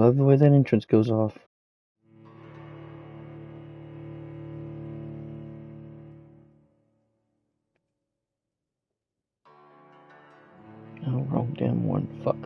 love the way that entrance goes off. Oh, wrong damn one. Fuck.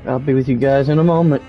I'll be with you guys in a moment.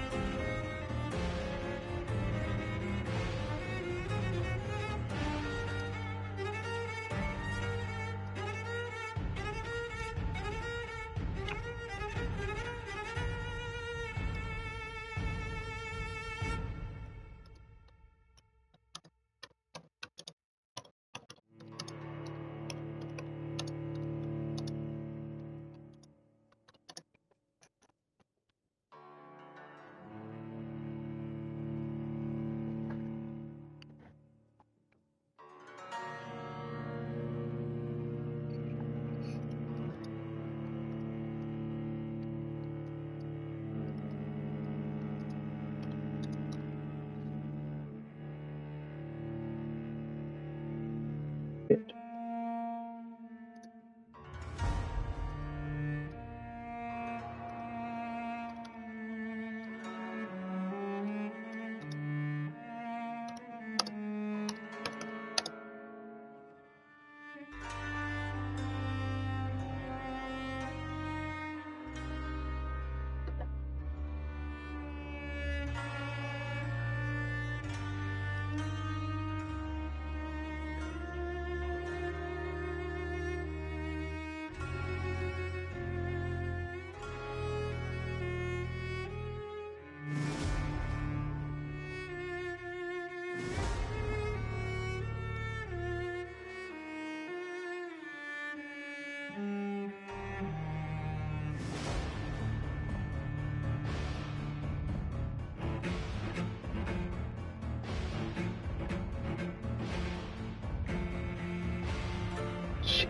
Shit.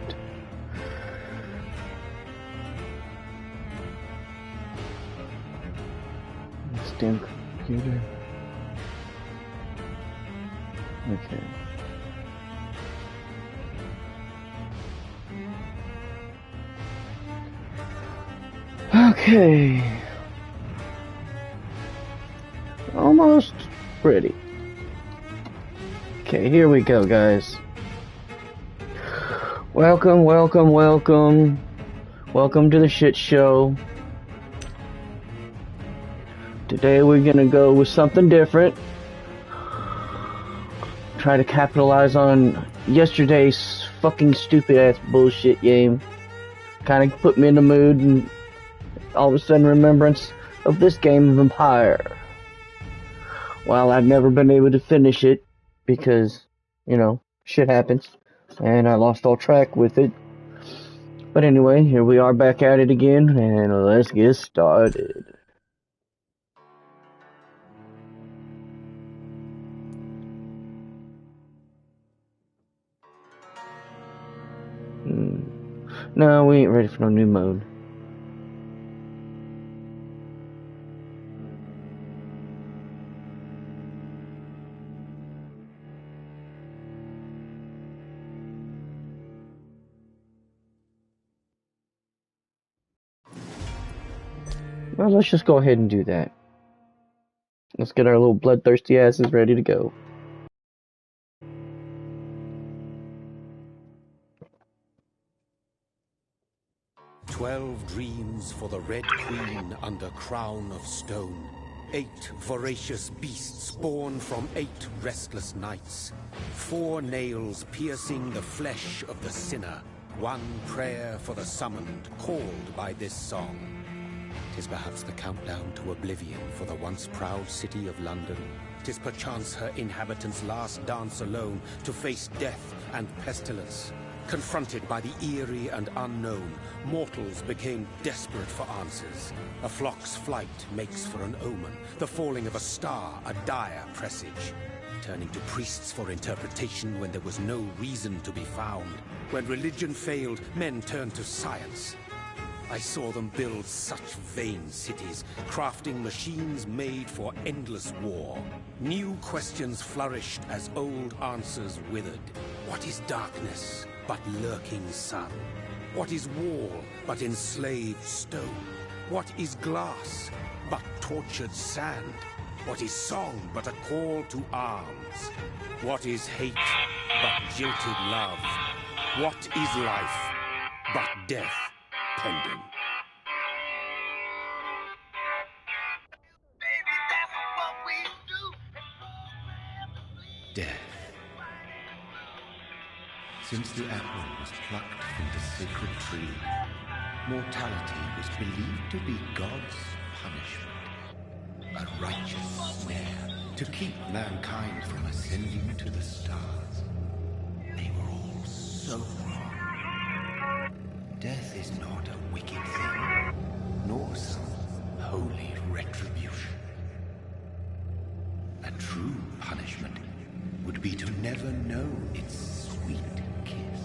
This damn computer. Okay. Okay. Almost ready. Okay, here we go, guys. Welcome, welcome, welcome. Welcome to the shit show. Today we're gonna go with something different. try to capitalize on yesterday's fucking stupid ass bullshit game. Kind of put me in the mood, and all of a sudden remembrance of this game, Vampyr. Well, I've never been able to finish it because, you know, shit happens, and I lost all track with it. But anyway, here we are back at it again, and let's get started. No, we ain't ready for no new mode. Well, let's just go ahead and do that. Let's get our little bloodthirsty asses ready to go. "12 dreams for the Red Queen under crown of stone. 8 voracious beasts born from 8 restless nights. 4 nails piercing the flesh of the sinner. 1 prayer for the summoned, called by this song. 'Tis perhaps the countdown to oblivion for the once proud city of London. 'Tis perchance her inhabitants' last dance alone to face death and pestilence. Confronted by the eerie and unknown, mortals became desperate for answers. A flock's flight makes for an omen, the falling of a star a dire presage. Turning to priests for interpretation when there was no reason to be found. When religion failed, men turned to science. I saw them build such vain cities, crafting machines made for endless war. New questions flourished as old answers withered. What is darkness but lurking sun? What is wall but enslaved stone? What is glass but tortured sand? What is song but a call to arms? What is hate but jilted love? What is life but death pending? Death. Since the apple was plucked from the sacred tree, mortality was believed to be God's punishment. A righteous snare to keep mankind from ascending to the stars. They were all so wrong. Death is not a wicked thing, nor some holy retribution. A true punishment would be to never know its sweet kiss.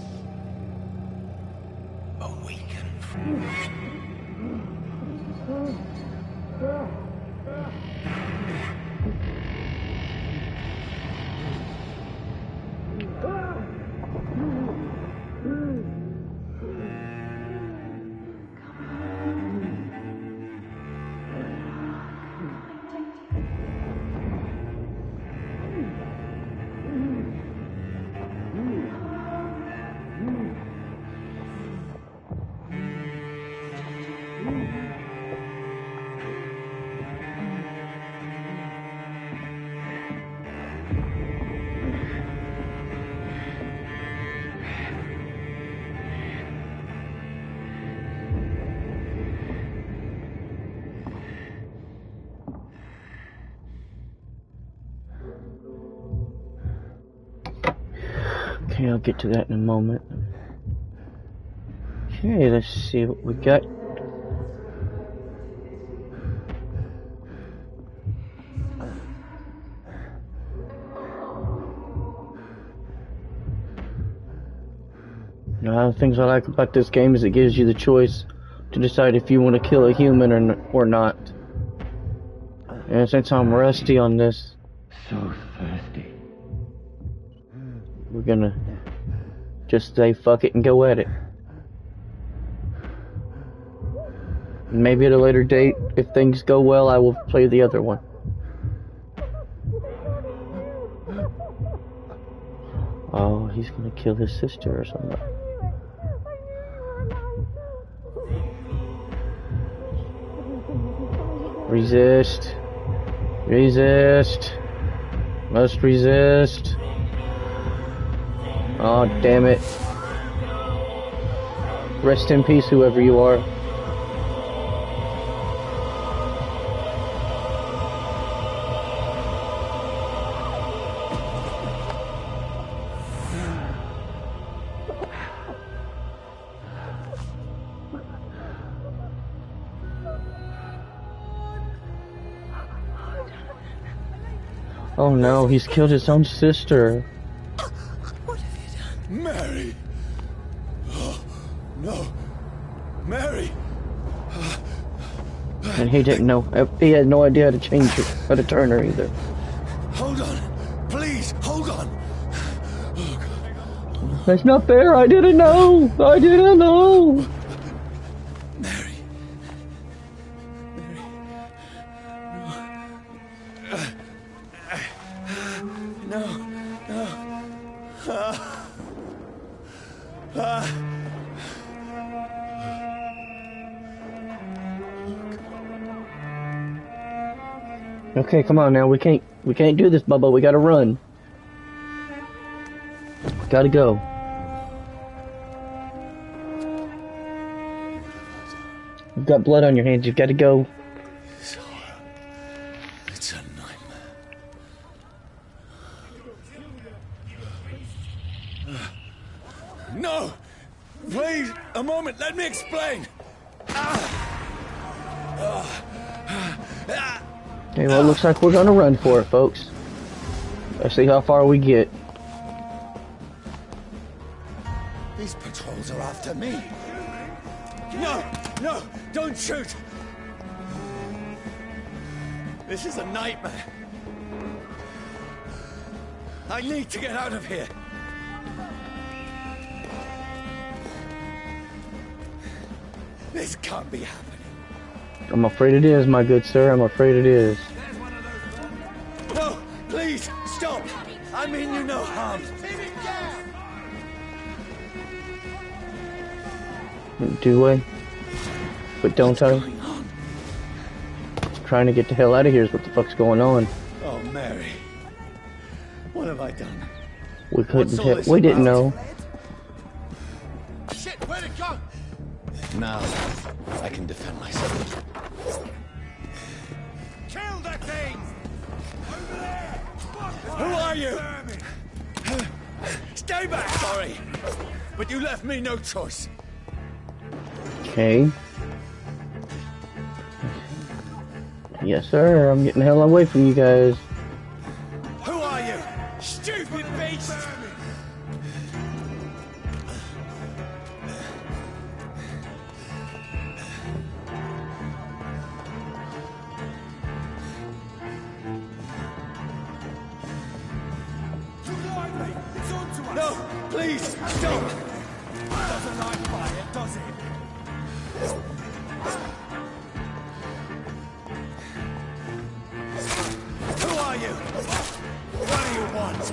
Awaken from Okay, I'll get to that in a moment. Okay, let's see what we got. Now, the things I like about this game is it gives you the choice to decide if you want to kill a human or not. And since I'm rusty on this, so thirsty. we're gonna just say fuck it and go at it. Maybe at a later date, if things go well, I will play the other one. Oh, he's gonna kill his sister or something. Resist. Resist. Must resist. Oh, damn it. Rest in peace, whoever you are. Oh no, he's killed his own sister. What have you done? Mary! Oh, no. Mary! And he didn't know. He had no idea how to change her, how to turn her either. Hold on. Please, hold on. Oh, God. That's not fair. I didn't know. I didn't know. Mary. No. Okay, come on now. We can't do this, Bubba. We gotta run. Gotta go. You've got blood on your hands. You've got to go. It's a nightmare. No! Please, a moment. Let me explain. Okay, well, it looks like we're gonna run for it, folks. Let's see how far we get. These patrols are after me. No! No! Don't shoot! This is a nightmare. I need to get out of here. This can't be happening. I'm afraid it is, my good sir. I'm afraid it is. No! Please! Stop! I mean you no harm. Do we? But don't I? Trying to get the hell out of here is what the fuck's going on. Oh, Mary. What have I done? We couldn't What's all tell. this We didn't about? know. Shit, where'd it go? Now, I can defend myself. Kill that thing! Over there! Who are you? Stay back! Sorry, but you left me no choice. Okay. Yes, sir. I'm getting the hell away from you guys. Who are you? Stupid beast! It's on to us! No, please, stop! Doesn't like fire, does it? Who are you? What do you want?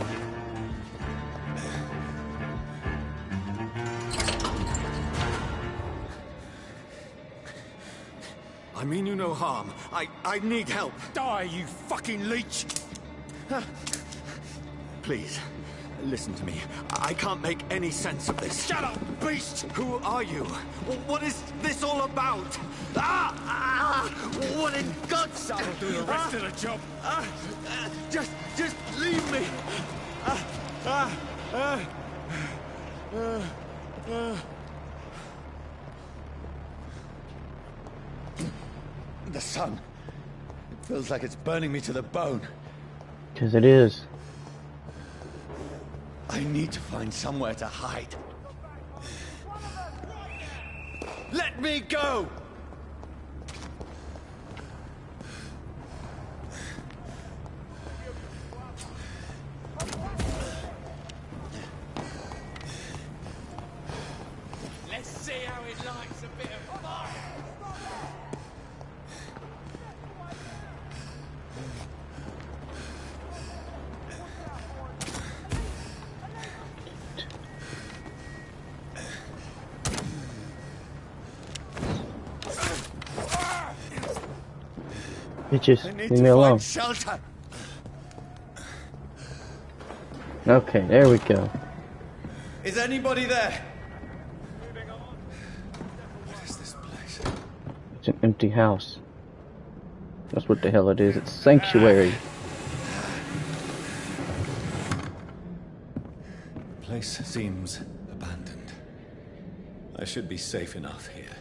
I mean you no harm. I need help. Die, you fucking leech! Please, listen to me. I can't make any sense of this. Shut up, beast! Who are you? What is this all about? What in God's name? That'll do the rest of the job. Just leave me. The sun. It feels like it's burning me to the bone. Because it is. I need to find somewhere to hide. Let me go! Let's see how it likes a bit of fire! Bitches, I need leave to me find alone. shelter. Okay, there we go. Is anybody there? What is this place? It's an empty house. That's what the hell it is. It's sanctuary. The place seems abandoned. I should be safe enough here.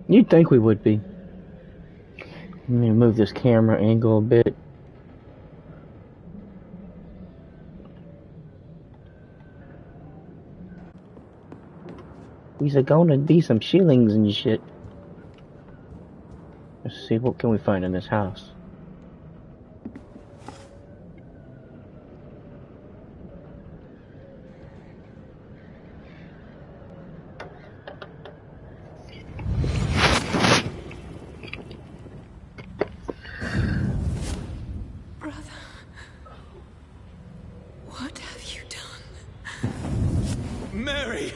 You'd think we would be. Let me move this camera angle a bit. These are gonna be some shillings and shit. Let's see, what can we find in this house? Brother, what have you done? Mary!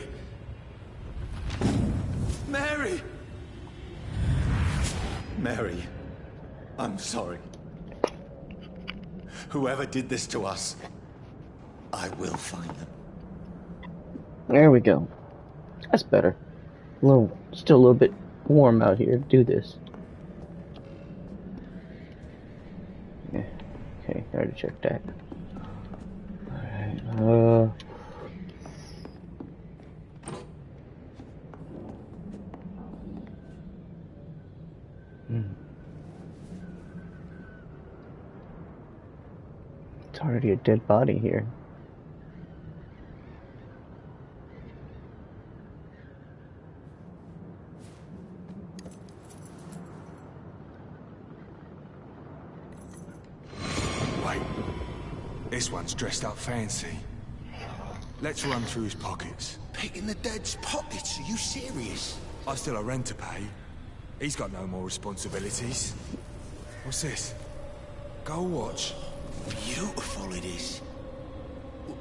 Mary! Mary, I'm sorry. Whoever did this to us, I will find them. There we go. That's better. Still a little bit warm out here to do this. Yeah. Okay, I already checked that. Alright, It's already a dead body here. Wait, this one's dressed up fancy. Let's run through his pockets. Picking the dead's pockets? Are you serious? I've still a rent to pay. He's got no more responsibilities. What's this? Go watch. Beautiful it is.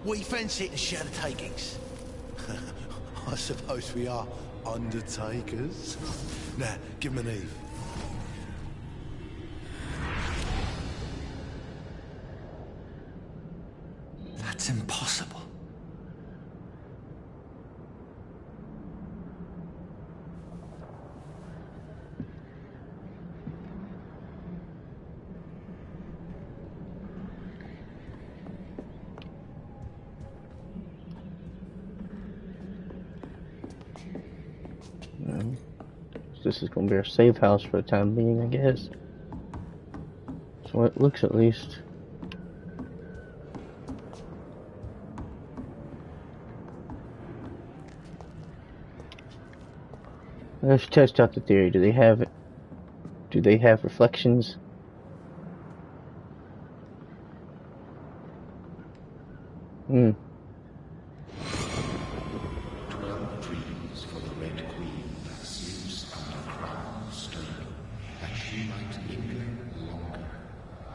We fancy it and share the takings. I suppose we are undertakers. Now, give him an Eve. That's impossible. This is going to be our safe house for the time being, I guess. So it looks, at least. Let's test out the theory. Do they have reflections? Hmm. 12 dreams for the Red Queen that sleeps under crown of stone, that she might linger longer,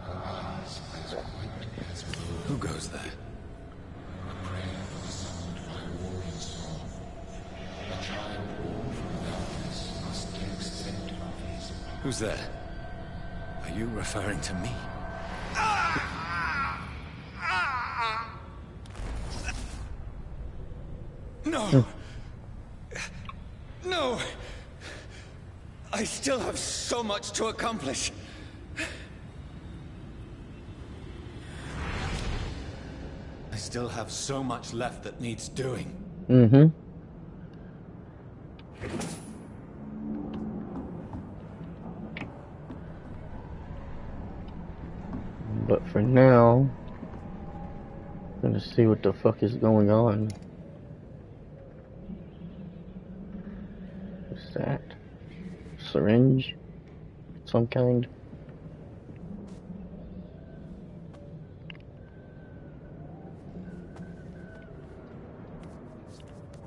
her eyes as white as wool. Who goes there? A prayer for the sound by warring song. The child born from darkness must take scent of his. Who's there? Are you referring to me? No! No! I still have so much to accomplish. I still have so much left that needs doing. Mm-hmm. But for now, I'm gonna see what the fuck is going on. What's that? Syringe? Some kind?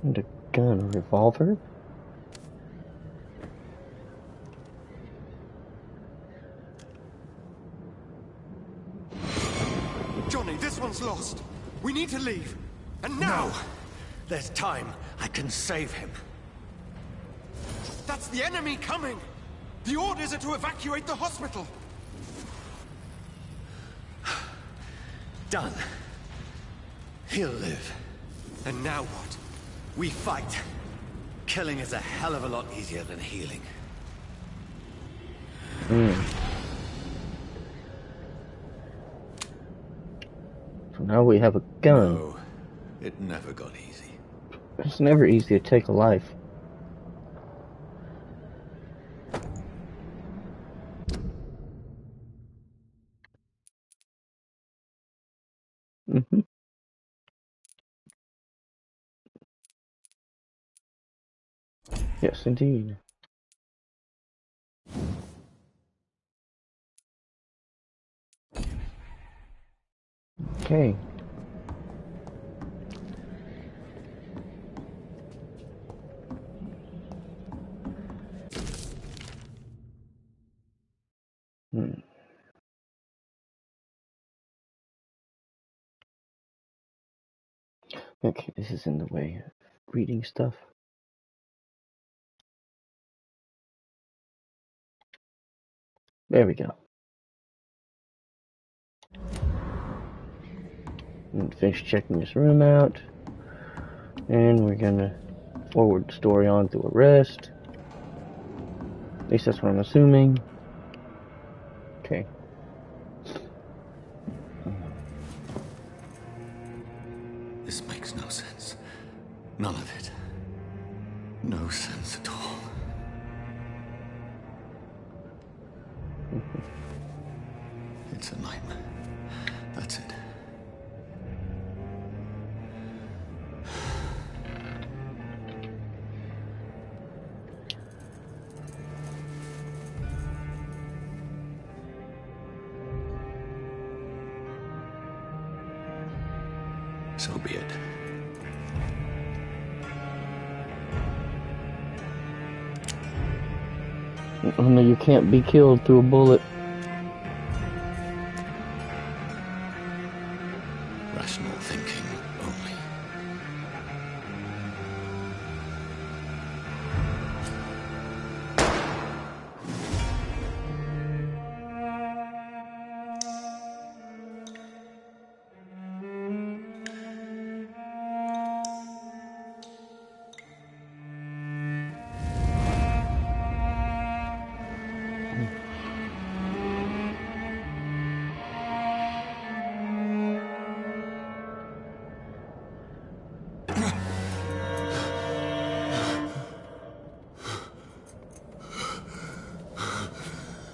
And a gun, a revolver? Johnny, this one's lost. We need to leave. And now! No! There's time. I can save him. That's the enemy coming! The orders are to evacuate the hospital! Done. He'll live. And now what? We fight. Killing is a hell of a lot easier than healing. So now we have a gun. No, it never got easy. It's never easy to take a life. Mm-hmm. Yes, indeed. Okay. Okay, this is in the way of reading stuff. There we go. And finish checking this room out. And we're gonna forward the story on through a rest. At least that's what I'm assuming. Okay. This makes no sense. None of it. No sense at all. It's a nightmare. That's it. So be it. Oh no, you can't be killed through a bullet. Rational thinking only.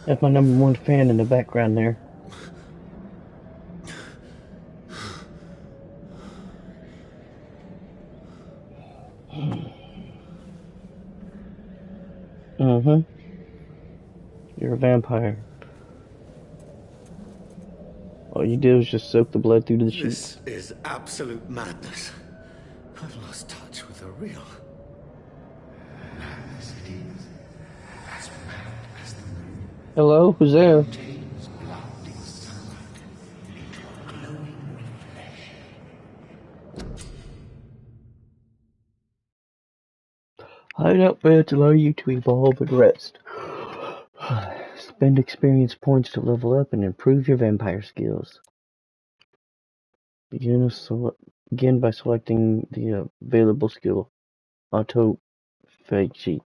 That's my #1 fan in the background there. Mm-hmm. You're a vampire. All you did was just soak the blood through to the sheet. This is absolute madness. I've lost touch with the real. Hello? Who's there? Hideout beds allow you to evolve and rest. Spend experience points to level up and improve your vampire skills. Begin by selecting the available skill. Autophagy.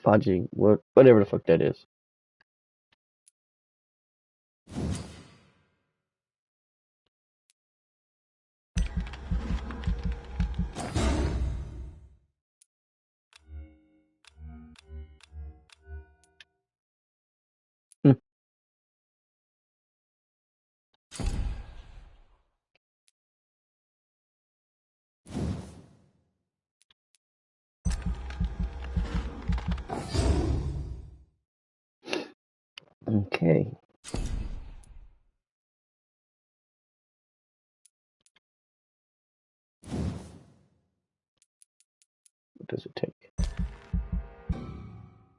Whatever the fuck that is. Okay. What does it take?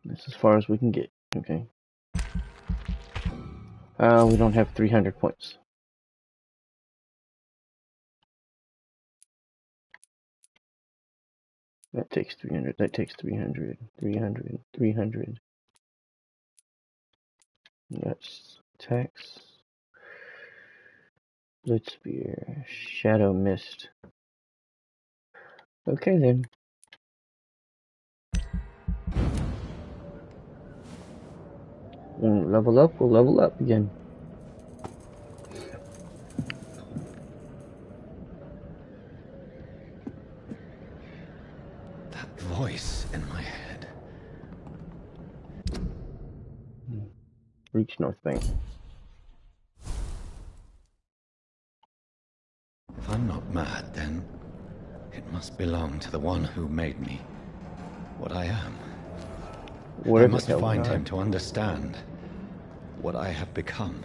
That's as far as we can get. Okay. We don't have 300 points. That takes 300. That takes 300. 300. 300. That's attacks. Blitzspear. Shadow Mist. Okay then. We'll level up, we'll level up again. That voice in my head. Reach North Bank. If I'm not mad, then it must belong to the one who made me what I am. I must find him to understand what I have become.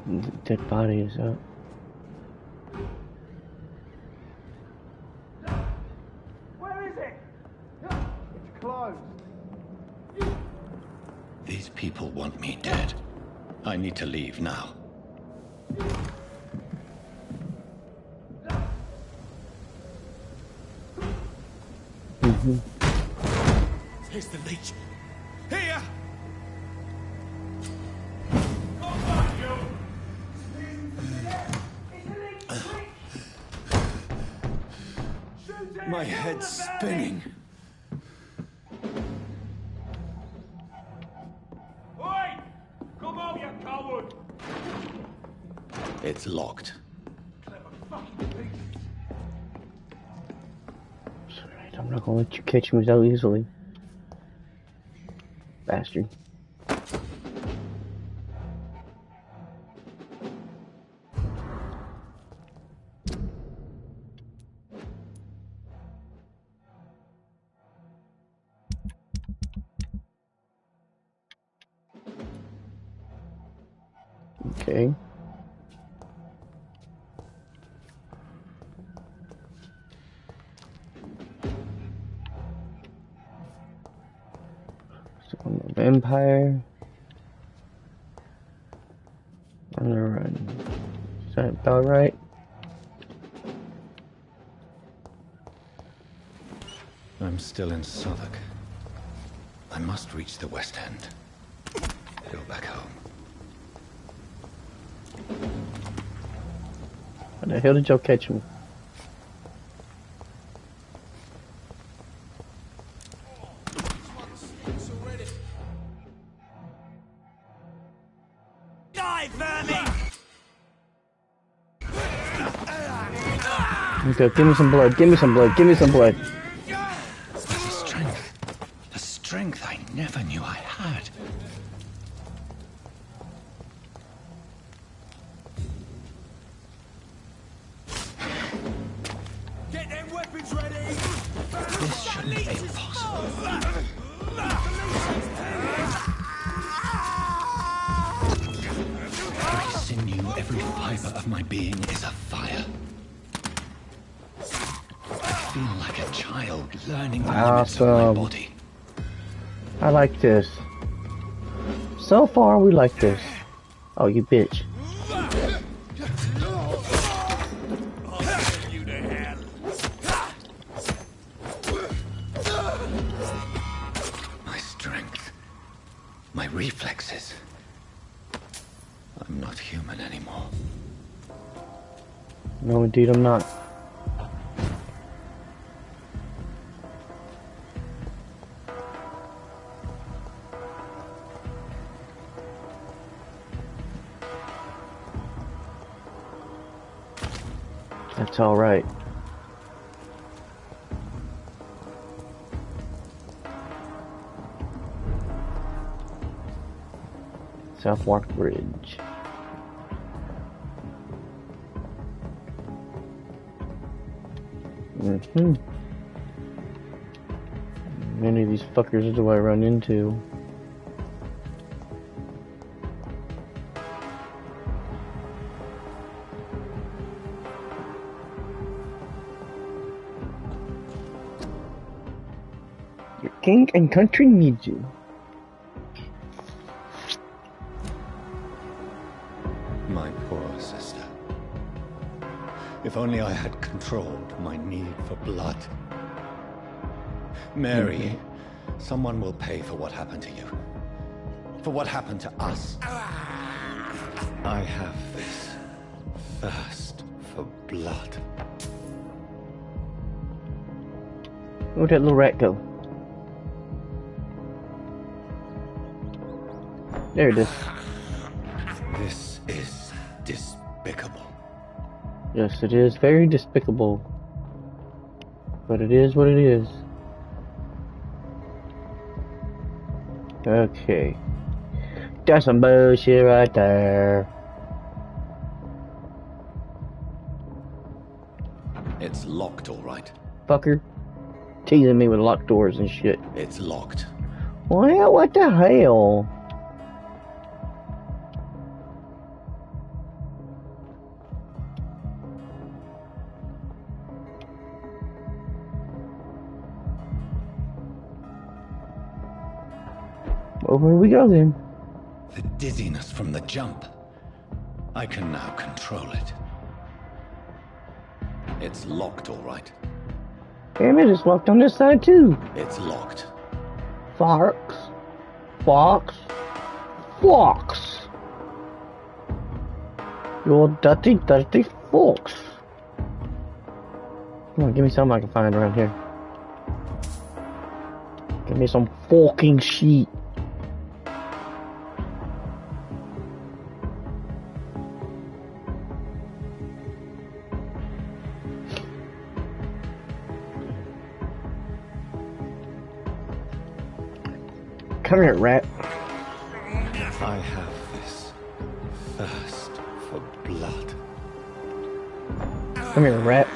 The dead body is up. Where is it? It's closed. These people want me dead. I need to leave now. Here's the leech. Here! My head's spinning. Oi! Come on, you coward! It's locked. Alright, I'm not gonna let you catch me so easily. Bastard. Okay. So I'm a vampire. On the run. Is that about right? I'm still in Southwark. I must reach the West End. Go back home. How the hell did y'all catch me? Die, vermin! Okay, give me some blood, give me some blood, give me some blood. The strength I never knew I had. Get them weapons ready! This shouldn't be possible. Every sinew, every fiber of my being is afire. I feel like a child learning the limits of my body. I like this. So far, we like this. Oh, you bitch. My strength, my reflexes. I'm not human anymore. No, indeed, I'm not. That's all right. Southwark Bridge. Many of these fuckers do I run into? Your king and country needs you. My poor sister. If only I had controlled my need for blood. Mary, someone will pay for what happened to you. For what happened to us. I have this thirst for blood. Where'd that little rat go? There it is. This is despicable. Yes, it is very despicable. But it is what it is. Okay. That's some bullshit right there. It's locked, all right. Fucker. Teasing me with locked doors and shit. It's locked. Well, what the hell? Well, where do we go then? The dizziness from the jump. I can now control it. It's locked, all right. Damn it, it's locked on this side too. It's locked. Fox. Fox. Fox. You dirty, dirty fox. Come on, give me something I can find around here. Give me some fucking shit. Come here, rat. I have this thirst for blood. Come here, rat.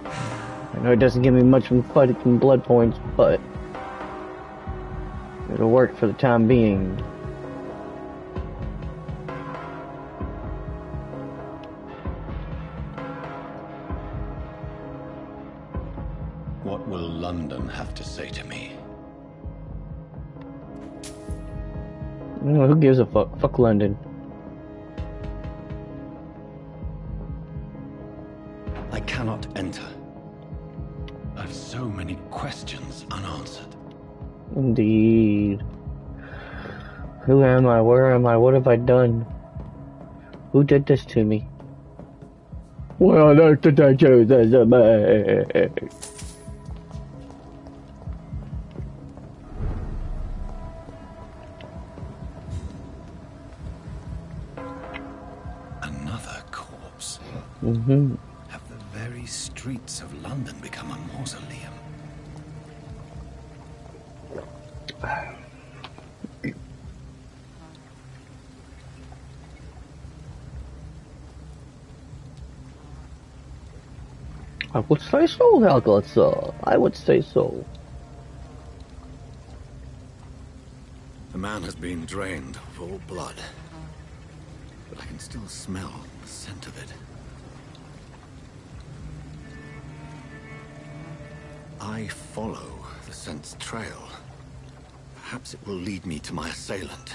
I know it doesn't give me much from fucking blood points, but it'll work for the time being. What will London have to say to me? Who gives a fuck? Fuck London. I cannot enter. I've so many questions unanswered. Indeed. Who am I? Where am I? What have I done? Who did this to me? What on earth did I do this to me? Another corpse. Mm-hmm. Have the very streets of London become a mausoleum? I would say so, Herr God, sir. I would say so. The man has been drained of all blood, but I can still smell the scent of it. I follow the scent's trail. Perhaps it will lead me to my assailant.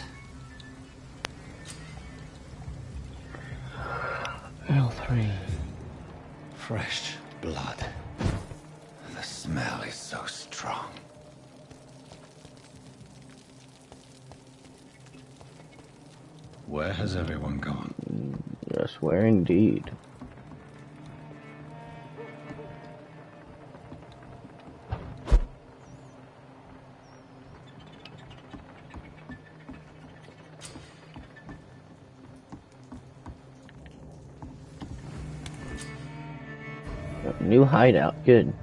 L3. Fresh blood. The smell is so strong. Where has everyone gone? Yes, where indeed. New hideout, good.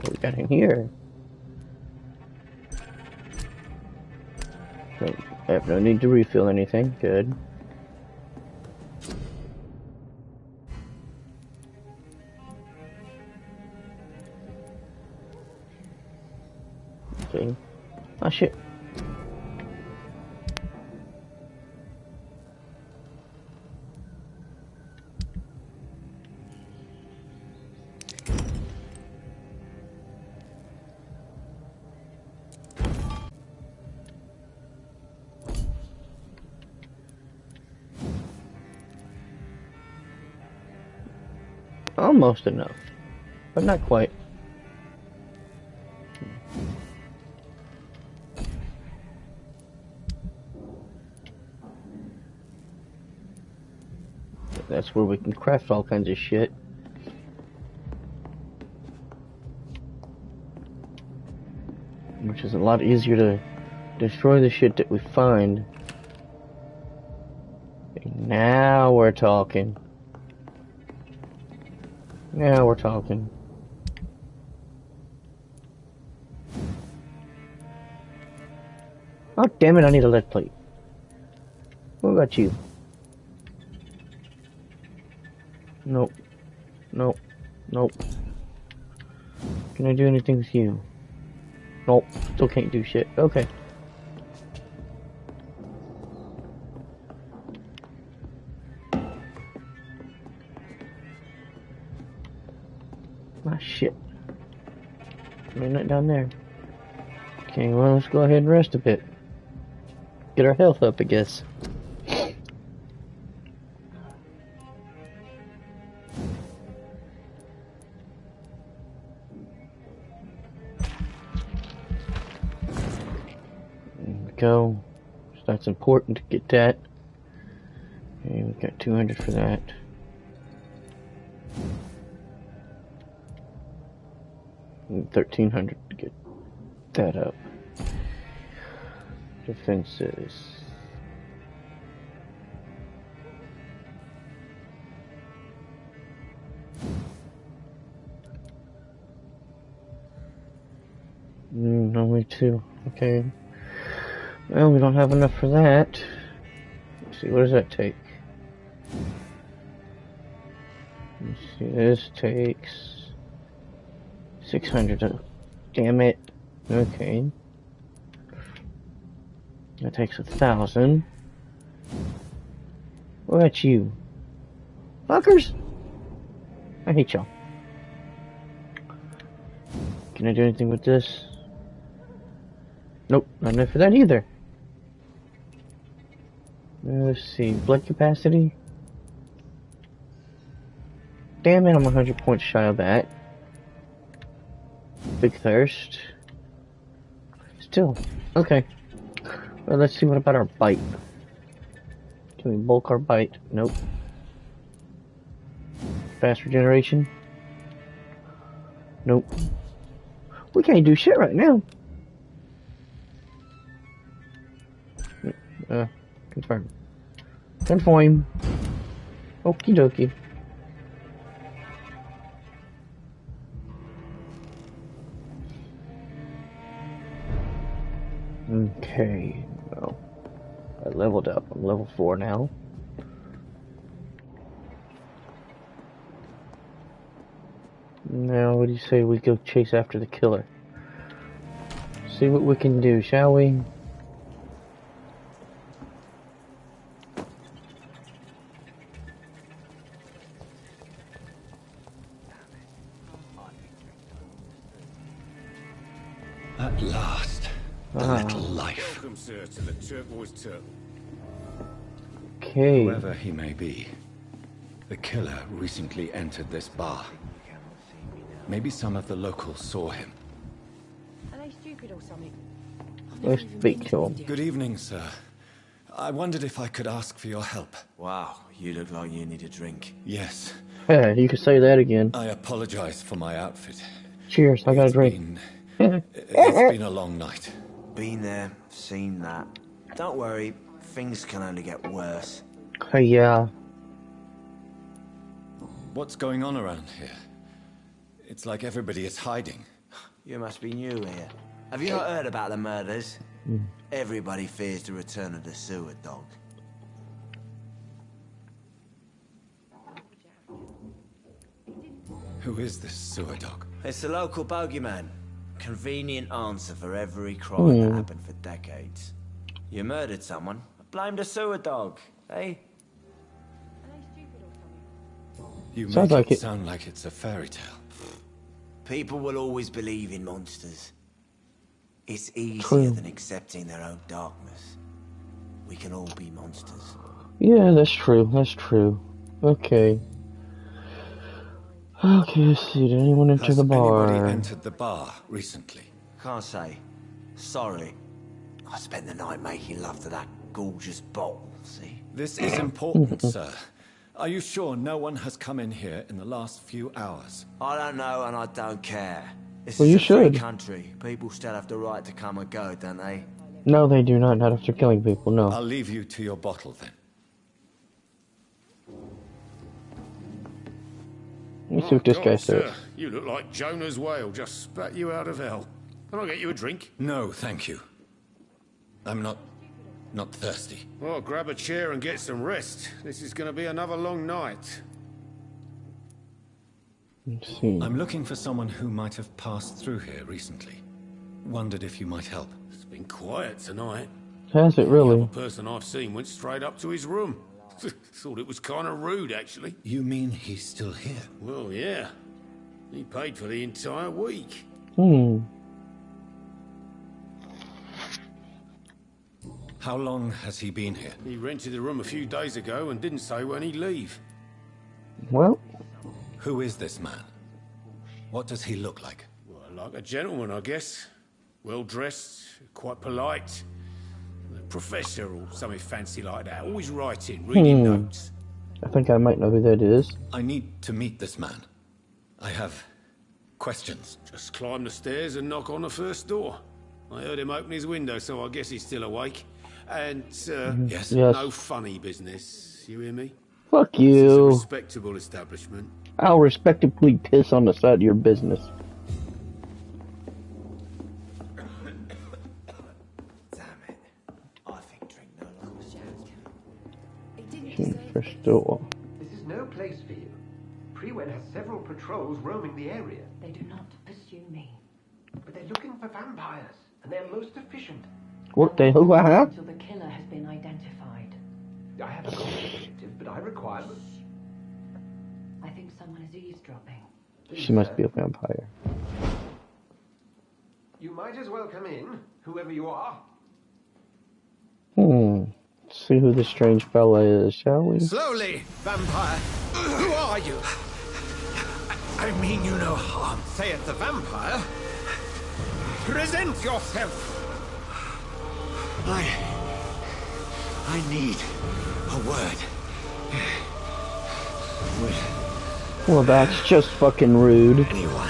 What we got in here? So, I have no need to refill anything, good. Okay. Oh shit. Almost enough, but not quite. That's where we can craft all kinds of shit. Which is a lot easier to destroy the shit that we find. Now we're talking. Now we're talking. Oh damn it, I need a lead plate. What about you? Nope. Nope. Nope. Can I do anything with you? Nope. Still can't do shit. Okay. Ah, shit. Ain't nothing down there. Okay, well, let's go ahead and rest a bit. Get our health up, I guess. There we go. So that's important to get that. Okay, we got 200 for that. And 1300 to get that up. Defenses. Only 2. Okay. Well, we don't have enough for that. Let's see, what does that take? Let's see, this takes 600. Damn it. Okay. That takes 1,000. What about you? Fuckers! I hate y'all. Can I do anything with this? Nope, not enough for that either. Let's see, blood capacity. Damn it, I'm 100 points shy of that. Big thirst. Still, okay. Well, let's see, what about our bite? Can we bulk our bite? Nope. Fast regeneration? Nope. We can't do shit right now. Confirm. Confirm. Okie dokie. Okay, well, I leveled up. I'm level 4 now. Now, what do you say we go chase after the killer? See what we can do, shall we? At last, the little life. Welcome, sir, to the Turquoise Turtle. Okay. Whoever he may be, the killer recently entered this bar. Maybe some of the locals saw him. Are they stupid or something? Let's speak to him. Good evening, sir. I wondered if I could ask for your help. Wow, you look like you need a drink. Yes. Yeah, you can say that again. I apologize for my outfit. Cheers, I got a drink. It's been a long night. Been there, seen that. Don't worry, things can only get worse. Yeah. What's going on around here? It's like everybody is hiding. You must be new here. Have you not heard about the murders? Everybody fears the return of the sewer dog. Who is this sewer dog? It's the local bogeyman. Convenient answer for every crime that happened for decades. You murdered someone, blame the sewer dog, eh? You Sounds make like it it. sound like it's a fairy tale. People will always believe in monsters. It's easier True. than accepting their own darkness. We can all be monsters. Yeah, that's true. That's true. Okay. Okay, let's see. Did anyone enter Has the bar? anybody entered the bar recently? Can't say. Sorry. I spent the night making love to that gorgeous bottle, see? This is important, sir. Are you sure no one has come in here in the last few hours? I don't know and I don't care. This Well, is you a free should. country. People still have the right to come and go, don't they? No, they do not. Not after killing people. No. I'll leave you to your bottle then. Let me see what this guy says. Sir, you look like Jonah's whale just spat you out of hell. Can I get you a drink? No, thank you. I'm not thirsty. Well, grab a chair and get some rest. This is going to be another long night. Let's see. I'm looking for someone who might have passed through here recently. Wondered if you might help. It's been quiet tonight. Has it really? The person I've seen went straight up to his room. Thought it was kind of rude, actually. You mean he's still here? Well, yeah. He paid for the entire week. How long has he been here? He rented the room a few days ago and didn't say when he'd leave. Well, Who is this man? What does he look like? Well, like a gentleman, I guess. Well-dressed, quite polite. A professor or something fancy like that. Always writing, reading notes. I think I might know who that is. I need to meet this man. I have questions. Just climb the stairs and knock on the first door. I heard him open his window, so I guess he's still awake. And, Yes? Yes. no funny business. You hear me? Fuck This is a you. respectable establishment. I'll respectably piss on the side of your business. Damn it. I think drink no longer. First door. This is no place for you. Prewen has several patrols roaming the area. They do not pursue me. But they're looking for vampires, and they're most efficient. What the hell? Huh? Until the killer has been identified. I haven't got an objective, but I require them. I think someone is eavesdropping. She must be a vampire. You might as well come in, whoever you are. Let's see who this strange fella is, shall we? Slowly, vampire. Who are you? I mean you no harm, saith the vampire. Present yourself. I need a word. Well, that's just fucking rude. Anyone.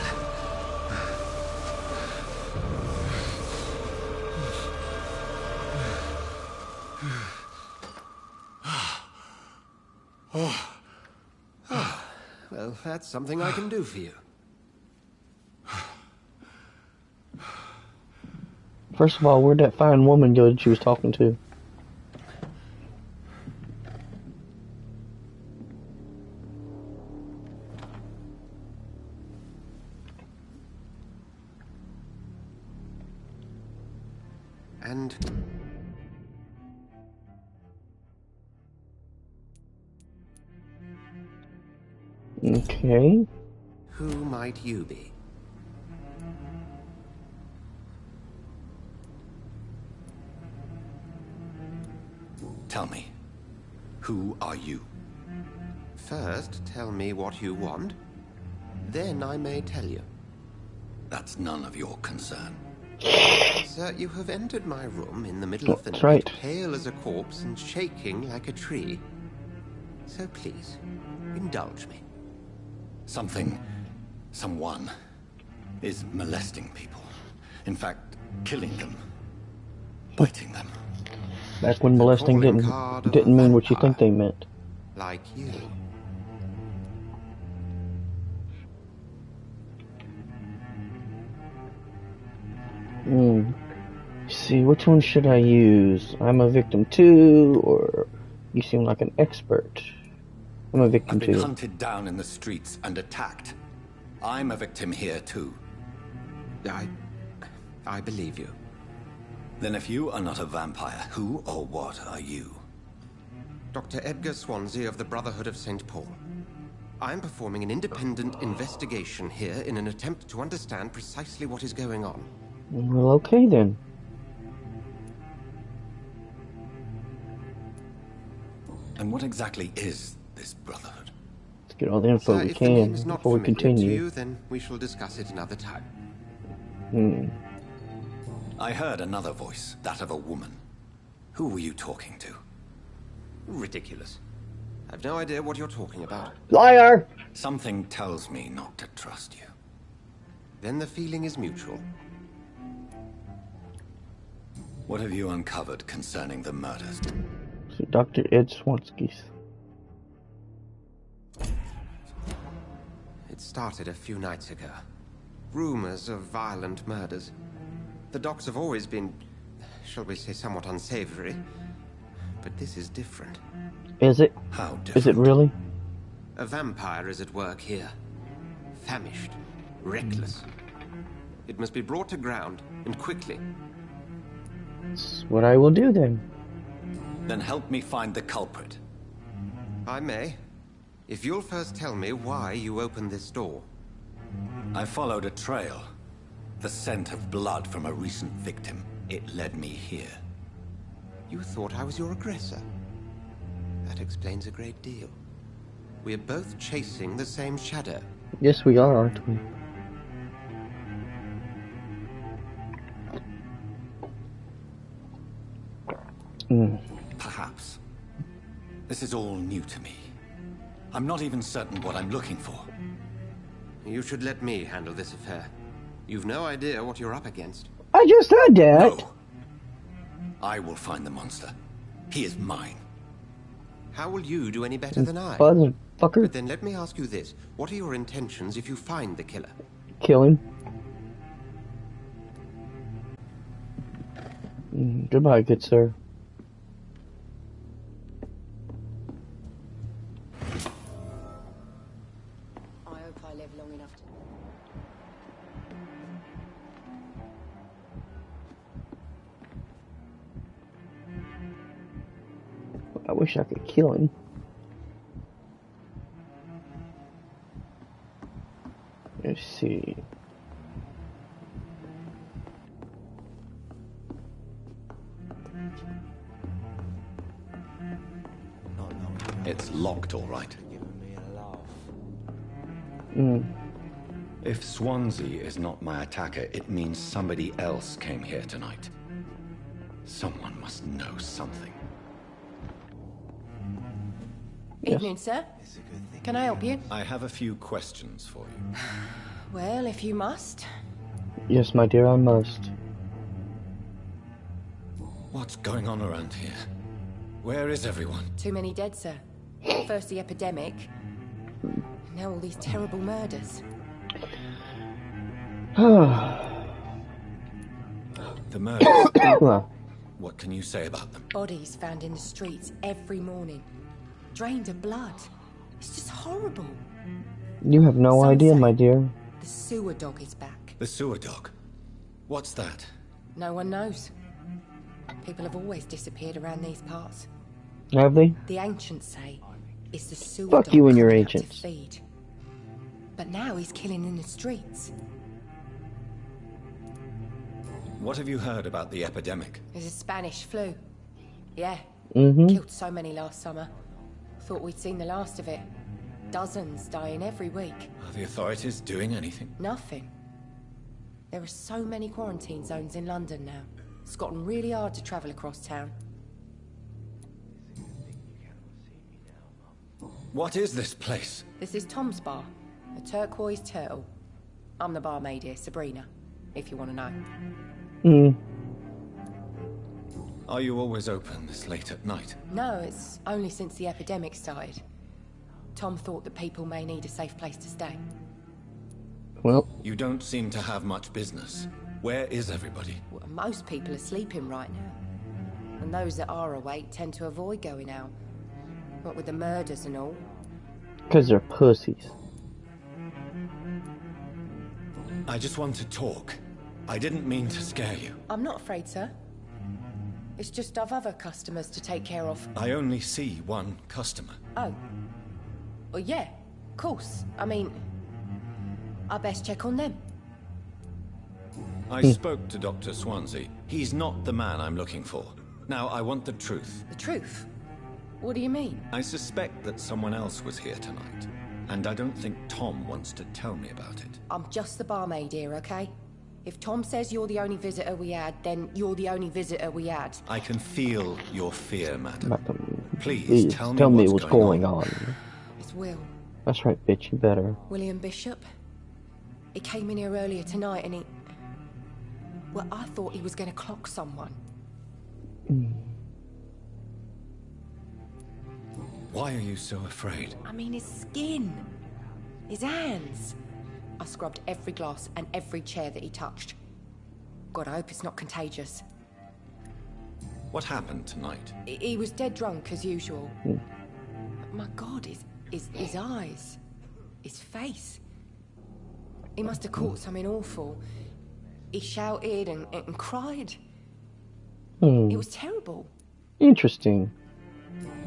Well, that's something I can do for you. First of all, where'd that fine woman go that she was talking to? And... Okay. who might you be? Tell me, who are you? First, tell me what you want. Then I may tell you. That's none of your concern. Sir, you have entered my room in the middle of the That's night, right. pale as a corpse and shaking like a tree. So please, indulge me. Someone is molesting people. In fact, killing them. Biting them. Back when molesting calling card of a didn't mean what you think vampire. they meant. Like you. See, which one should I use? I'm a victim too, or you seem like an expert. I'm a victim I've been too. hunted down in the streets and attacked. I'm a victim here too. I believe you. Then if you are not a vampire, who or what are you? Dr. Edgar Swansea of the Brotherhood of St. Paul. I'm performing an independent investigation here in an attempt to understand precisely what is going on. Well, okay then. And what exactly is this brotherhood? Let's get all the info we If the can name's not before we familiar continue. to you, then we shall discuss it another time. I heard another voice, that of a woman. Who were you talking to? Ridiculous. I've no idea what you're talking about. Liar! Something tells me not to trust you. Then the feeling is mutual. What have you uncovered concerning the murders? So Dr. Ed Swansky's. It started a few nights ago. Rumors of violent murders. The docs have always been, shall we say, somewhat unsavory. But this is different. Is it? How different? Is it really? A vampire is at work here. Famished. Reckless. It must be brought to ground, and quickly. That's what I will do then. Then help me find the culprit. I may. If you'll first tell me why you opened this door. I followed a trail. The scent of blood from a recent victim. It led me here. You thought I was your aggressor. That explains a great deal. We're both chasing the same shadow. Yes, we are, aren't we? Perhaps. This is all new to me. I'm not even certain what I'm looking for. You should let me handle this affair. You've no idea what you're up against. I just said that. No. I will find the monster. He is mine. How will you do any better than I? Motherfucker. But then let me ask you this. What are your intentions if you find the killer? Kill him. Goodbye, good sir. I hope I live long enough to... I wish I could kill him. Let's see. It's locked, all right. If Swansea is not my attacker, it means somebody else came here tonight. Someone must know something. Evening, sir. Can I help you? I have a few questions for you. Well, if you must. Yes, my dear, I must. What's going on around here? Where is everyone? Too many dead, sir. First the epidemic. Now all these terrible murders. The murders. Well, What can you say about them? Bodies found in the streets every morning. Drained of blood. It's just horrible. you have no Some idea, say my dear. The sewer dog is back. The sewer dog. What's that? No one knows. People have always disappeared around these parts. Have they? The ancients say it's the sewer Fuck dog you and your coming out to ancients. feed. But now he's killing in the streets. What have you heard about the epidemic? There's a Spanish flu. Yeah. Mm-hmm. Killed so many last summer. Thought we'd seen the last of it. Dozens dying every week. Are the authorities doing anything? Nothing. There are so many quarantine zones in London now. It's gotten really hard to travel across town. What is this place? This is Tom's bar. The Turquoise Turtle. I'm the barmaid here, Sabrina, if you want to know. Are you always open this late at night? No, it's only since the epidemic started. Tom thought that people may need a safe place to stay. Well, You don't seem to have much business. Where is everybody? Well, most people are sleeping right now. And those that are awake tend to avoid going out. What with the murders and all. because they're pussies. I just want to talk. I didn't mean to scare you. I'm not afraid, sir. It's just I've other customers to take care of. I only see one customer. Oh. Well, yeah, of course. I mean, I best check on them. I spoke to Dr. Swansea. He's not the man I'm looking for. Now, I want the truth. The truth? What do you mean? I suspect that someone else was here tonight. And I don't think Tom wants to tell me about it. I'm just the barmaid here, okay? If Tom says you're the only visitor we had, then you're the only visitor we had. I can feel your fear, madam. Madam, Please tell me what's going on. It's Will. That's right, bitch, you better. William Bishop. He came in here earlier tonight and he... Well, I thought he was going to clock someone. Why are you so afraid? I mean, his skin. His hands. I scrubbed every glass and every chair that he touched. God, I hope it's not contagious. What happened tonight? He was dead drunk, as usual. My God, his eyes. His face. He must have caught something awful. He shouted and cried. It was terrible. Interesting.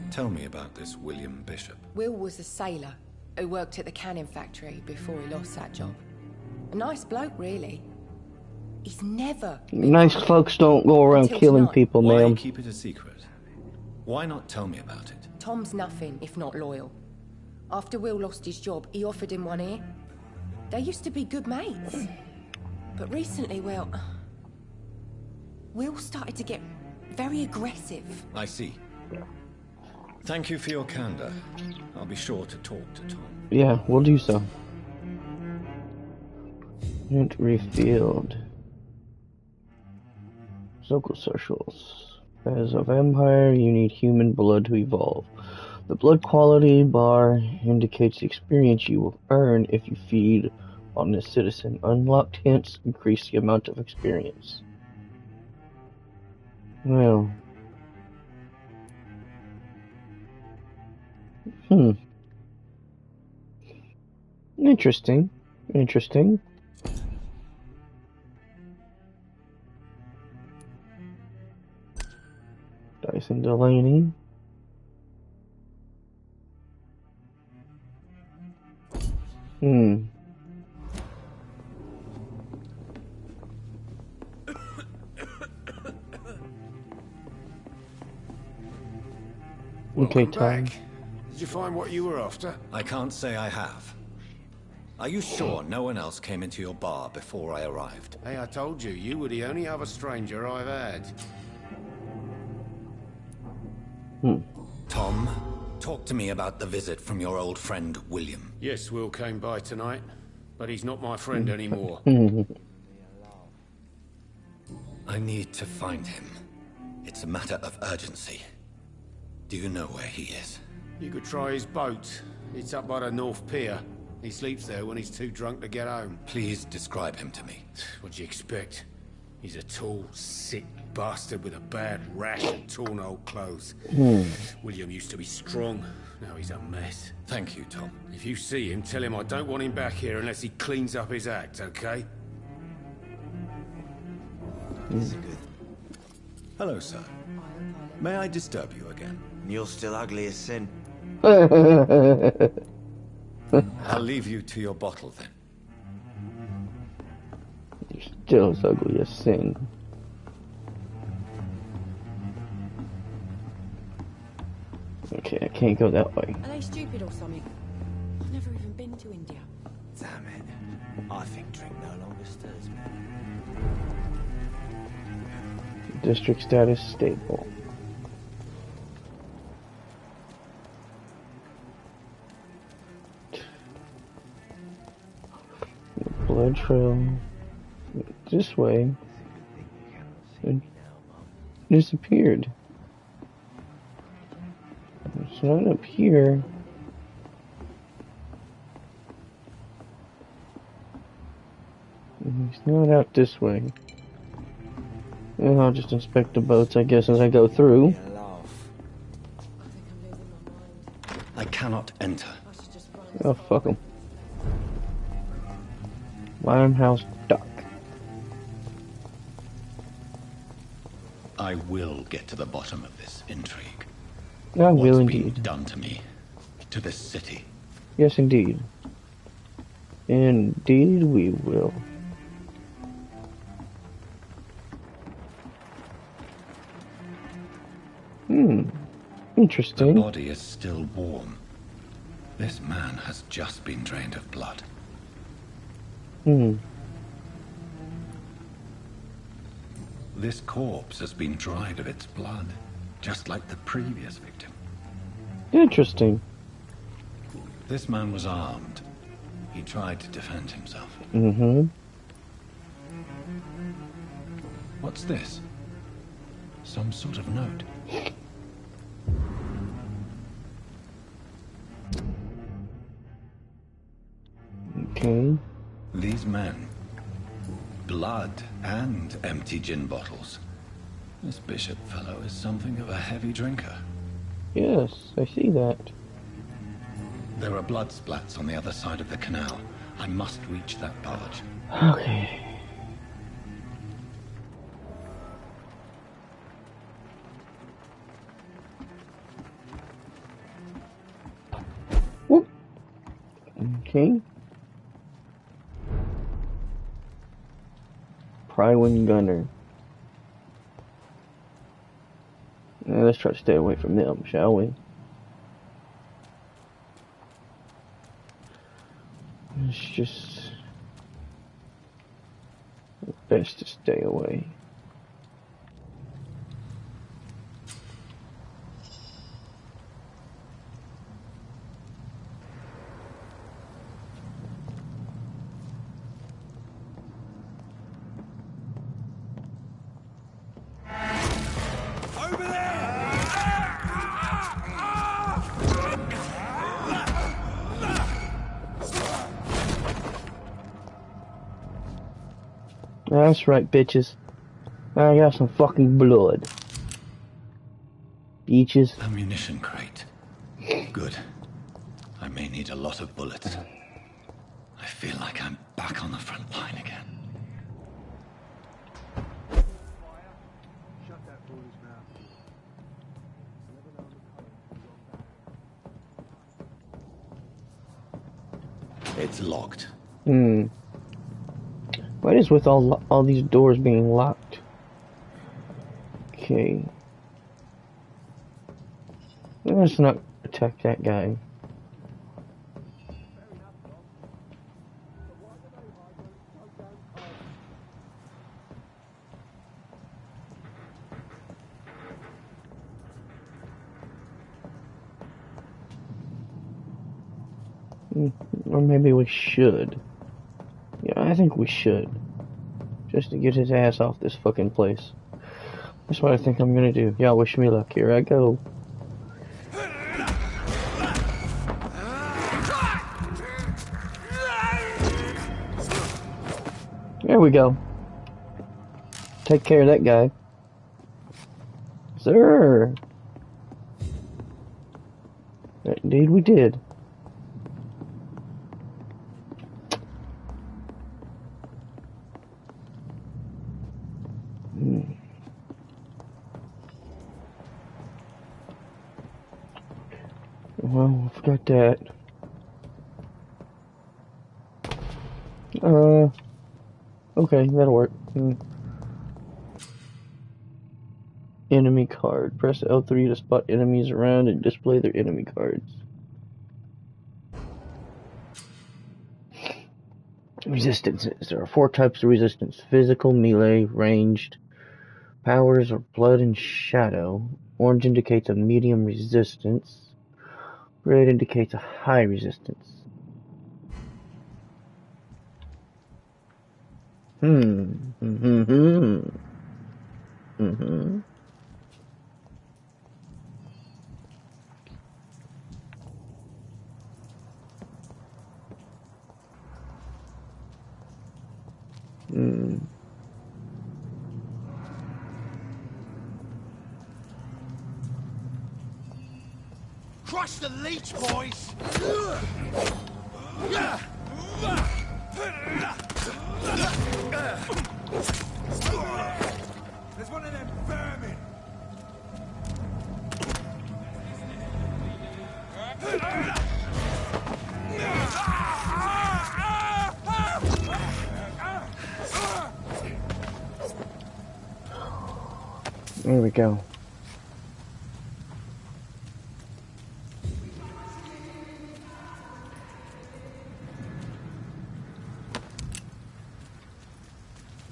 Tell me about this William Bishop. Will was a sailor who worked at the cannon factory before he lost that job. A nice bloke, really. He's never... Nice folks don't go around killing people, Why ma'am. keep it a secret? Why not tell me about it? Tom's nothing if not loyal. After Will lost his job, he offered him one ear. They used to be good mates. But recently, well... Will started to get very aggressive. I see. Thank you for your candor. I'll be sure to talk to Tom. Yeah, we'll do so. Hint revealed. Local socials. As a vampire, you need human blood to evolve. The blood quality bar indicates the experience you will earn if you feed on this citizen. Unlocked hints increase the amount of experience. Well. Interesting. Interesting. Dyson Delaney. Okay, Tom. Did you find what you were after? I can't say I have. Are you sure no one else came into your bar before I arrived? Hey, I told you, you were the only other stranger I've had. Tom, talk to me about the visit from your old friend, William. Yes, Will came by tonight, but he's not my friend anymore. I need to find him. It's a matter of urgency. Do you know where he is? You could try his boat. It's up by the North Pier. He sleeps there when he's too drunk to get home. Please describe him to me. What do you expect? He's a tall, sick bastard with a bad rash and torn old clothes. William used to be strong. Now he's a mess. Thank you, Tom. If you see him, tell him I don't want him back here unless he cleans up his act, okay? Hello, sir. May I disturb you again? You're still ugly as sin. I'll leave you to your bottle, then. You're still as ugly as sin. Okay, I can't go that way. Are they stupid or something? I've never even been to India. Damn it. I think drink no longer stirs me. District status stable. Blood trail. This way. It disappeared. It's not up here. It's not out this way. And I'll just inspect the boats, I guess, as I go through. I cannot enter. Oh, fuck them. Limehouse Dock. I will get to the bottom of this intrigue. I will What's being indeed. done to me, to this city. Yes, indeed. Indeed, we will. The Interesting. body is still warm. This man has just been drained of blood. This corpse has been dried of its blood, just like the previous victim. Interesting. This man was armed. He tried to defend himself. What's this? Some sort of note. Okay. These men. Blood and empty gin bottles. This bishop fellow is something of a heavy drinker. Yes, I see that. There are blood splats on the other side of the canal. I must reach that barge. Okay. Whoop. Okay. Prywin Gunner. Now let's try to stay away from them, shall we? It's just best to stay away. That's right, bitches. I got some fucking blood. Beaches. Ammunition crate. Good. I may need a lot of bullets. I feel like I'm back on the front line again. It's locked. What is with all these doors being locked? Okay. Let's not attack that guy. Or maybe we should. Yeah, I think we should. Just to get his ass off this fucking place. That's what I think I'm gonna do. Y'all wish me luck. Here I go. There we go. Take care of that guy. Sir! Indeed we did. Well, I forgot that. Okay, that'll work. Enemy card. Press L3 to spot enemies around and display their enemy cards. Resistances. There are 4 types of resistance. Physical, melee, ranged. Powers are blood and shadow. Orange indicates a medium resistance. Red indicates a high resistance. Crush the leech, boys! There's one of them vermin! There we go.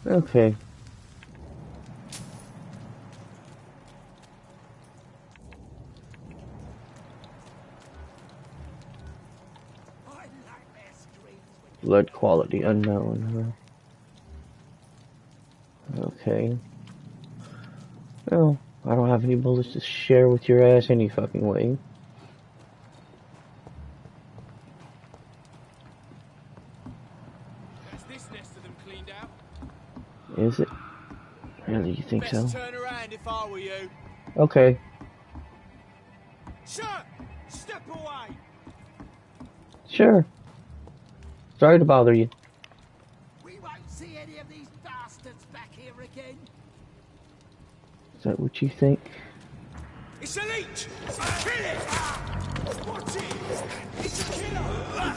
Okay. Blood quality unknown. Okay. Well, I don't have any bullets to share with your ass any fucking way. That's this nest of them cleaned out. Is it? Really, you think so? Best turn around if I were you. Okay. Sure! Step away! Sure. Sorry to bother you. We won't see any of these bastards back here again. Is that what you think? It's a leech! Kill it! Watch it! It's a killer!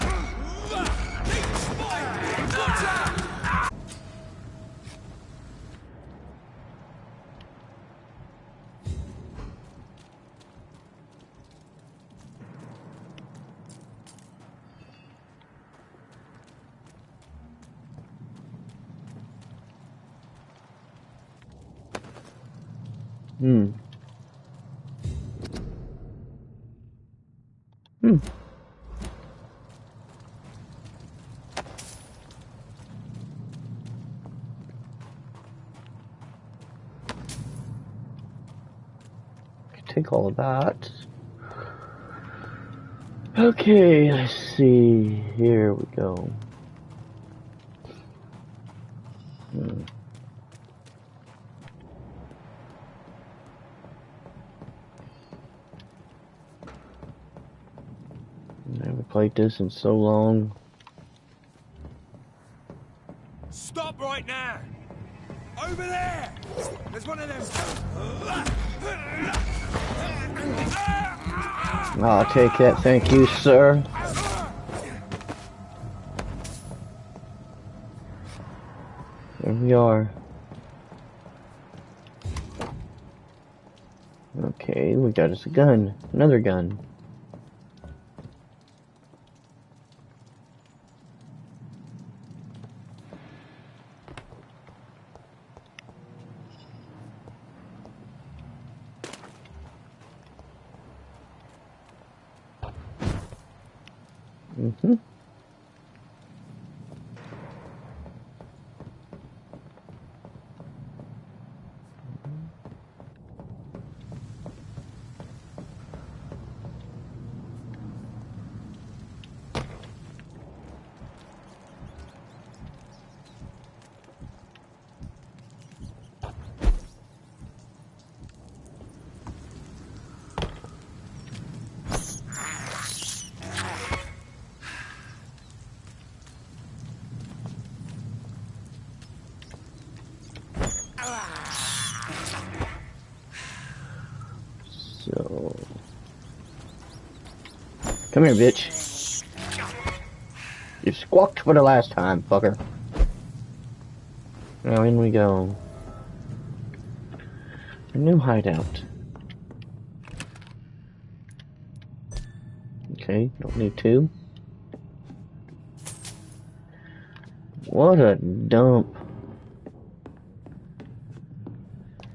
Leech spike! Watch out! Hmm. Take all of that. Okay, let's see. Here we go. Never played this in so long. Stop right now! Over there! There's one of them! I'll take that, thank you, sir. There we are. Okay, we got us a gun. Another gun. Mm-hmm. So, come here, bitch. You squawked for the last time, fucker. Now in we go. A new hideout. Okay, don't need two. What a dump.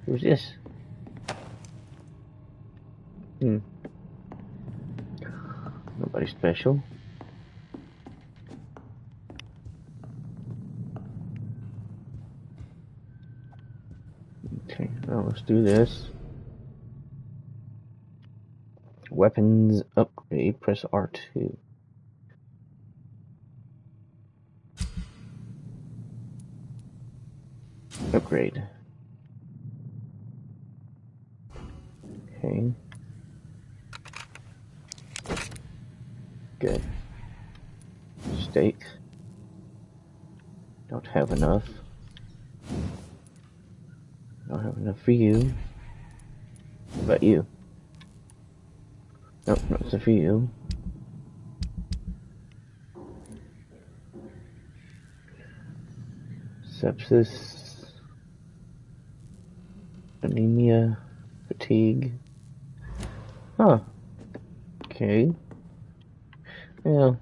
Who's this? Nobody special. Okay, well, let's do this. Weapons upgrade, press R2. Upgrade. Okay. Good. Steak. Don't have enough. Don't have enough for you. What about you? Nope, not for you. Sepsis. Anemia. Fatigue. Huh. Okay. Yeah.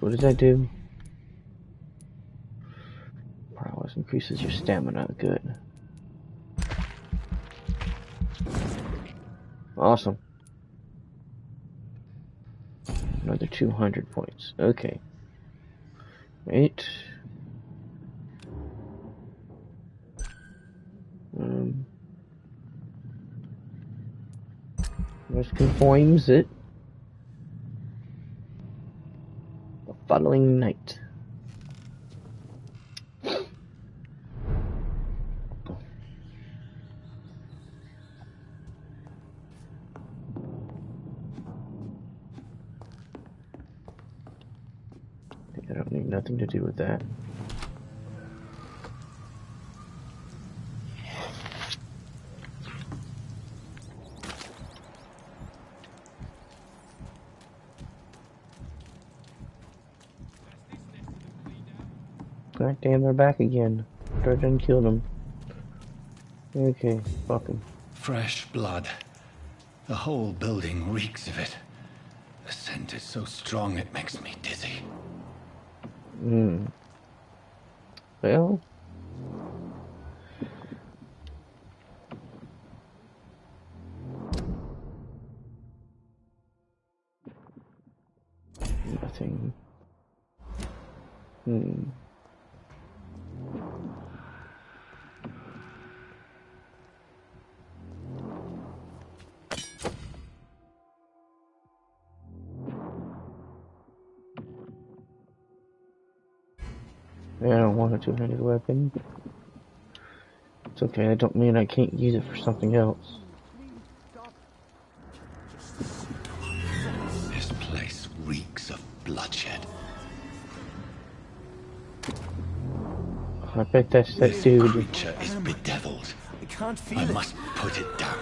What does that do? Prowess increases your stamina. Good. Awesome. Another 200 points. Okay. Wait. Let's conforms it. The following night. I don't need nothing to do with that. God damn, they're back again. Tried and killed them. Okay, fuck them. Fresh blood. The whole building reeks of it. The scent is so strong it makes me dizzy. Well. Nothing. I don't want a two-handed weapon. It's okay, that don't mean I can't use it for something else. This place reeks of bloodshed. I bet that's that dude. This creature is bedeviled. I can't feel I it. must put it down.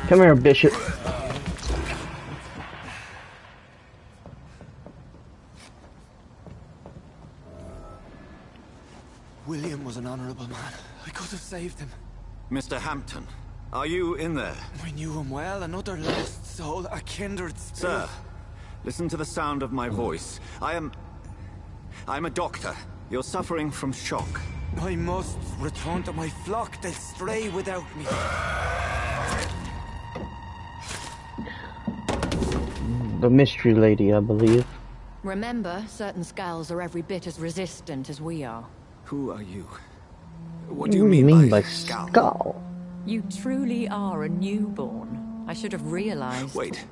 Come here, Bishop. William was an honorable man. I could have saved him. Mr. Hampton, are you in there? I knew him well, another lost soul, a kindred spirit. Sir, listen to the sound of my voice. I'm a doctor. You're suffering from shock. I must return to my flock. They'll stray without me. The mystery lady, I believe. Remember, certain skulls are every bit as resistant as we are. Who are you? What do you mean by skull? You truly are a newborn. I should have realized. Wait.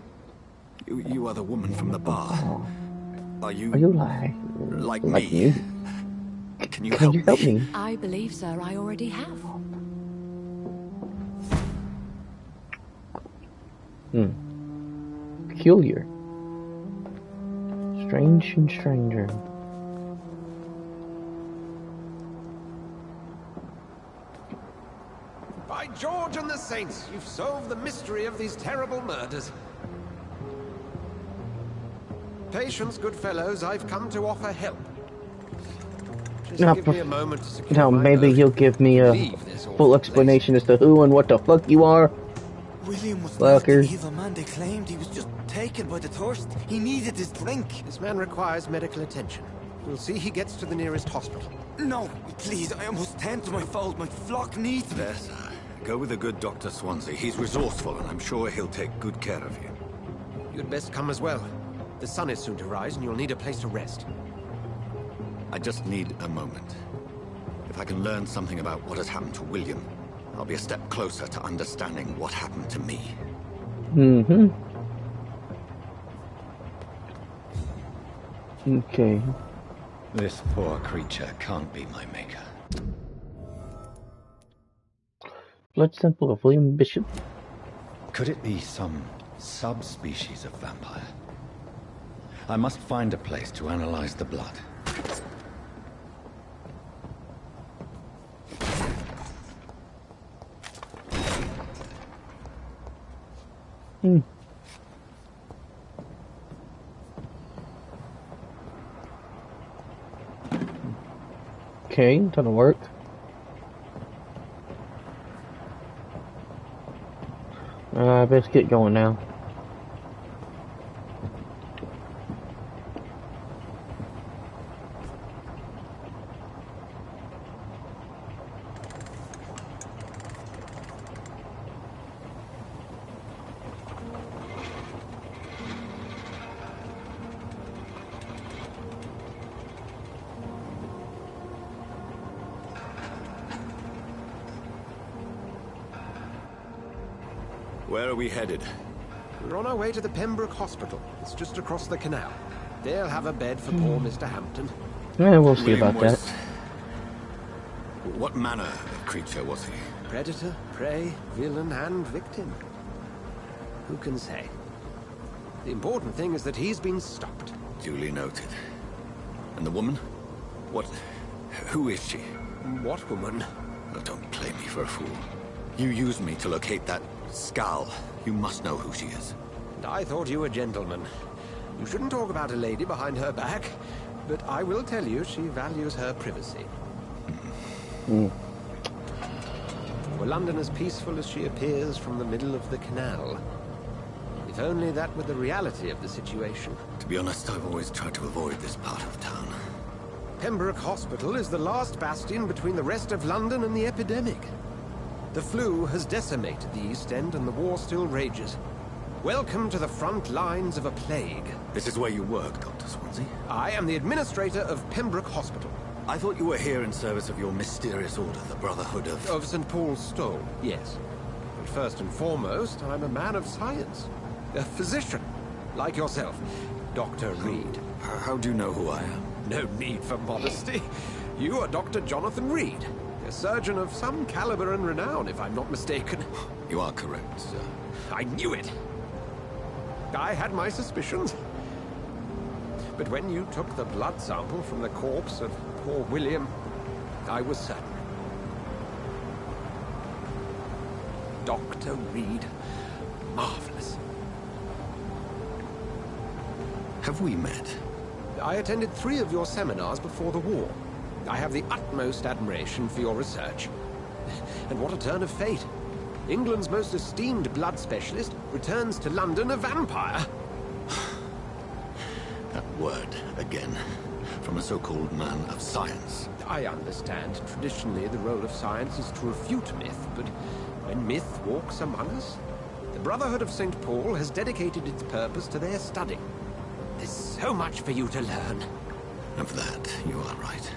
You are the woman from the bar. Are you like me? Can you help me? I believe, sir, I already have. Peculiar. Strange and stranger. By George and the Saints, you've solved the mystery of these terrible murders. Patience, good fellows, I've come to offer help. Just give me a moment to secure now, maybe he'll give me a full explanation as to who and what the fuck you are. William was not the evil man they claimed. He was just taken by the thirst. He needed his drink. This man requires medical attention. We'll see he gets to the nearest hospital. No, please, I must tend to my fold. My flock needs me. There, sir. Go with the good Dr. Swansea. He's resourceful, and I'm sure he'll take good care of you. You'd best come as well. The sun is soon to rise, and you'll need a place to rest. I just need a moment. If I can learn something about what has happened to William, I'll be a step closer to understanding what happened to me. Okay. This poor creature can't be my maker. Blood sample of William Bishop. Could it be some subspecies of vampire? I must find a place to analyze the blood. Okay, that'll work. Let's get going now. Where are we headed? We're on our way to the Pembroke Hospital. It's just across the canal. They'll have a bed for poor Mr. Hampton. Yeah, we'll see William about was... that. What manner of creature was he? Predator, prey, villain, and victim. Who can say? The important thing is that he's been stopped. Duly noted. And the woman? What... who is she? What woman? Oh, don't play me for a fool. You used me to locate that skull. You must know who she is. And I thought you a gentleman. You shouldn't talk about a lady behind her back, but I will tell you she values her privacy. Were London as peaceful as she appears from the middle of the canal? If only that were the reality of the situation. To be honest, I've always tried to avoid this part of town. Pembroke Hospital is the last bastion between the rest of London and the epidemic. The flu has decimated the East End and the war still rages. Welcome to the front lines of a plague. This is where you work, Dr. Swansea? I am the administrator of Pembroke Hospital. I thought you were here in service of your mysterious order, the Brotherhood of... Of St. Paul's Stole, yes. But first and foremost, I'm a man of science. A physician, like yourself, Dr. Reed. How do you know who I am? No need for modesty. You are Dr. Jonathan Reed, a surgeon of some caliber and renown, if I'm not mistaken. You are correct, sir. I knew it. I had my suspicions. But when you took the blood sample from the corpse of poor William, I was certain. Dr. Reed. Marvelous. Have we met? I attended 3 of your seminars before the war. I have the utmost admiration for your research. And what a turn of fate. England's most esteemed blood specialist returns to London a vampire. That word, again, from a so-called man of science. I understand. Traditionally, the role of science is to refute myth, but when myth walks among us, the Brotherhood of St. Paul has dedicated its purpose to their study. There's so much for you to learn. Of that, you are right.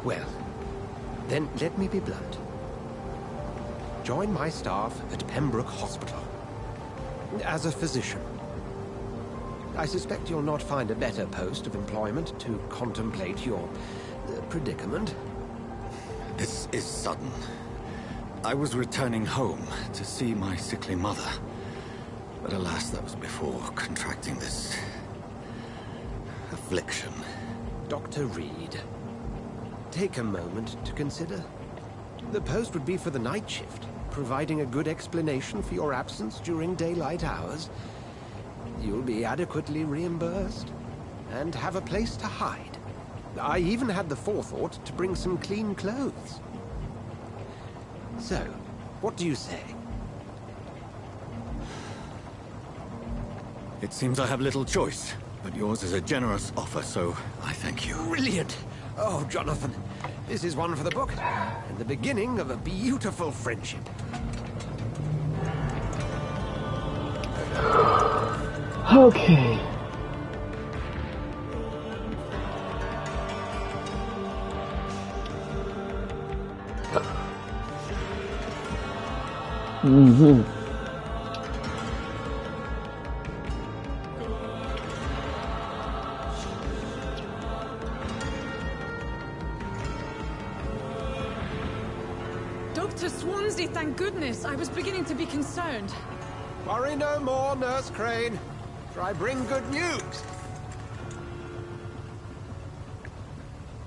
Well, then let me be blunt. Join my staff at Pembroke Hospital. As a physician. I suspect you'll not find a better post of employment to contemplate your predicament. This is sudden. I was returning home to see my sickly mother. But alas, that was before contracting this... affliction. Dr. Reed, take a moment to consider. The post would be for the night shift, providing a good explanation for your absence during daylight hours. You'll be adequately reimbursed, and have a place to hide. I even had the forethought to bring some clean clothes. So, what do you say? It seems I have little choice, but yours is a generous offer, so I thank you. Brilliant! Oh, Jonathan, this is one for the book, and the beginning of a beautiful friendship. Okay. Dr. Swansea, thank goodness. I was beginning to be concerned. Worry no more, Nurse Crane, for I bring good news.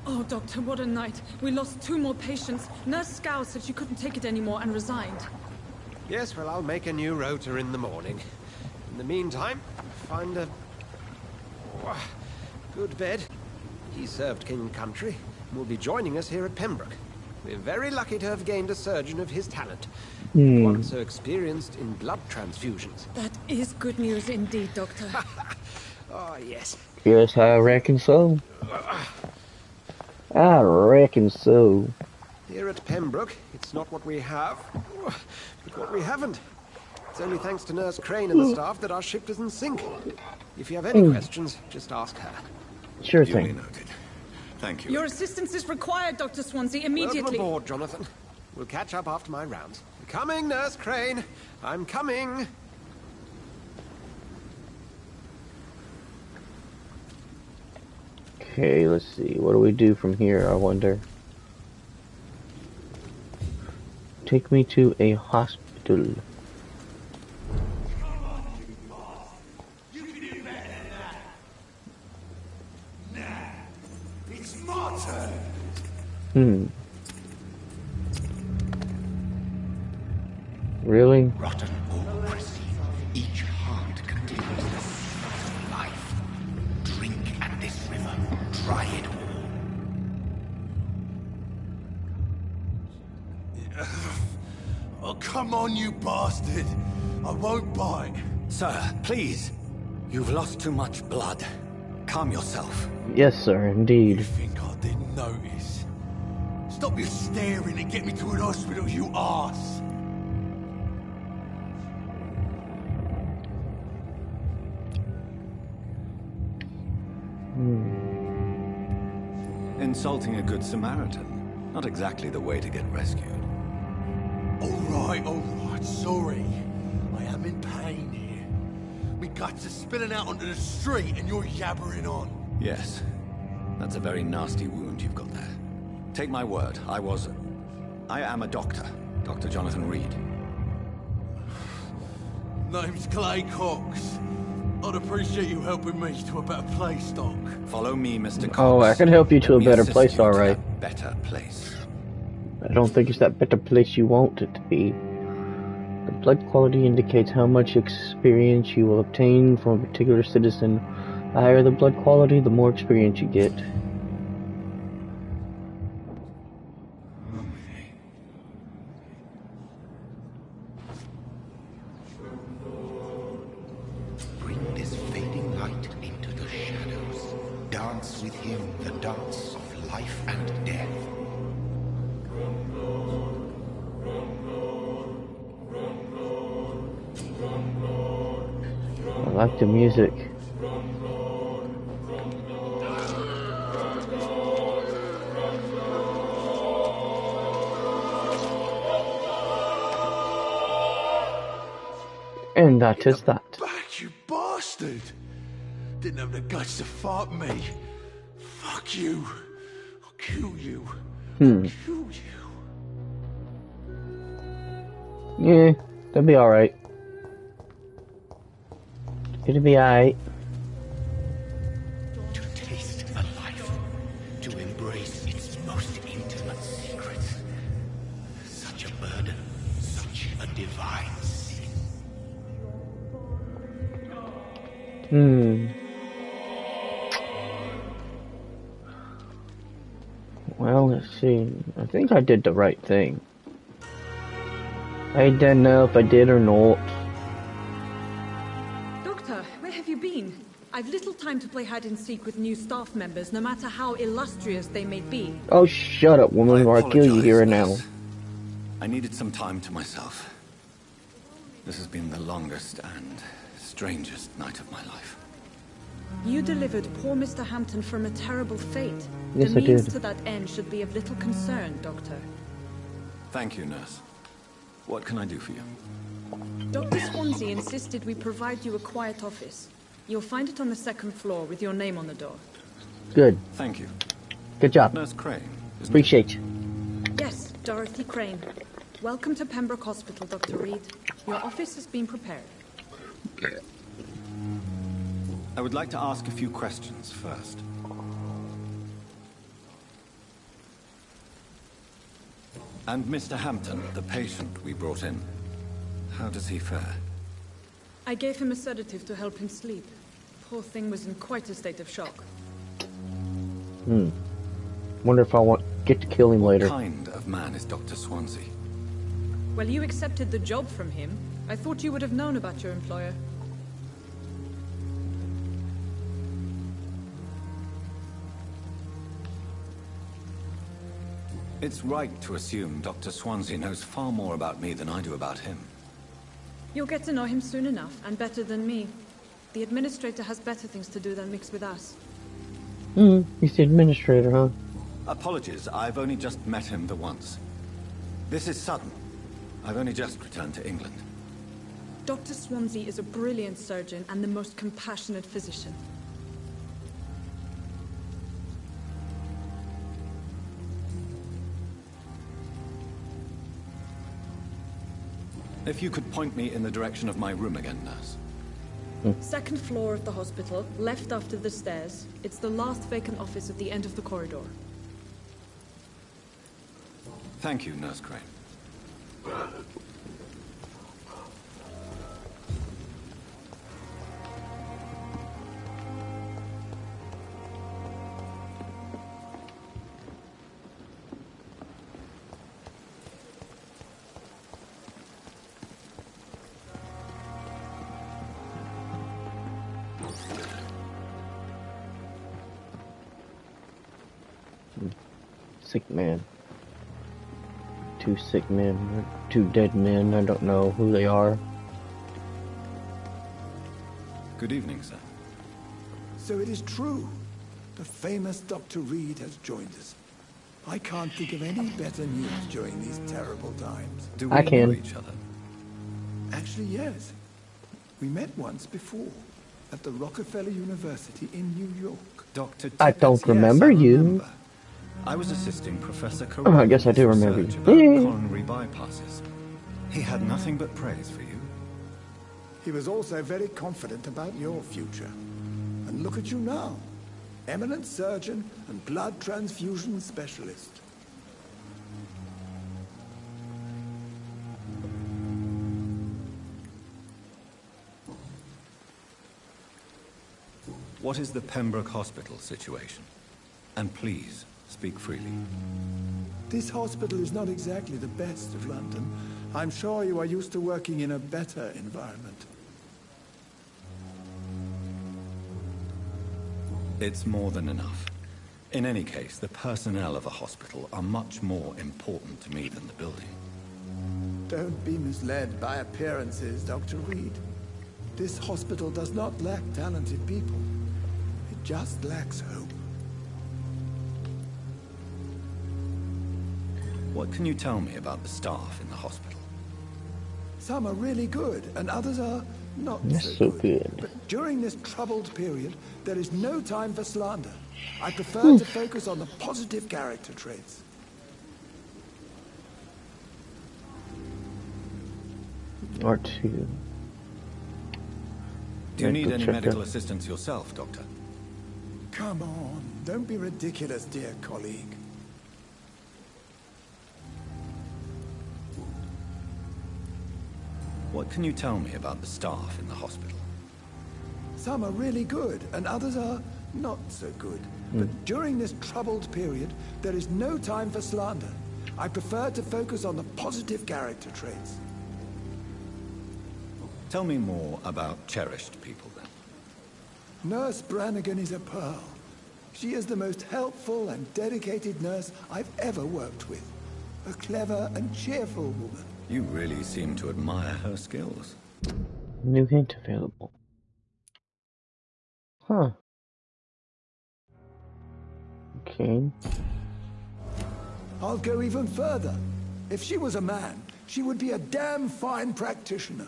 Oh, Doctor, what a night. We lost 2 more patients. Nurse Scow said she couldn't take it anymore and resigned. Yes, well, I'll make a new rota in the morning. In the meantime, find a good bed He served King and Country and will be joining us here at Pembroke. We're very lucky to have gained a surgeon of his talent. One so experienced in blood transfusions. That is good news indeed, Doctor. Oh, yes. Yes, I reckon so. I reckon so. Here at Pembroke, it's not what we have, but what we haven't. It's only thanks to Nurse Crane and the staff that our ship doesn't sink. If you have any questions, just ask her. Sure thing. Noted. Thank you. Your assistance is required, Dr. Swansea, immediately. Welcome aboard, Jonathan. We'll catch up after my rounds. Coming, Nurse Crane. I'm coming. Okay, let's see. What do we do from here, I wonder? Take me to a hospital. It's my turn. Really? Rotten or pristine, each heart contains the seed of life. Drink at this river, try it all. Oh, come on, you bastard. I won't bite. Sir, please. You've lost too much blood. Calm yourself. Yes, sir, indeed. You think I didn't notice? Stop your staring and get me to an hospital, you arse. Insulting a good Samaritan. Not exactly the way to get rescued. All right, sorry. I am in pain here. Me guts are spilling out onto the street and you're yabbering on. Yes. That's a very nasty wound you've got there. Take my word, I am a doctor. Dr. Jonathan Reed. Name's Clay Cox. I'd appreciate you helping me to a better place, Doc. Follow me, Mr. Cox. Oh, I can help you to a better place, alright. Better place. I don't think it's that better place you want it to be. The blood quality indicates how much experience you will obtain from a particular citizen. The higher the blood quality, the more experience you get. Bring this fading light into the shadows. Dance with him the dance of life and death. I like the music. And that is that. Back, you bastard! Didn't have the guts to fight me. Fuck you. I'll kill you. I'll kill you. Yeah, that'll be alright. It'll be alright. To taste a life, to embrace its most intimate secrets. Such a burden, such a divine sin. Well, let's see. I think I did the right thing. I don't know if I did or not. Doctor, where have you been? I've little time to play hide and seek with new staff members, no matter how illustrious they may be. Oh, shut up, woman, or I'll kill you here and now. I needed some time to myself. This has been the longest and strangest night of my life. You delivered poor Mr. Hampton from a terrible fate. Yes, the I means did. to that end should be of little concern, Doctor. Thank you, nurse. What can I do for you? Dr. Swansea insisted we provide you a quiet office. You'll find it on the second floor with your name on the door. Good. Thank you. Good job. Nurse Crane. Appreciate you. Yes, Dorothy Crane. Welcome to Pembroke Hospital, Dr. Reed. Your office has been prepared. I would like to ask a few questions first. And Mr. Hampton, the patient we brought in, how does he fare? I gave him a sedative to help him sleep. Poor thing was in quite a state of shock. Wonder if I get to kill him later. What kind of man is Dr. Swansea? Well, you accepted the job from him. I thought you would have known about your employer. It's right to assume Dr. Swansea knows far more about me than I do about him. You'll get to know him soon enough, and better than me. The administrator has better things to do than mix with us. He's the administrator, huh? Apologies, I've only just met him the once. This is sudden. I've only just returned to England. Dr. Swansea is a brilliant surgeon and the most compassionate physician. If you could point me in the direction of my room again, nurse. Second floor of the hospital, left after the stairs. It's the last vacant office at the end of the corridor. Thank you, Nurse Crane. Sick man. Two sick men, two dead men. I don't know who they are. Good evening, sir. So it is true. The famous Dr. Reed has joined us. I can't think of any better news during these terrible times. Do we know each other? Actually, yes. We met once before at the Rockefeller University in New York. Dr. I don't remember you. I was assisting Professor Oh, I guess I do remember you. about coronary bypasses. He had nothing but praise for you. He was also very confident about your future. And look at you now. Eminent surgeon and blood transfusion specialist. What is the Pembroke Hospital situation? And please, speak freely. This hospital is not exactly the best of London. I'm sure you are used to working in a better environment. It's more than enough. In any case, the personnel of a hospital are much more important to me than the building. Don't be misled by appearances, Dr. Reed. This hospital does not lack talented people. It just lacks hope. What can you tell me about the staff in the hospital? Some are really good, and others are not so good. But during this troubled period, there is no time for slander. I prefer to focus on the positive character traits. R2. Do you need any medical assistance yourself, Doctor? Come on, don't be ridiculous, dear colleague. What can you tell me about the staff in the hospital? Some are really good, and others are not so good. But during this troubled period, there is no time for slander. I prefer to focus on the positive character traits. Tell me more about cherished people, then. Nurse Brannigan is a pearl. She is the most helpful and dedicated nurse I've ever worked with. A clever and cheerful woman. You really seem to admire her skills. New hint available. Huh. Okay. I'll go even further. If she was a man, she would be a damn fine practitioner.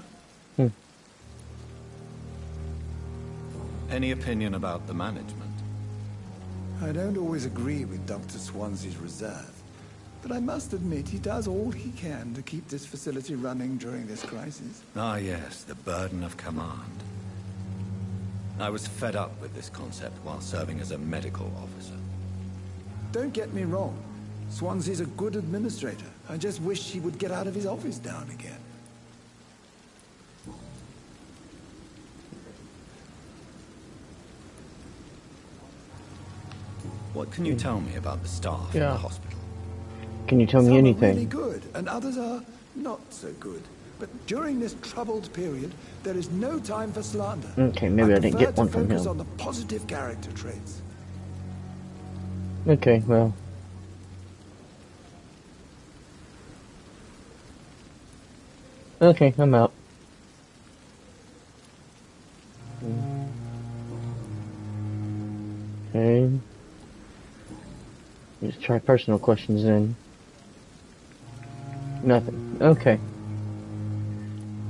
Any opinion about the management? I don't always agree with Dr. Swansea's reserve, but I must admit he does all he can to keep this facility running during this crisis. Ah, yes, the burden of command. I was fed up with this concept while serving as a medical officer. Don't get me wrong. Swansea's a good administrator. I just wish he would get out of his office now and again. What can you tell me about the staff in the hospital? Can you tell me Some anything? are really good, and others are not so good. But during this troubled period, there is no time for slander. Okay, maybe I didn't get one from focus him. on the positive character traits. Okay, well. Okay, I'm out. Okay. Let's try personal questions then. Nothing. Okay.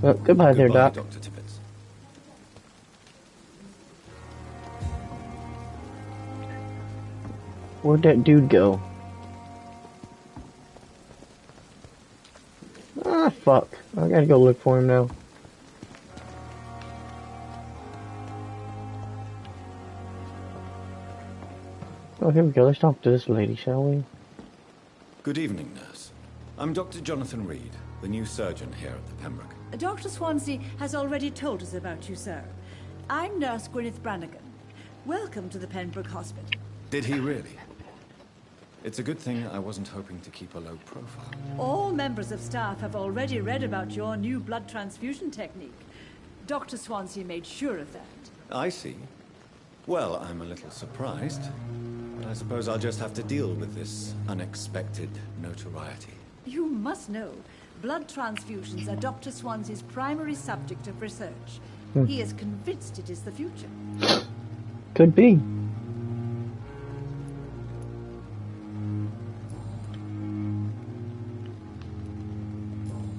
Well, goodbye there, Doc. Dr. Tippett. Where'd that dude go? Ah, fuck. I gotta go look for him now. Oh, here we go. Let's talk to this lady, shall we? Good evening, nurse. I'm Dr. Jonathan Reed, the new surgeon here at the Pembroke. Dr. Swansea has already told us about you, sir. I'm Nurse Gwyneth Brannigan. Welcome to the Pembroke Hospital. Did he really? It's a good thing I wasn't hoping to keep a low profile. All members of staff have already read about your new blood transfusion technique. Dr. Swansea made sure of that. I see. Well, I'm a little surprised. But I suppose I'll just have to deal with this unexpected notoriety. You must know, blood transfusions are Dr. Swansea's primary subject of research. He is convinced it is the future. Could be.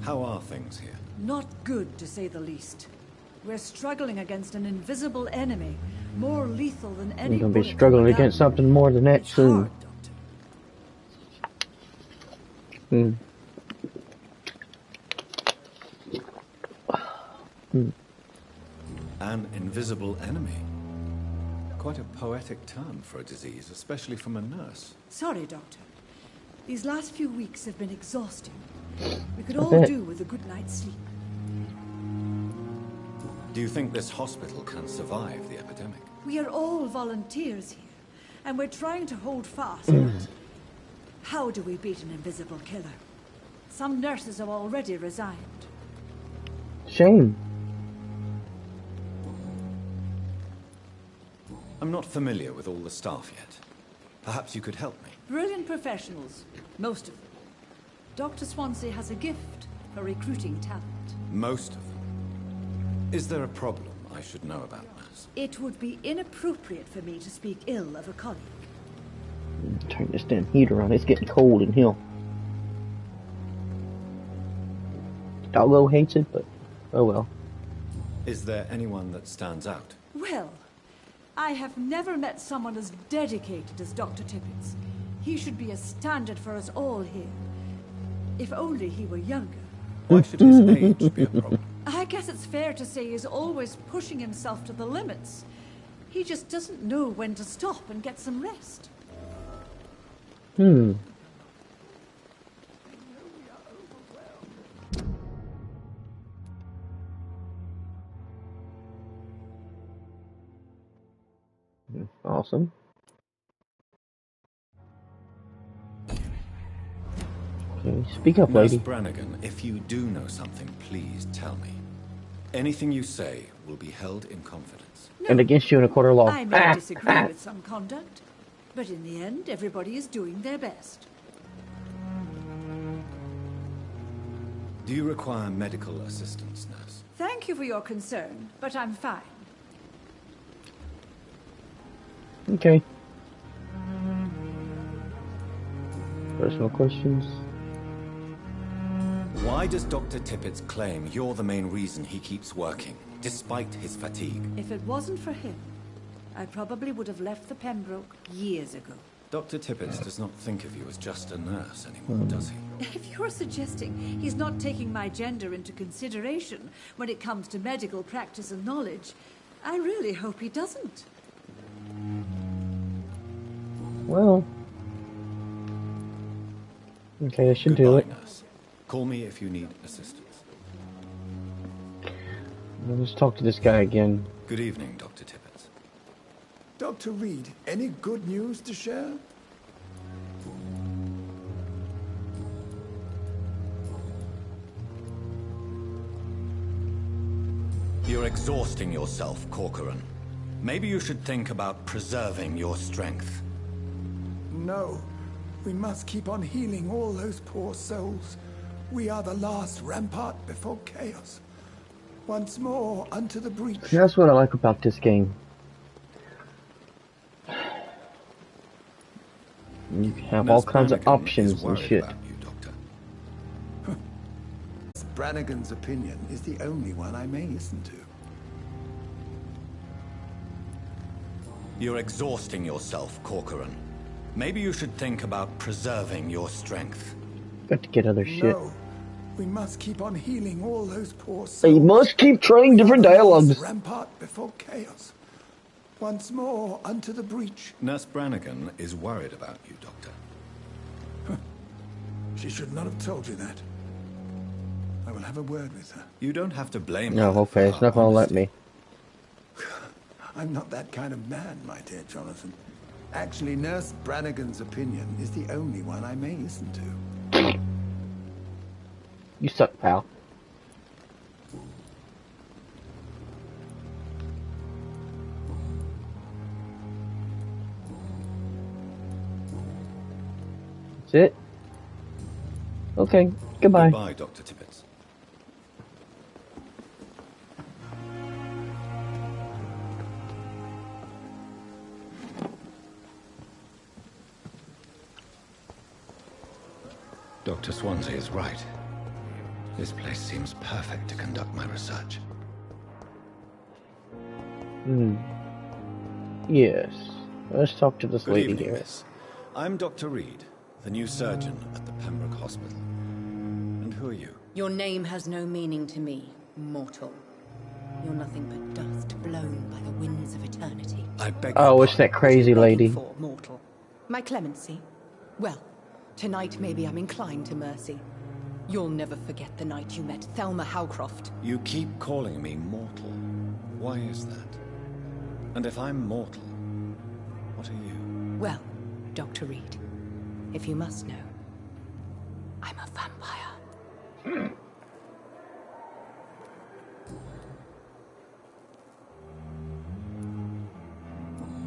How are things here? Not good, to say the least. We're struggling against an invisible enemy, more lethal than any. We're gonna be struggling against something more than that soon. An invisible enemy. Quite a poetic term for a disease, especially from a nurse. Sorry, Doctor. These last few weeks have been exhausting. We could all do with a good night's sleep. Do you think this hospital can survive the epidemic? We are all volunteers here, and we're trying to hold fast. But how do we beat an invisible killer? Some nurses have already resigned. Shame. I'm not familiar with all the staff yet. Perhaps you could help me. Brilliant professionals, most of them. Dr. Swansea has a gift for recruiting talent. Most of them. Is there a problem I should know about, nurse? It would be inappropriate for me to speak ill of a colleague. Turn this damn heater on. It's getting cold in here. Doggo hates it, but oh well. Is there anyone that stands out? Well, I have never met someone as dedicated as Dr. Tippett's. He should be a standard for us all here. If only he were younger. Why should his age be a problem? I guess it's fair to say he's always pushing himself to the limits. He just doesn't know when to stop and get some rest. Awesome. Okay, speak up, Nurse lady. Brannigan, if you do know something, please tell me. Anything you say will be held in confidence. And against you in a court of law. I may disagree with some conduct, but in the end, everybody is doing their best. Do you require medical assistance, nurse? Thank you for your concern, but I'm fine. Okay. Personal questions. Why does Dr. Tippett claim you're the main reason he keeps working, despite his fatigue? If it wasn't for him, I probably would have left the Pembroke years ago. Dr. Tippett does not think of you as just a nurse anymore, does he? If you're suggesting he's not taking my gender into consideration when it comes to medical practice and knowledge, I really hope he doesn't. Well. Okay, I should do it. Nurse. Call me if you need assistance. Let's talk to this guy again. Good evening, Dr. Tippett. Dr. Reed, any good news to share? You're exhausting yourself, Corcoran. Maybe you should think about preserving your strength. No. We must keep on healing all those poor souls. We are the last rampart before chaos. Once more, unto the breach. That's what I like about this game. You have all kinds of options and shit. Brannigan's opinion is the only one I may listen to. You're exhausting yourself, Corcoran. Maybe you should think about preserving your strength. Got to get other shit. No. We must keep on healing all those poor souls. You must keep trying different dialogues. Rampart before chaos. Once more, unto the breach. Nurse Brannigan is worried about you, Doctor. She should not have told you that. I will have a word with her. You don't have to blame her. No, okay, it's not gonna let me. I'm not that kind of man, my dear Jonathan. Actually, Nurse Brannigan's opinion is the only one I may listen to. You suck, pal. That's it? Okay, goodbye. Goodbye, Dr. Tippett. Dr. Swansea is right. This place seems perfect to conduct my research. Yes. Let's talk to this Good lady evening, here. miss. I'm Dr. Reed, the new surgeon at the Pembroke Hospital. And who are you? Your name has no meaning to me, mortal. You're nothing but dust blown by the winds of eternity. I beg Oh, it's that crazy lady. For mortal. My clemency? Well, tonight maybe I'm inclined to mercy. You'll never forget the night you met Thelma Howcroft. You keep calling me mortal. Why is that? And if I'm mortal, what are you? Well, Dr. Reed, if you must know, I'm a vampire.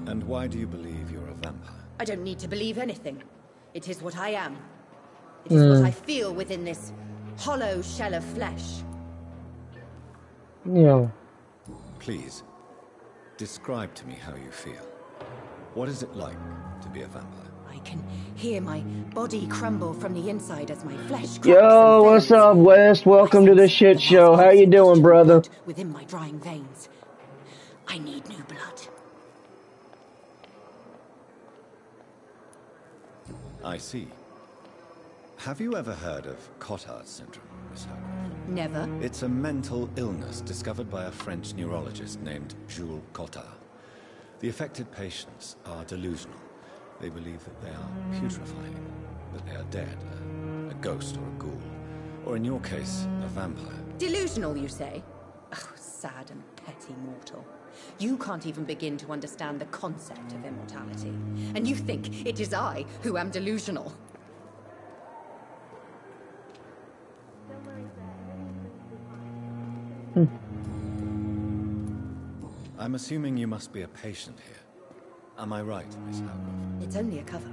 And why do you believe you're a vampire? I don't need to believe anything. It is what I am. It is what I feel within this hollow shell of flesh. Yeah. Please, describe to me how you feel. What is it like to be a vampire? I can hear my body crumble from the inside as my flesh cracks Yo, and what's fades. up, West? Welcome to the shit show. How you doing, brother? Within my drying veins. I need new blood. I see. Have you ever heard of Cotard syndrome, Miss Howcroft? Never. It's a mental illness discovered by a French neurologist named Jules Cotard. The affected patients are delusional. They believe that they are putrefying, that they are dead, a ghost or a ghoul, or in your case, a vampire. Delusional, you say? Oh, sad and petty mortal. You can't even begin to understand the concept of immortality. And you think it is I who am delusional. I'm assuming you must be a patient here. Am I right, Miss Howcroft? It's only a cover.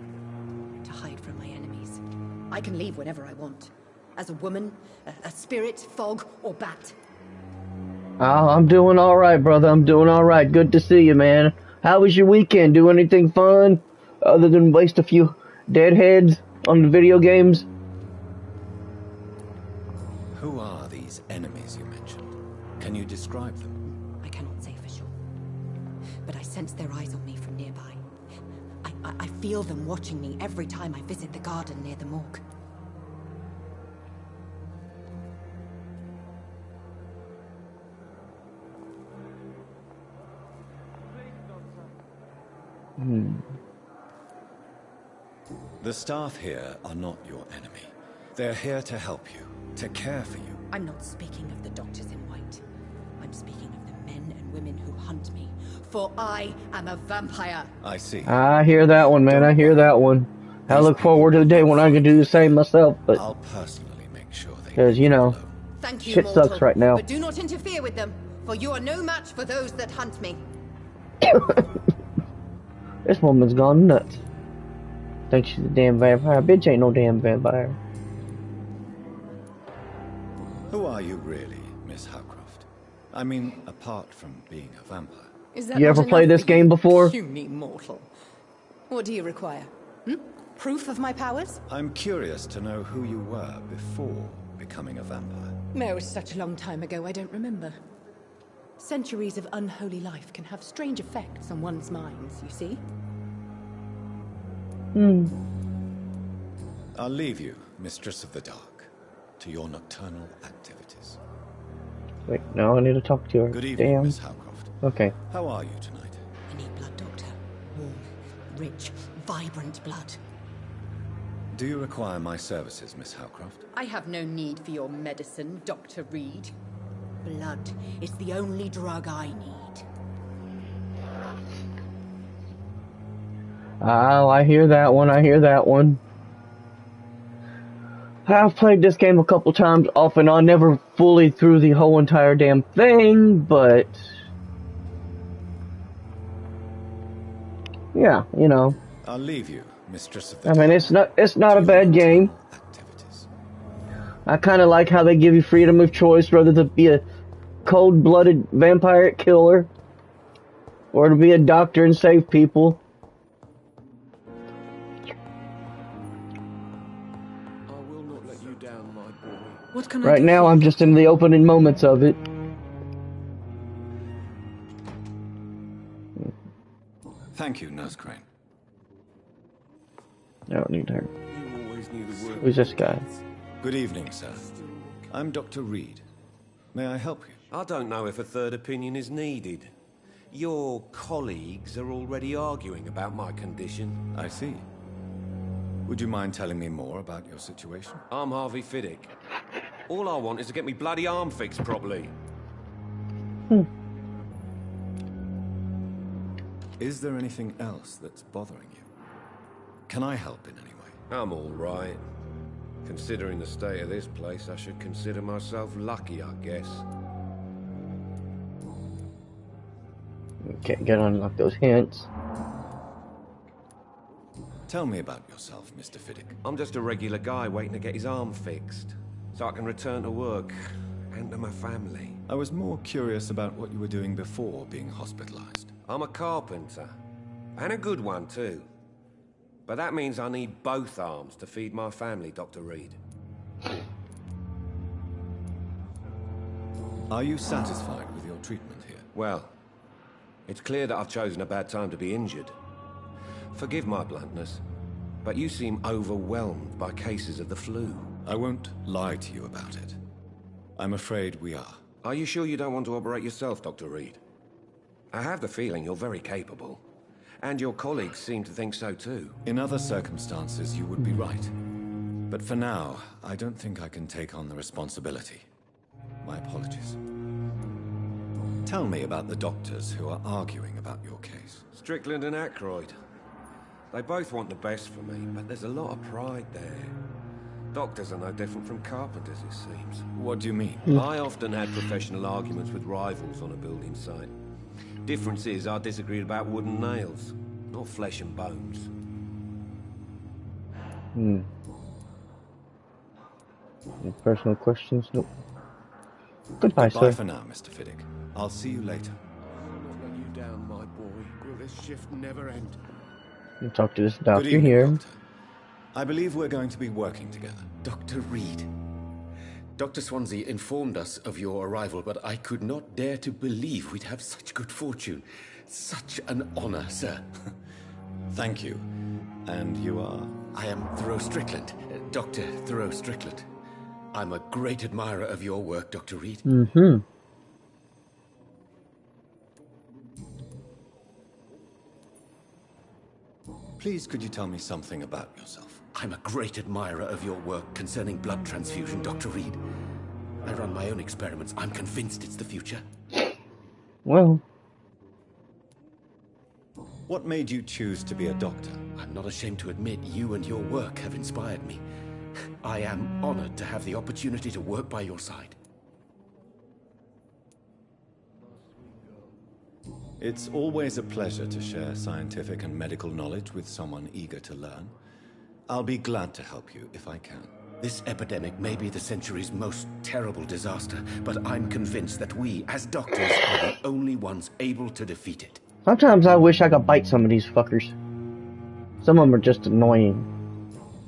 To hide from my enemies. I can leave whenever I want. As a woman, a spirit, fog, or bat. Oh, I'm doing alright, brother. I'm doing alright. Good to see you, man. How was your weekend? Do anything fun? Other than waste a few deadheads on the video games? Who are these enemies you mentioned? Can you describe them? I cannot say for sure. But I sense their eyes on me from nearby. I feel them watching me every time I visit the garden near the morgue. The staff here are not your enemy. They're here to help you, to care for you. I'm not speaking of the doctors in white. I'm speaking of the men and women who hunt me. For I am a vampire. I see. I hear that one, man. I hear that one. I look forward to the day when I can do the same myself, but I'll personally make sure they because you know, Thank you, shit mortal, sucks right now. but do not interfere with them, for you are no match for those that hunt me. This woman's gone nuts. Thinks she's a damn vampire. Bitch ain't no damn vampire. Who are you really, Miss Howcroft? I mean, apart from being a vampire. Is that You ever played this game before? Puny mortal. What do you require? Proof of my powers? I'm curious to know who you were before becoming a vampire. No, it was such a long time ago, I don't remember. Centuries of unholy life can have strange effects on one's minds, you see? I'll leave you, Mistress of the Dark, to your nocturnal activities. Wait, no, I need to talk to her. Good evening, Damn. Miss Howcroft. Okay. How are you tonight? I need blood, Doctor. Warm, rich, vibrant blood. Do you require my services, Miss Howcroft? I have no need for your medicine, Dr. Reed. Blood is the only drug I need. Oh, I hear that one. I hear that one. I've played this game a couple times off and on, never fully through the whole entire damn thing, but yeah, you know. I'll leave you, Mistress of the I mean, it's not a bad game. I kind of like how they give you freedom of choice, whether to be a cold-blooded vampire killer or to be a doctor and save people. What can I Right do now, for I'm you? just in the opening moments of it. Thank you, Nurse Crane. I don't need her. You always knew the word. Who's this guy? Good evening, sir. I'm Dr. Reed. May I help you? I don't know if a third opinion is needed. Your colleagues are already arguing about my condition. I see. Would you mind telling me more about your situation? I'm Harvey Fiddick. All I want is to get me bloody arm fixed properly. Is there anything else that's bothering you? Can I help in any way? I'm all right. Considering the state of this place, I should consider myself lucky, I guess. Can't get on like those hints. Tell me about yourself, Mr. Fiddick. I'm just a regular guy waiting to get his arm fixed, so I can return to work and to my family. I was more curious about what you were doing before being hospitalized. I'm a carpenter, and a good one too. But that means I need both arms to feed my family, Dr. Reed. Are you satisfied with your treatment here? Well, it's clear that I've chosen a bad time to be injured. Forgive my bluntness, but you seem overwhelmed by cases of the flu. I won't lie to you about it. I'm afraid we are. Are you sure you don't want to operate yourself, Dr. Reed? I have the feeling you're very capable. And your colleagues seem to think so too. In other circumstances, you would be right. But for now, I don't think I can take on the responsibility. My apologies. Tell me about the doctors who are arguing about your case. Strickland and Aykroyd. They both want the best for me, but there's a lot of pride there. Doctors are no different from carpenters, it seems. What do you mean? I often had professional arguments with rivals on a building site. Difference is, I disagreed about wooden nails, not flesh and bones. Any personal questions? Nope. Goodbye, Goodbye sir. for now, Mr. Fiddick. I'll see you later. I'll not let you down, my boy. Will this shift never end? I'll talk to this Good doctor evening, here. Doctor. I believe we're going to be working together. Dr. Reed. Dr. Swansea informed us of your arrival, but I could not dare to believe we'd have such good fortune. Such an honor, sir. Thank you. And you are? I am Thoreau Strickland, Dr. Thoreau Strickland. I'm a great admirer of your work, Dr. Reed. Mm-hmm. Please, could you tell me something about yourself? I'm a great admirer of your work concerning blood transfusion, Dr. Reed. I run my own experiments. I'm convinced it's the future. Well. What made you choose to be a doctor? I'm not ashamed to admit you and your work have inspired me. I am honored to have the opportunity to work by your side. It's always a pleasure to share scientific and medical knowledge with someone eager to learn. I'll be glad to help you if I can. This epidemic may be the century's most terrible disaster, but I'm convinced that we, as doctors, are the only ones able to defeat it. Sometimes I wish I could bite some of these fuckers. Some of them are just annoying.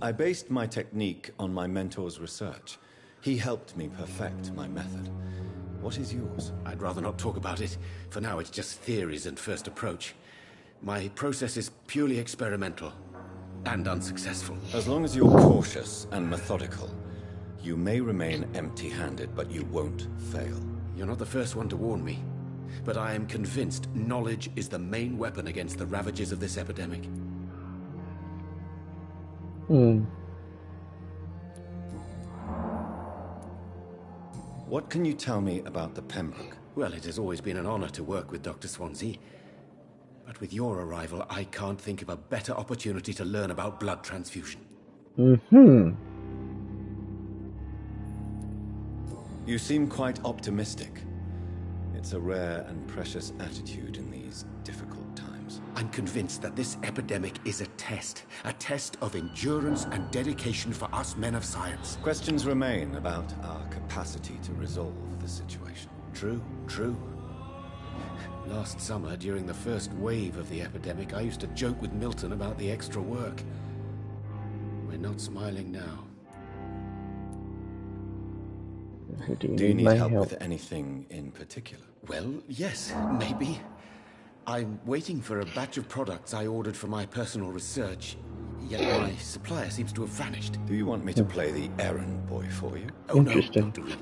I based my technique on my mentor's research. He helped me perfect my method. What is yours? I'd rather not talk about it. For now, it's just theories and first approach. My process is purely experimental and unsuccessful. As long as you're cautious and methodical, you may remain empty-handed, but you won't fail. You're not the first one to warn me, but I am convinced knowledge is the main weapon against the ravages of this epidemic. What can you tell me about the Pembroke? Well, it has always been an honor to work with Dr. Swansea. But with your arrival, I can't think of a better opportunity to learn about blood transfusion. You seem quite optimistic. It's a rare and precious attitude in these difficult times. I'm convinced that this epidemic is a test of endurance and dedication for us men of science. Questions remain about our capacity to resolve the situation. True. Last summer, during the first wave of the epidemic, I used to joke with Milton about the extra work. We're not smiling now. Do you need help with anything in particular? Well, yes, maybe. I'm waiting for a batch of products I ordered for my personal research, yet my supplier seems to have vanished. Do you want me to play the errand boy for you? Oh no, Dr. Reed.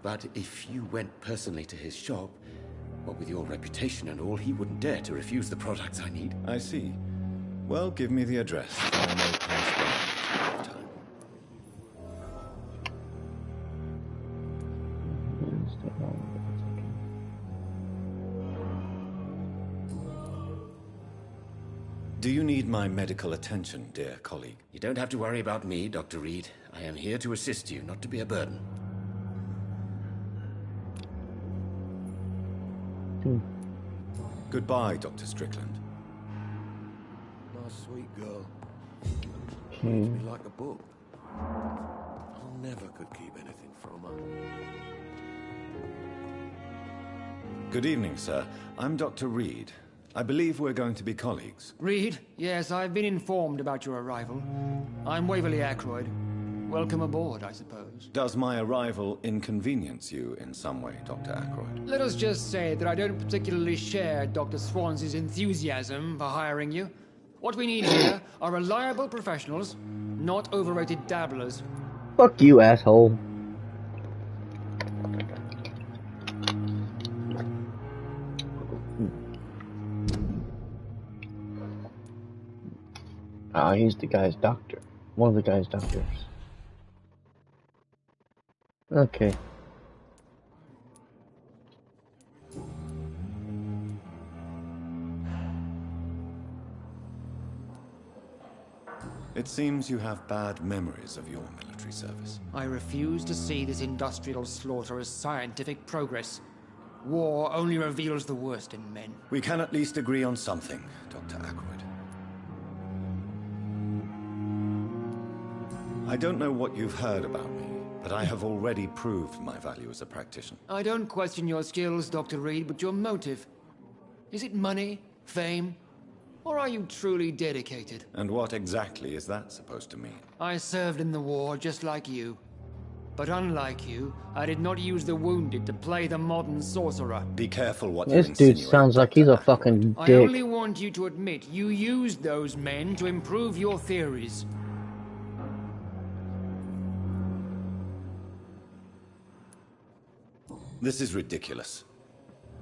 But if you went personally to his shop, what with your reputation and all, he wouldn't dare to refuse the products I need. I see. Well, give me the address. I may pass by time. Do you need my medical attention, dear colleague? You don't have to worry about me, Dr. Reed. I am here to assist you, not to be a burden. Goodbye, Dr. Strickland. My sweet girl. She reads me like a book. I never could keep anything from her. Good evening, sir. I'm Dr. Reed. I believe we're going to be colleagues. Reed? Yes, I've been informed about your arrival. I'm Waverly Ackroyd. Welcome aboard, I suppose. Does my arrival inconvenience you in some way, Dr. Ackroyd? Let us just say that I don't particularly share Dr. Swansea's enthusiasm for hiring you. What we need here are reliable professionals, not overrated dabblers. Fuck you, asshole. Ah, he's the guy's doctor. One of the guy's doctors. Okay. It seems you have bad memories of your military service. I refuse to see this industrial slaughter as scientific progress. War only reveals the worst in men. We can at least agree on something, Dr. Ackroyd. I don't know what you've heard about me, but I have already proved my value as a practitioner. I don't question your skills, Dr. Reed, but your motive. Is it money, fame, or are you truly dedicated? And what exactly is that supposed to mean? I served in the war just like you. But unlike you, I did not use the wounded to play the modern sorcerer. Be careful what you This dude sounds like he's a fucking dick. I only want you to admit you used those men to improve your theories. This is ridiculous.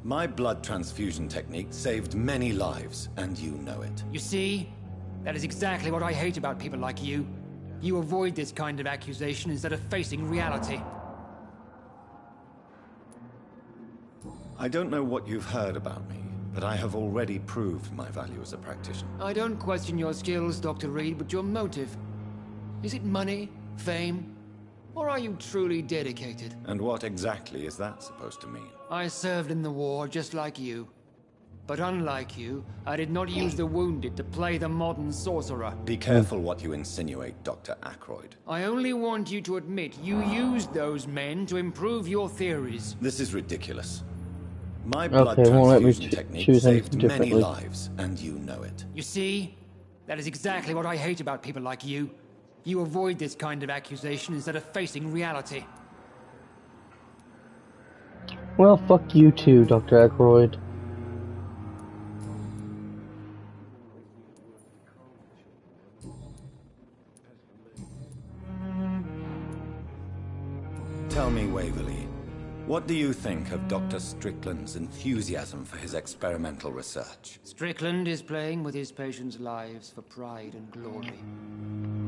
My blood transfusion technique saved many lives, and you know it. You see? That is exactly what I hate about people like you. You avoid this kind of accusation instead of facing reality. I don't know what you've heard about me, but I have already proved my value as a practitioner. I don't question your skills, Dr. Reed, but your motive. Is it money, fame, or are you truly dedicated? And what exactly is that supposed to mean? I served in the war just like you. But unlike you, I did not use the wounded to play the modern sorcerer. Be careful what you insinuate, Dr. Ackroyd. I only want you to admit you used those men to improve your theories. This is ridiculous. My blood won't let me transfusion technique choose saved anything many differently. lives, and you know it. You see? That is exactly what I hate about people like you. You avoid this kind of accusation instead of facing reality. Well, fuck you too, Dr. Ackroyd. Tell me, Waverly, what do you think of Dr. Strickland's enthusiasm for his experimental research? Strickland is playing with his patients' lives for pride and glory.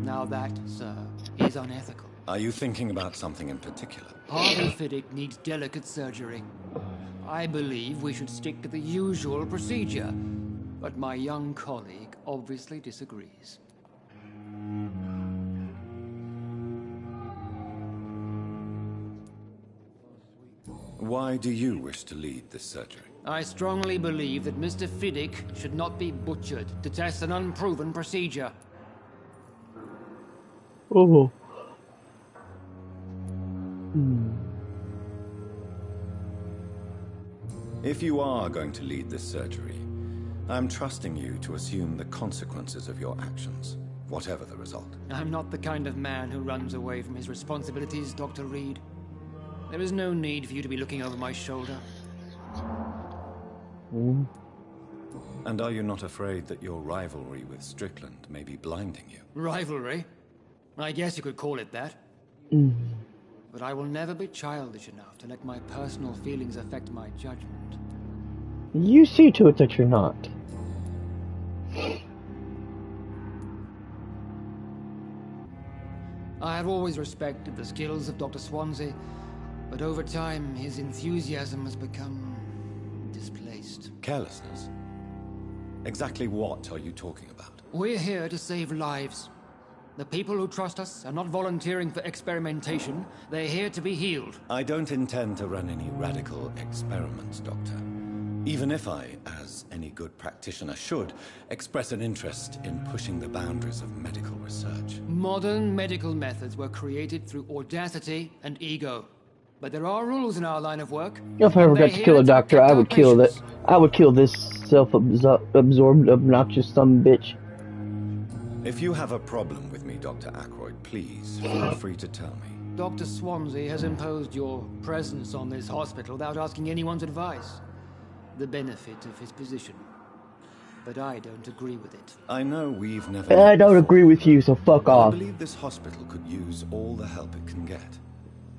Now that, sir, is unethical. Are you thinking about something in particular? Harvey Fiddick needs delicate surgery. I believe we should stick to the usual procedure, but my young colleague obviously disagrees. Why do you wish to lead this surgery? I strongly believe that Mr. Fiddick should not be butchered to test an unproven procedure. Oh. If you are going to lead this surgery, I'm trusting you to assume the consequences of your actions, whatever the result. I'm not the kind of man who runs away from his responsibilities, Dr. Reed. There is no need for you to be looking over my shoulder. And are you not afraid that your rivalry with Strickland may be blinding you? Rivalry? I guess you could call it that. But I will never be childish enough to let my personal feelings affect my judgment. You see to it that you're not. I have always respected the skills of Dr. Swansea, but over time his enthusiasm has become displaced. Carelessness? Exactly what are you talking about? We're here to save lives. The people who trust us are not volunteering for experimentation. They're here to be healed. I don't intend to run any radical experiments, Doctor. Even if I, as any good practitioner should, express an interest in pushing the boundaries of medical research. Modern medical methods were created through audacity and ego. But there are rules in our line of work. If I ever got to kill a doctor, I would kill that. I would kill this self-absorbed, obnoxious son of a bitch. If you have a problem with me, Dr. Ackroyd, please feel free to tell me. Dr. Swansea has imposed your presence on this hospital without asking anyone's advice. The benefit of his position. But I don't agree with it. I know we've never... I don't agree with you, so fuck off. I believe this hospital could use all the help it can get.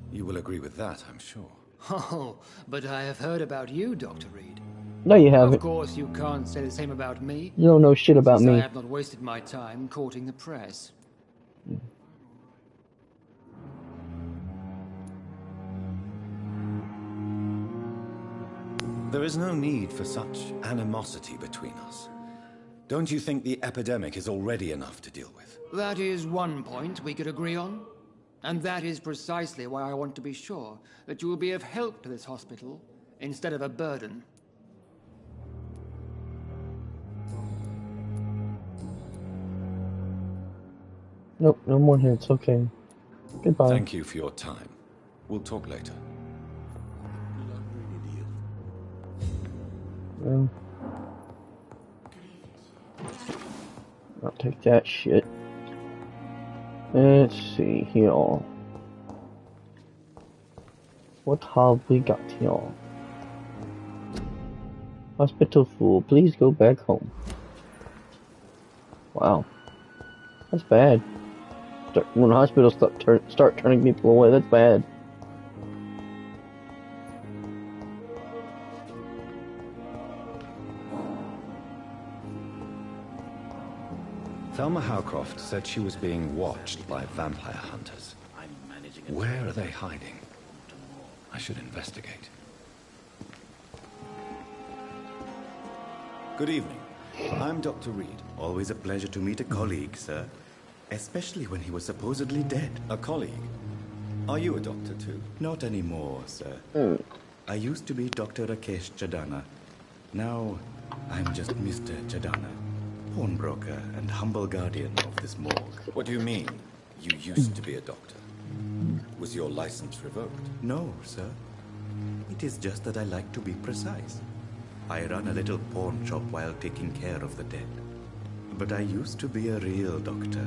You will agree with that, I'm sure. Oh, but I have heard about you, Dr. Reed. No, you haven't. Of course, you can't say the same about me. You don't know shit about me. I have not wasted my time courting the press. There is no need for such animosity between us. Don't you think the epidemic is already enough to deal with? That is one point we could agree on. And that is precisely why I want to be sure that you will be of help to this hospital instead of a burden. Nope, no more hits. Okay. Goodbye. Thank you for your time. We'll talk later. Well, I'll take that shit. Let's see here. What have we got here? Hospital fool, please go back home. Wow. That's bad. When hospitals start turning people away, that's bad. Thelma Howcroft said she was being watched by vampire hunters. Where are they hiding? I should investigate. Good evening. I'm Dr. Reed. Always a pleasure to meet a colleague, sir. Especially when he was supposedly dead. A colleague? Are you a doctor too? Not anymore, sir. I used to be Dr. Rakesh Chadana. Now, I'm just Mr. Chadana, pawnbroker and humble guardian of this morgue. What do you mean, you used to be a doctor? Was your license revoked? No, sir. It is just that I like to be precise. I run a little pawn shop while taking care of the dead. But I used to be a real doctor.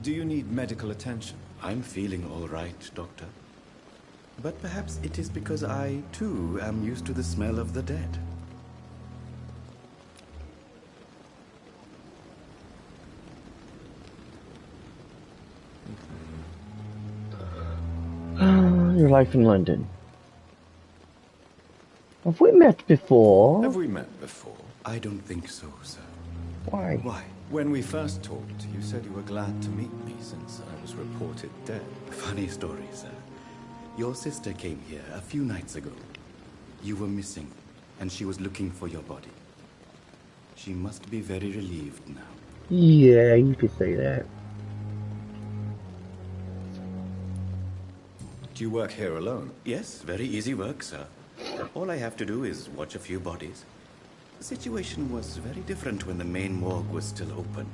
Do you need medical attention? I'm feeling all right, doctor. But perhaps it is because I, too, am used to the smell of the dead. Your life in London. Have we met before? Have we met before? I don't think so, sir. Why? Why? When we first talked, you said you were glad to meet me since I was reported dead. Funny story, sir. Your sister came here a few nights ago. You were missing, and she was looking for your body. She must be very relieved now. Yeah, you could say that. Do you work here alone? Yes, very easy work, sir. All I have to do is watch a few bodies. The situation was very different when the main morgue was still open.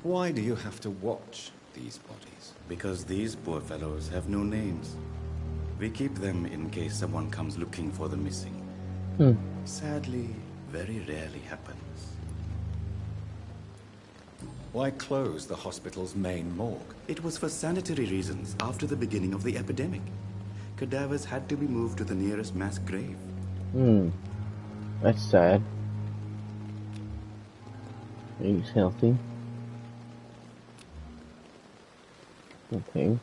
Why do you have to watch these bodies? Because these poor fellows have no names. We keep them in case someone comes looking for the missing. Sadly, very rarely happens. Why close the hospital's main morgue? It was for sanitary reasons after the beginning of the epidemic. Cadavers had to be moved to the nearest mass grave. That's sad. He's healthy. Okay.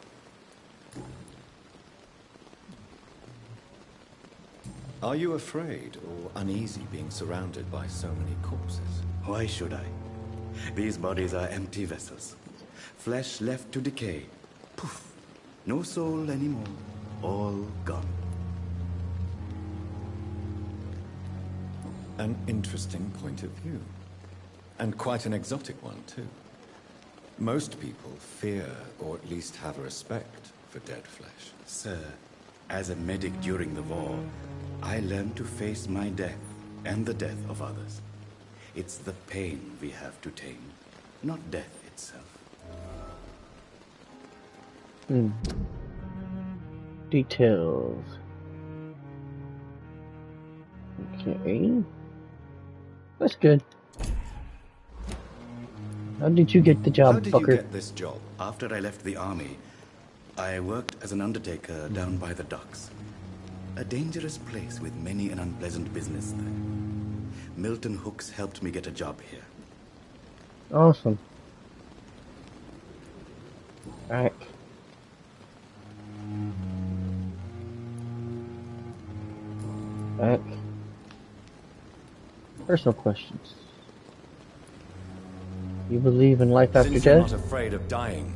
Are you afraid or uneasy being surrounded by so many corpses? Why should I? These bodies are empty vessels. Flesh left to decay. Poof. No soul anymore. All gone. An interesting point of view. And quite an exotic one, too. Most people fear, or at least have a respect, for dead flesh. Sir, as a medic during the war, I learned to face my death and the death of others. It's the pain we have to tame, not death itself. Details. Okay. That's good. How did you get the job, How did fucker? you get this job? After I left the army, I worked as an undertaker down by the docks. A dangerous place with many an unpleasant business there. Milton Hooks helped me get a job here. Awesome. Alright. Back. Personal questions. You believe in life after Since you're death? not afraid of dying,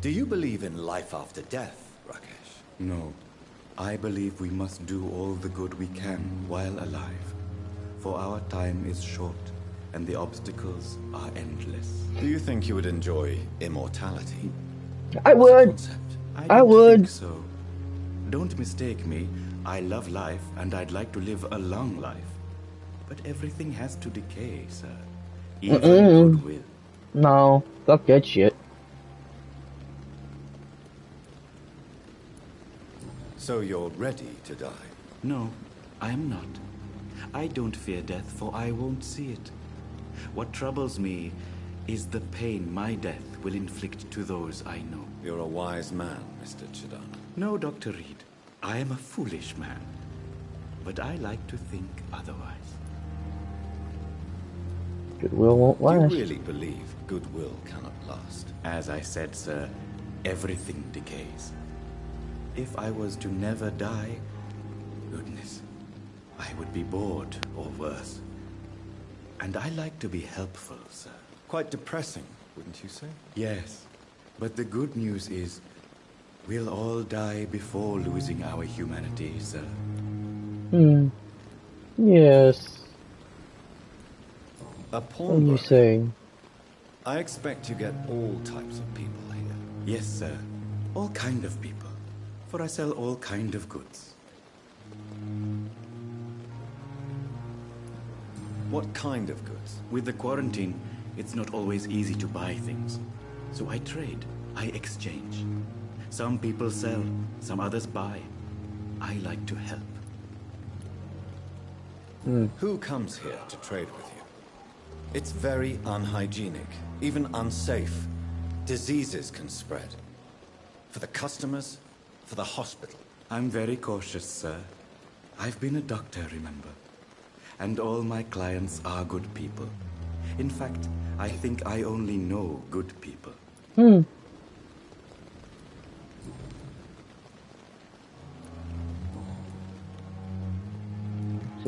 do you believe in life after death, Rakesh? No. I believe we must do all the good we can while alive. For our time is short, and the obstacles are endless. Do you think you would enjoy immortality? I would. I I don't would. think so. Don't mistake me. I love life, and I'd like to live a long life. But everything has to decay, sir. Even goodwill. No, fuck that shit. So you're ready to die? No, I am not. I don't fear death, for I won't see it. What troubles me is the pain my death will inflict to those I know. You're a wise man, Mr. Chidana. No, Dr. Reed. I am a foolish man. But I like to think otherwise. Goodwill won't Do last. you really believe goodwill cannot last? As I said, sir, everything decays. If I was to never die, goodness, I would be bored or worse. And I like to be helpful, sir. Quite depressing, wouldn't you say? Yes, but the good news is We'll all die before losing our humanity, sir. Yes. A What are pawnbroker? you saying? I expect you get all types of people here. Yes, sir. All kind of people. For I sell all kind of goods. What kind of goods? With the quarantine, it's not always easy to buy things. So I trade. I exchange. Some people sell, some others buy. I like to help. Who comes here to trade with you? It's very unhygienic, even unsafe. Diseases can spread. For the customers, for the hospital. I'm very cautious, sir. I've been a doctor, remember? And all my clients are good people. In fact, I think I only know good people. So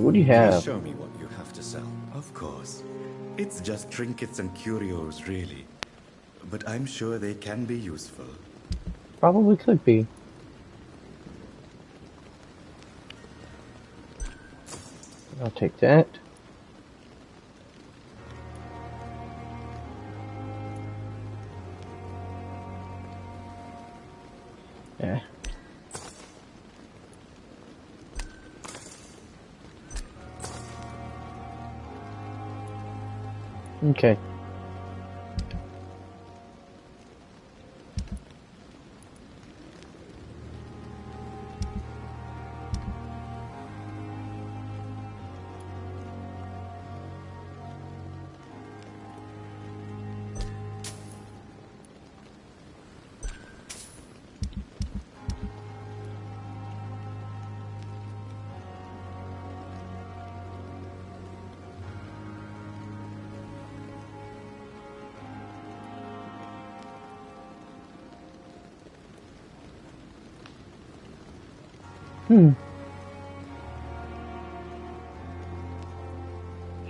what do you have? Please show me what you have to sell. Of course. It's just trinkets and curios, really. But I'm sure they can be useful. Probably could be. I'll take that. Yeah. Okay.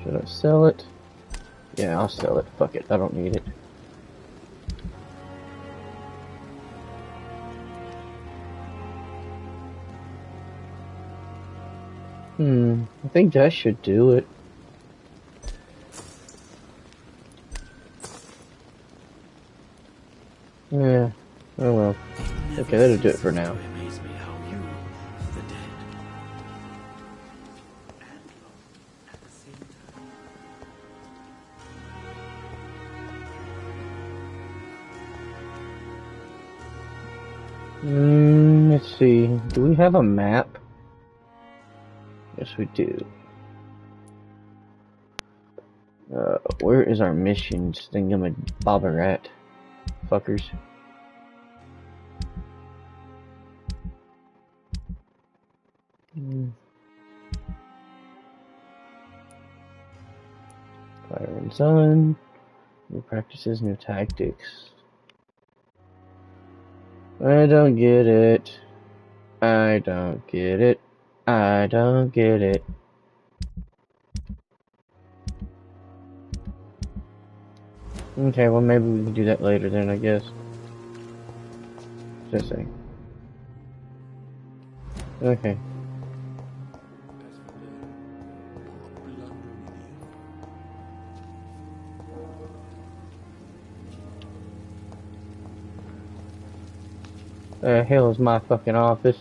Should I sell it? Yeah, I'll sell it. Fuck it. I don't need it. I think that should do it. Yeah. Oh well. Okay, that'll do it for now. Let's see. Do we have a map? Yes, we do. Where is our missions? Thingamabobber at? Fuckers. Fire and Sun. New practices, new tactics. I don't get it. I don't get it. I don't get it. Okay, well maybe we can do that later then, I guess. Just saying. Okay. The hell is my fucking office?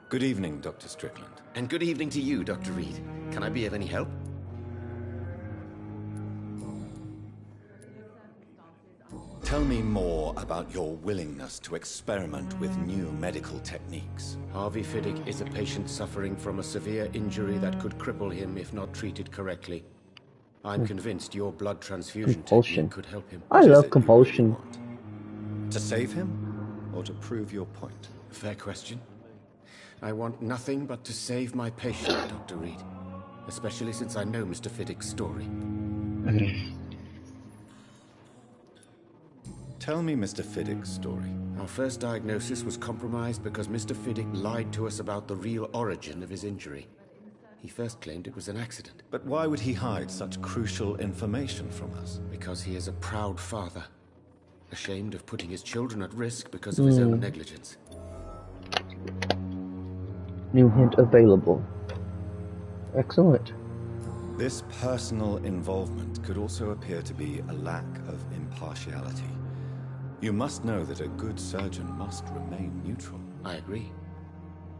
Good evening, Dr. Strickland. And good evening to you, Dr. Reed. Can I be of any help? Tell me more about your willingness to experiment with new medical techniques. Harvey Fiddick is a patient suffering from a severe injury that could cripple him if not treated correctly. I'm convinced your blood transfusion technique could help him. I love compulsion. To save him, or to prove your point? Fair question. I want nothing but to save my patient, Dr. Reed. Especially since I know Mr. Fiddick's story. Tell me Mr. Fiddick's story. Our first diagnosis was compromised because Mr. Fiddick lied to us about the real origin of his injury. He first claimed it was an accident. But why would he hide such crucial information from us? Because he is a proud father, ashamed of putting his children at risk because of his own negligence. New hint available. Excellent. This personal involvement could also appear to be a lack of impartiality. You must know that a good surgeon must remain neutral. I agree.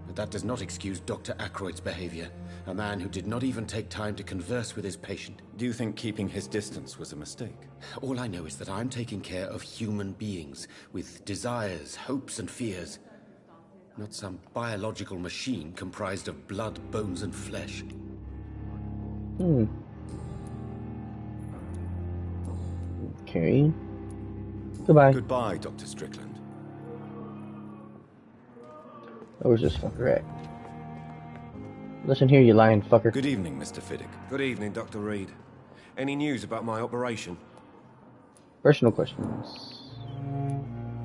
But that does not excuse Dr. Ackroyd's behavior, a man who did not even take time to converse with his patient. Do you think keeping his distance was a mistake? All I know is that I'm taking care of human beings with desires, hopes, and fears. Not some biological machine comprised of blood, bones, and flesh. Okay. Goodbye. Goodbye, Dr. Strickland. Where's this fucker at? Listen here, you lying fucker. Good evening, Mr. Fiddick. Good evening, Dr. Reed. Any news about my operation? Personal questions.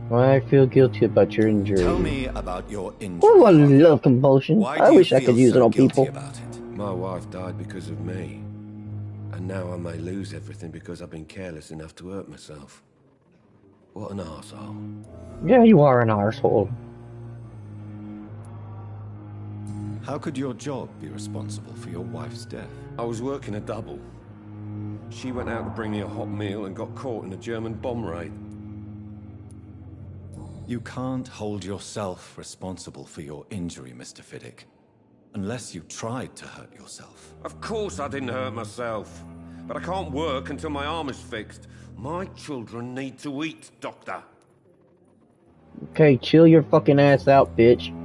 Why I feel guilty about your injury? Tell me about your injury. Oh, I love compulsion. I wish I could use it on people. My wife died because of me. And now I may lose everything because I've been careless enough to hurt myself. What an arsehole. Yeah, you are an arsehole. How could your job be responsible for your wife's death? I was working a double. She went out to bring me a hot meal and got caught in a German bomb raid. You can't hold yourself responsible for your injury, Mr. Fiddick. Unless you tried to hurt yourself. Of course I didn't hurt myself. But I can't work until my arm is fixed. My children need to eat, Doctor. Okay, chill your fucking ass out, bitch.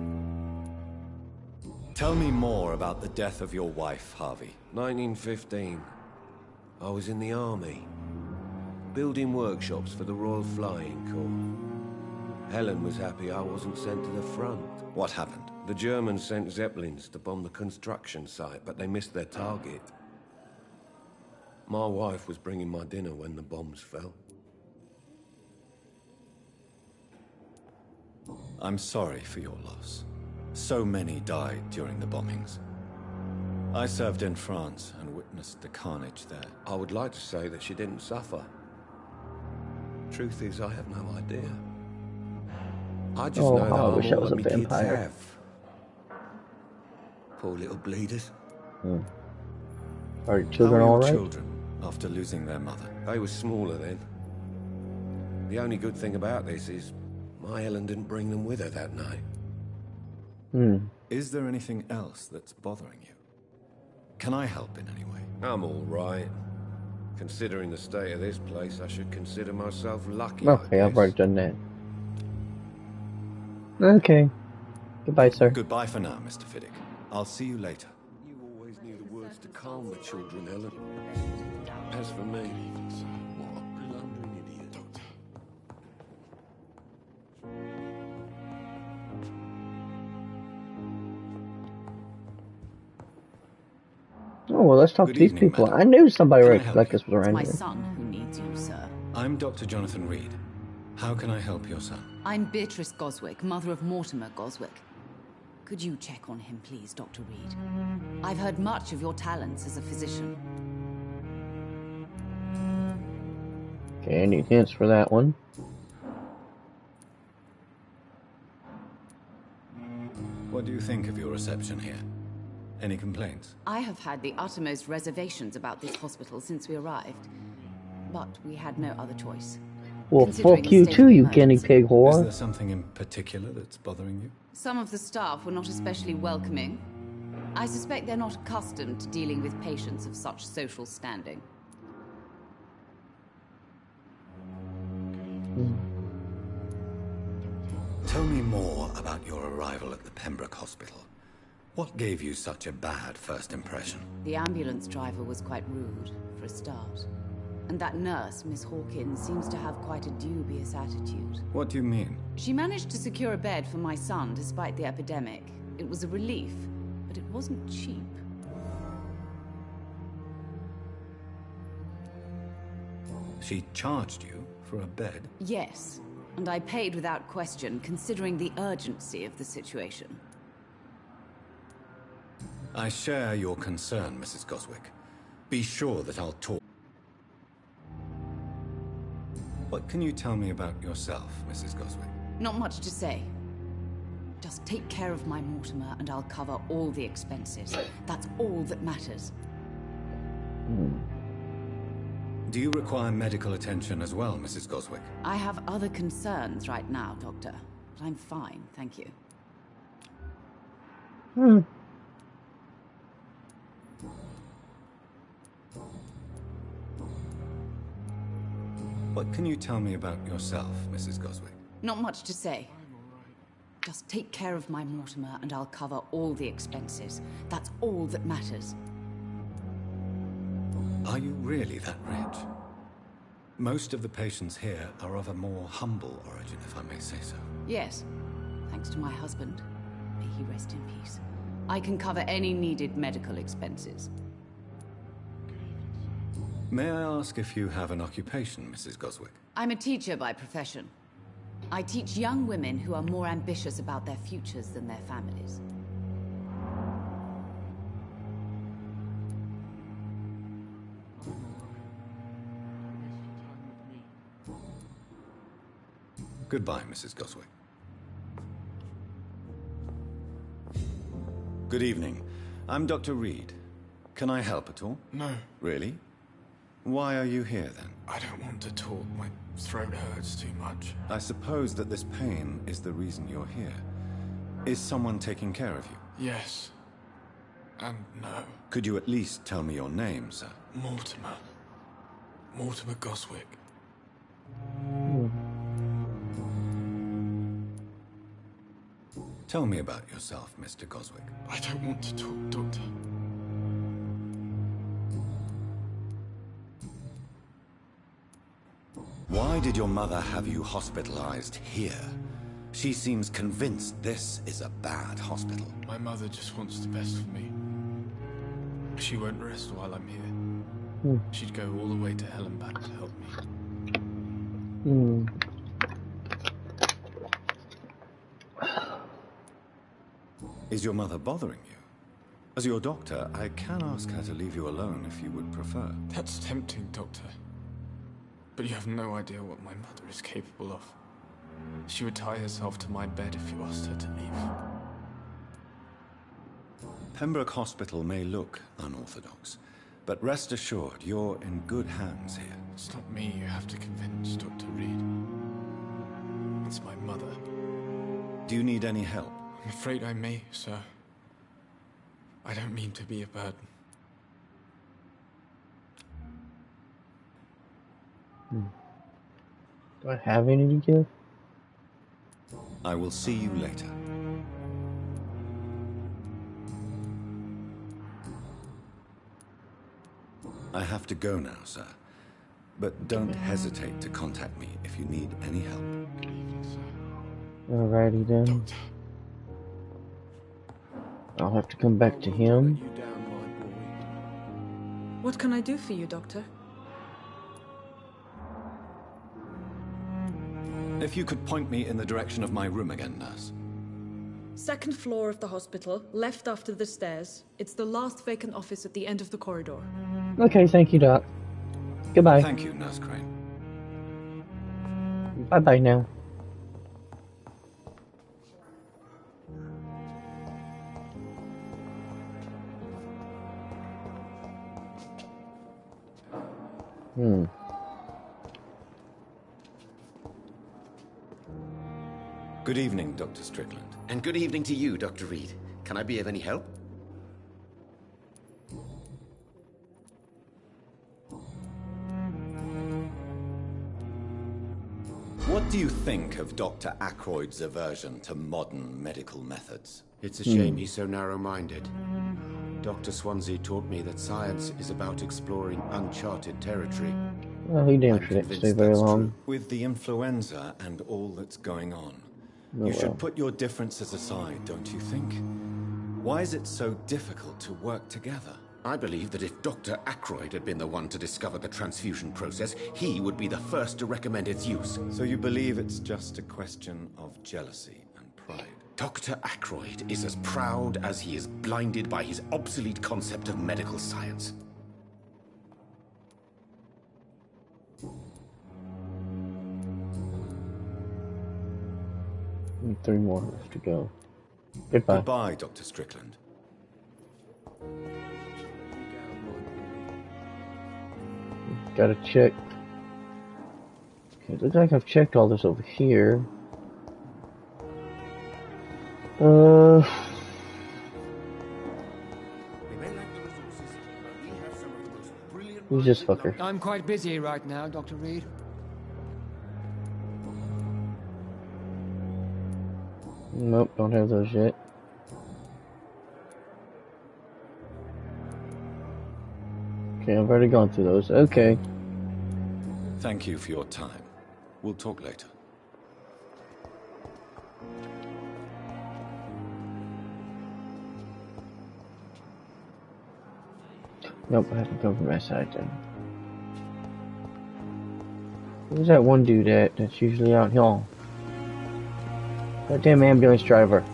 Tell me more about the death of your wife, Harvey. 1915. I was in the army. Building workshops for the Royal Flying Corps. Helen was happy I wasn't sent to the front. What happened? The Germans sent Zeppelins to bomb the construction site, but they missed their target. My wife was bringing my dinner when the bombs fell. I'm sorry for your loss. So many died during the bombings. I served in France and witnessed the carnage there. I would like to say that she didn't suffer. Truth is, I have no idea. I just know that I wish I was a my kids vampire. have. Poor little bleeders. Are your children all right? Children, after losing their mother. They were smaller then. The only good thing about this is my Helen didn't bring them with her that night. Is there anything else that's bothering you? Can I help in any way? I'm all right. Considering the state of this place, I should consider myself lucky. Okay, I've already done that. Okay. Goodbye, sir. Goodbye for now, Mr. Fiddick. I'll see you later. You always knew the words to calm the children, Helen. As for me, what a blundering idiot. Doctor. Oh, well, let's talk to these people. I knew somebody like this was around My here. son who needs you, sir. I'm Dr. Jonathan Reed. How can I help your son? I'm Beatrice Goswick, mother of Mortimer Goswick. Could you check on him, please, Dr. Reed? I've heard much of your talents as a physician. Okay, any hints for that one? What do you think of your reception here? Any complaints? I have had the uttermost reservations about this hospital since we arrived. But we had no other choice. Well, fuck you too, you guinea pig Is whore. there something in particular that's bothering you? Some of the staff were not especially welcoming. I suspect they're not accustomed to dealing with patients of such social standing. Tell me more about your arrival at the Pembroke Hospital. What gave you such a bad first impression? The ambulance driver was quite rude, for a start. And that nurse, Miss Hawkins, seems to have quite a dubious attitude. What do you mean? She managed to secure a bed for my son despite the epidemic. It was a relief, but it wasn't cheap. She charged you for a bed? Yes, and I paid without question, considering the urgency of the situation. I share your concern, Mrs. Goswick. Be sure that I'll talk. What can you tell me about yourself, Mrs. Goswick? Not much to say. Just take care of my Mortimer and I'll cover all the expenses. That's all that matters. Do you require medical attention as well, Mrs. Goswick? I have other concerns right now, Doctor. But I'm fine, thank you. What can you tell me about yourself, Mrs. Goswick? Not much to say. Just take care of my Mortimer and I'll cover all the expenses. That's all that matters. Are you really that rich? Most of the patients here are of a more humble origin, if I may say so. Yes, thanks to my husband. May he rest in peace. I can cover any needed medical expenses. May I ask if you have an occupation, Mrs. Goswick? I'm a teacher by profession. I teach young women who are more ambitious about their futures than their families. Goodbye, Mrs. Goswick. Good evening. I'm Dr. Reed. Can I help at all? No. Really? Why are you here, then? I don't want to talk. My throat hurts too much. I suppose that this pain is the reason you're here. Is someone taking care of you? Yes. And no. Could you at least tell me your name, sir? Mortimer. Mortimer Goswick. Tell me about yourself, Mr. Goswick. I don't want to talk, Doctor. Why did your mother have you hospitalized here? She seems convinced this is a bad hospital. My mother just wants the best for me. She won't rest while I'm here. She'd go all the way to hell and back to help me. Is your mother bothering you? As your doctor, I can ask her to leave you alone if you would prefer. That's tempting, Doctor. But you have no idea what my mother is capable of. She would tie herself to my bed if you asked her to leave. Pembroke Hospital may look unorthodox, but rest assured, you're in good hands here. It's not me you have to convince, Dr. Reed. It's my mother. Do you need any help? I'm afraid I may, sir. I don't mean to be a burden. Do I have any to give? I will see you later. I have to go now, sir. But don't hesitate to contact me if you need any help. Alrighty then. I'll have to come back to him. What can I do for you, Doctor? If you could point me in the direction of my room again, nurse. Second floor of the hospital, left after the stairs. It's the last vacant office at the end of the corridor. Okay, thank you, Doc. Goodbye. Thank you, Nurse Crane. Bye-bye now. Good evening, Dr. Strickland. And good evening to you, Dr. Reed. Can I be of any help? What do you think of Dr. Ackroyd's aversion to modern medical methods? It's a shame he's so narrow-minded. Dr. Swansea taught me that science is about exploring uncharted territory. Well, he didn't stay very long. With the influenza and all that's going on, Oh, you should well. put your differences aside, don't you think? Why is it so difficult to work together? I believe that if Dr. Ackroyd had been the one to discover the transfusion process, he would be the first to recommend its use. So you believe it's just a question of jealousy and Pride. Dr. Ackroyd is as proud as he is blinded by his obsolete concept of medical science. And 3 more left to go. Goodbye. Goodbye, Dr. Strickland. Gotta check. Okay, it looks like I've checked all this over here. Who's this fucker? I'm quite busy right now, Dr. Reed. Nope, don't have those yet. Okay, I've already gone through those. Okay. Thank you for your time. We'll talk later. Nope, I haven't come from that side then. Where's that one dude at that's usually out here? That damn ambulance driver.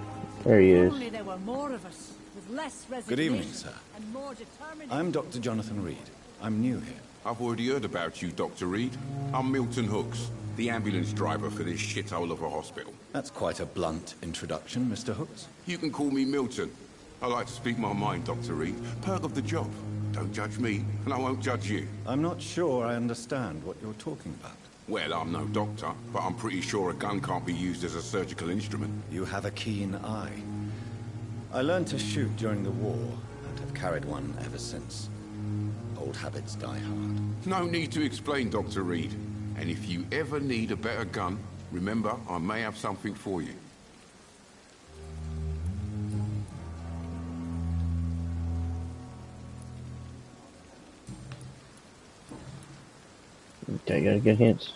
There he is. Only there were more of us, with less Good evening, resignation sir. and more determination. I'm Dr. Jonathan Reed. I'm new here. I've already heard about you, Dr. Reed. I'm Milton Hooks, the ambulance driver for this shithole of a hospital. That's quite a blunt introduction, Mr. Hooks. You can call me Milton. I like to speak my mind, Dr. Reed. Perk of the job. Don't judge me, and I won't judge you. I'm not sure I understand what you're talking about. Well, I'm no doctor, but I'm pretty sure a gun can't be used as a surgical instrument. You have a keen eye. I learned to shoot during the war, and have carried one ever since. Old habits die hard. No need to explain, Dr. Reed. And if you ever need a better gun, remember, I may have something for you. Okay, gotta get hints.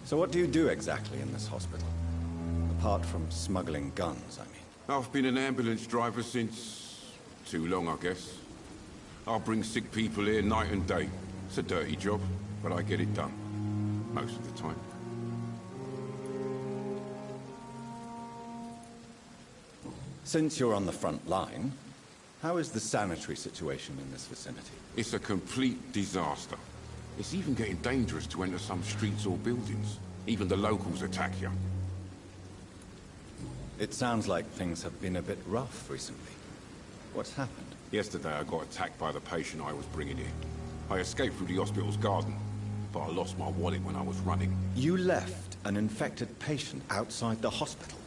So what do you do exactly in this hospital? Apart from smuggling guns, I mean. I've been an ambulance driver since... too long, I guess. I'll bring sick people here night and day. It's a dirty job, but I get it done. Most of the time. Since you're on the front line, how is the sanitary situation in this vicinity? It's a complete disaster. It's even getting dangerous to enter some streets or buildings. Even the locals attack you. It sounds like things have been a bit rough recently. What's happened? Yesterday I got attacked by the patient I was bringing in. I escaped through the hospital's garden, but I lost my wallet when I was running. You left an infected patient outside the hospital?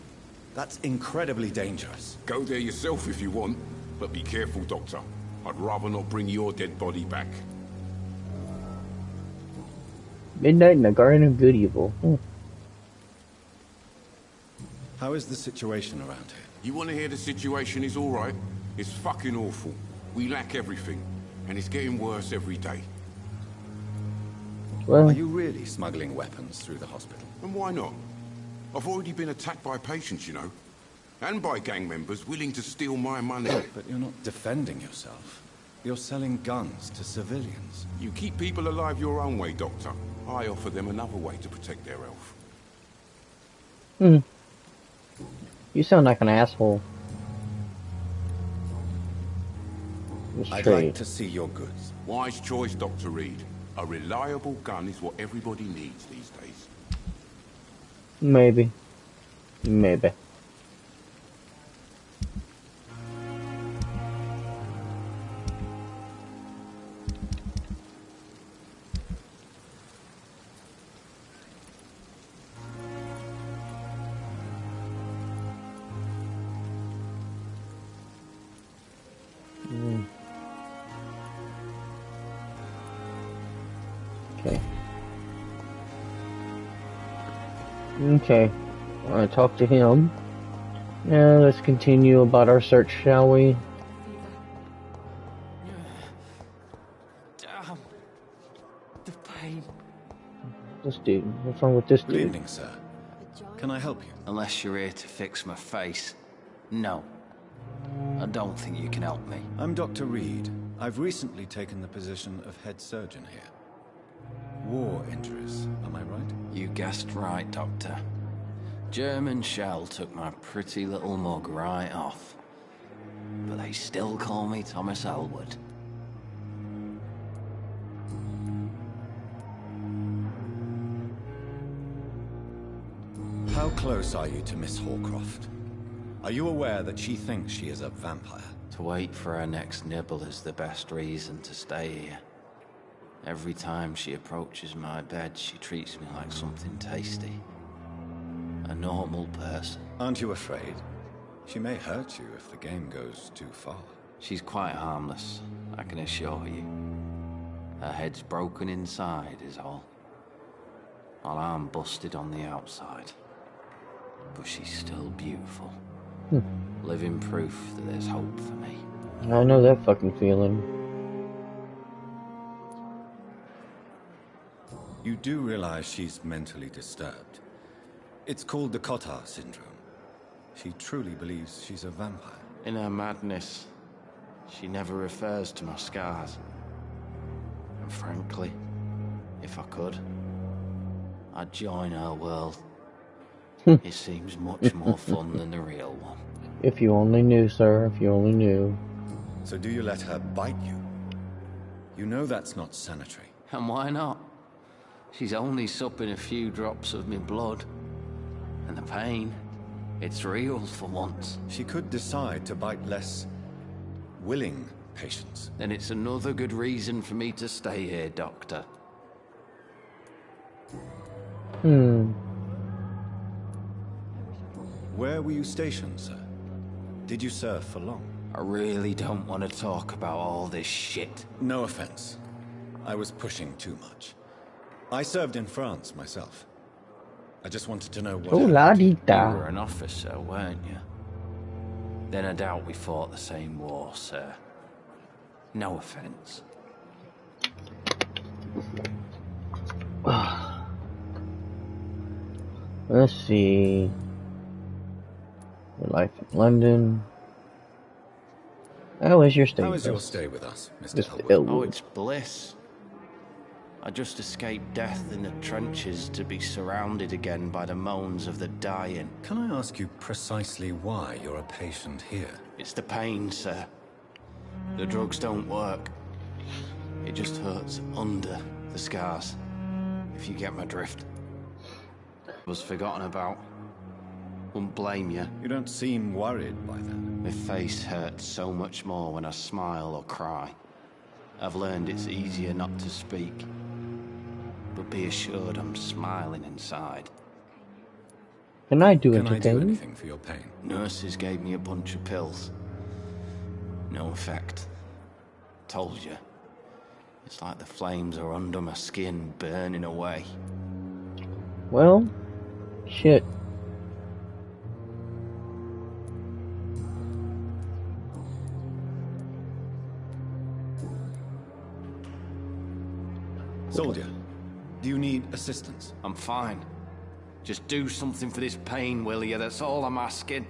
That's incredibly dangerous. Go there yourself if you want, but be careful, Doctor. I'd rather not bring your dead body back. Midnight in the Garden of Good Evil. How is the situation around here? You want to hear the situation is alright? It's fucking awful. We lack everything, and it's getting worse every day. Well, are you really smuggling weapons through the hospital? And why not? I've already been attacked by patients, you know. And by gang members willing to steal my money. But you're not defending yourself. You're selling guns to civilians. You keep people alive your own way, Doctor. I offer them another way to protect their health. You sound like an asshole. I'd like to see your goods. Wise choice, Dr. Reed. A reliable gun is what everybody needs these days. Maybe. Maybe. Okay. Okay. I talked to him. Now let's continue about our search, shall we? Damn. The pain. This dude. What's wrong with this dude? Good evening, sir. Can I help you? Unless you're here to fix my face. No. I don't think you can help me. I'm Dr. Reed. I've recently taken the position of head surgeon here. War injuries, am I right? You guessed right, Doctor. German shell took my pretty little mug right off. But they still call me Thomas Elwood. How close are you to Miss Horcroft? Are you aware that she thinks she is a vampire? To wait for her next nibble is the best reason to stay here. Every time she approaches my bed, she treats me like something tasty. A normal person. Aren't you afraid? She may hurt you if the game goes too far. She's quite harmless, I can assure you. Her head's broken inside is all. While I'm busted on the outside. But she's still beautiful. Living proof that there's hope for me. I know that fucking feeling. You do realize she's mentally disturbed. It's called the Cotard syndrome. She truly believes she's a vampire. In her madness, she never refers to my scars. And frankly, if I could, I'd join her world. It seems much more fun than the real one. If you only knew, sir, if you only knew. So do you let her bite you? You know that's not sanitary. And why not? She's only supping a few drops of me blood. And the pain, it's real for once. She could decide to bite less willing patients. Then it's another good reason for me to stay here, Doctor. Where were you stationed, sir? Did you serve for long? I really don't want to talk about all this shit. No offense. I was pushing too much. I served in France myself. I just wanted to know what... You were an officer, weren't you? Then I doubt we fought the same war, sir. No offense. Let's see. Your life in London. How was your stay? How was your stay with us, Mr. Elwood? Oh, it's bliss. I just escaped death in the trenches to be surrounded again by the moans of the dying. Can I ask you precisely why you're a patient here? It's the pain, sir. The drugs don't work. It just hurts under the scars, if you get my drift. Was forgotten about. Wouldn't blame you. You don't seem worried by that. My face hurts so much more when I smile or cry. I've learned it's easier not to speak. But be assured I'm smiling inside. Can I do Can I do entertaining? anything for your pain? Nurses gave me a bunch of pills. No effect. Told you. It's like the flames are under my skin, burning away. Well, shit. Soldier, do you need assistance? I'm fine. Just do something for this pain, will you? That's all I'm asking.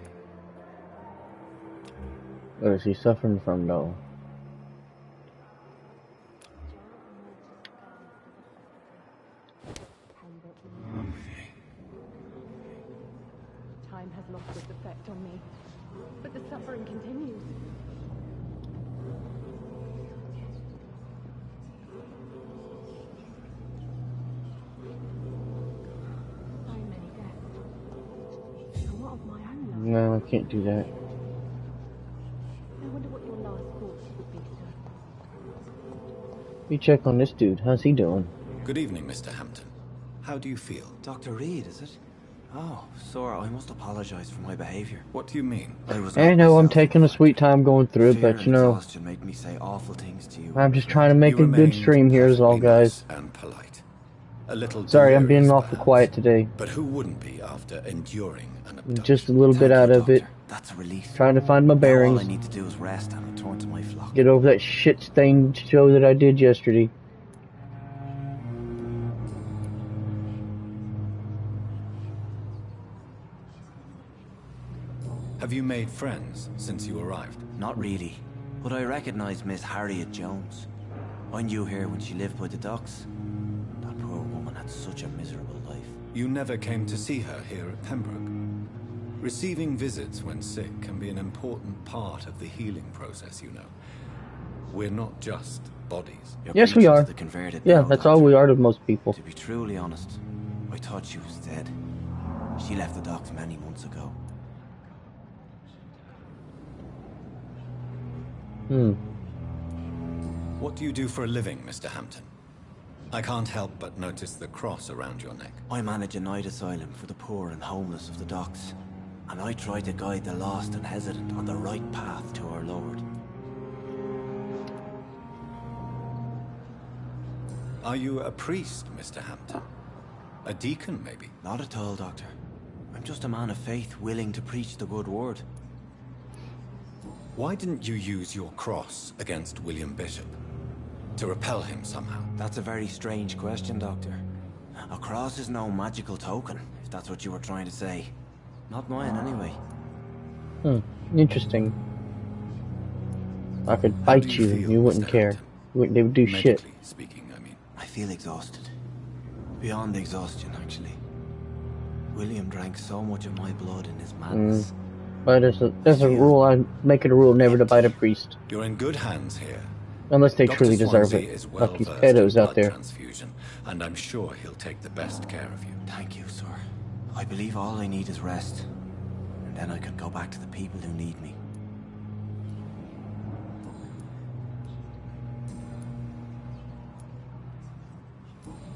What is he suffering from, though? Time has lost its effect on me, but the suffering continues. So many deaths. And what of my own life? No, I can't do that. I wonder what your last thoughts would be, sir. You check on this dude. How's he doing? Good evening, Mr. Hampton. How do you feel? Dr. Reed, is it? Oh, Sora, I must apologize for my behavior. What do you mean? I know I'm taking a sweet time going through it, but you know, Exhaustion made me say awful things to you. I'm just trying to make You a good remained stream here is all, guys. And polite. A little Sorry, I'm being delirious, awful quiet today. but who wouldn't be after enduring an abduction? Just a little bit out of it. That's a relief. Trying to find my Now bearings. all I need to do is rest and return to my flock. Get over that shit-stained show that I did yesterday. Have you made friends since you arrived? Not really, but I recognize Miss Harriet Jones. I knew her when she lived by the docks. That poor woman had such a miserable life. You never came to see her here at Pembroke. Receiving visits when sick can be an important part of the healing process, you know. We're not just bodies. Yes, we are. Yeah, that's all we are to most people. To be truly honest, I thought she was dead. She left the docks many months ago. What do you do for a living, Mr. Hampton? I can't help but notice the cross around your neck. I manage a night asylum for the poor and homeless of the docks. And I try to guide the lost and hesitant on the right path to our Lord. Are you a priest, Mr. Hampton? A deacon, maybe? Not at all, Doctor. I'm just a man of faith willing to preach the good word. Why didn't you use your cross against William Bishop? To repel him somehow? That's a very strange question, Doctor. A cross is no magical token, if that's what you were trying to say. Not mine, anyway. Interesting. I could bite you and you wouldn't care. They would do shit. Speaking, I mean. I feel exhausted. Beyond exhaustion, actually. William drank so much of my blood in his madness. But there's a rule, I make it a rule never to bite a priest. You're in good hands here. Unless they Dr. truly deserve Swansea it. is well Like these versed pedos in out blood there. transfusion, and I'm sure he'll take the best care of you. Thank you, sir. I believe all I need is rest. And then I can go back to the people who need me.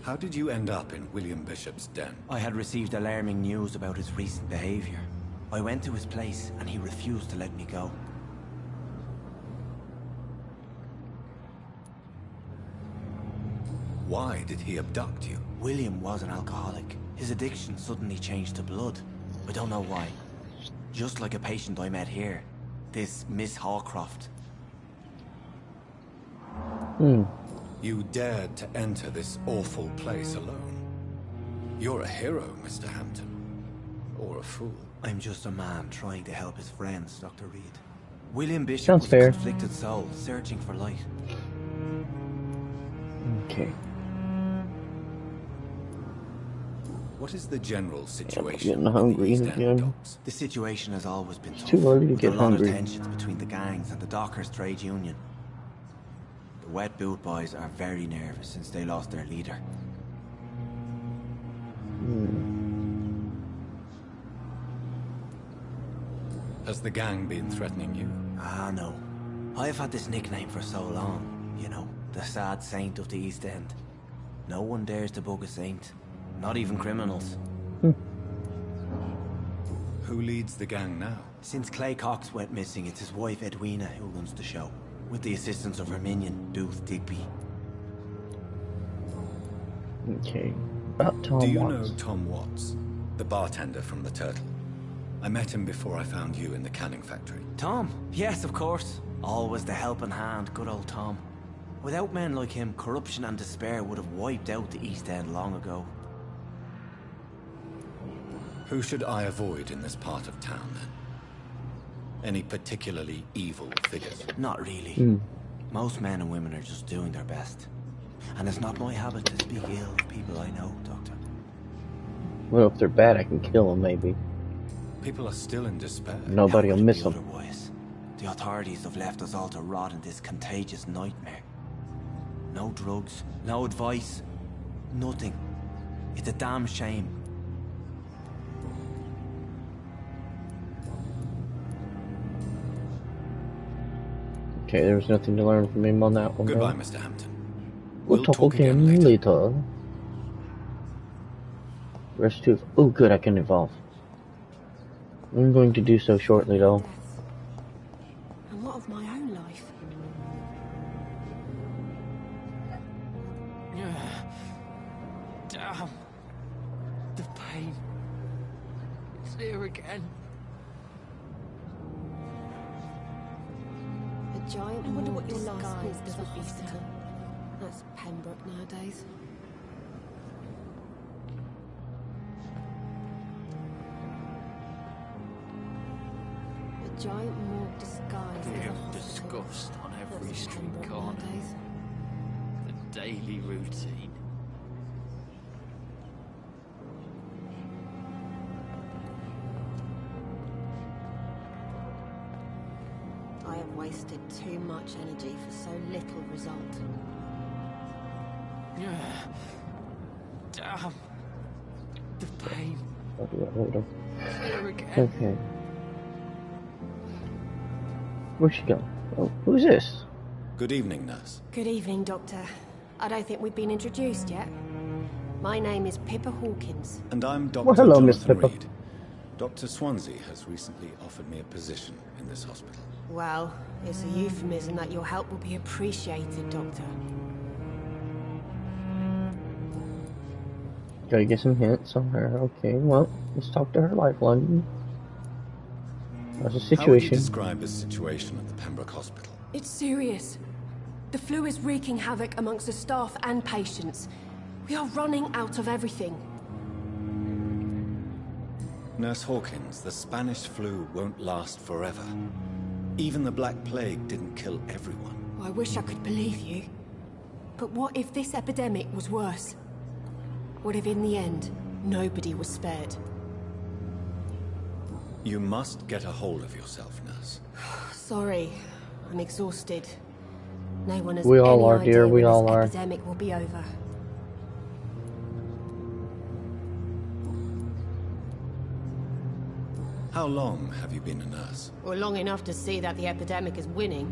How did you end up in William Bishop's den? I had received alarming news about his recent behavior. I went to his place and he refused to let me go. Why did he abduct you? William was an alcoholic. His addiction suddenly changed to blood. I don't know why. Just like a patient I met here. This Miss Hawcroft. You dared to enter this awful place alone. You're a hero, Mr. Hampton. Or a fool. I'm just a man trying to help his friends, Dr. Reed. William Bishop Sounds was fair. a conflicted soul, searching for light. Okay. What is the general I'm situation? getting hungry again. The situation has always been tough. too early to with get a lot hungry. of tensions between the gangs and the Dockers trade union. The Wet Boot Boys are very nervous since they lost their leader. Has the gang been threatening you? Ah, no. I've had this nickname for so long. You know, the sad saint of the East End. No one dares to bug a saint. Not even criminals. Who leads the gang now? Since Clay Cox went missing, it's his wife Edwina who runs the show, with the assistance of her minion, Booth Digby. Okay. About Tom Do you Watts. know Tom Watts? The bartender from the Turtle. I met him before I found you in the canning factory. Tom? Yes, of course. Always the helping hand, good old Tom. Without men like him, corruption and despair would have wiped out the East End long ago. Who should I avoid in this part of town, then? Any particularly evil figures? Not really. Most men and women are just doing their best. And it's not my habit to speak ill of people I know, Doctor. Well, if they're bad, I can kill them, maybe. People are still in despair. Nobody will How could it miss be them. otherwise? The authorities have left us all to rot in this contagious nightmare. No drugs, no advice, nothing. It's a damn shame. Okay, there's nothing to learn from him on that one. Goodbye, though. Mr. Hampton. We'll talk again later. Rest 2. Oh, good, I can evolve. I'm going to do so shortly, though. And what of my own life? Damn. The pain. It's here again. A giant I wonder what moor your last disguised thought as a would be, hospital. Sam. That's Pembroke nowadays. A giant morgue disguised as a hospital. Disgust on every That's street Pembroke corner. nowadays. The daily routine. I have wasted too much energy for so little result. Damn. The pain. I'll do that later. Here again. Okay. Where'd she go? Oh, who's this? Good evening, nurse. Good evening, Doctor. I don't think we've been introduced yet. My name is Pippa Hawkins. And I'm Dr. Well, hello, Miss Jonathan Pippa. Reed. Dr. Swansea has recently offered me a position in this hospital. Well, it's a euphemism that your help will be appreciated, Doctor. Gotta get some hints on her. Okay, well, let's talk to her lifeline. How's the situation? How would you describe the situation at the Pembroke Hospital? It's serious. The flu is wreaking havoc amongst the staff and patients. We are running out of everything. Nurse Hawkins, the Spanish flu won't last forever. Even the Black Plague didn't kill everyone. I wish I could believe you. But what if this epidemic was worse? What if in the end, nobody was spared? You must get a hold of yourself, nurse. Sorry, I'm exhausted. No one has We all any are, idea dear, we when all this are. epidemic will be over. How long have you been a nurse? Well, long enough to see that the epidemic is winning.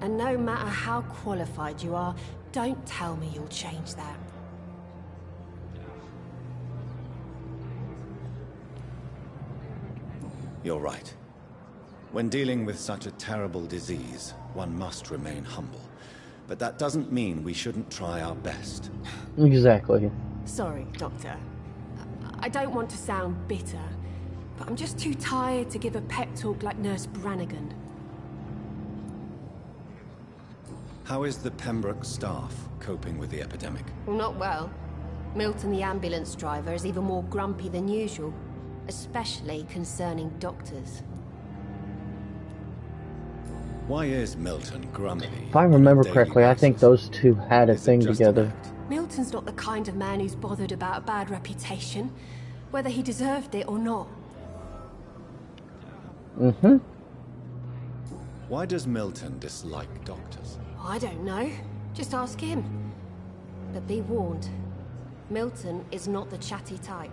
And no matter how qualified you are, don't tell me you'll change that. You're right. When dealing with such a terrible disease, one must remain humble. But that doesn't mean we shouldn't try our best. Exactly. Sorry, Doctor. I don't want to sound bitter, but I'm just too tired to give a pep talk like Nurse Brannigan. How is the Pembroke staff coping with the epidemic? Well, not well. Milton, the ambulance driver, is even more grumpy than usual, especially concerning doctors. Why is Milton grumpy? If I remember correctly, I think those two had a thing together. Milton's not the kind of man who's bothered about a bad reputation, whether he deserved it or not. Mm-hmm. Why does Milton dislike doctors? I don't know. Just ask him. But be warned, Milton is not the chatty type.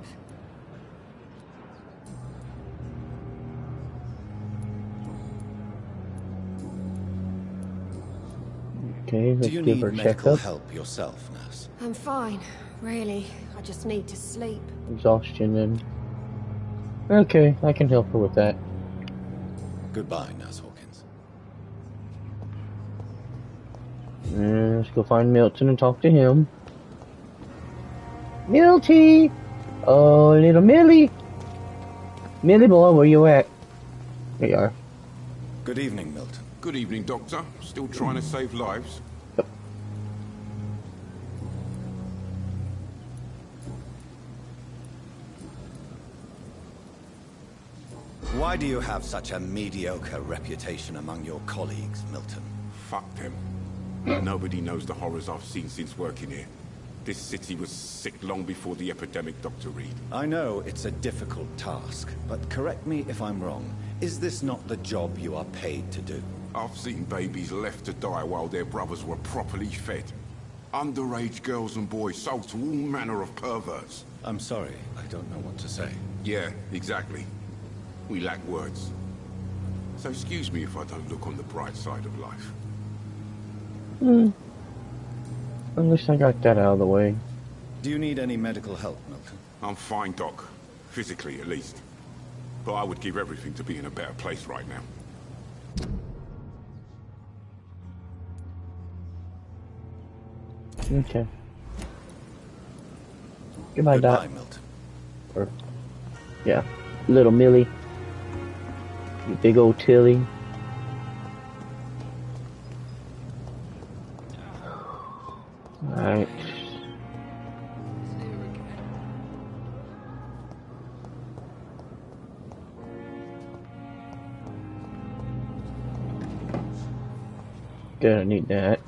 Okay, let's Do you give need her a medical checkup. help yourself, nurse? I'm fine, really. I just need to sleep. Exhaustion and... Okay, I can help her with that. Goodbye, Nurse Hawkins. Let's go find Milton and talk to him. Milty! Oh, little Millie! Millie boy, where you at? There you are. Good evening, Milton. Good evening, Doctor. Still trying to save lives? Why do you have such a mediocre reputation among your colleagues, Milton? Fuck them. Nobody knows the horrors I've seen since working here. This city was sick long before the epidemic, Dr. Reed. I know it's a difficult task, but correct me if I'm wrong. Is this not the job you are paid to do? I've seen babies left to die while their brothers were properly fed. Underage girls and boys sold to all manner of perverts. I'm sorry, I don't know what to say. Yeah, exactly. We lack words. So excuse me if I don't look on the bright side of life. At least I got that out of the way. Do you need any medical help, Milton? I'm fine, Doc. Physically, at least. But I would give everything to be in a better place right now. Okay. Goodbye, Doc. Milton. Or, yeah, little Millie. You big old Tilly. Alright. Gonna need that.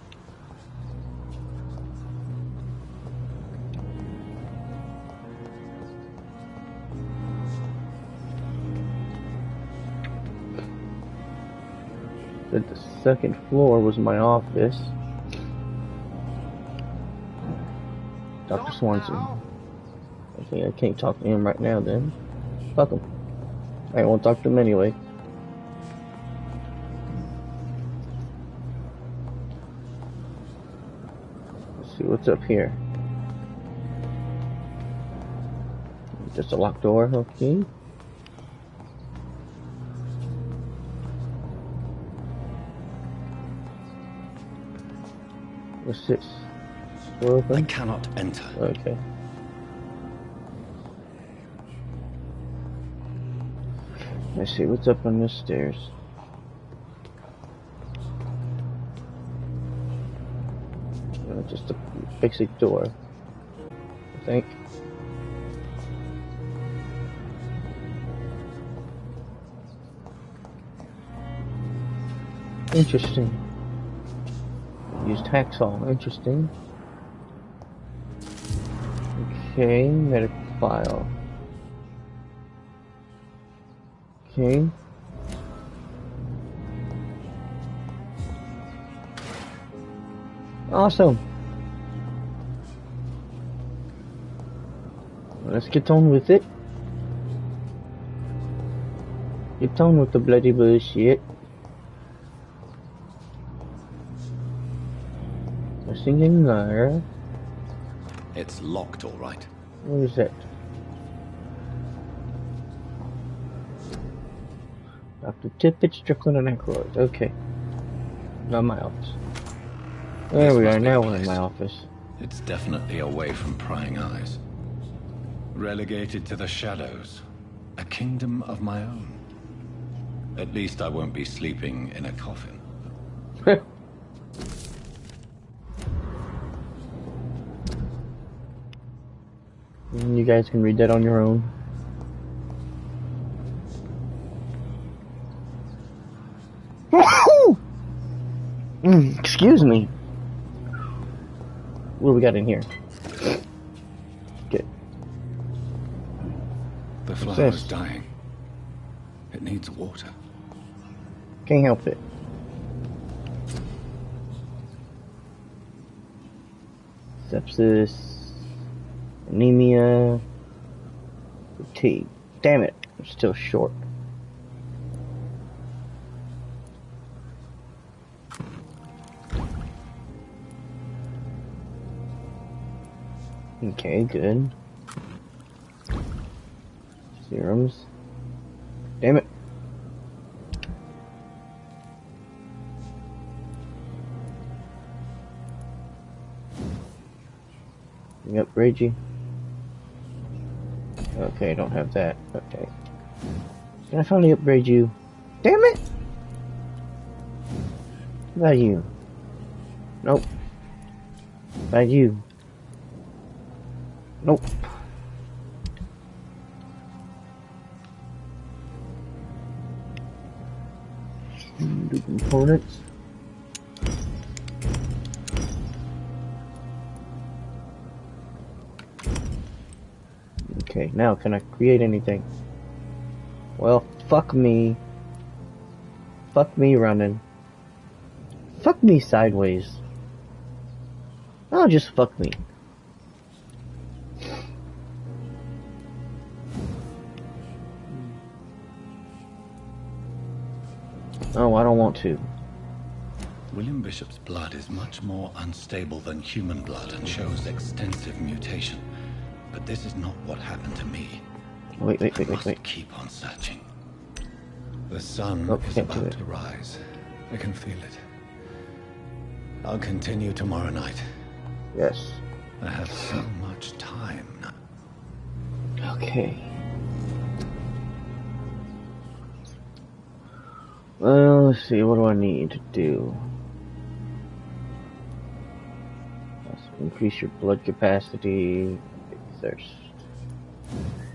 That the second floor was my office. Dr. Swanson. Okay, I can't talk to him right now then. Fuck him. I won't talk to him anyway. Let's see what's up here. Just a locked door, okay. What's this? Door open? I cannot enter. Okay. Let's see what's up on the stairs. Just a basic door, I think. Interesting. Used hacksaw. Interesting. Okay, medical file. Okay. Awesome. Let's get on with it. Get on with the bloody bullshit. Nothing in there. It's locked, all right. What is that? Dr. Tippett, Strickland, and Aykroyd. Okay. Not my office. There we are. Now we're in my office. It's definitely away from prying eyes. Relegated to the shadows. A kingdom of my own. At least I won't be sleeping in a coffin. You guys can read that on your own. Excuse me. What do we got in here? Good. The flower is dying. It needs water. Can't help it. Sepsis, anemia, fatigue. Damn it, I'm still short. Okay, good. Serums. Damn it. Yep, Reggie. Okay, don't have that. Okay. Can I finally upgrade you? Damn it! What about you? Nope. What about you? Nope. Do components. Okay, now can I create anything? Well, fuck me. Fuck me running. Fuck me sideways. Oh, just fuck me. Oh, I don't want to. William Bishop's blood is much more unstable than human blood and shows extensive mutation. But this is not what happened to me. Wait. Keep on searching. The sun is about to rise. I can feel it. I'll continue tomorrow night. Yes. I have so much time now. Okay. Well, let's see, what do I need to do? Let's increase your blood capacity. Thirst.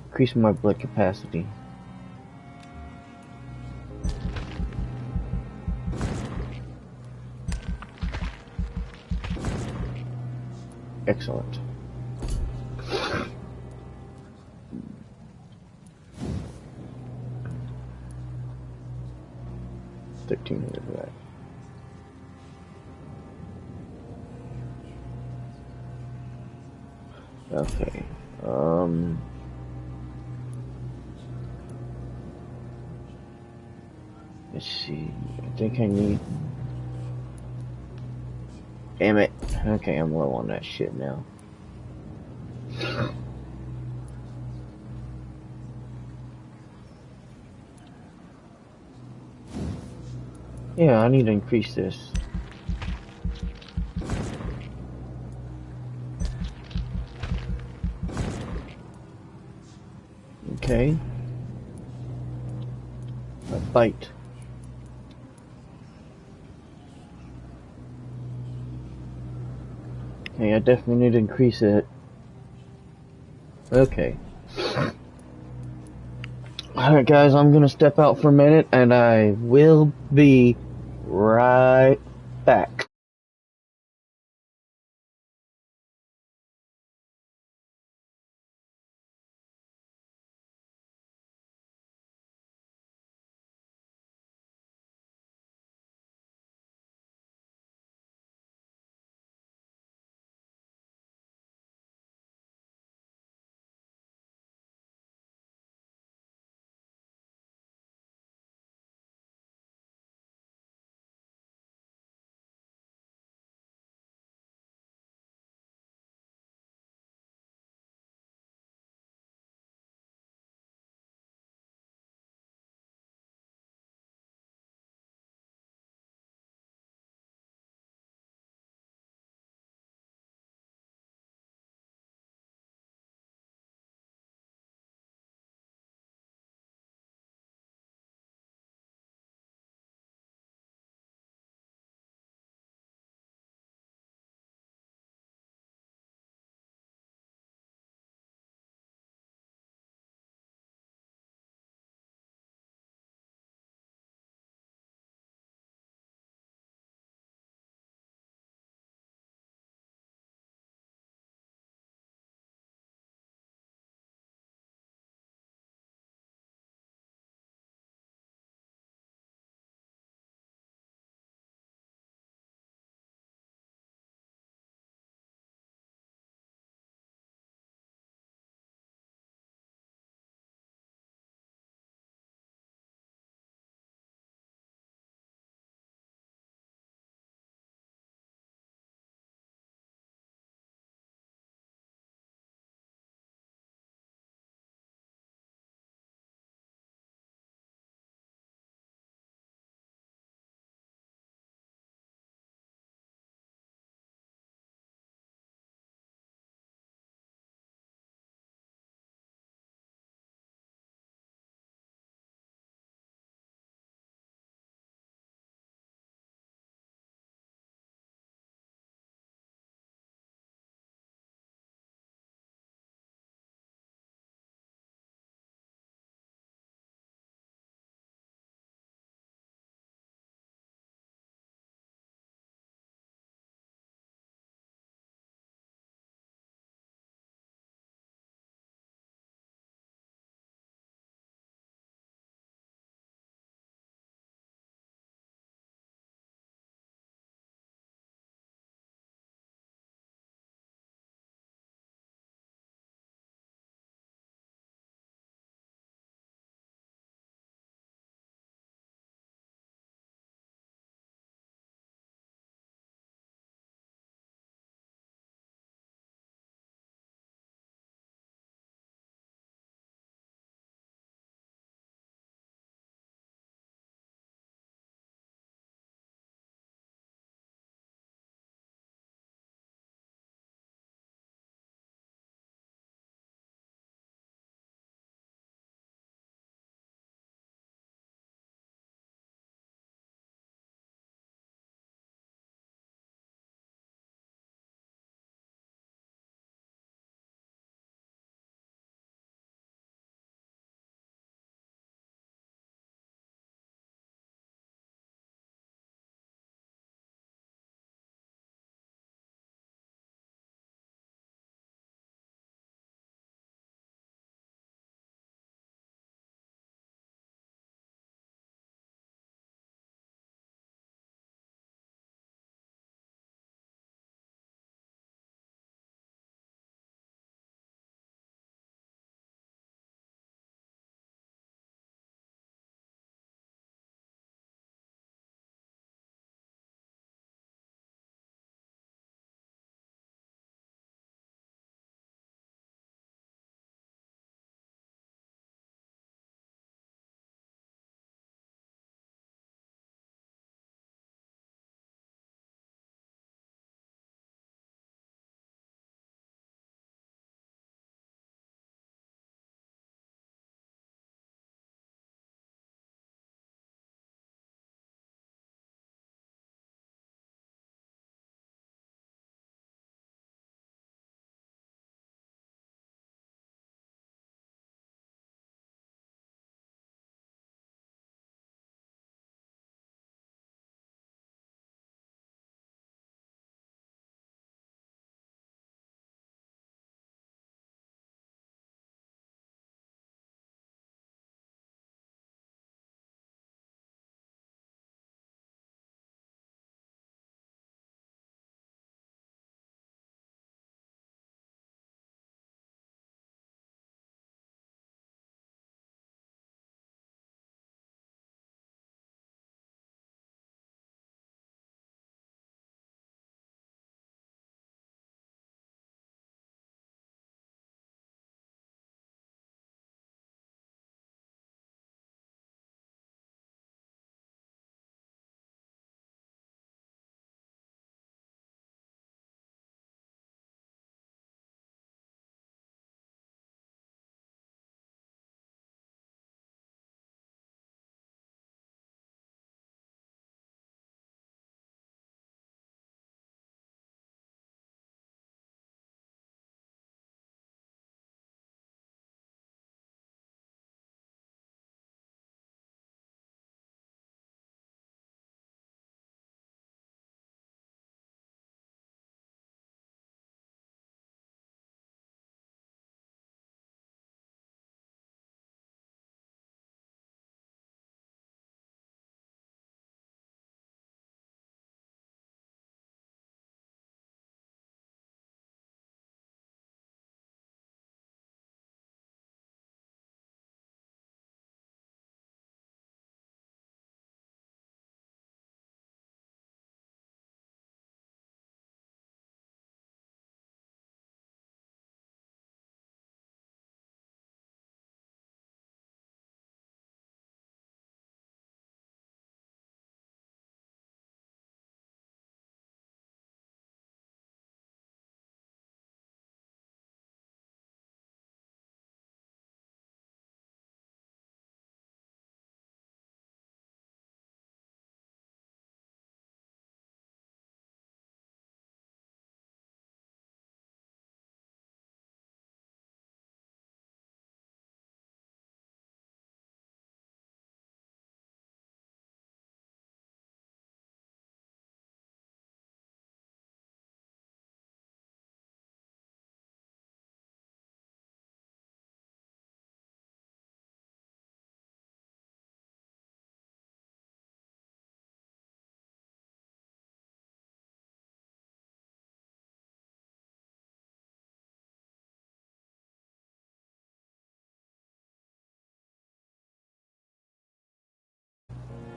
Increase my blood capacity. Excellent. 1300, right. Okay. Let's see. I think I need. Damn it. Okay, I'm low on that shit now. Yeah, I need to increase this. Okay. A bite. Okay, I definitely need to increase it. Okay. Alright guys, I'm gonna step out for a minute and I will be right back.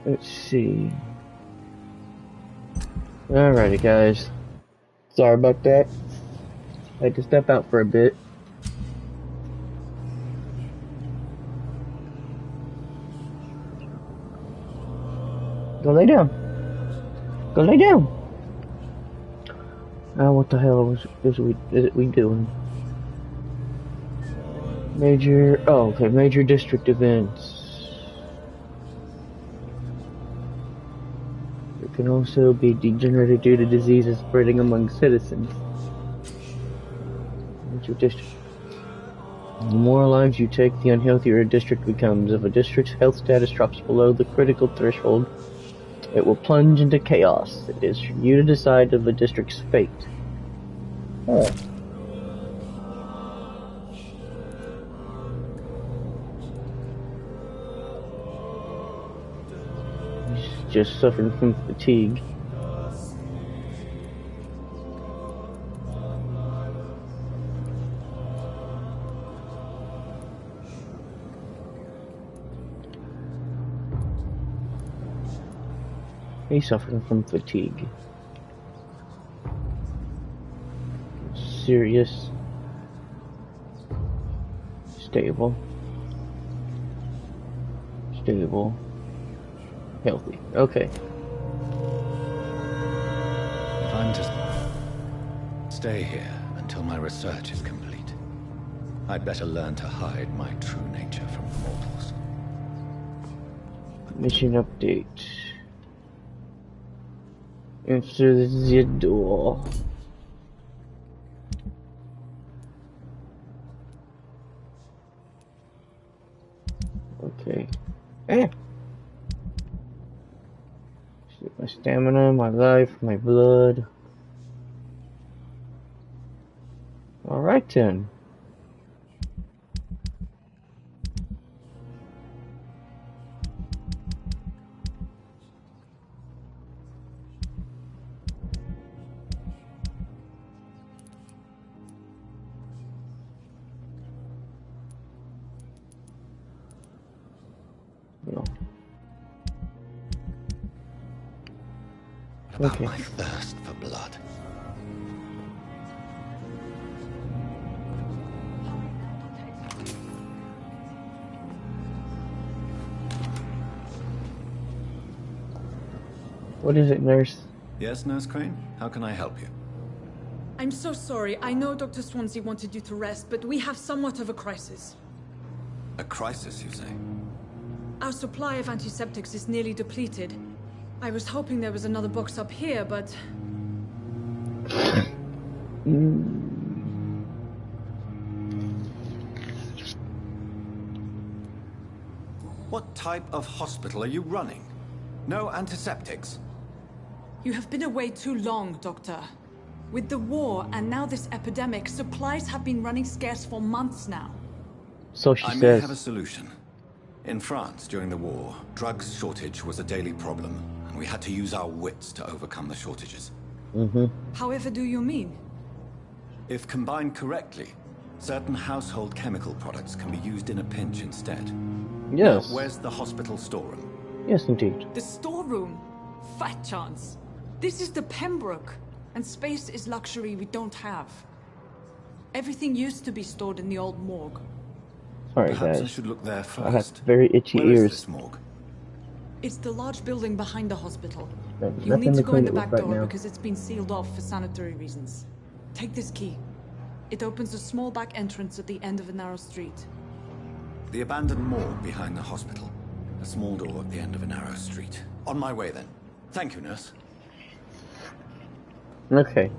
Let's see. Alrighty, guys. Sorry about that. I had to step out for a bit. Go lay down. Go lay down. What the hell is we doing? Major. Oh, okay. Major district events. It can also be degenerated due to diseases spreading among citizens. Major district. The more lives you take, the unhealthier a district becomes. If a district's health status drops below the critical threshold, it will plunge into chaos. It is for you to decide of a district's fate. Oh. He's just suffering from fatigue. He's suffering from fatigue. Serious. Stable. Stable. Healthy. Okay. If I'm to stay here until my research is complete, I'd better learn to hide my true nature from the mortals. Mission update. Enter the door. Okay. My stamina, my life, my blood. Alright then. No. About my thirst for blood. What is it, nurse? Yes, Nurse Crane? How can I help you? I'm so sorry. I know Dr. Swansea wanted you to rest, but we have somewhat of a crisis. A crisis, you say? Our supply of antiseptics is nearly depleted. I was hoping there was another box up here, but... What type of hospital are you running? No antiseptics? You have been away too long, Doctor. With the war and now this epidemic, supplies have been running scarce for months now. So she says. I may have a solution. In France, during the war, drugs shortage was a daily problem, and we had to use our wits to overcome the shortages. However do you mean? If combined correctly, certain household chemical products can be used in a pinch instead. Yes. Now, where's the hospital storeroom? Yes, indeed. The storeroom? Fat chance. This is the Pembroke, and space is luxury we don't have. Everything used to be stored in the old morgue. Sorry, Perhaps guys. I should look there first. I have very itchy Where ears. Is this morgue? It's the large building behind the hospital. There's You'll need nothing to to go in clean the it with back right door now. because it's been sealed off for sanitary reasons. Take this key. It opens a small back entrance at the end of a narrow street. The abandoned morgue behind the hospital. A small door at the end of a narrow street. On my way then. Thank you, nurse. Okay.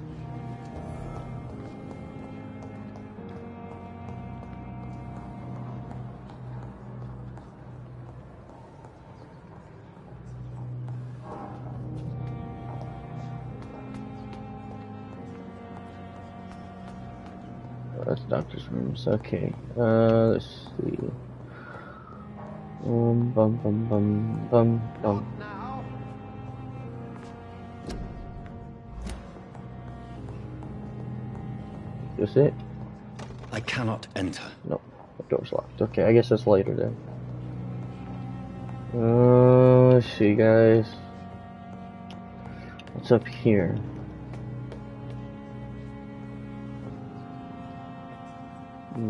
That's doctor's rooms. Okay. Let's see. Bum bum bum bum bum. Is it? I cannot enter. No, the door's locked. Okay, I guess that's later then. Let's see, guys. What's up here?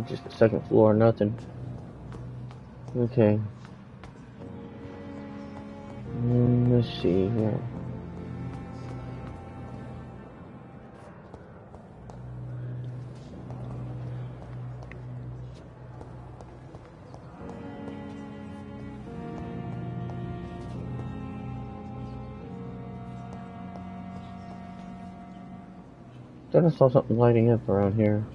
Just the second floor, nothing. Okay. Let's see here. Thought I saw something lighting up around here.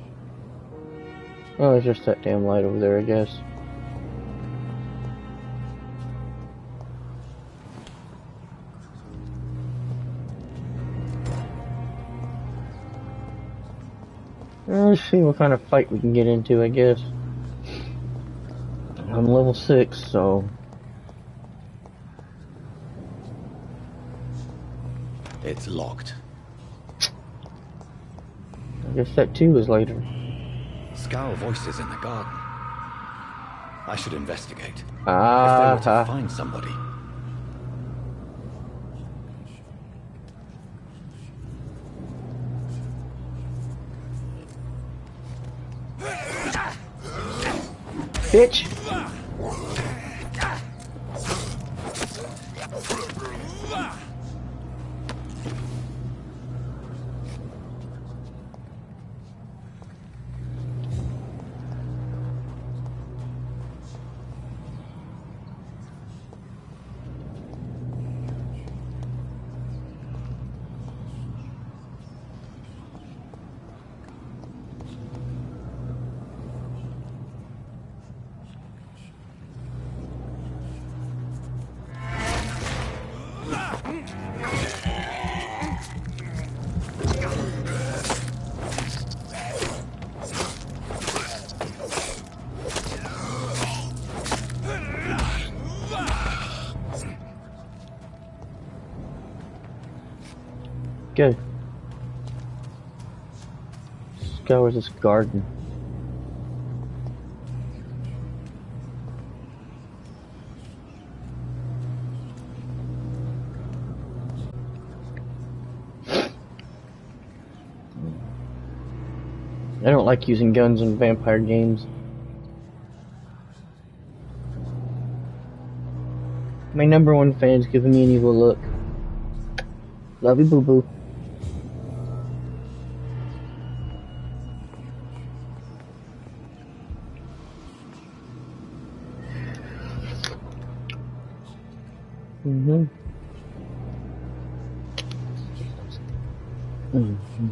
Oh, it's just that damn light over there, I guess. Let's see what kind of fight we can get into, I guess. I'm level 6, so... It's locked. I guess that too is later. Scowl voices in the garden. I should investigate. If they were to find somebody. Bitch! Go. Scour this garden. I don't like using guns in vampire games. My #1 fan's giving me an evil look. Love you, boo-boo. Mm-hmm. Mm-hmm.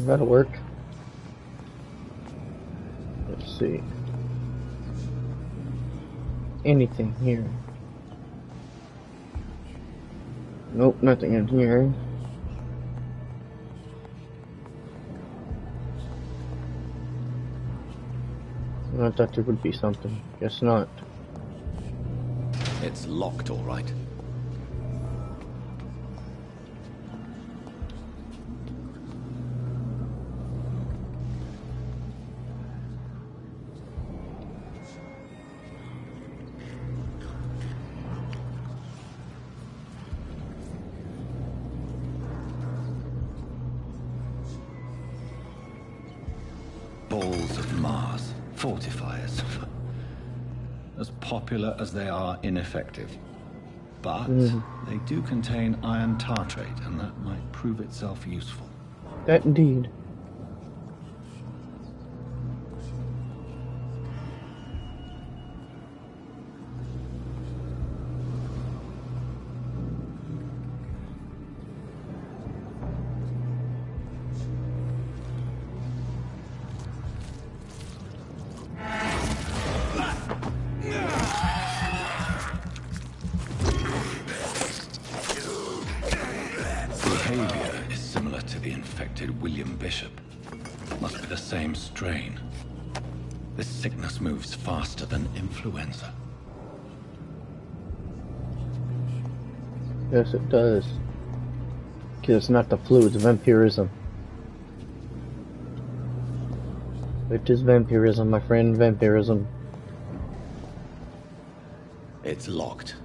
That'll work. Let's see. Anything here? Nope, nothing in here. I thought there would be something. Guess not. It's locked, all right. Balls of Mars, fortifiers. As popular as they are ineffective. but they do contain iron tartrate, and that might prove itself useful. That indeed. Behavior is similar to the infected William Bishop. Must be the same strain. This sickness moves faster than influenza. Yes, it does. Because it's not the flu, it's vampirism. It is vampirism, my friend, vampirism. It's locked.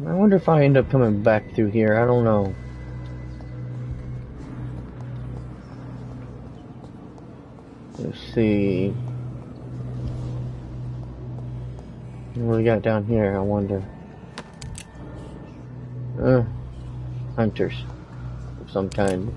I wonder if I end up coming back through here. I don't know. Let's see. What do we got down here, I wonder? Hunters of some kind.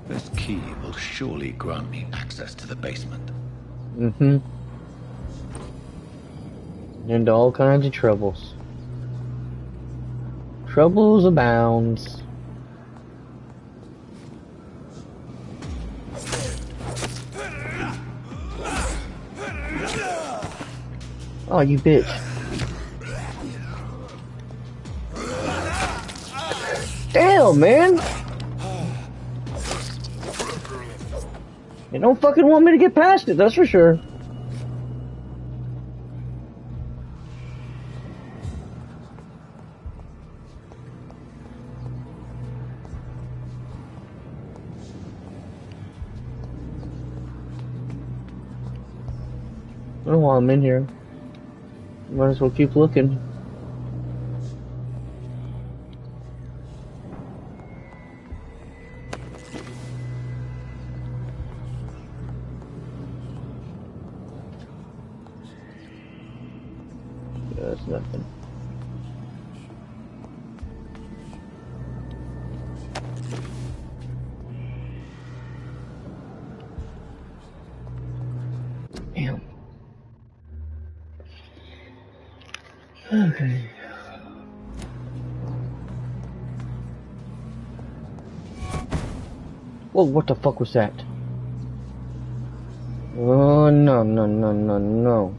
This key will surely grant me access to the basement. Mm-hmm. Into all kinds of troubles. Troubles abounds. Oh, you bitch. Damn, man! You don't fucking want me to get past it, that's for sure. Oh, while I'm in here, might as well keep looking. Yeah, that's nothing. Damn. Okay. Whoa, what the fuck was that? Oh, no, no, no, no, no.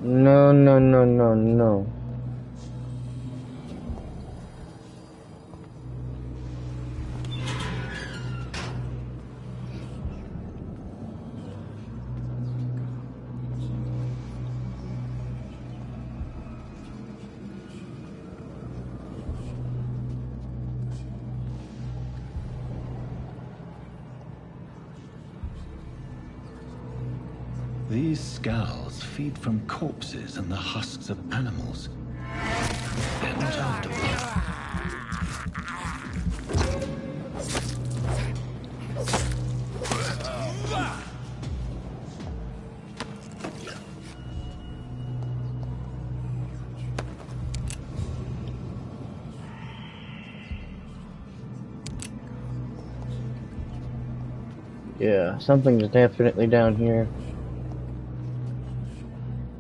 No, no, no, no, no. These skulls feed from corpses and the husks of animals. They're not after blood. Yeah, something's definitely down here.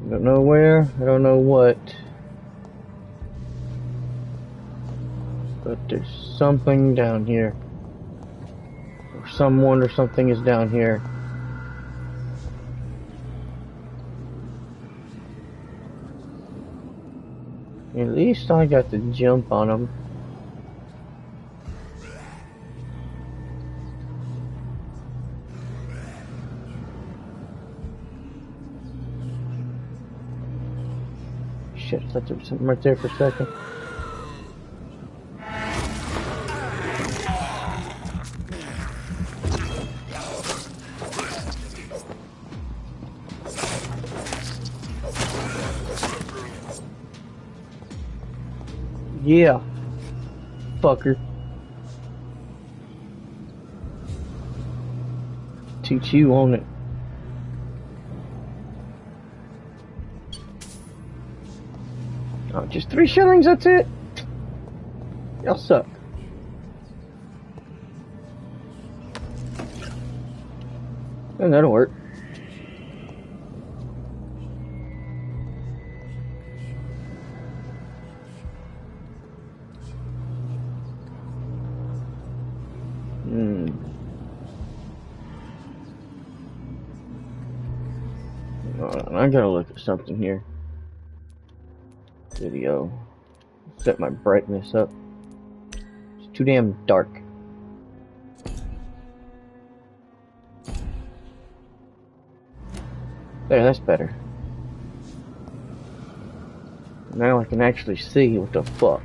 I don't know where, I don't know what. But there's something down here. Or someone or something is down here. At least I got the jump on them. Shit, I thought there was something right there for a second. Yeah. Fucker. Teach you on it. Oh, just 3 shillings, that's it? Y'all suck. And that'll work. I gotta look at something here. Video. Set my brightness up. It's too damn dark. There, that's better. Now I can actually see what the fuck.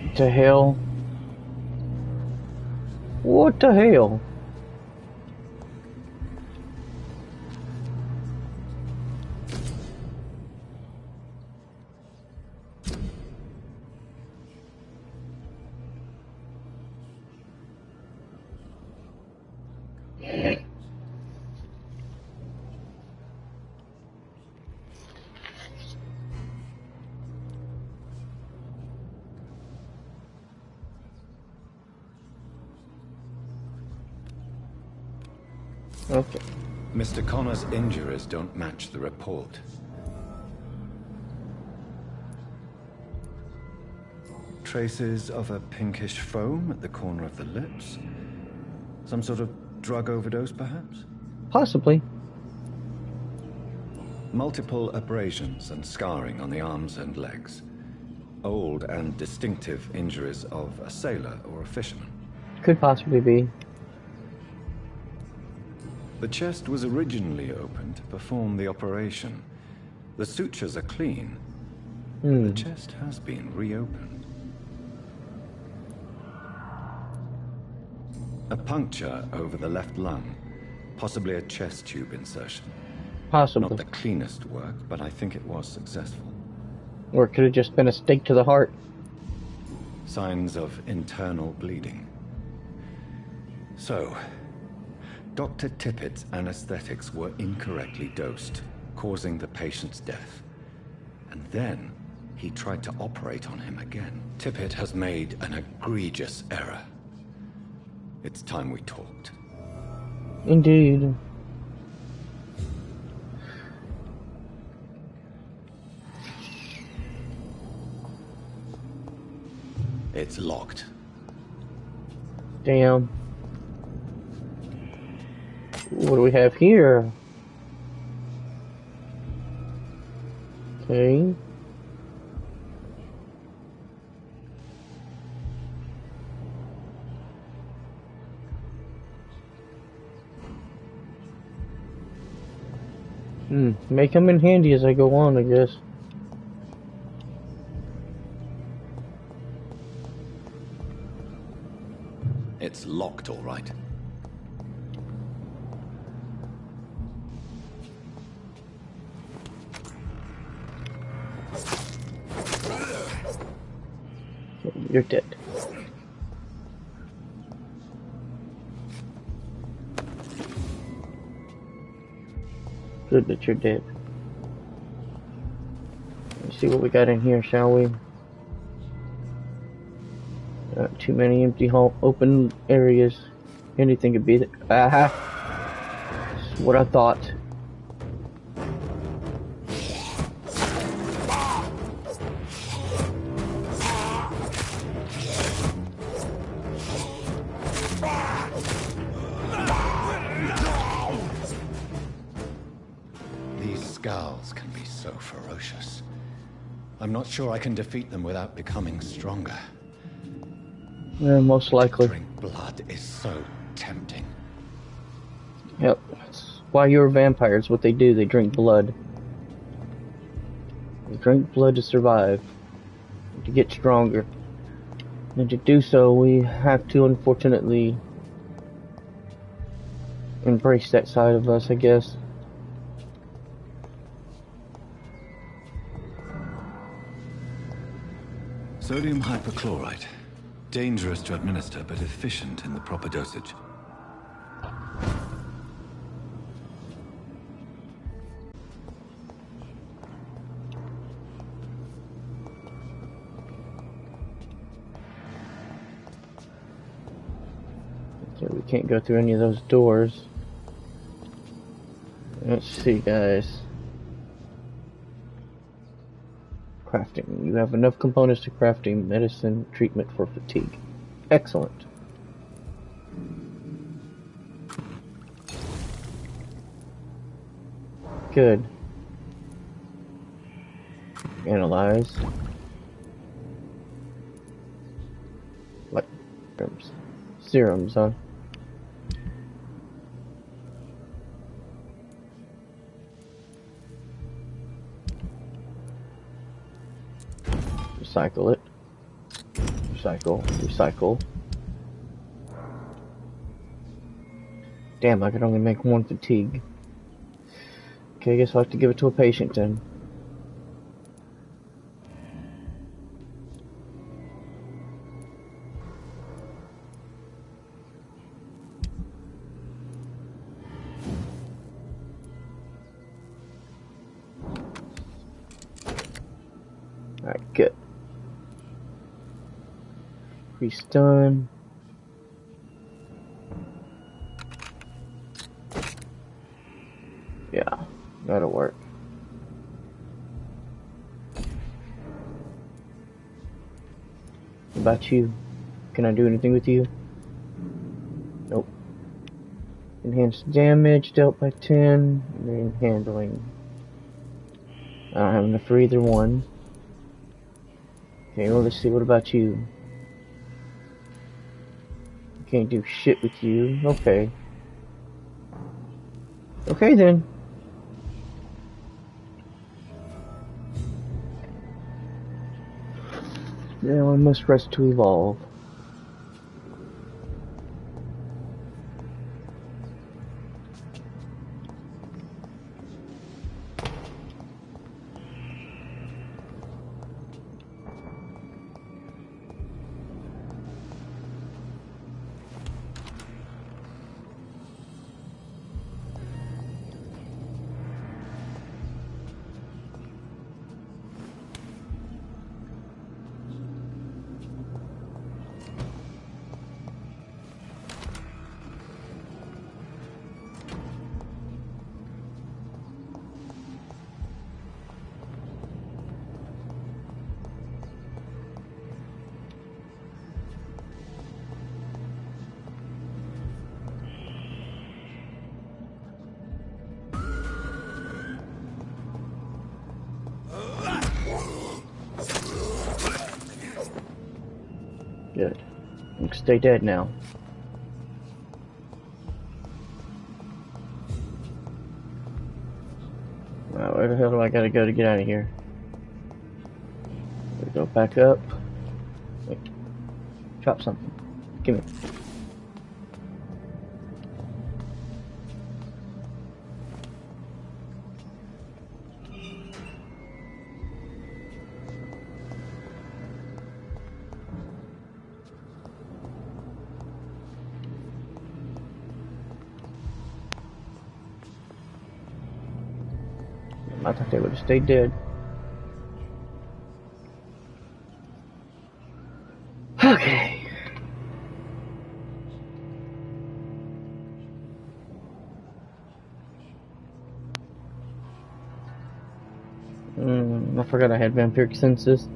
What the hell? What the hell? Okay. Mr. Connor's injuries don't match the report. Traces of a pinkish foam at the corner of the lips. Some sort of drug overdose, perhaps? Possibly. Multiple abrasions and scarring on the arms and legs. Old and distinctive injuries of a sailor or a fisherman. Could possibly be. The chest was originally opened to perform the operation. The sutures are clean. The chest has been reopened. A puncture over the left lung. Possibly a chest tube insertion. Possibly. Not the cleanest work, but I think it was successful. Or it could have just been a stake to the heart. Signs of internal bleeding. So, Dr. Tippett's anesthetics were incorrectly dosed, causing the patient's death. And then, he tried to operate on him again. Tippett has made an egregious error. It's time we talked. Indeed. It's locked. Damn. What do we have here? Okay. Make them in handy as I go on, I guess. It's locked, all right. You're dead. Good that you're dead. Let's see what we got in here, shall we? Not too many empty open areas. Anything could be there. Aha! That's what I thought. These scowls can be I'm not sure I can defeat them without becoming stronger. Yeah, most likely. Drink blood is so tempting. Yep. That's why you're vampires. What they do, they drink blood. They drink blood to survive, to get stronger. And to do so, we have to, unfortunately, embrace that side of us, I guess. Sodium hypochlorite. Dangerous to administer, but efficient in the proper dosage. Okay, we can't go through any of those doors. Let's see, guys. Crafting. You have enough components to craft a medicine treatment for fatigue. Excellent. Good. Analyze. What? Serums, huh? Recycle it. Recycle. Recycle. Damn, I could only make one fatigue. Okay, I guess I'll have to give it to a patient then. Alright, good. Priest done. Yeah, that'll work. What about you? Can I do anything with you? Nope. Enhanced damage dealt by 10. And handling. I don't have enough for either one. Okay, well, let's see. What about you? Can't do shit with you. Okay. Okay, then. Now I must rest to evolve. Good. You can stay dead now. Now, where the hell do I gotta go to get out of here? Go back up. Wait. Drop something. Give me. I thought they would have stayed dead. Okay. I forgot I had vampiric senses.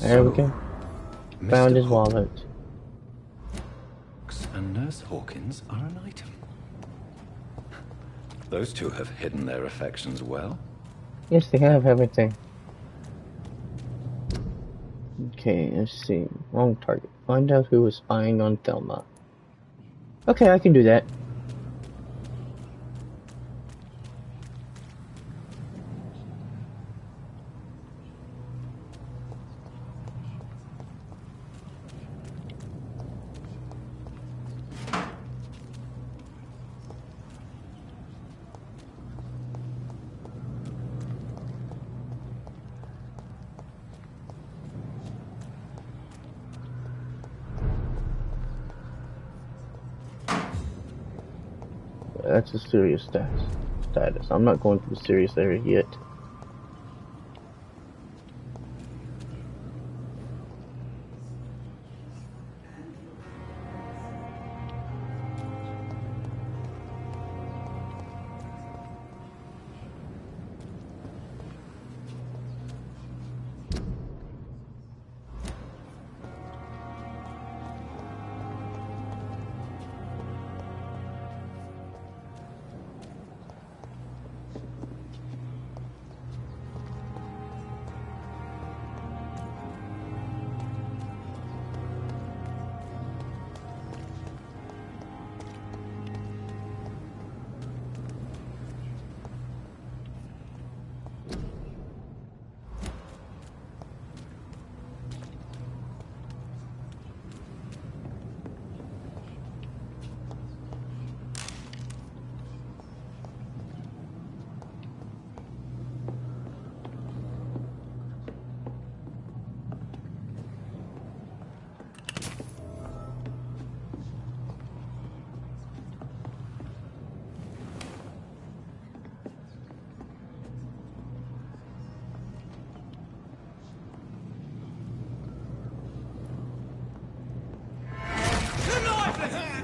There we go. Found his wallet. And Nurse Hawkins are an item. Those two have hidden their affections well. Yes, they have everything. Okay, let's see. Wrong target. Find out who was spying on Thelma. Okay, I can do that. That's a serious status. I'm not going to the serious area yet.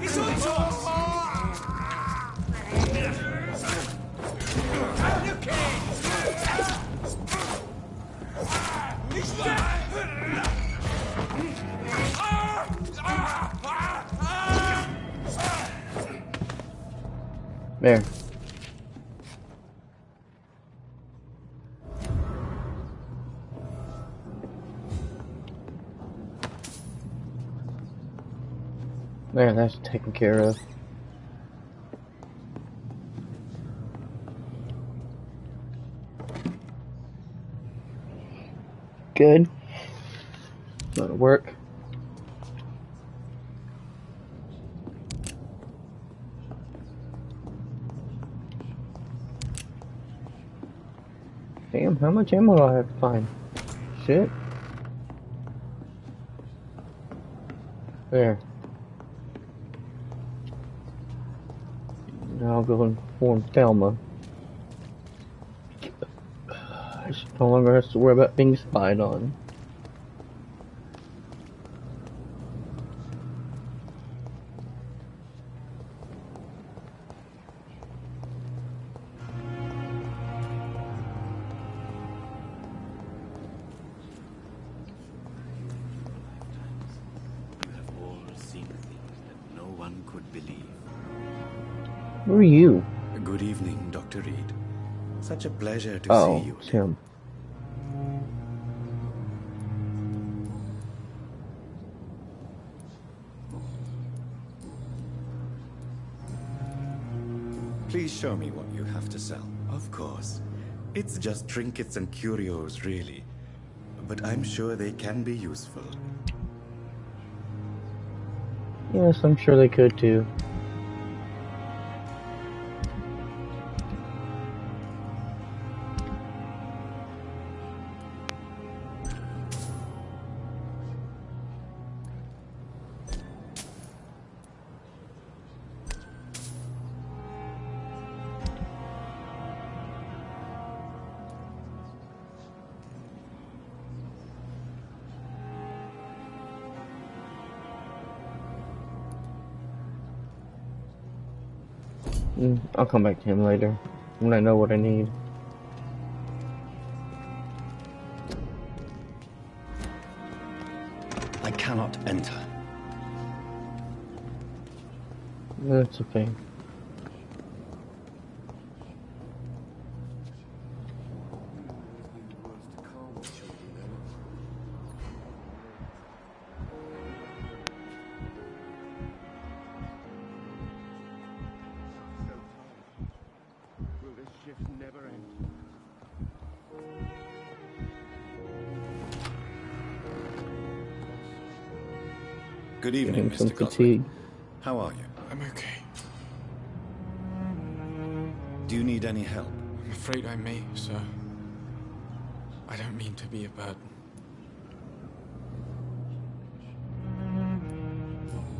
It's on top! There. There, that's taken care of. Good. That'll work. Damn, how much ammo do I have to find? Shit. There. Now I'll go and inform Thelma. She no longer has to worry about being spied on. Who are you? Good evening, Dr. Reed. Such a pleasure to see you. It's him. Please show me what you have to sell. Of course. It's just trinkets and curios, really. But I'm sure they can be useful. Yes, I'm sure they could too. I'll come back to him later when I know what I need. Enter. That's okay. Will this shift never end? Good evening, Getting some Mr. Goswick. fatigue. How are you? I'm okay. Do you need any help? I'm afraid I may, sir. I don't mean to be a burden.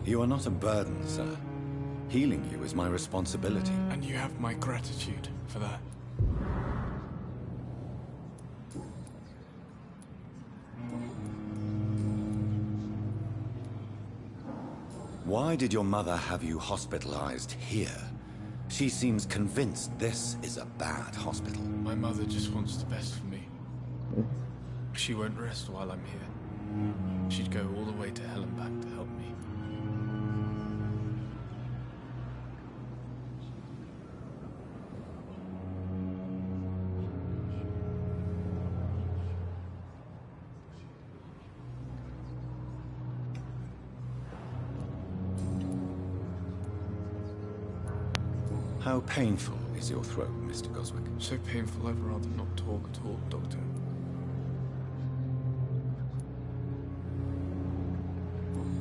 You are not a burden, sir. Healing you is my responsibility. And you have my gratitude for that. Why did your mother have you hospitalized here? She seems convinced this is a bad hospital. My mother just wants the best for me. She won't rest while I'm here. She'd go all the way to hell and back to help me. How painful is your throat, Mr. Goswick? So painful I'd rather not talk at all, Doctor.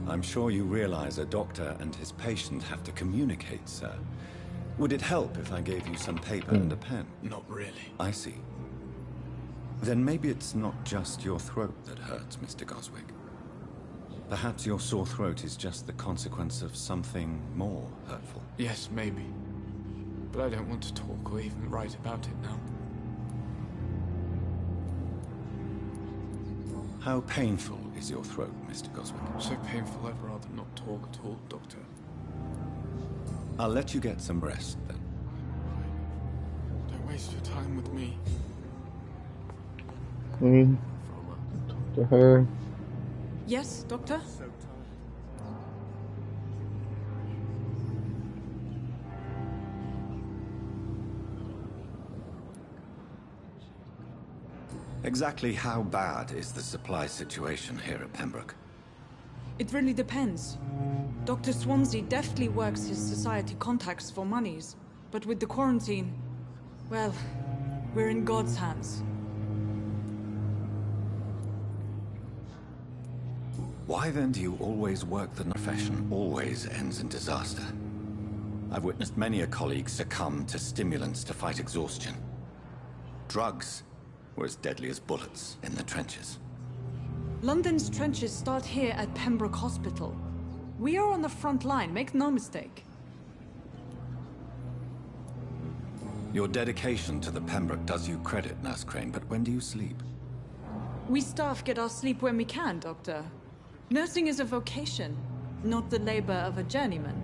I'm sure you realize a doctor and his patient have to communicate, sir. Would it help if I gave you some paper and a pen? Not really. I see. Then maybe it's not just your throat that hurts, Mr. Goswick. Perhaps your sore throat is just the consequence of something more hurtful. Yes, maybe. But I don't want to talk or even write about it now. How painful is your throat, Mr. Goswick? So painful I'd rather not talk at all, Doctor. I'll let you get some rest, then. Don't waste your time with me. Talk to her. Yes, Doctor? Exactly how bad is the supply situation here at Pembroke? It really depends. Dr. Swansea deftly works his society contacts for monies, but with the quarantine, well, we're in God's hands. Why then do you always work the profession always ends in disaster? I've witnessed many a colleague succumb to stimulants to fight exhaustion. Drugs were as deadly as bullets in the trenches. London's trenches start here at Pembroke Hospital. We are on the front line, make no mistake. Your dedication to the Pembroke does you credit, Nurse Crane, but when do you sleep? We staff get our sleep when we can, Doctor. Nursing is a vocation, not the labor of a journeyman.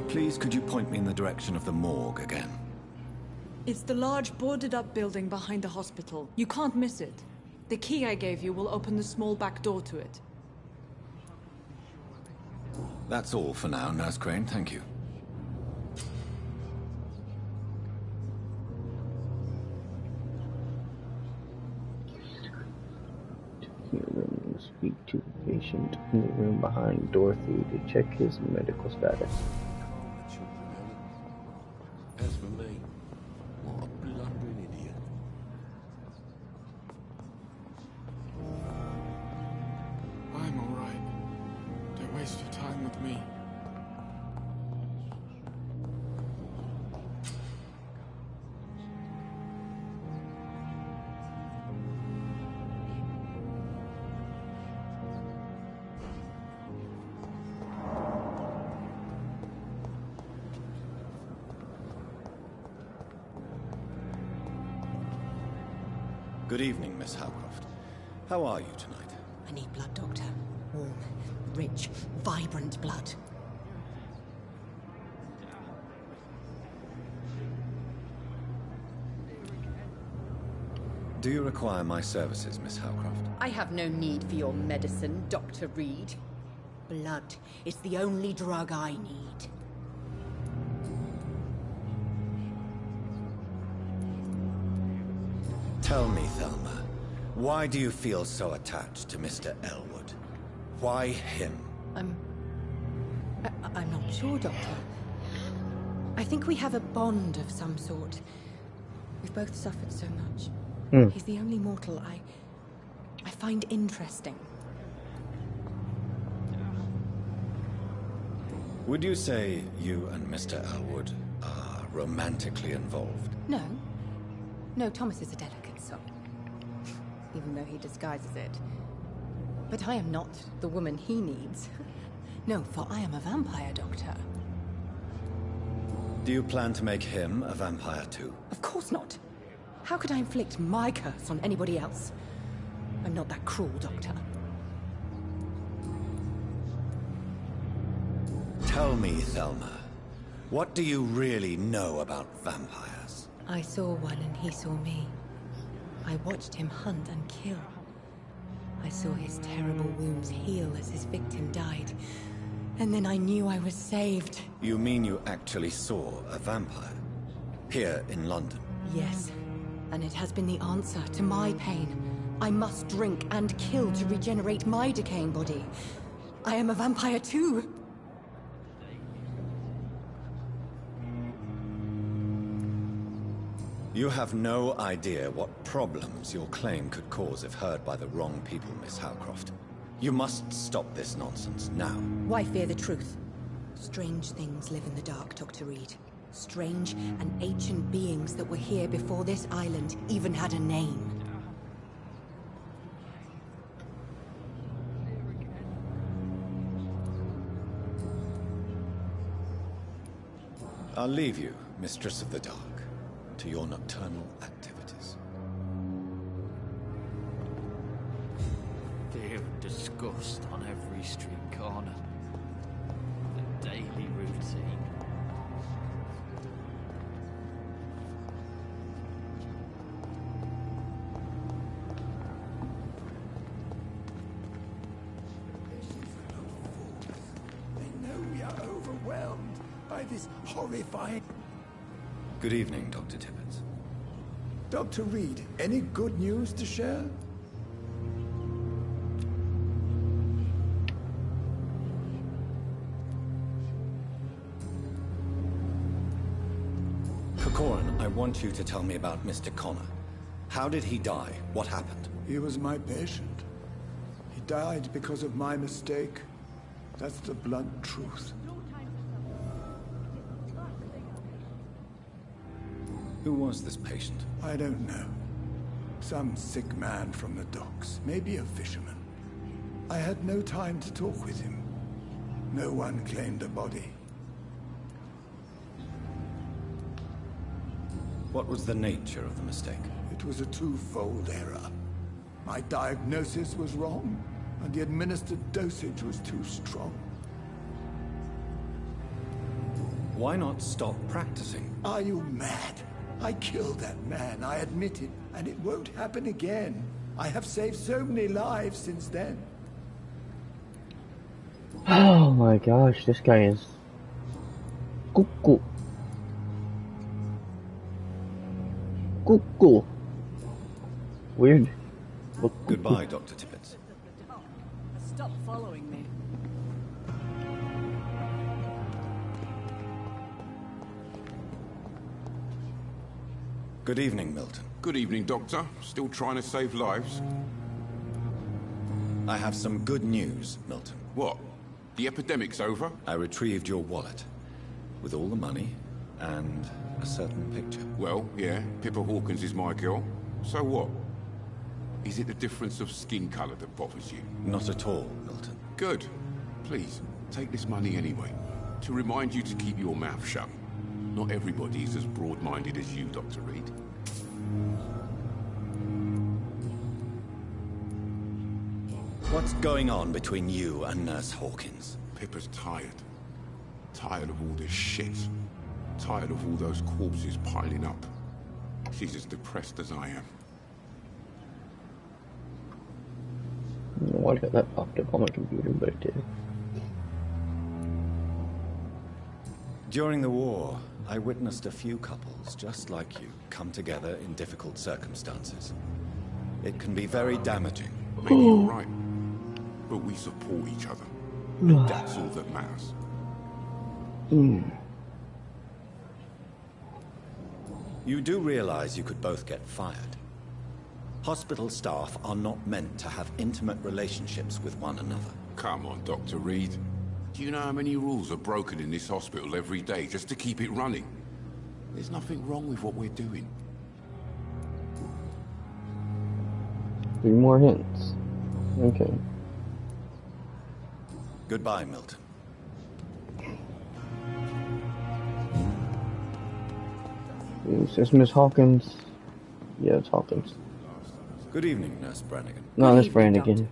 Please, could you point me in the direction of the morgue again? It's the large boarded-up building behind the hospital. You can't miss it. The key I gave you will open the small back door to it. That's all for now, Nurse Crane, thank you. Speak to the patient in the room behind Dorothy to check his medical status. As for me, what a blundering idiot. I'm alright. Don't waste your time with me. Good evening, Miss Howcroft. How are you tonight? I need blood, Doctor. Warm, rich, vibrant blood. Do you require my services, Miss Howcroft? I have no need for your medicine, Dr. Reed. Blood is the only drug I need. Tell me, Thelma, why do you feel so attached to Mr. Elwood? Why him? I'm not sure, Doctor. I think we have a bond of some sort. We've both suffered so much. He's the only mortal I find interesting. Would you say you and Mr. Elwood are romantically involved? No. No, Thomas is a delicate soul. Even though he disguises it. But I am not the woman he needs. No, for I am a vampire, Doctor. Do you plan to make him a vampire too? Of course not. How could I inflict my curse on anybody else? I'm not that cruel, Doctor. Tell me, Thelma, what do you really know about vampires? I saw one and he saw me. I watched him hunt and kill. I saw his terrible wounds heal as his victim died. And then I knew I was saved. You mean you actually saw a vampire? Here in London? Yes. And it has been the answer to my pain. I must drink and kill to regenerate my decaying body. I am a vampire too. You have no idea what problems your claim could cause if heard by the wrong people, Miss Howcroft. You must stop this nonsense now. Why fear the truth? Strange things live in the dark, Dr. Reed. Strange and ancient beings that were here before this island even had a name. I'll leave you, Mistress of the Dark, to your nocturnal activities. Fear and disgust on every street corner. The daily routine. They know we are overwhelmed by this horrifying... Good evening, Dr. Tippett. Dr. Reed, any good news to share? Corcoran, I want you to tell me about Mr. Connor. How did he die? What happened? He was my patient. He died because of my mistake. That's the blunt truth. Who was this patient? I don't know. Some sick man from the docks, maybe a fisherman. I had no time to talk with him. No one claimed a body. What was the nature of the mistake? It was a twofold error. My diagnosis was wrong, and the administered dosage was too strong. Why not stop practicing? Are you mad? I killed that man, I admit it, and it won't happen again. I have saved so many lives since then. Oh my gosh, this guy is cuckoo. Cuckoo. Weird. Goodbye, Dr. Tippett. Stop following me. Good evening, Milton. Good evening, Doctor. Still trying to save lives? I have some good news, Milton. What? The epidemic's over? I retrieved your wallet, with all the money, and a certain picture. Well, yeah, Pippa Hawkins is my girl. So what? Is it the difference of skin colour that bothers you? Not at all, Milton. Good. Please, take this money anyway. To remind you to keep your mouth shut. Not everybody is as broad-minded as you, Dr. Reed. What's going on between you and Nurse Hawkins? Pippa's tired. Tired of all this shit. Tired of all those corpses piling up. She's as depressed as I am. Why did that popped up on my computer, but it did. During the war, I witnessed a few couples just like you come together in difficult circumstances. It can be very damaging. Maybe you're right, but we support each other. That's all that matters. You do realize you could both get fired. Hospital staff are not meant to have intimate relationships with one another. Come on, Dr. Reed. Do you know how many rules are broken in this hospital every day just to keep it running? There's nothing wrong with what we're doing. 3 more hints. Okay. Goodbye, Milton. Is this Miss Hawkins? Yeah, it's Hawkins. Good evening, Nurse Brannigan. No, that's Brannigan.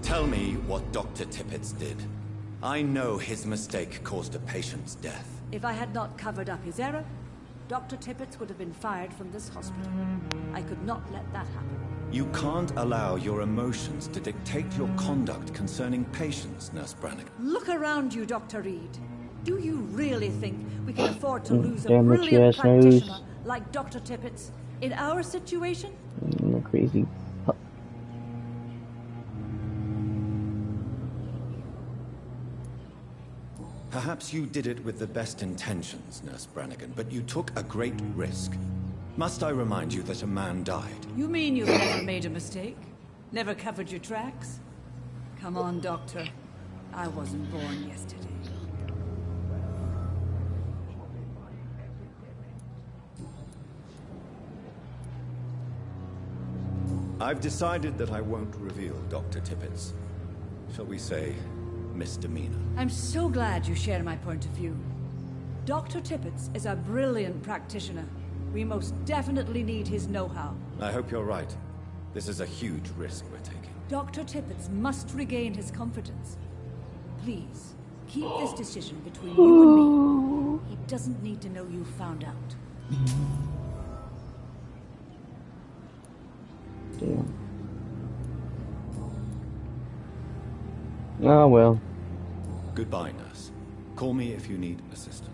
Tell me what Dr. Tippett did. I know his mistake caused a patient's death. If I had not covered up his error, Dr. Tippett would have been fired from this hospital. I could not let that happen. You can't allow your emotions to dictate your conduct concerning patients, Nurse Brannigan. Look around you, Dr. Reed. Do you really think we can afford to lose a Damn it, brilliant yes, practitioner nose. like Dr. Tippett's in our situation? Crazy. Perhaps you did it with the best intentions, Nurse Brannigan, but you took a great risk. Must I remind you that a man died? You mean you've never made a mistake? Never covered your tracks? Come on, Doctor. I wasn't born yesterday. I've decided that I won't reveal Dr. Tippett's, shall we say, misdemeanor. I'm so glad you share my point of view. Dr. Tippett is a brilliant practitioner. We most definitely need his know-how. I hope you're right. This is a huge risk we're taking. Dr. Tippett must regain his confidence. Please, keep this decision between you and me. He doesn't need to know you found out. Damn. Oh well. Goodbye, nurse. Call me if you need assistance.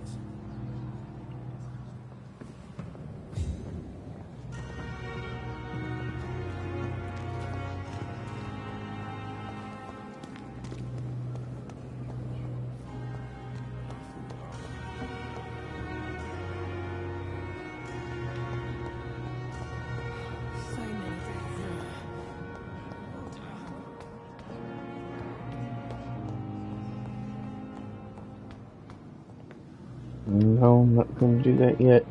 No, I'm not going to do that yet.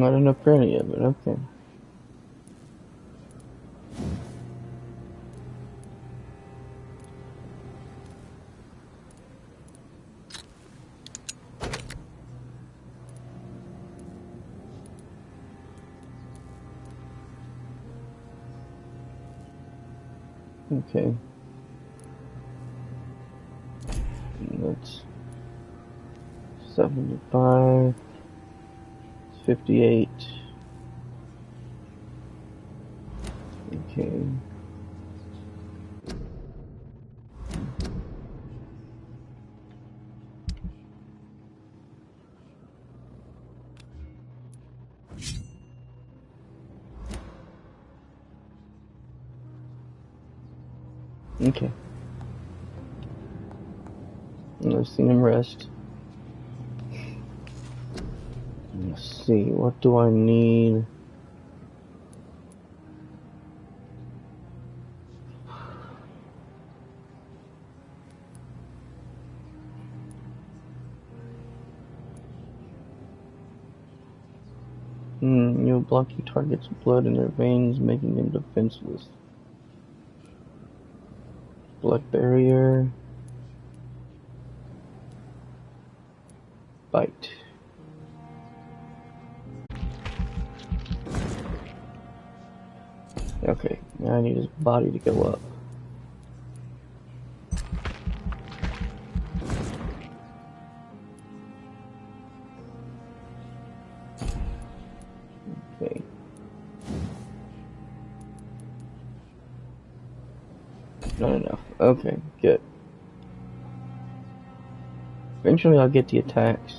Not enough for any of it, okay. Okay. That's 75, 58. Okay. Okay. Let's see him rest. Let's see, what do I need? You'll block your target's blood in their veins, making them defenseless. Blood barrier. Bite. Okay, now I need his body to go up. Okay. Not enough. Okay, good. Eventually I'll get the attacks.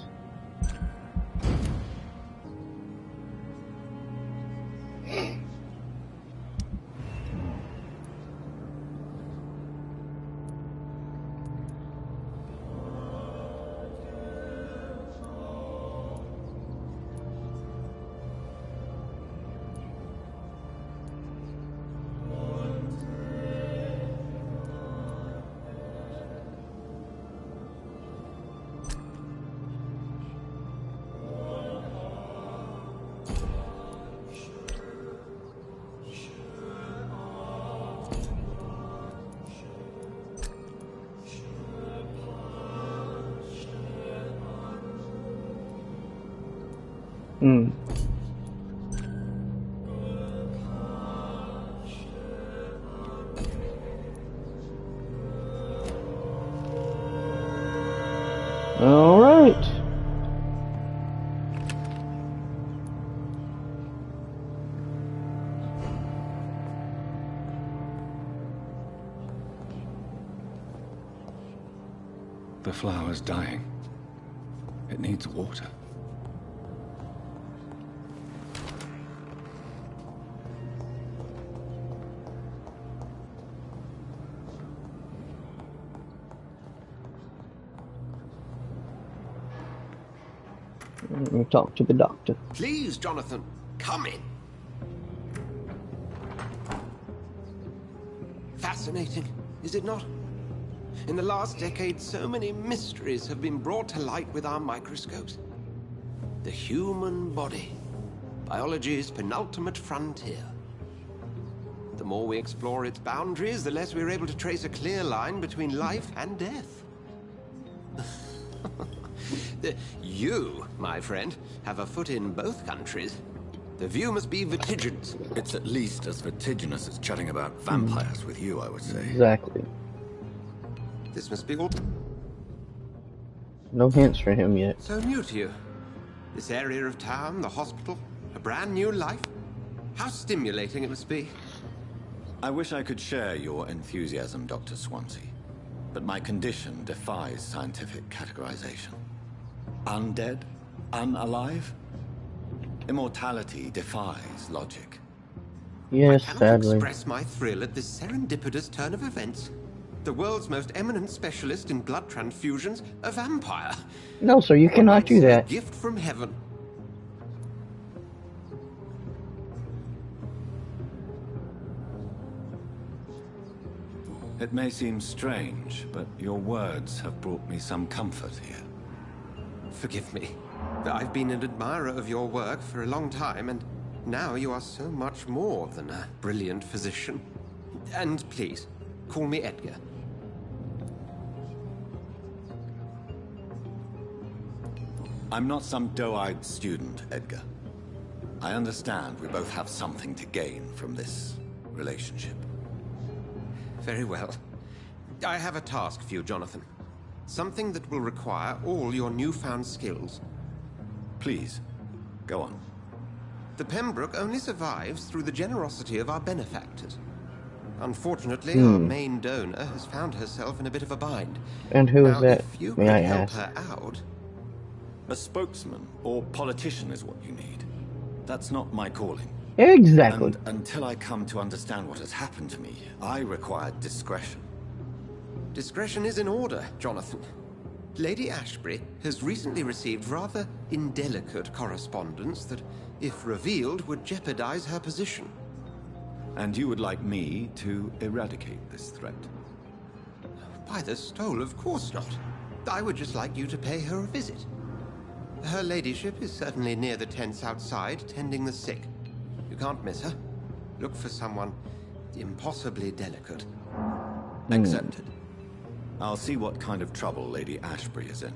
All right. The flower's dying. It needs water. Let me talk to the doctor. Please, Jonathan, come in. Fascinating, is it not? In the last decade, so many mysteries have been brought to light with our microscopes. The human body, biology's penultimate frontier. The more we explore its boundaries, the less we're able to trace a clear line between life and death. You, my friend, have a foot in both countries. The view must be vertiginous. It's at least as vertiginous as chatting about vampires with you, I would say. Exactly. This must be all... No hints for him yet. So new to you. This area of town, the hospital, a brand new life. How stimulating it must be. I wish I could share your enthusiasm, Dr. Swansea. But my condition defies scientific categorization. Undead? Unalive? Immortality defies logic. Yes, I cannot sadly. express my thrill at this serendipitous turn of events. The world's most eminent specialist in blood transfusions, a vampire. No, sir, you cannot do that. A gift from heaven. It may seem strange, but your words have brought me some comfort here. Forgive me. I've been an admirer of your work for a long time, and now you are so much more than a brilliant physician. And please, call me Edgar. I'm not some doe-eyed student, Edgar. I understand we both have something to gain from this relationship. Very well. I have a task for you, Jonathan. Something that will require all your newfound skills. Please, go on. The Pembroke only survives through the generosity of our benefactors. Unfortunately, our main donor has found herself in a bit of a bind. And who is now, that? If you May could I help ask? her out... A spokesman or politician is what you need. That's not my calling. Exactly. And until I come to understand what has happened to me, I require discretion. Discretion is in order, Jonathan. Lady Ashbury has recently received rather indelicate correspondence that, if revealed, would jeopardize her position. And you would like me to eradicate this threat? By the stole, of course not. I would just like you to pay her a visit. Her ladyship is certainly near the tents outside, tending the sick. You can't miss her. Look for someone impossibly delicate. Accepted. I'll see what kind of trouble Lady Ashbury is in.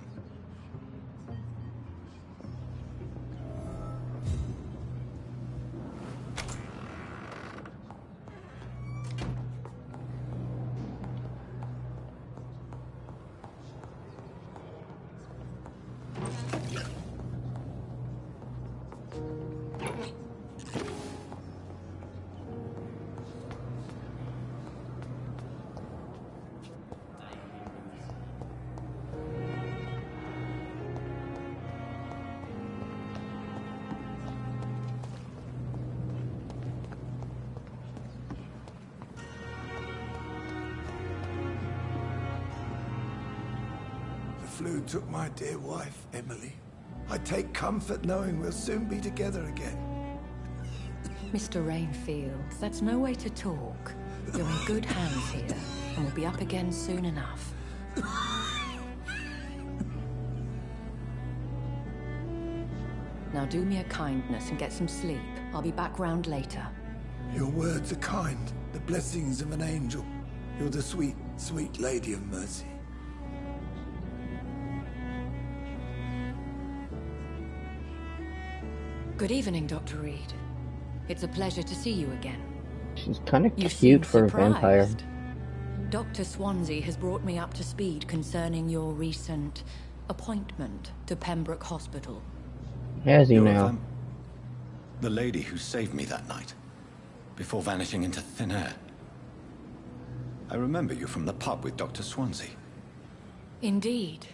The flu took my dear wife, Emily. I take comfort knowing we'll soon be together again. Mr. Rainfield, that's no way to talk. You're in good hands here, and we'll be up again soon enough. Now do me a kindness and get some sleep. I'll be back round later. Your words are kind, the blessings of an angel. You're the sweet, sweet Lady of Mercy. Good evening, Dr. Reed. It's a pleasure to see you again. She's kind of You cute seem for a vampire. surprised. Dr. Swansea has brought me up to speed concerning your recent appointment to Pembroke Hospital. Has he You're now? The lady who saved me that night, before vanishing into thin air. I remember you from the pub with Dr. Swansea. Indeed.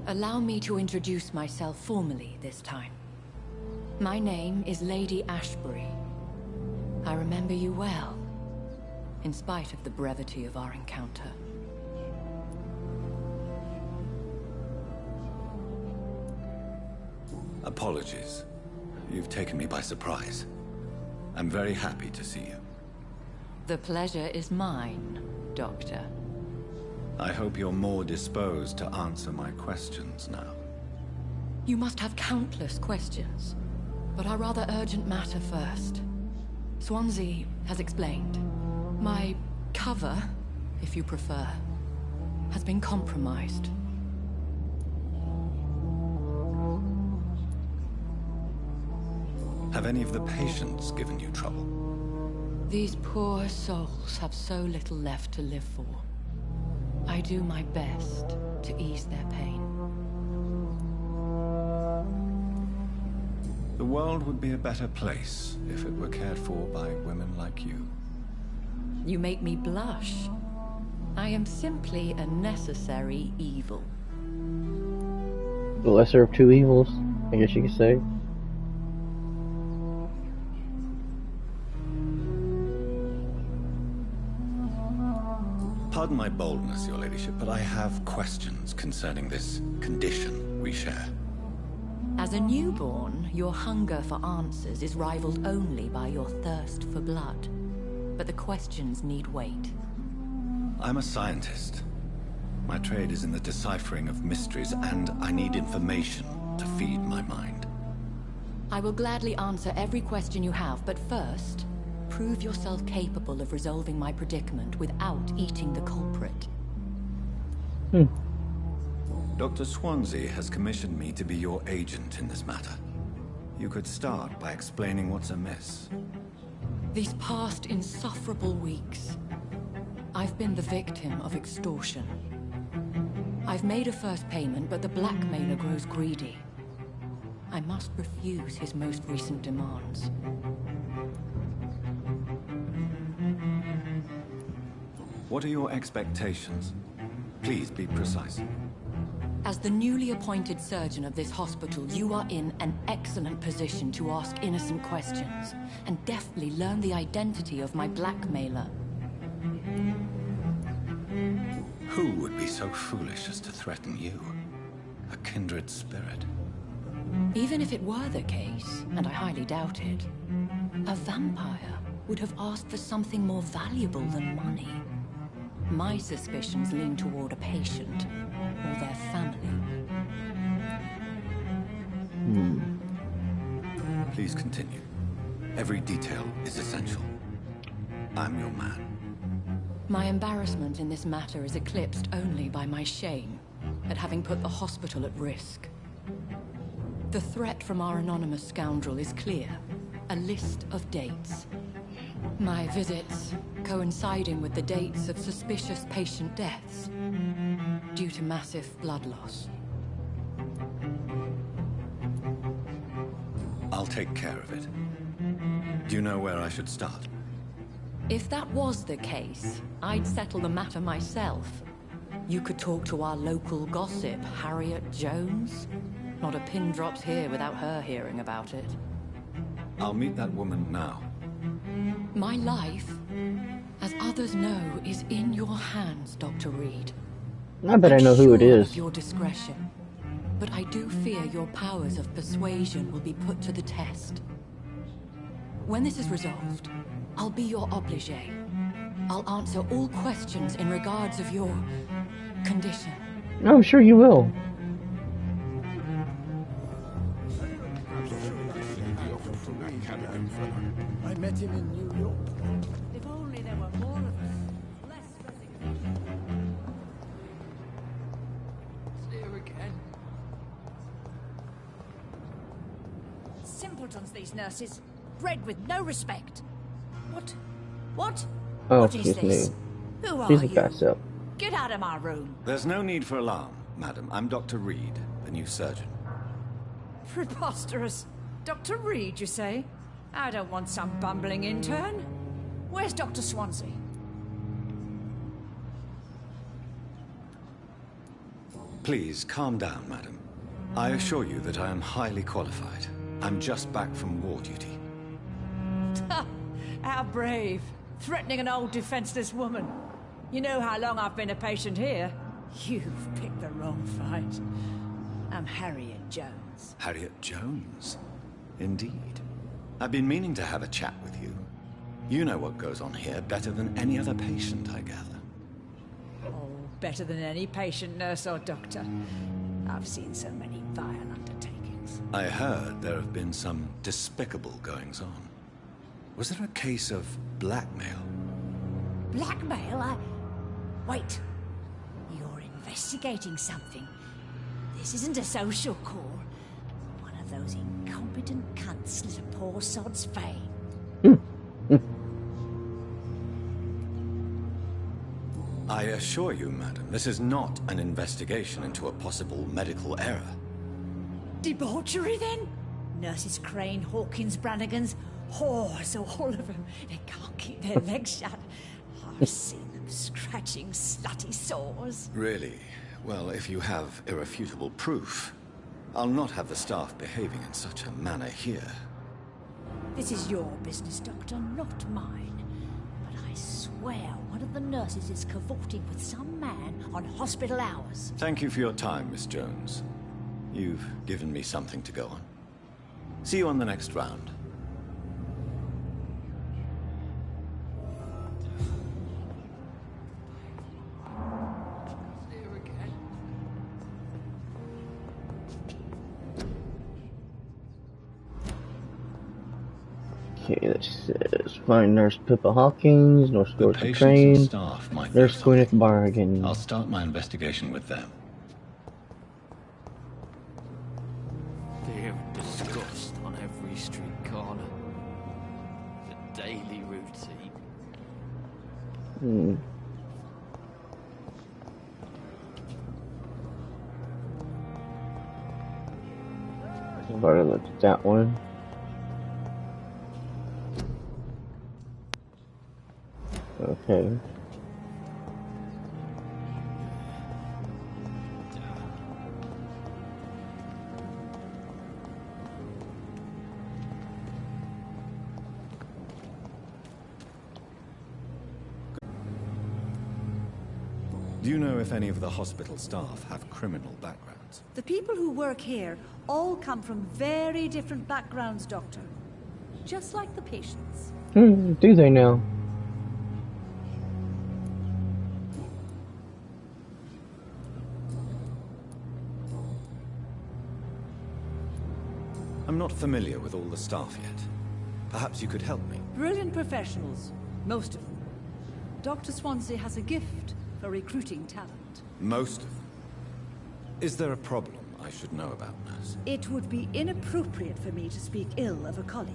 Allow me to introduce myself formally this time. My name is Lady Ashbury. I remember you well, in spite of the brevity of our encounter. Apologies. You've taken me by surprise. I'm very happy to see you. The pleasure is mine, Doctor. I hope you're more disposed to answer my questions now. You must have countless questions, but our rather urgent matter first. Swansea has explained. My cover, if you prefer, has been compromised. Have any of the patients given you trouble? These poor souls have so little left to live for. I do my best to ease their pain. The world would be a better place if it were cared for by women like you. You make me blush. I am simply a necessary evil. The lesser of two evils, I guess you could say. Pardon my boldness, your ladyship, but I have questions concerning this condition we share. As a newborn, your hunger for answers is rivaled only by your thirst for blood. But the questions need wait. I'm a scientist. My trade is in the deciphering of mysteries, and I need information to feed my mind. I will gladly answer every question you have, but first, prove yourself capable of resolving my predicament without eating the culprit. Dr. Swansea has commissioned me to be your agent in this matter. You could start by explaining what's amiss. These past insufferable weeks, I've been the victim of extortion. I've made a first payment, but the blackmailer grows greedy. I must refuse his most recent demands. What are your expectations? Please be precise. As the newly appointed surgeon of this hospital, you are in an excellent position to ask innocent questions and deftly learn the identity of my blackmailer. Who would be so foolish as to threaten you? A kindred spirit. Even if it were the case, and I highly doubt it, a vampire would have asked for something more valuable than money. My suspicions lean toward a patient or their family. Please continue. Every detail is essential. I'm your man. My embarrassment in this matter is eclipsed only by my shame at having put the hospital at risk. The threat from our anonymous scoundrel is clear. A list of dates. My visits coinciding with the dates of suspicious patient deaths due to massive blood loss. I'll take care of it. Do you know where I should start? If that was the case, I'd settle the matter myself. You could talk to our local gossip, Harriet Jones. Not a pin drops here without her hearing about it. I'll meet that woman now. My life, as others know, is in your hands, Dr. Reed. I bet I know who it Sure is. of your discretion, but I do fear your powers of persuasion will be put to the test. When this is resolved, I'll be your obligé. I'll answer all questions in regards of your condition. I'm sure you will. I met him in New York. If only there were more of us. Less resignation. Here again. Simpletons, these nurses. Bred with no respect. What? Oh, What is excuse this? me. Who are She's a you? gossip. Get out of my room. There's no need for alarm, madam. I'm Dr. Reed, the new surgeon. Preposterous. Dr. Reed, you say? I don't want some bumbling intern. Where's Dr. Swansea? Please, calm down, madam. I assure you that I am highly qualified. I'm just back from war duty. How brave. Threatening an old defenseless woman. You know how long I've been a patient here? You've picked the wrong fight. I'm Harriet Jones. Harriet Jones? Indeed. I've been meaning to have a chat with you. You know what goes on here better than any other patient, I gather. Oh, better than any patient, nurse or doctor. I've seen so many vile undertakings. I heard there have been some despicable goings-on. Was there a case of blackmail? Blackmail? Wait. You're investigating something. This isn't a social call. One of those incompetent cunts slit a poor sod's vein. I assure you, madam, this is not an investigation into a possible medical error. Debauchery, then? Nurses Crane, Hawkins, Brannigans, whores, all of them. They can't keep their legs shut. I've seen them scratching slutty sores. Really? Well, if you have irrefutable proof, I'll not have the staff behaving in such a manner here. This is your business, Doctor, not mine. But I swear one of the nurses is cavorting with some man on hospital hours. Thank you for your time, Miss Jones. You've given me something to go on. See you on the next round. Okay, this says find Nurse Pippa Hawkins, Nurse The Dorothy patients Crane, and staff might know Nurse something. Gwyneth Bargain. I'll start my investigation with them. Fear and disgust on every street corner. The daily routine. I've already looked at that one. Okay. Do you know if any of the hospital staff have criminal backgrounds? The people who work here all come from very different backgrounds, Doctor. Just like the patients. Do they now? I'm not familiar with all the staff yet. Perhaps you could help me. Brilliant professionals, most of them. Dr. Swansea has a gift for recruiting talent. Most of them. Is there a problem I should know about, nurse? It would be inappropriate for me to speak ill of a colleague.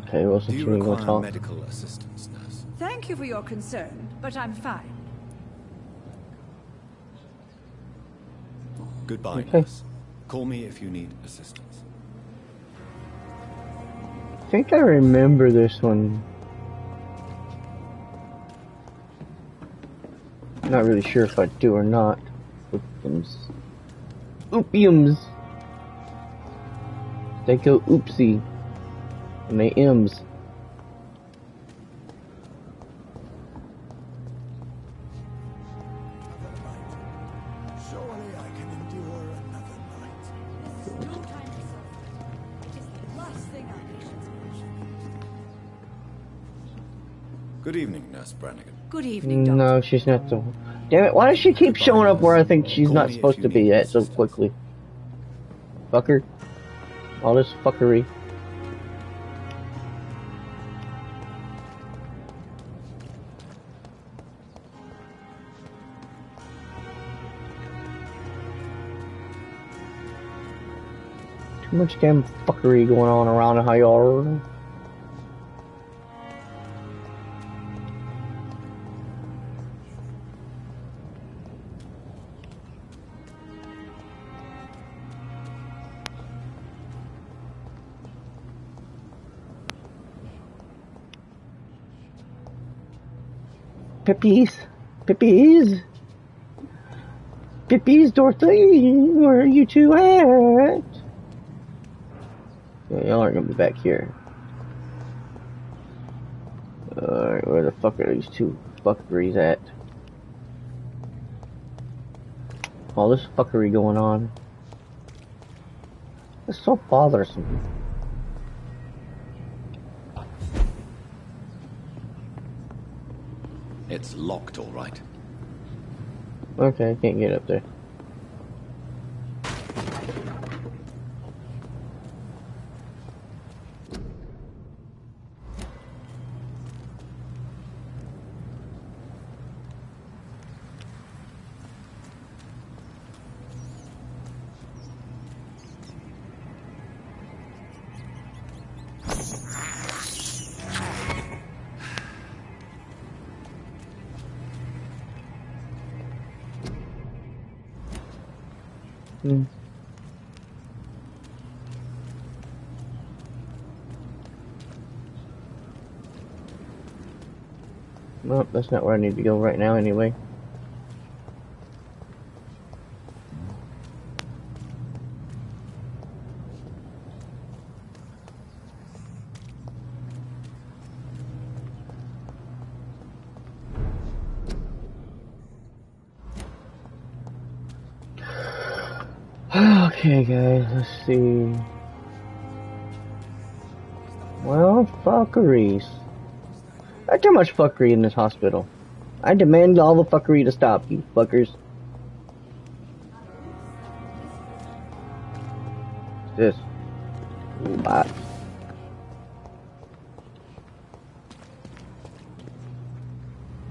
Okay, wasn't Do you gonna require talk? medical assistance, nurse? Thank you for your concern, but I'm fine. Goodbye, Okay. nurse. Call me if you need assistance. I think I remember this one. Not really sure if I do or not. Opiums. Opiums! They go oopsie. And they M's. Surely I can endure another night. No time to suffer. It is the last thing our patients want. Good evening, Nurse Brannigan. Good evening, Doctor. No, she's not the one. Damn it, why does she keep showing up where I think she's not supposed to be at so quickly? Fucker. All this fuckery. Too much damn fuckery going on around here. Pippies, Pippies, Pippies, Dorothy, where are you two at? Yeah, y'all aren't gonna be back here. Alright, where the fuck are these two fuckeries at? All this fuckery going on. It's so bothersome. It's locked, all right. Okay, I can't get up there. Well, that's not where I need to go right now anyway. Okay, guys, let's see. Well, fuckeries. There's too much fuckery in this hospital. I demand all the fuckery to stop, you fuckers. This. Ooh. Bye.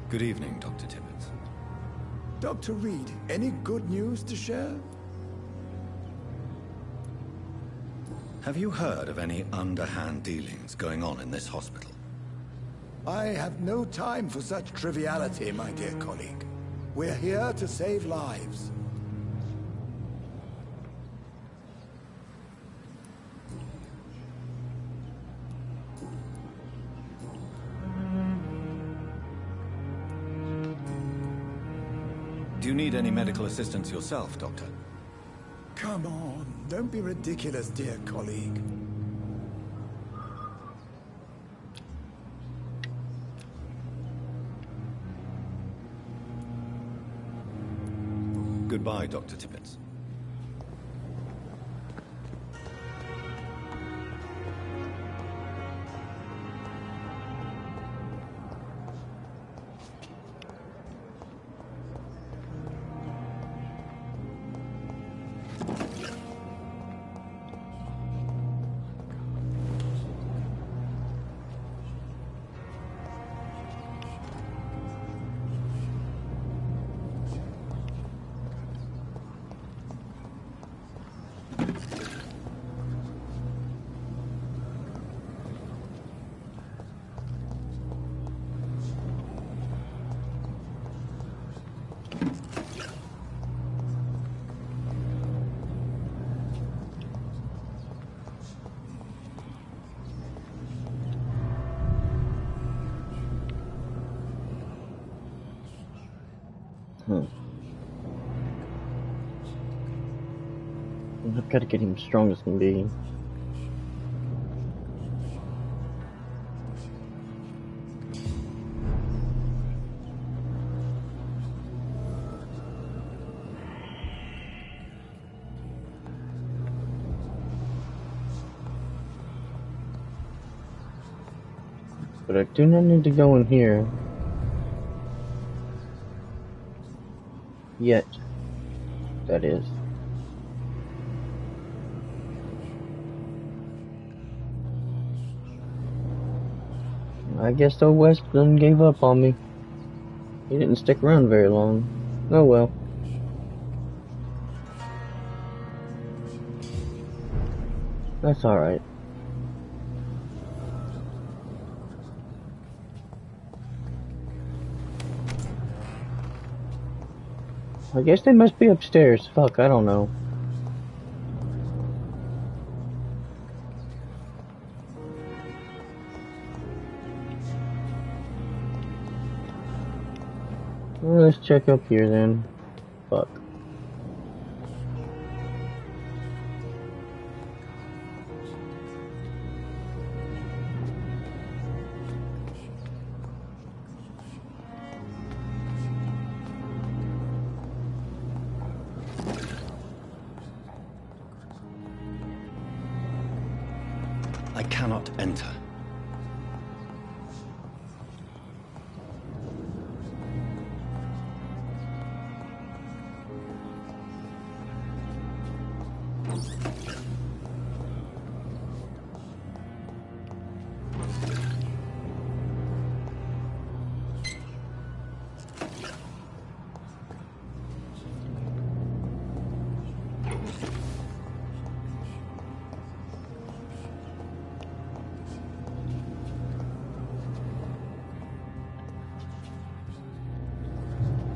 Good evening, Dr. Tibbets. Dr. Reed, any good news to share? Have you heard of any underhand dealings going on in this hospital? I have no time for such triviality, my dear colleague. We're here to save lives. Do you need any medical assistance yourself, Doctor? Come on, don't be ridiculous, dear colleague. Goodbye, Dr. Tibbets. I've got to get him strong as can be. But I do not need to go in here yet. That is. I guess old Westland gave up on me. He didn't stick around very long. Oh well. That's alright. I guess they must be upstairs. Fuck, I don't know. Well, let's check up here then. Fuck. I cannot enter.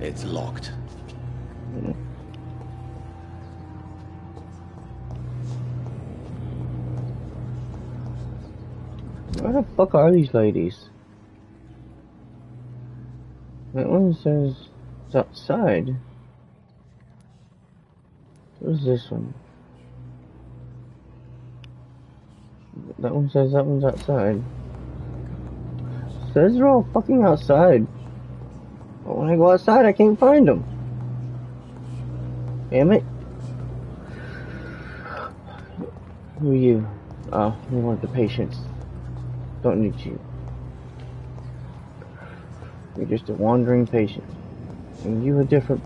It's locked. Where the fuck are these ladies? That one says it's outside. What's this one? That one says that one's outside. It says they're all fucking outside. But when I go outside, I can't find them. Damn it. Who are you? Oh, you're one of the patients. Don't need you. You're just a wandering patient. And you a different...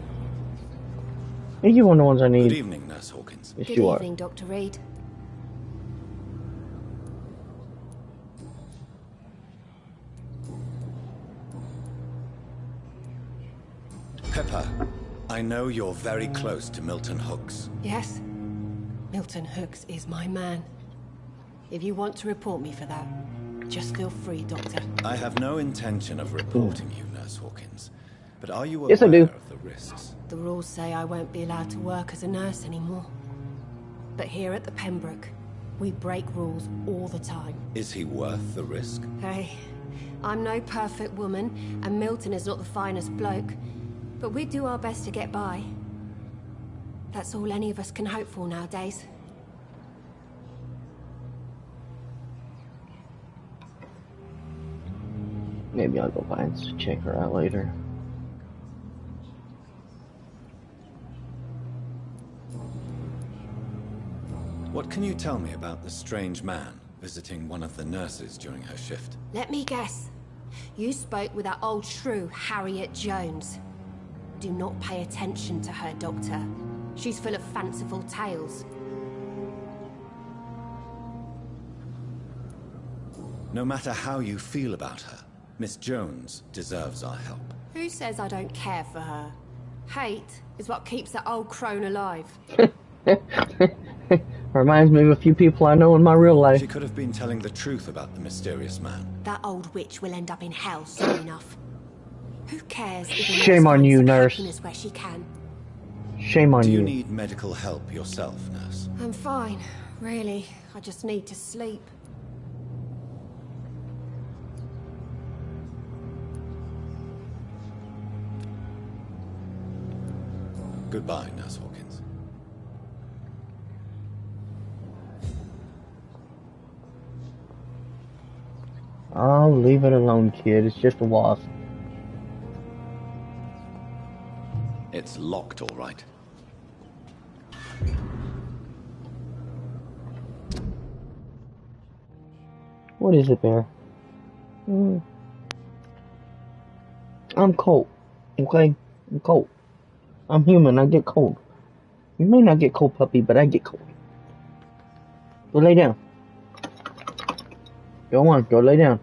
And you one of the ones I need. Good evening, Nurse Hawkins. Yes, Good you are. evening, Dr. Reed. Pepper, I know you're very close to Milton Hooks. Yes? Milton Hooks is my man. If you want to report me for that, just feel free, Doctor. I have no intention of reporting you, Nurse Hawkins. But are you aware Yes, I do. of the risks? The rules say I won't be allowed to work as a nurse anymore. But here at the Pembroke, we break rules all the time. Is he worth the risk? Hey, I'm no perfect woman, and Milton is not the finest bloke. But we do our best to get by. That's all any of us can hope for nowadays. Maybe I'll go by and check her out later. What can you tell me about the strange man visiting one of the nurses during her shift? Let me guess. You spoke with that old shrew, Harriet Jones. Do not pay attention to her, Doctor. She's full of fanciful tales. No matter how you feel about her, Miss Jones deserves our help. Who says I don't care for her? Hate is what keeps that old crone alive. Reminds me of a few people I know in my real life. She could have been telling the truth about the mysterious man. That old witch will end up in hell soon enough. Who cares if the Shame on you, nurse. where she can? Shame on Do you. you need medical help yourself, nurse? I'm fine, really. I just need to sleep. Goodbye, Nurse Hawkins. Oh, leave it alone, kid. It's just a wasp. It's locked, all right. What is it, Bear? I'm cold. Okay? I'm cold. I'm human. I get cold. You may not get cold, puppy, but I get cold. Go lay down. Go on. Go lay down.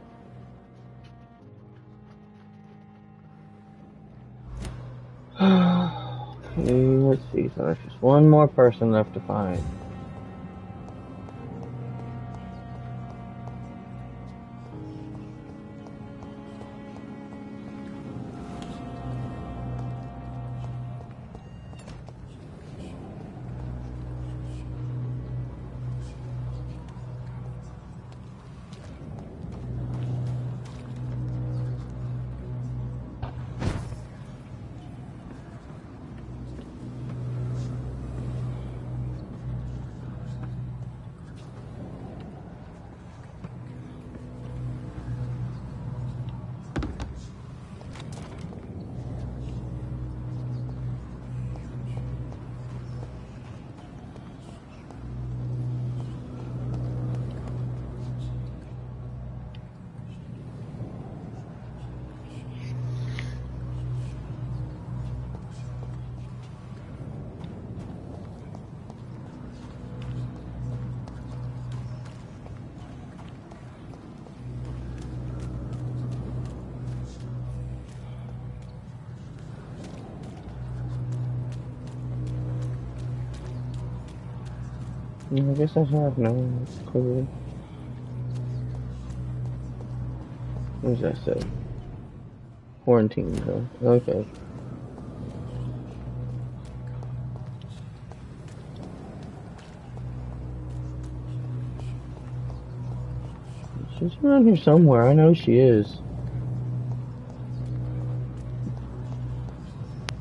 Let's see. So there's just one more person left to find. I guess I have no clue. What does that say? Quarantine zone. Okay. She's around here somewhere. I know she is.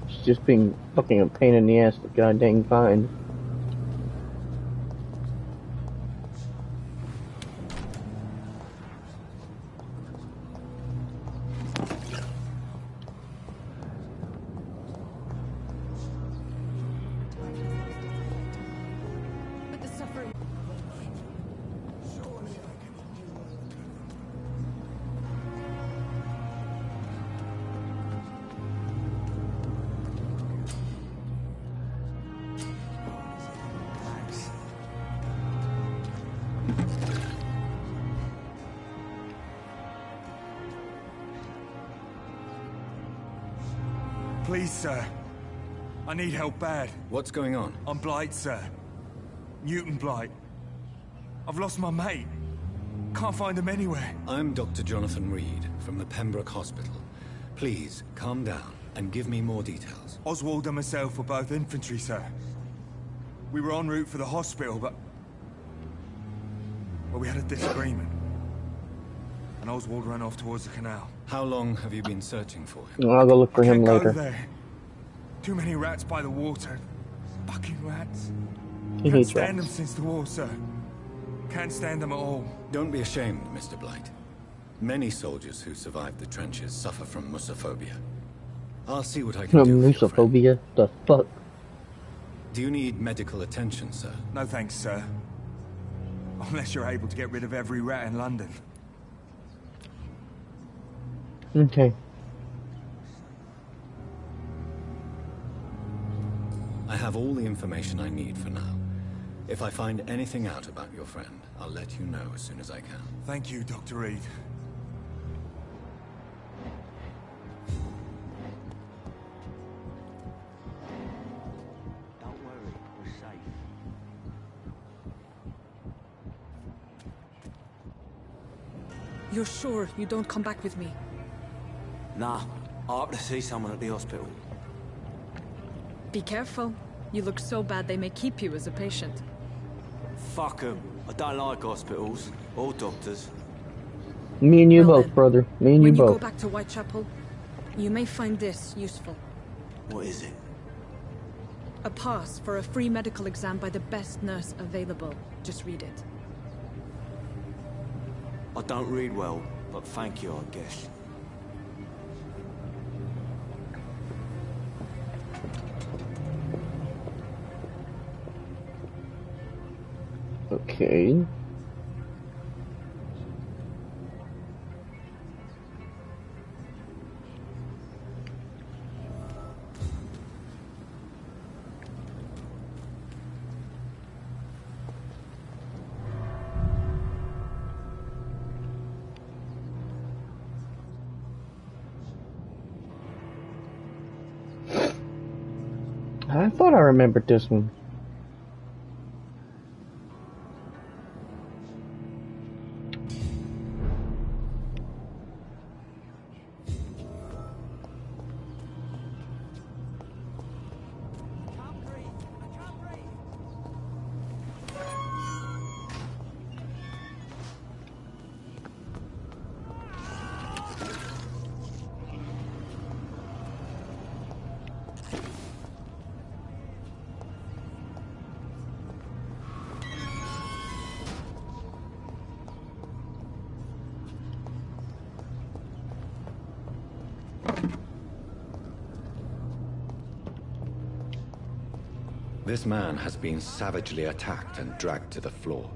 She's just being fucking a pain in the ass to goddamn find. Please, sir. I need help bad. What's going on? I'm Blight, sir. Newton Blight. I've lost my mate. Can't find him anywhere. I'm Dr. Jonathan Reed from the Pembroke Hospital. Please, calm down and give me more details. Oswald and myself were both infantry, sir. We were en route for the hospital, but we had a disagreement. And Oswald ran off towards the canal. How long have you been searching for him? I'll go look for him Can't later. go there. Too many rats by the water. Fucking rats. He Can't hates stand rats. them since the war, sir. Can't stand them at all. Don't be ashamed, Mr. Blight. Many soldiers who survived the trenches suffer from musophobia. I'll see what I can do. Musophobia? The fuck? Do you need medical attention, sir? No thanks, sir. Unless you're able to get rid of every rat in London. Okay. I have all the information I need for now. If I find anything out about your friend, I'll let you know as soon as I can. Thank you, Dr. Reed. Don't worry, we're safe. You're sure you don't come back with me? Nah, I ought to see someone at the hospital. Be careful. You look so bad they may keep you as a patient. Fuck 'em. I don't like hospitals or doctors. Me and you both, brother. Me and you When you go both. back to Whitechapel, you may find this useful. What is it? A pass for a free medical exam by the best nurse available. Just read it. I don't read well, but thank you, I guess. Okay. I thought I remembered this one. This man has been savagely attacked and dragged to the floor.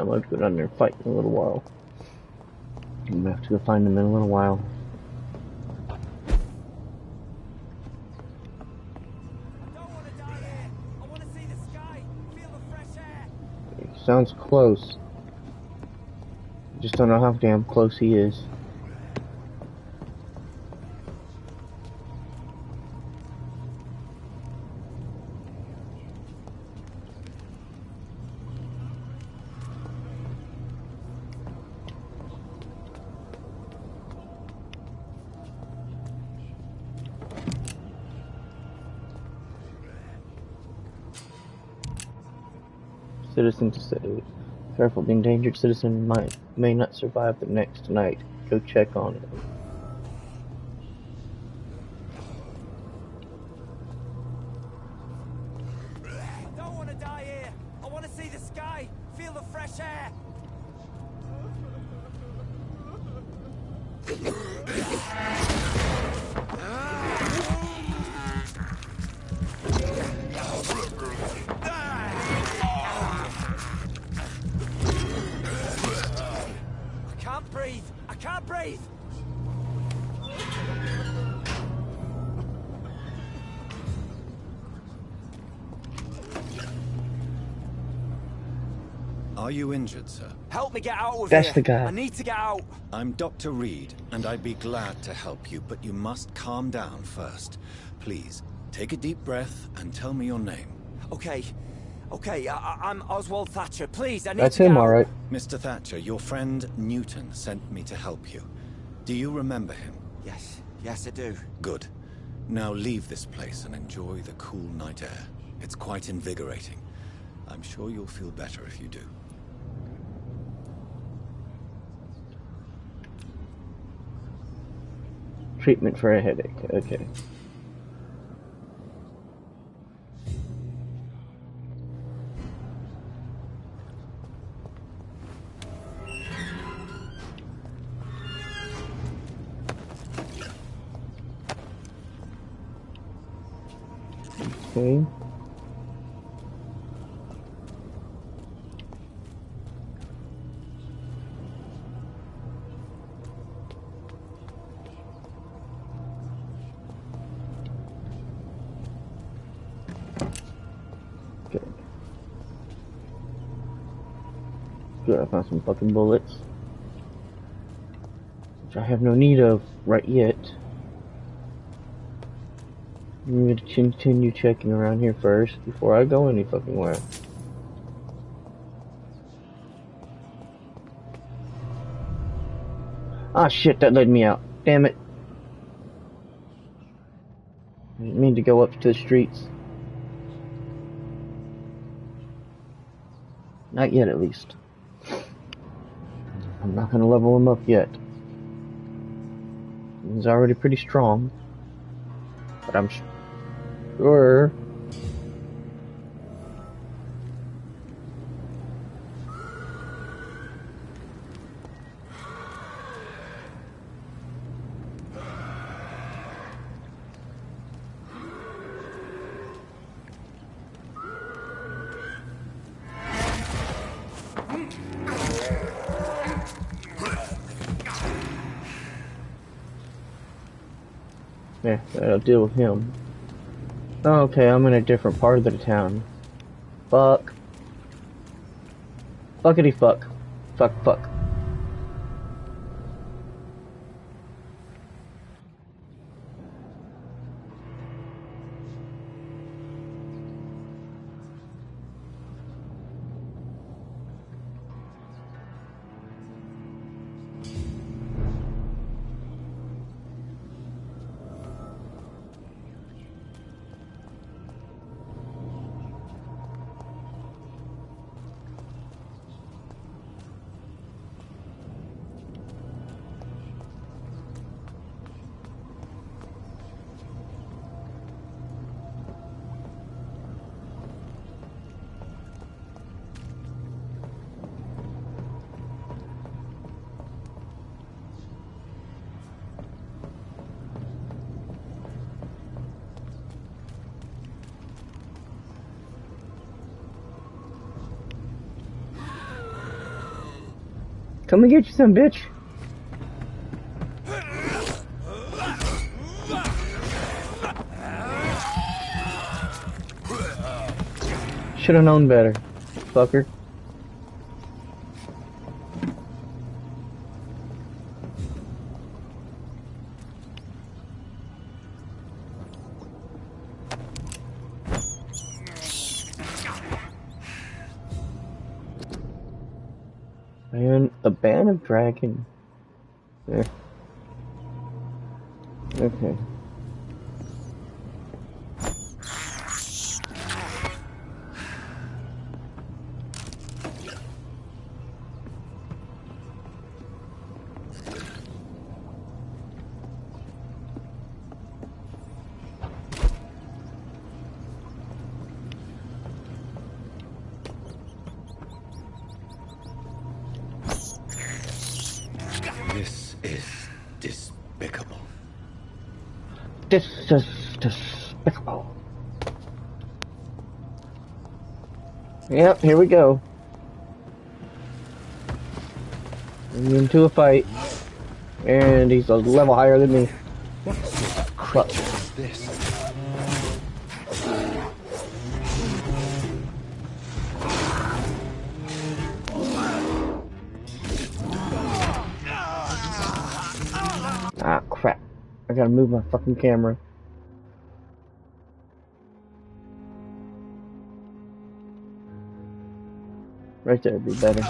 I'm going to go down there and fight in a little while. I'm going to have to go find them in a little while. Sounds close. Just don't know how damn close he is. Citizen to save. Careful, the endangered citizen may not survive the next night. Go check on it. Don't want to die here. I want to see the sky, feel the fresh air. I can't breathe! Are you injured, sir? Help me get out of That's here. the guy. I need to get out. I'm Dr. Reed, and I'd be glad to help you, but you must calm down first. Please, take a deep breath and tell me your name. Okay. I'm Oswald Thatcher. Please, I need That's to get him, out. alright. Mr. Thatcher, your friend Newton sent me to help you. Do you remember him? Yes, I do. Good. Now leave this place and enjoy the cool night air. It's quite invigorating. I'm sure you'll feel better if you do. Treatment for a headache. Okay. Okay. Good, I found some fucking bullets. Which I have no need of right yet. I'm going to continue checking around here first before I go any fucking where. Ah shit, that led me out. Damn it. I didn't mean to go up to the streets. Not yet, at least. I'm not gonna level him up yet. He's already pretty strong. But I'm sure... Yeah, that'll deal with him. Okay, I'm in a different part of the town. Fuck. Fuckity fuck. Fuck. Come and get you some, bitch. Should have known better, fucker. And a band of dragon. There. Okay. This is despicable. This is despicable. Yep, here we go. Into a fight. And he's a level higher than me. What sort of creature is this? Ah, crap. I gotta move my fucking camera. Right there would be better.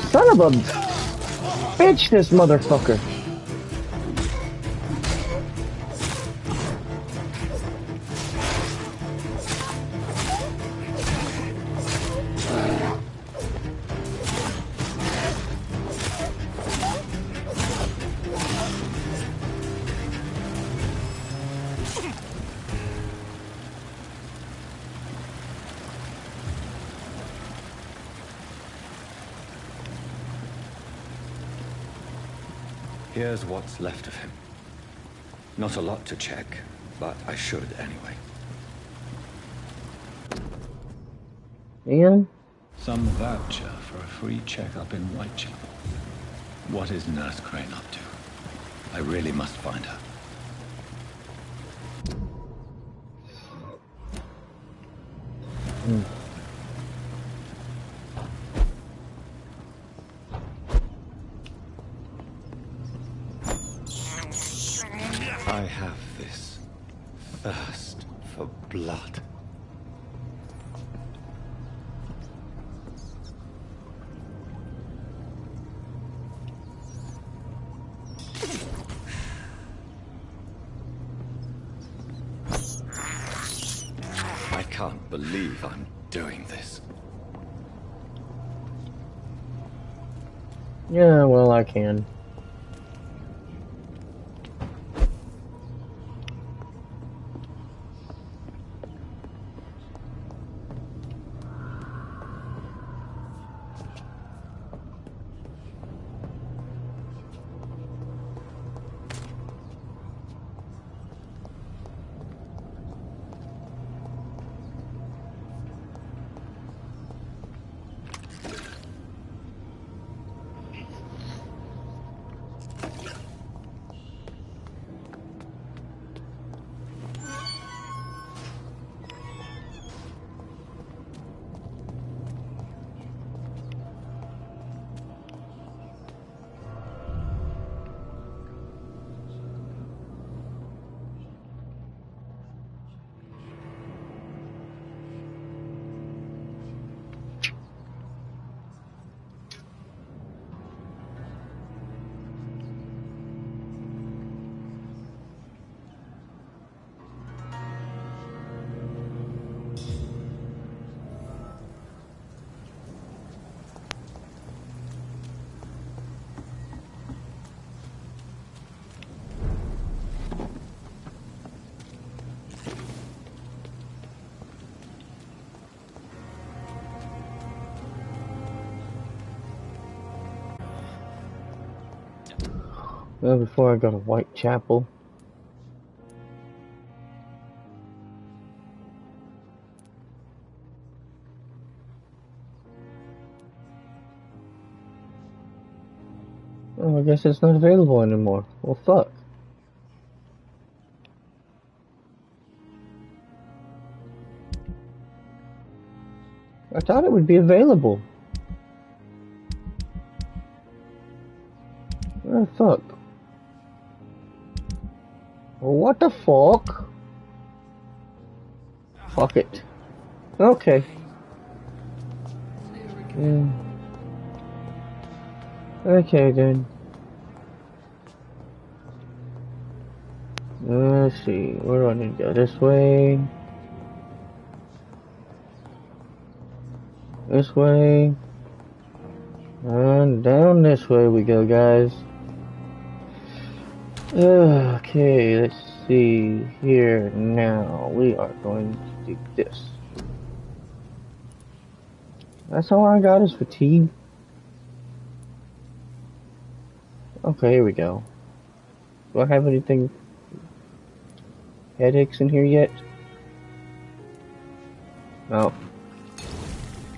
Son of a bitch, this motherfucker. Here's what's left of him. Not a lot to check, but I should anyway. Ian? Some voucher for a free checkup in Whitechapel. What is Nurse Crane up to? I really must find her. I have this thirst for blood. I can't believe I'm doing this. Yeah, well, I can. Well, before I go to Whitechapel. Oh, I guess it's not available anymore. Well, fuck. I thought it would be available. Oh, fuck. What the fuck? Fuck it. Okay. Okay then. Let's see, where do I need to go? This way. This way. And down this way we go, guys. Okay, let's see here now. We are going to do this. That's all I got is fatigue. Okay, here we go. Do I have anything? Headaches in here yet? No.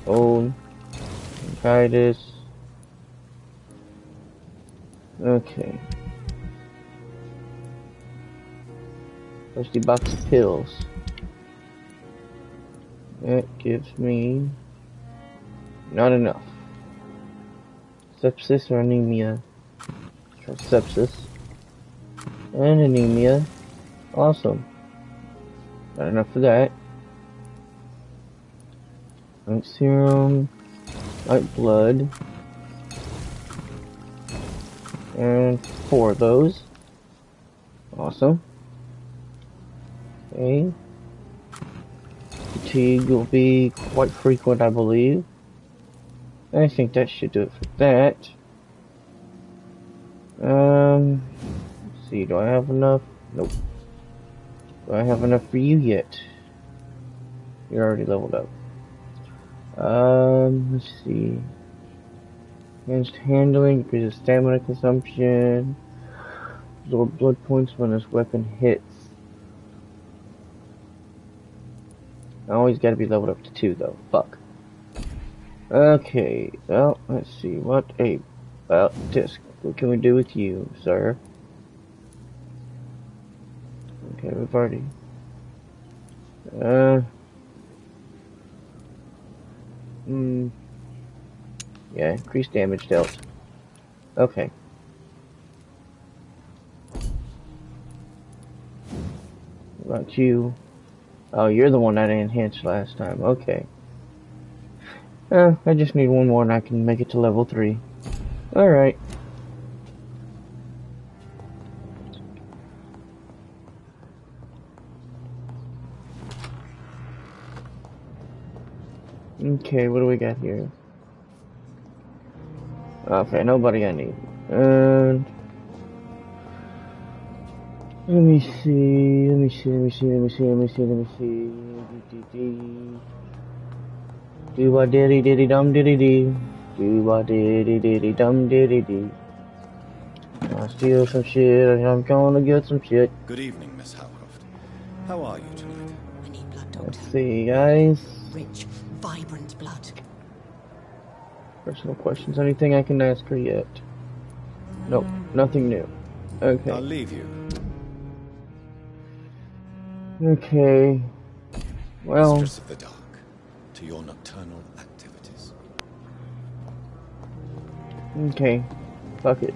Bone. Bronchitis. Okay. First the box of pills. That gives me not enough. Sepsis or anemia. Try sepsis. And anemia. Awesome. Not enough for that. White serum. White blood. And 4 of those. Awesome. Okay. Fatigue will be quite frequent, I believe. I think that should do it for that. Let's see, do I have enough? Nope. Do I have enough for you yet? You're already leveled up. Let's see. Against handling, increases stamina consumption. Absorb blood points when this weapon hits. I always gotta be leveled up to 2 though. Fuck. Okay, well, let's see. What about this? What can we do with you, sir? Okay, we've already... Yeah, increased damage dealt. Okay. What about you? Oh, you're the one that I enhanced last time. Okay. I just need one more and I can make it to level 3. Alright. Okay, what do we got here? Okay, nobody I need. And let me see. Do a diddy diddy dum diddy dee. Do a diddy diddy dum diddy dee. I'll steal some shit and I'm gonna get some shit. Good evening, Miss Howcroft. How are you tonight? I need blood, Doctor. Let's see, guys. Rich, vibrant blood. Personal questions. Anything I can ask her yet? Nope, nothing new. Okay. I'll leave you. Okay. Well. Mistress of the Dark, to your nocturnal activities. Okay. Fuck it.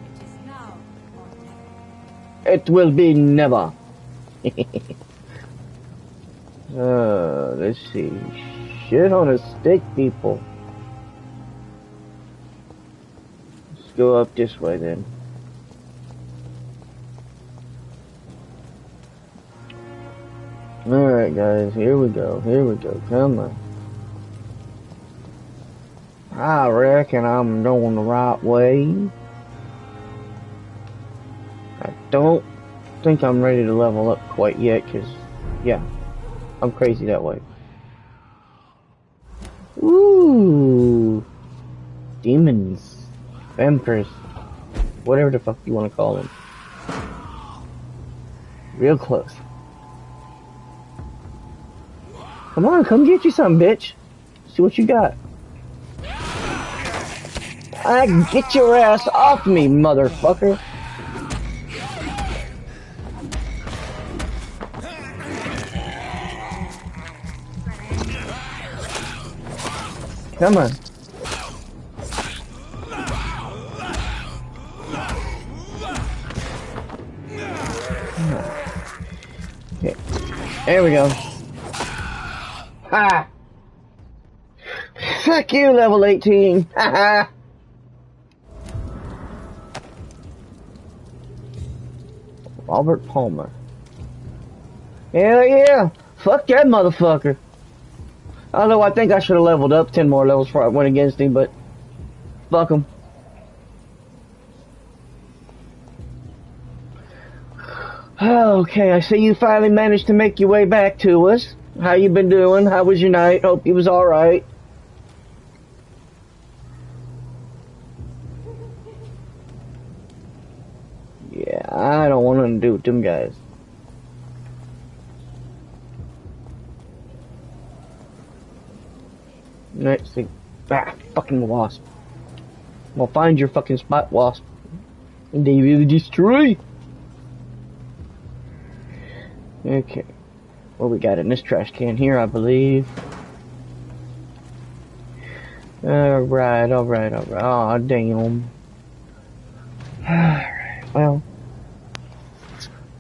It will be never. Let's see. Shit on a stick, people. Let's go up this way then. Alright guys, here we go, come on. I reckon I'm going the right way. I don't think I'm ready to level up quite yet, cause, yeah, I'm crazy that way. Ooh! Demons. Vampyrs. Whatever the fuck you want to call them. Real close. Come on, come get you some, bitch. See what you got. Get your ass off me, motherfucker. Come on. There we go. Ha! Fuck you, level 18. Ha ha! Robert Palmer. Hell yeah! Fuck that motherfucker. Although I think I should have leveled up 10 more levels before I went against him, but fuck him. Okay, I see you finally managed to make your way back to us. How you been doing? How was your night? Hope you was alright. Yeah, I don't want nothing to do with them guys. Next thing. Ah, fucking wasp. Well, find your fucking spot, wasp. And they really destroy. Okay. What we got in this trash can here, I believe. Alright. Aw, damn. Alright, well.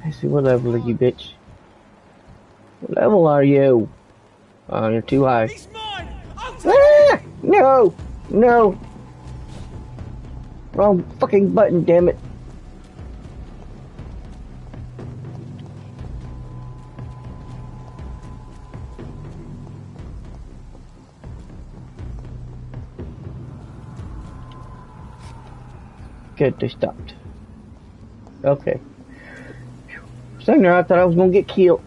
Let's see, what level are you, bitch? What level are you? Oh, you're too high. Ah! No! No! Wrong fucking button, damn it. Good, they stopped. Okay. For a second there, I thought I was gonna get killed.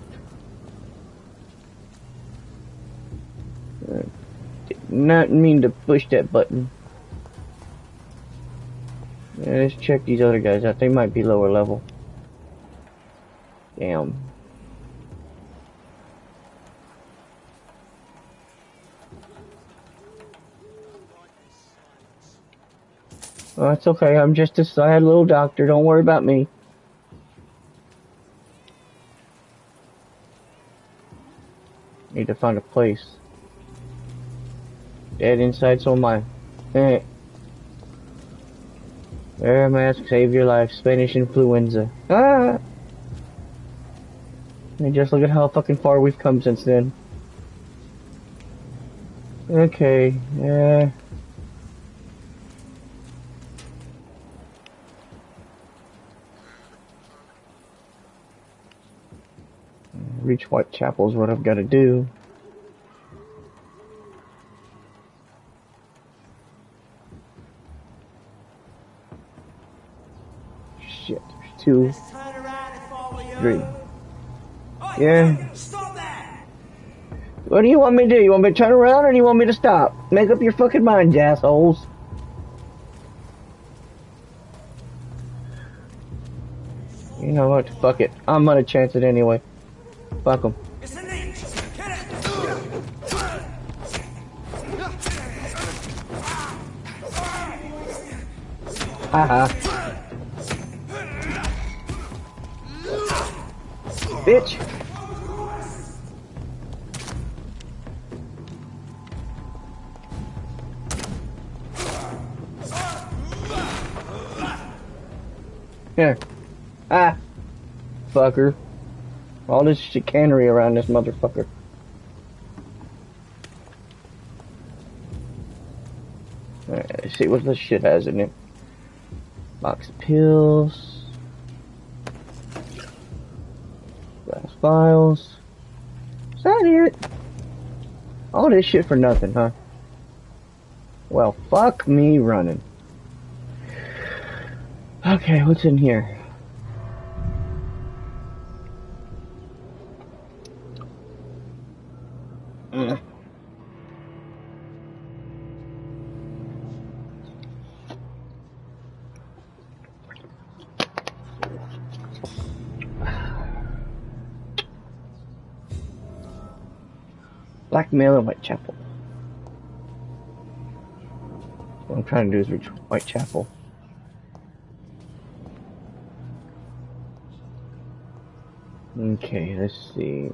Did not mean to push that button. Yeah, let's check these other guys out. They might be lower level. Damn. Oh, it's okay. I'm just a sad little doctor. Don't worry about me. Need to find a place. Dead inside, so am I. Wear a mask, save your life. Spanish influenza. Ah! And just look at how fucking far we've come since then. Okay, yeah. Reach Whitechapel is what I've got to do. Shit, there's 2, 3. Yeah. What do you want me to do? You want me to turn around or do you want me to stop? Make up your fucking minds, assholes. You know what? Fuck it. I'm gonna chance it anyway. Fuck them. Haha. Bitch. Here. Ah. Fucker. All this chicanery around this motherfucker. Alright, let's see what this shit has in it. Box of pills. Glass vials. Is that it? All this shit for nothing, huh? Well, fuck me running. Okay, what's in here? Blackmail in Whitechapel. What I'm trying to do is reach Whitechapel. Okay, let's see.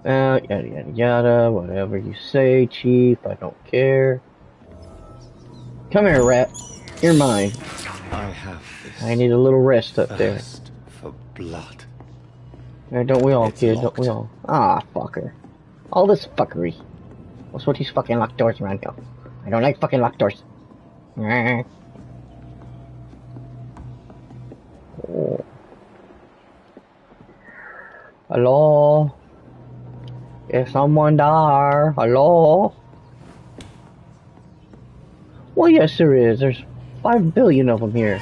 Yada yada yada, whatever you say, Chief, I don't care. Come here, rat. You're mine. I have this. I need a little rest up there. for blood. Yeah, don't we all, It's kid? Don't locked. we all? Ah, fucker. All this fuckery. What's with these fucking locked doors around here? I don't like fucking locked doors. Oh. Hello? Is someone there? Hello? Well, yes, there is. There's 5 billion of them here.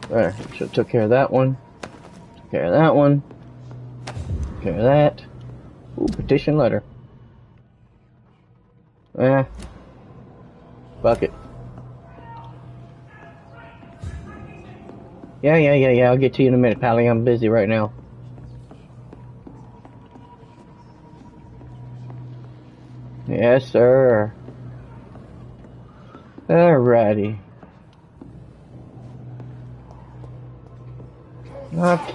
There, should have took care of that one. Took care of that one. Took care of that. Ooh, petition letter. Fuck it. Yeah, I'll get to you in a minute, Pally. I'm busy right now. Yes, sir. Alrighty. Okay.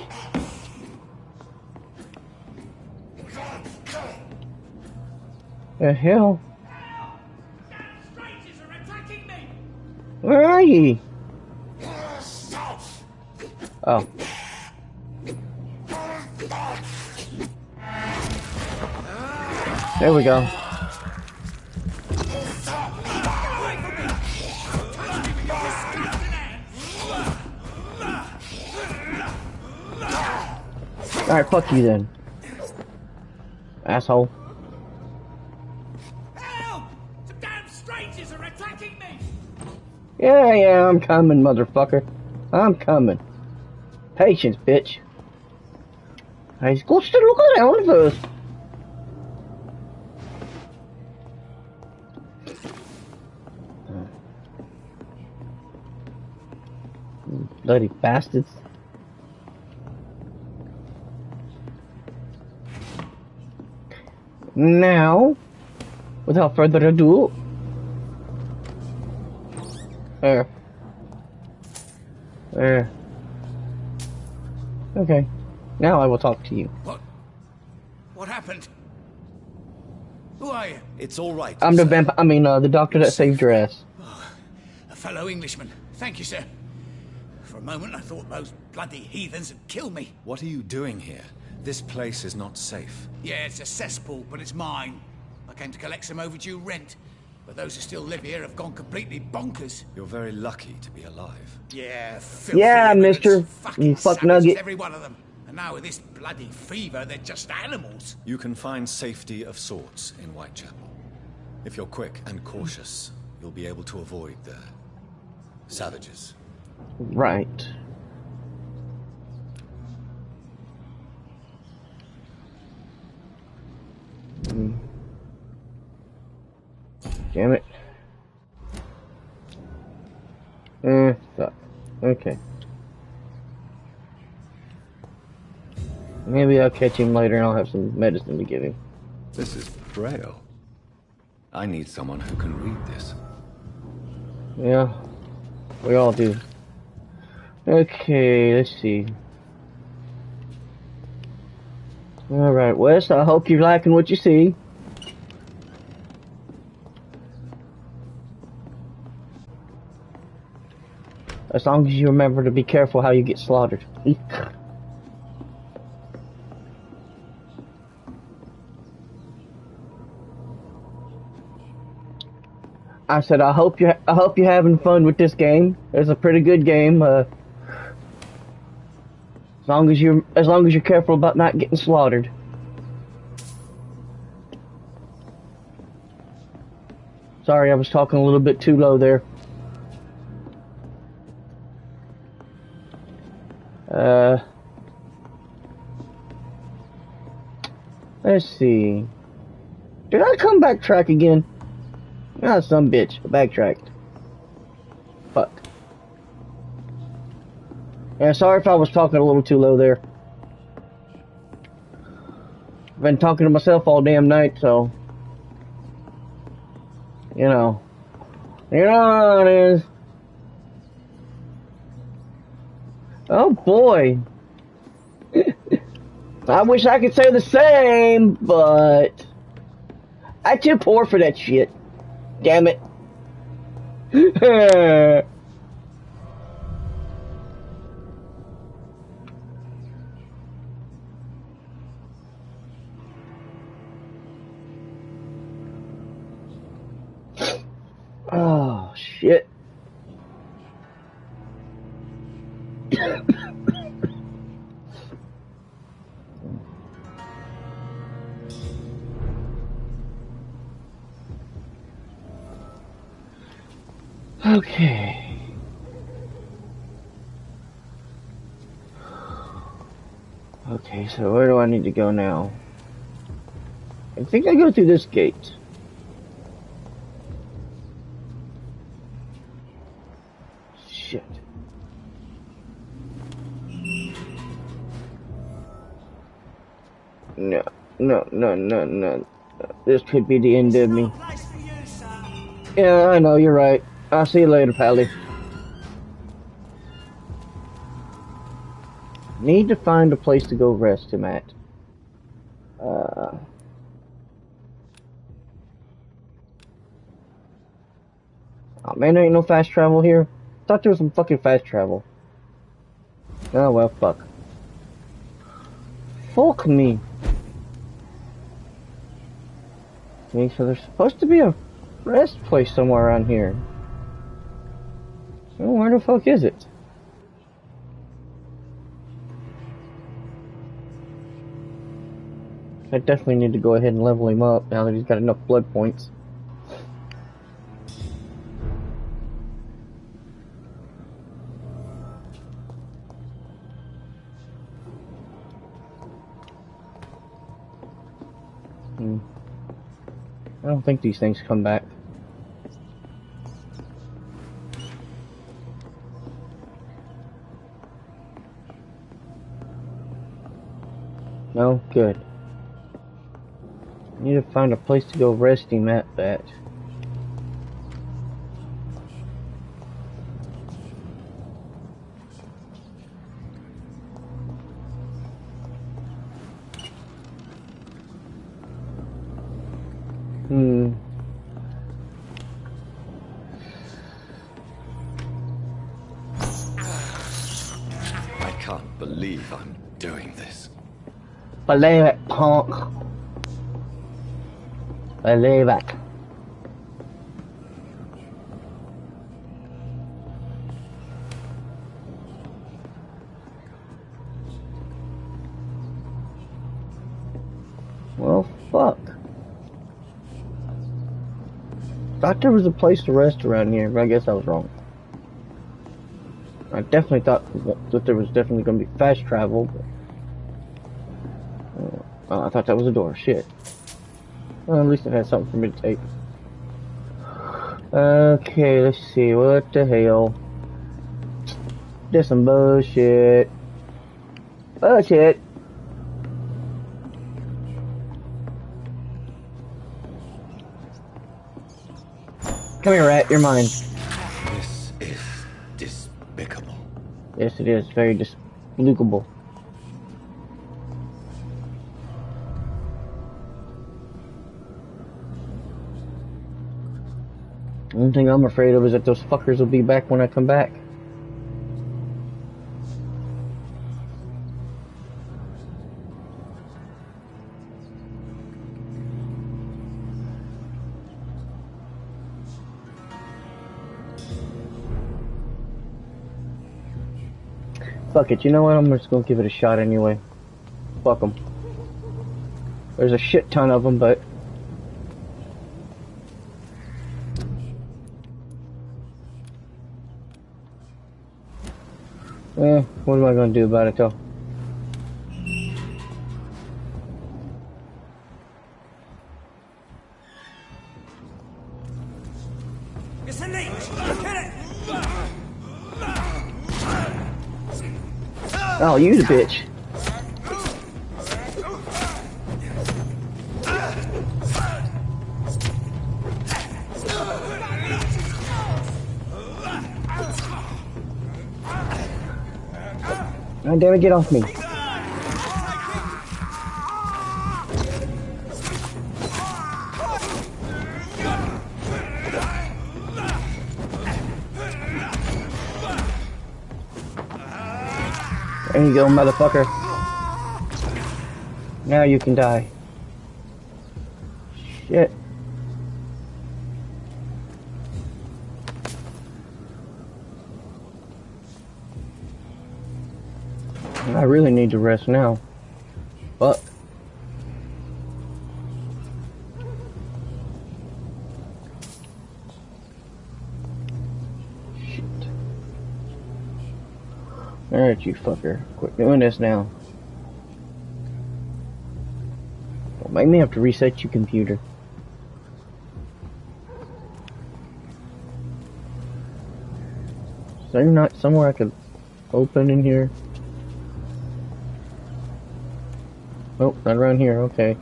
The hell? Where are ye? Oh. There we go. Alright, fuck you then. Asshole. Help! Some damn strangers are attacking me! Yeah, I'm coming, motherfucker. I'm coming. Patience, bitch. Hey, go look around first. Bloody bastards. Now, without further ado, there. Okay, now I will talk to you. What happened? Who are you? It's all right. I'm the the doctor that saved your ass. A fellow Englishman. Thank you, sir. For a moment I thought those bloody heathens had killed me. What are you doing here? This place is not safe. Yeah, it's a cesspool, but it's mine. I came to collect some overdue rent, but those who still live here have gone completely bonkers. You're very lucky to be alive. Yeah, filthy Yeah, immigrants, mister. fucking You fuck savages, nugget. every one of them. And now with this bloody fever, they're just animals. You can find safety of sorts in Whitechapel. If you're quick and cautious, you'll be able to avoid the savages. Right. Damn it. Fuck. Okay. Maybe I'll catch him later and I'll have some medicine to give him. This is Braille. I need someone who can read this. Yeah. We all do. Okay, let's see. Alright, Wes, I hope you're liking what you see. As long as you remember to be careful how you get slaughtered. I said I hope you're having fun with this game. It's a pretty good game. As long as you're careful about not getting slaughtered. Sorry, I was talking a little bit too low there. Let's see. Did I come backtrack again? Ah, some bitch. I backtracked. Fuck. Yeah, sorry if I was talking a little too low there. I've been talking to myself all damn night, so... You know how it is. Oh boy. I wish I could say the same, but I'm too poor for that shit. Damn it. Oh shit. Okay. Okay, so where do I need to go now? I think I go through this gate. Shit. No, no, no, no, no. This could be the end of me. Yeah, I know, you're right. I'll see you later, Pally. Need to find a place to go rest him at. Oh man, there ain't no fast travel here. Thought there was some fucking fast travel. Oh well, fuck. Fuck me. Okay, so there's supposed to be a rest place somewhere around here. So where the fuck is it? I definitely need to go ahead and level him up now that he's got enough blood points. I don't think these things come back. No? Good. I need to find a place to go rest him at that. I can't believe I'm doing this. Believe it, punk. Believe it. Well, fuck. Thought there was a place to rest around here, but I guess I was wrong. I definitely thought that there was definitely going to be fast travel, but I thought that was a door. Shit. Well, at least it had something for me to take. Okay, let's see. What the hell? There's some bullshit. Bullshit. Come here, rat. You're mine. This is despicable. Yes, it is. Very despicable. The only thing I'm afraid of is that those fuckers will be back when I come back. Fuck it, you know what? I'm just gonna give it a shot anyway. Fuck them. There's a shit ton of them, but... what am I gonna do about it though? It's a leech! Kill it! Oh, you the bitch. God damn it, get off me. There you go, motherfucker. Now you can die. Shit. I really need to rest now. Fuck. Shit. Alright, you fucker. Quit doing this now. Don't make me have to reset your computer. Is there not somewhere I could open in here? Oh, not around here, okay.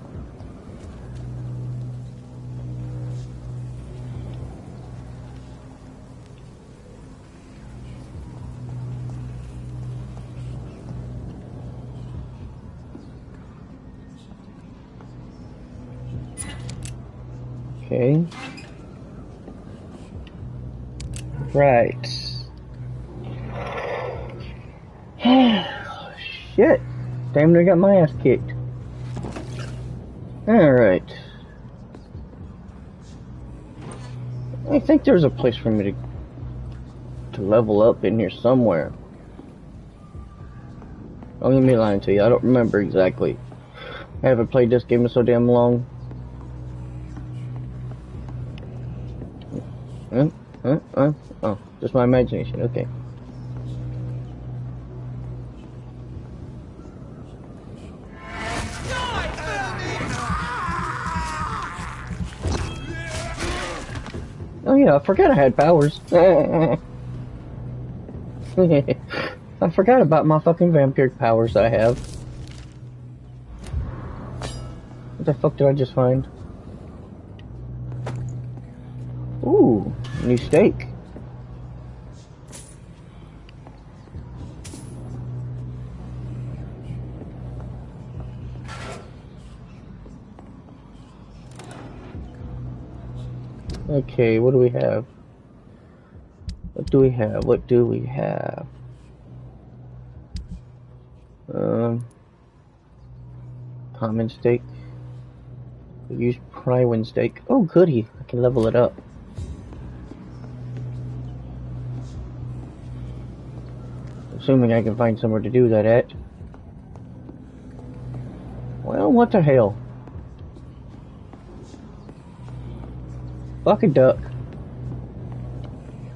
Okay. Right. Shit. Damn near got my ass kicked. Alright. I think there's a place for me to level up in here somewhere. Don't let me lie to you, I don't remember exactly. I haven't played this game in so damn long. Oh, just my imagination, okay. Oh yeah, I forgot I had powers. I forgot about my fucking vampire powers that I have. What the fuck did I just find? Ooh, new steak. Okay, what do we have? What do we have? What do we have? Common steak. Use Prywin steak. Oh, goody. I can level it up. Assuming I can find somewhere to do that at. Well, what the hell? Fuck a duck.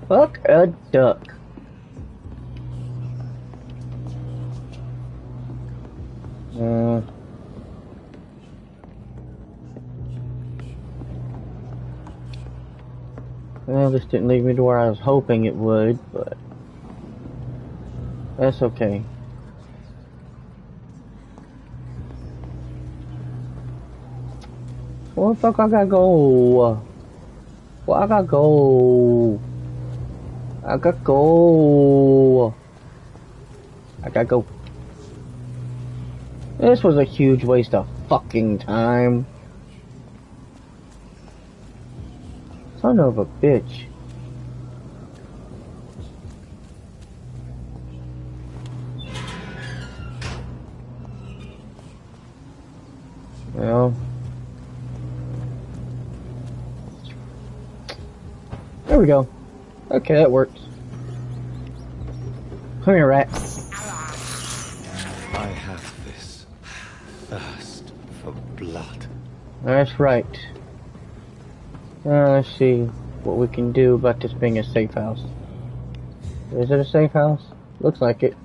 Fuck a duck. Well, this didn't lead me to where I was hoping it would, but that's okay. Where the fuck I gotta go? Well, I gotta go. I gotta go. I gotta go. This was a huge waste of fucking time. Son of a bitch. Well. There we go. Okay, that works. Come here, rat. I have this thirst for blood. That's right. Let's see what we can do about this being a safe house. Is it a safe house? Looks like it.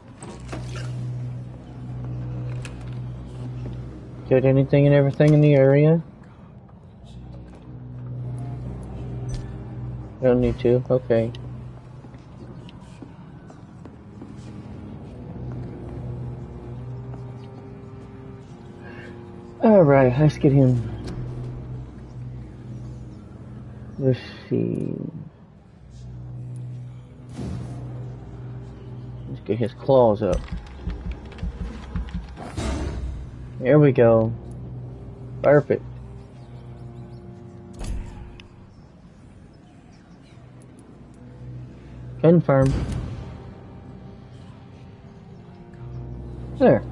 Get anything and everything in the area? Don't need to, okay. Alright, let's get him. Let's see. Let's get his claws up. Here we go. Perfect. Confirm. There.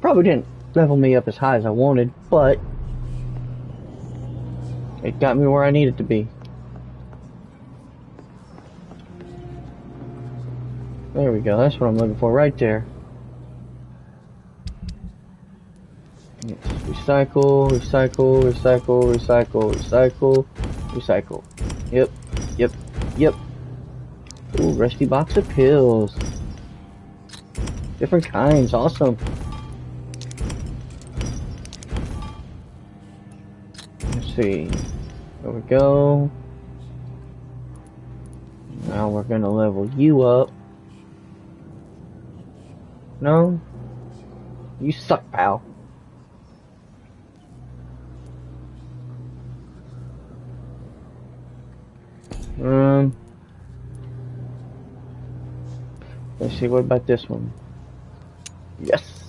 Probably didn't level me up as high as I wanted, but it got me where I needed to be. There we go. That's what I'm looking for right there. Yes. Recycle, recycle, recycle, recycle, recycle, recycle. Yep, yep, yep. Ooh, rusty box of pills. Different kinds, awesome. Let's see. There we go. Now we're gonna level you up. No? You suck, pal. Let's see, what about this one? Yes!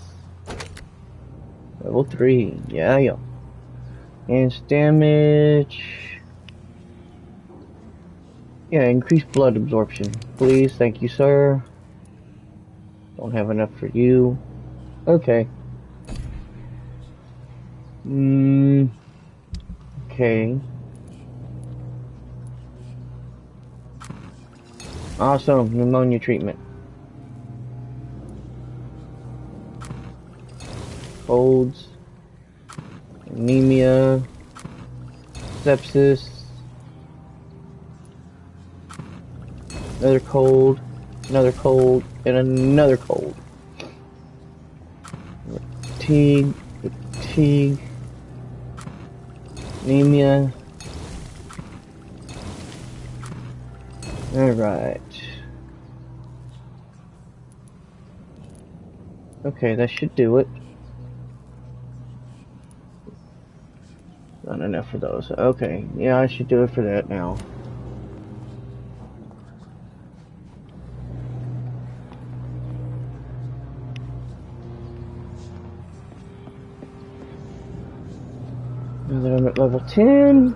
Level 3, yeah. Enhanced damage. Yeah, increased blood absorption. Please, thank you, sir. Don't have enough for you. Okay. Okay. Awesome, pneumonia treatment. Colds. Anemia. Sepsis. Another cold. Another cold. And another cold. Fatigue. Fatigue. Anemia. Alright. Okay, that should do it. Not enough for those. Okay, yeah, I should do it for that now. Now that I'm at level 10.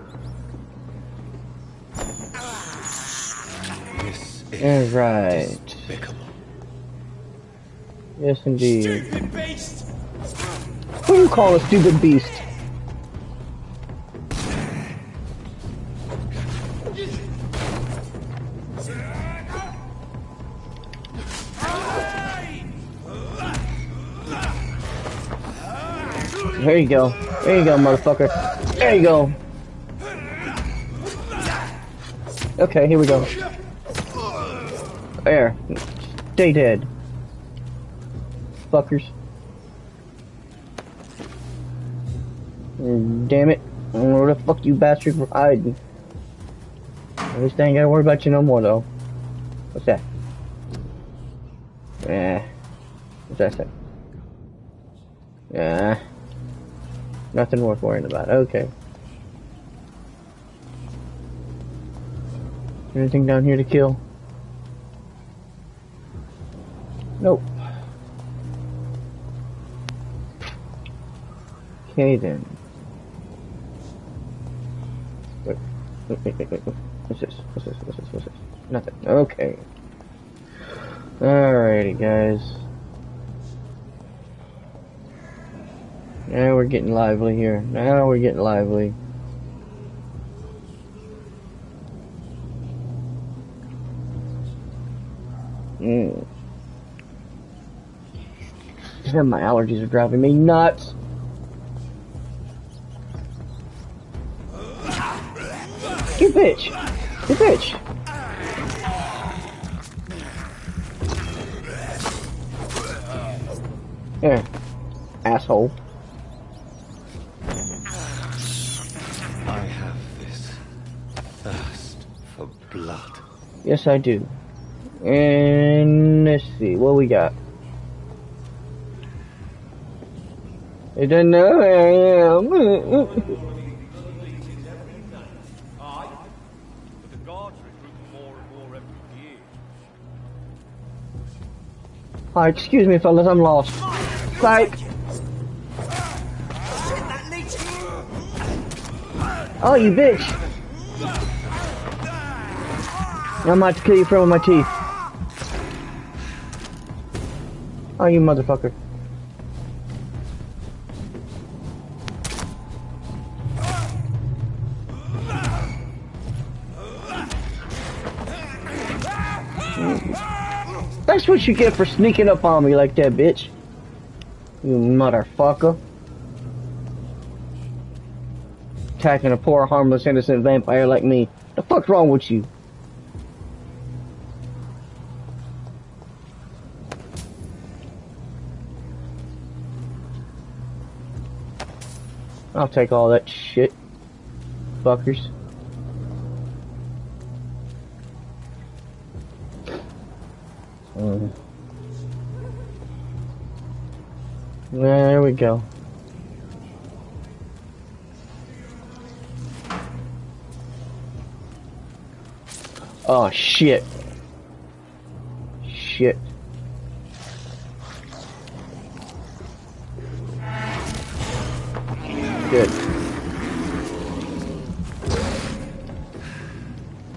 Alright. Yes, indeed. Stupid beast! Who do you call a stupid beast? There you go. There you go, motherfucker. There you go. Okay, here we go. There. Stay dead. Fuckers. Damn it. I don't know where the fuck you bastards were hiding. At least I ain't gotta worry about you no more, though. What's that? What's that say? Nothing worth worrying about. Okay. Anything down here to kill? Nope. Okay then. Wait. What's this? What's this? What's this? What's this? Nothing. Okay. Alrighty, guys. Now we're getting lively here. Now we're getting lively. My allergies are driving me nuts. You bitch! You bitch! Here, asshole. I have this thirst for blood. Yes, I do. And let's see what we got. I don't know who I am. Hi, excuse me, fellas, I'm lost. Psych! Oh, you bitch! I'm about to kill you from with my teeth. Oh, you motherfucker. That's what you get for sneaking up on me like that, bitch. You motherfucker. Attacking a poor, harmless, innocent vampire like me. The fuck's wrong with you? I'll take all that shit. Fuckers. There we go. Oh shit. Shit. Good.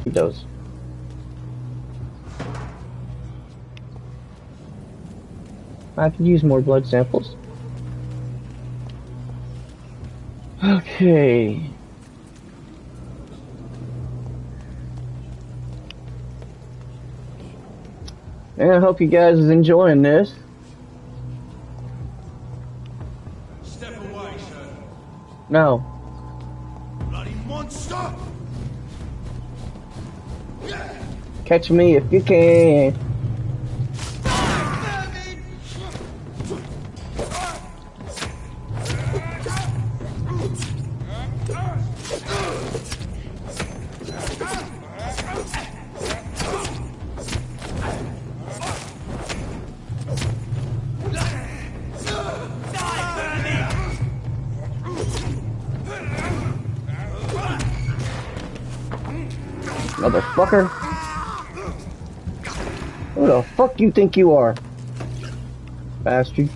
He does. I could use more blood samples. Okay. And I hope you guys is enjoying this. Step away, sir. No. Bloody monster! Catch me if you can. Motherfucker. Who the fuck you think you are? Bastard.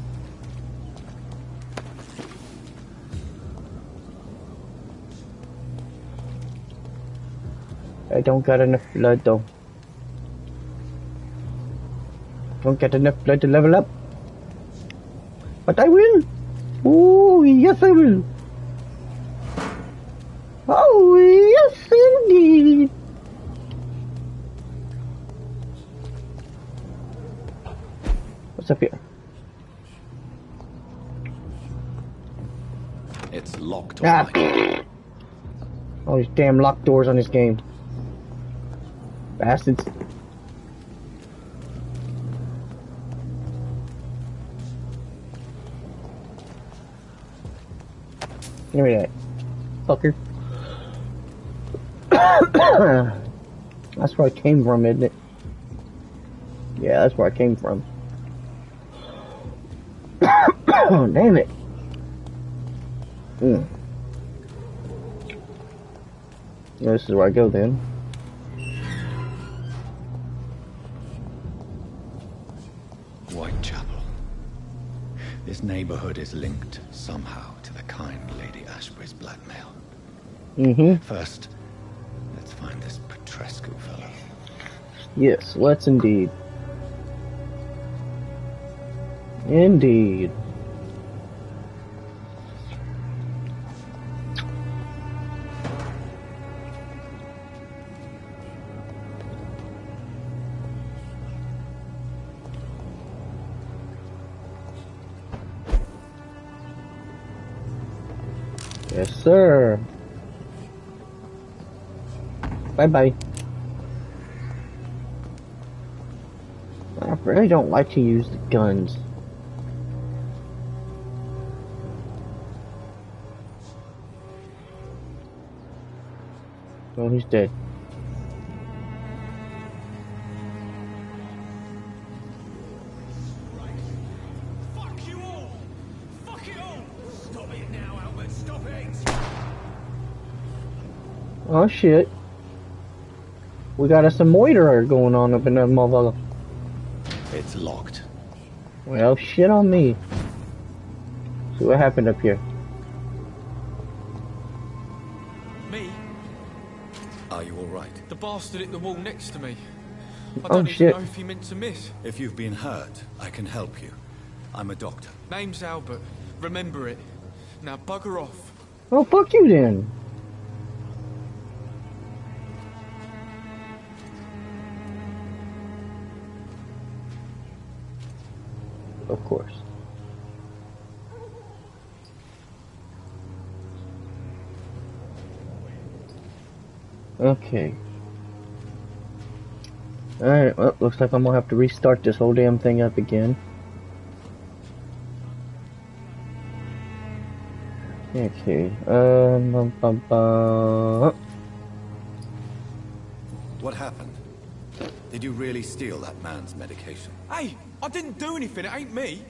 I don't got enough blood though. Don't get enough blood to level up. But I will. Oh, yes I will. Oh, yes indeed. What's up here? It's locked. Ah. All these damn locked doors on this game. Bastards. Give me that. Fucker. That's where I came from, isn't it? Yeah, that's where I came from. Oh, damn it. Yeah, this is where I go then. Whitechapel. This neighborhood is linked somehow to the kind Lady Ashbury's blackmail. First, let's find this Petrescu fellow. Yes, let's indeed. Indeed. Yes, sir. Bye-bye. I really don't like to use the guns. Oh, he's dead. Fuck you all! Fuck it all! Stop it now, Albert, stop it! Oh shit. We got us a moiterer going on up in that motherfucker. It's locked. Well, shit on me. So what happened up here? Me? Are you all right? The bastard hit the wall next to me. I Oh, don't shit. even know if he meant to miss. If you've been hurt, I can help you. I'm a doctor. Name's Albert. Remember it. Now bugger off. Oh, fuck you then. Of course. Okay. Alright, well, looks like I'm gonna have to restart this whole damn thing up again. Okay, What happened? Did you really steal that man's medication? Hey, I didn't do anything. It ain't me.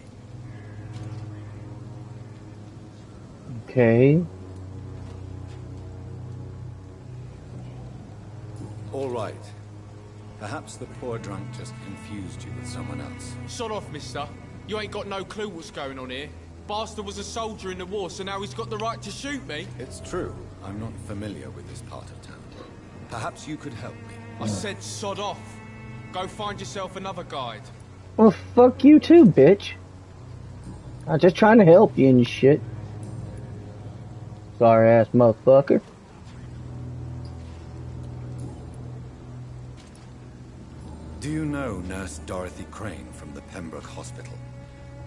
Okay. All right. Perhaps the poor drunk just confused you with someone else. Shut off, mister. You ain't got no clue what's going on here. Bastard was a soldier in the war, so now he's got the right to shoot me. It's true. I'm not familiar with this part of town. Perhaps you could help me. I said sod off. Go find yourself another guide. Well, fuck you too, bitch. I'm just trying to help you and shit. Sorry ass motherfucker. Do you know Nurse Dorothy Crane from the Pembroke Hospital?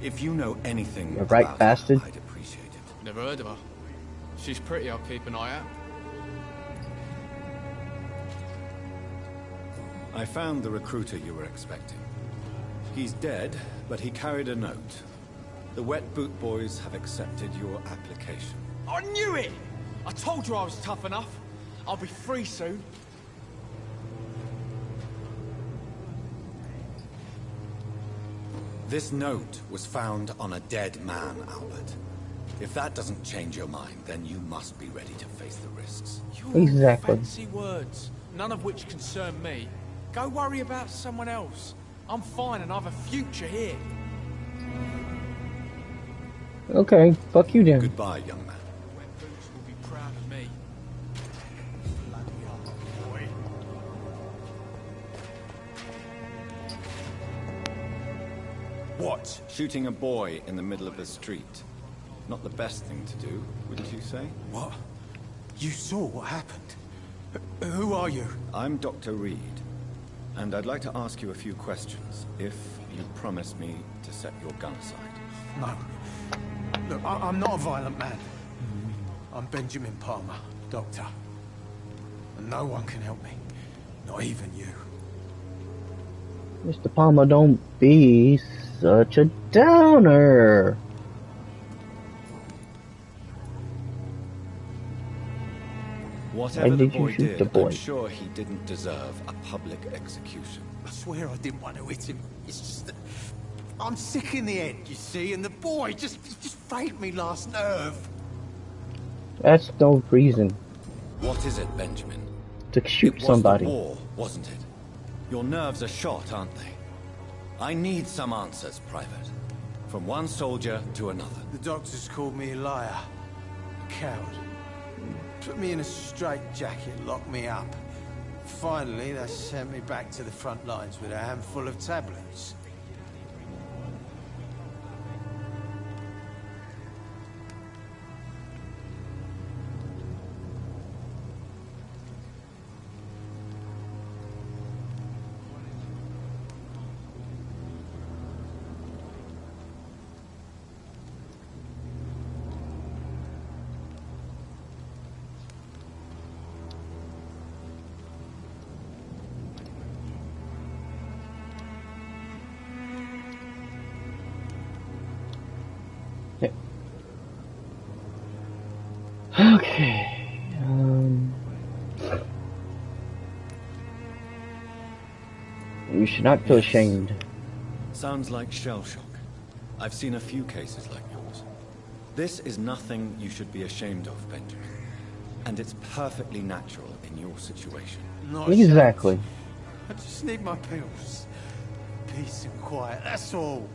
If you know anything You're right, about bastard. her, I'd appreciate it. Never heard of her. She's pretty, I'll keep an eye out. I found the recruiter you were expecting. He's dead, but he carried a note. The Wet Boot Boys have accepted your application. I knew it! I told you I was tough enough. I'll be free soon. This note was found on a dead man, Albert. If that doesn't change your mind, then you must be ready to face the risks. Exactly. Fancy words, none of which concern me. Go worry about someone else. I'm fine and I have a future here. Okay, fuck you then. Goodbye, young man. Wet Boots will be proud of me. Bloody hell, boy. What? Shooting a boy in the middle of the street. Not the best thing to do, wouldn't you say? What? You saw what happened? Who are you? I'm Dr. Reed, and I'd like to ask you a few questions, if you promise me to set your gun aside. No. Look, I'm not a violent man. I'm Benjamin Palmer, doctor. And no one can help me. Not even you. Mr. Palmer, don't be such a downer. Whatever Why the did you boy shoot did, the boy? I'm sure he didn't deserve a public execution. I swear I didn't want to hit him. It's just that I'm sick in the head, you see, and the boy just frayed me last nerve. That's no reason What is it, Benjamin? to shoot It was somebody. the war, wasn't it? Your nerves are shot, aren't they? I need some answers, Private. From one soldier to another. The doctors called me a liar, a coward. Put me in a straitjacket, locked me up. Finally, they sent me back to the front lines with a handful of tablets. Okay. You should not feel ashamed. Sounds like shell shock. I've seen a few cases like yours. This is nothing you should be ashamed of, Benjamin. And it's perfectly natural in your situation. Not Exactly. ashamed. I just need my pills. Peace and quiet, that's all.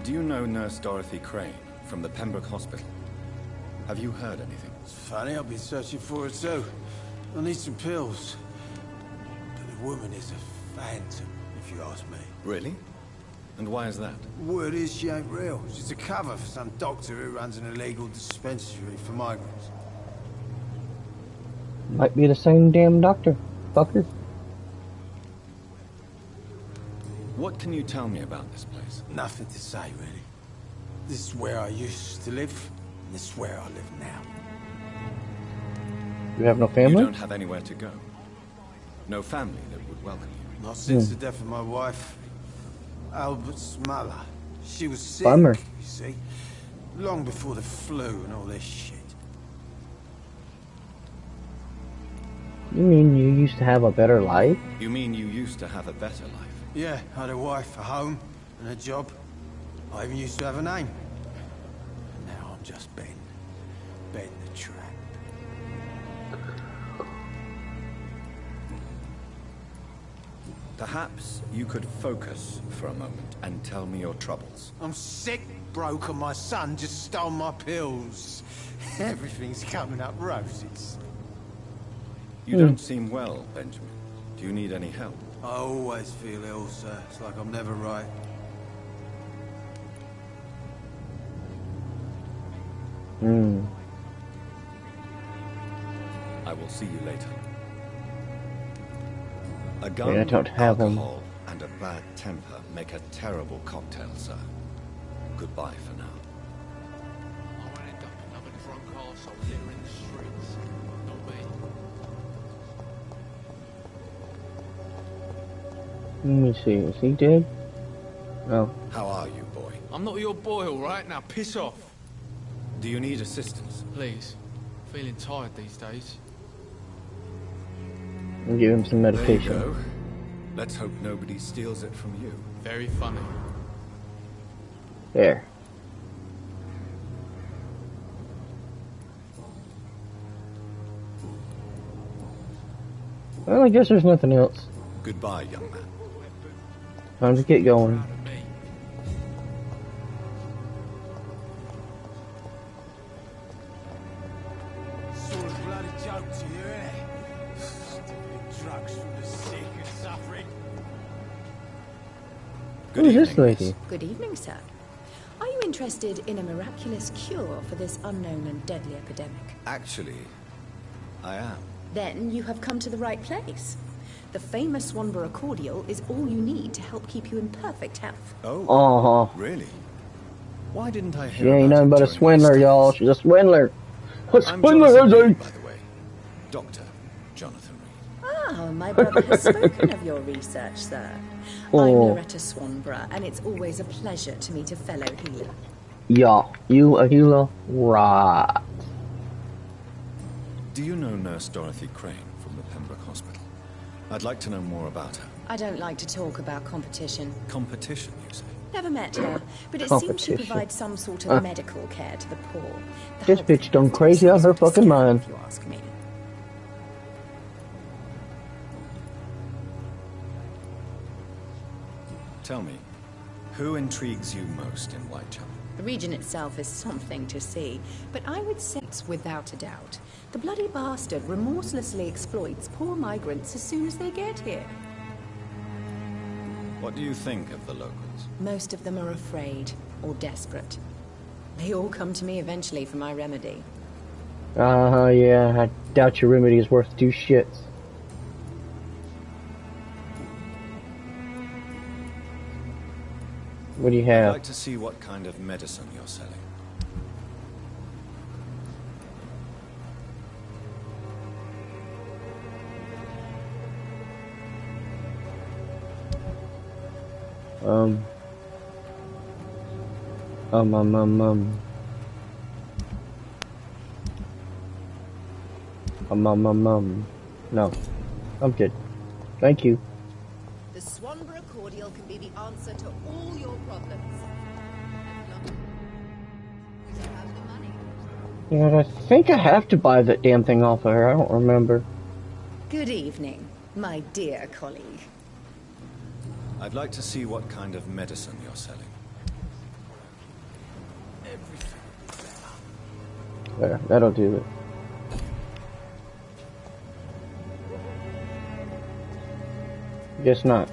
Do you know Nurse Dorothy Crane from the Pembroke Hospital? Have you heard anything? It's funny, I've been searching for her too. I need some pills. But the woman is a phantom, if you ask me. Really? And why is that? Word is she ain't real. She's a cover for some doctor who runs an illegal dispensary for migrants. Might be the same damn doctor, fucker. What can you tell me about this place? Nothing to say, really. This is where I used to live, and this is where I live now. You have no family? You don't have anywhere to go. No family that would welcome you. Not since the death of my wife, Albert's mother. She was sick, Bummer. you see. Long before the flu and all this shit. You mean you used to have a better life? You mean you used to have a better life? Yeah, I had a wife, a home, and a job. I even used to have a name. And now I'm just Ben. Ben the Tramp. Perhaps you could focus for a moment and tell me your troubles. I'm sick, broke, and my son just stole my pills. Everything's coming up roses. You don't seem well, Benjamin. Do you need any help? I always feel ill, sir. It's like I'm never right. I will see you later. A gun, I don't have alcohol, and a bad temper make a terrible cocktail, sir. Goodbye for now. I won't end up another drunk arsehole littering the streets. Not me. Let me see, is he dead? No. How are you, boy? I'm not your boy, all right? Now piss off. Do you need assistance? Please. Feeling tired these days. I'll give him some medication. There you go. Let's hope nobody steals it from you. Very funny. There. Well, I guess there's nothing else. Goodbye, young man. Time to get going. Sort of bloody joke to you, innit? Stupid drugs from the sick and suffering. Who is this lady? Good evening, sir. Are you interested in a miraculous cure for this unknown and deadly epidemic? Actually, I am. Then you have come to the right place. The famous Swanborough cordial is all you need to help keep you in perfect health. Oh, really? Why didn't I She hear ain't about nothing it but a during swindler, y'all. She's a swindler. A I'm swindler, Jonathan is Reed, he? by the way. Dr. Jonathan Reed. Ah, my brother has spoken of your research, sir. I'm Oh. Loretta Swanborough, and it's always a pleasure to meet a fellow healer. Yeah, you a healer? Right. Do you know Nurse Dorothy Crane from the Pembroke Hospital? I'd like to know more about her. I don't like to talk about competition. Competition, you say? Never met her, but it seems she Competition. provides some sort of medical care to the poor. The This health bitch done crazy out her fucking mind. if you ask me. Tell me, who intrigues you most in Whitechapel? The region itself is something to see, but I would say it's without a doubt. The bloody bastard remorselessly exploits poor migrants as soon as they get here. What do you think of the locals? Most of them are afraid or desperate. They all come to me eventually for my remedy. Yeah, I doubt your remedy is worth two shits. What do you I'd have? like to see what kind of medicine you're selling. No. I'm good. Thank you. The Swanborough cordial can be the answer to all your problems. Yeah, I think I have to buy that damn thing off of her. I don't remember. Good evening, my dear colleague. I'd like to see what kind of medicine you're selling. There, that'll do it. Guess not.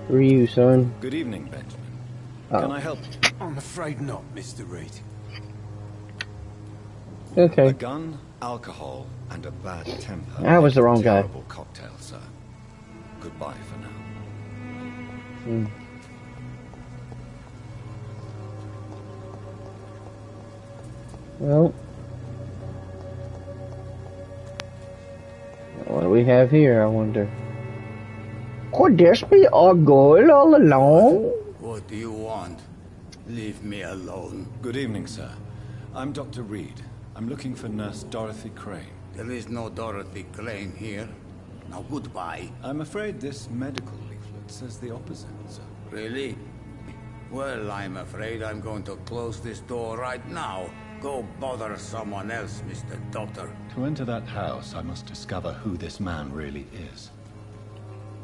Who are you, son? Good evening, Benjamin. Oh. Can I help? I'm afraid not, Mr. Reed. Okay. A gun, alcohol, and a bad temper. I was the wrong guy. Terrible cocktail, sir. Goodbye for now. Well, what do we have here, I wonder? Could this be our goal all along? What do you want? Leave me alone. Good evening, sir. I'm Dr. Reed. I'm looking for Nurse Dorothy Crane. There is no Dorothy Crane here. Now goodbye. I'm afraid this medical leaflet says the opposite, sir. Really? Well, I'm afraid I'm going to close this door right now. Go bother someone else, Mr. Doctor. To enter that house, I must discover who this man really is.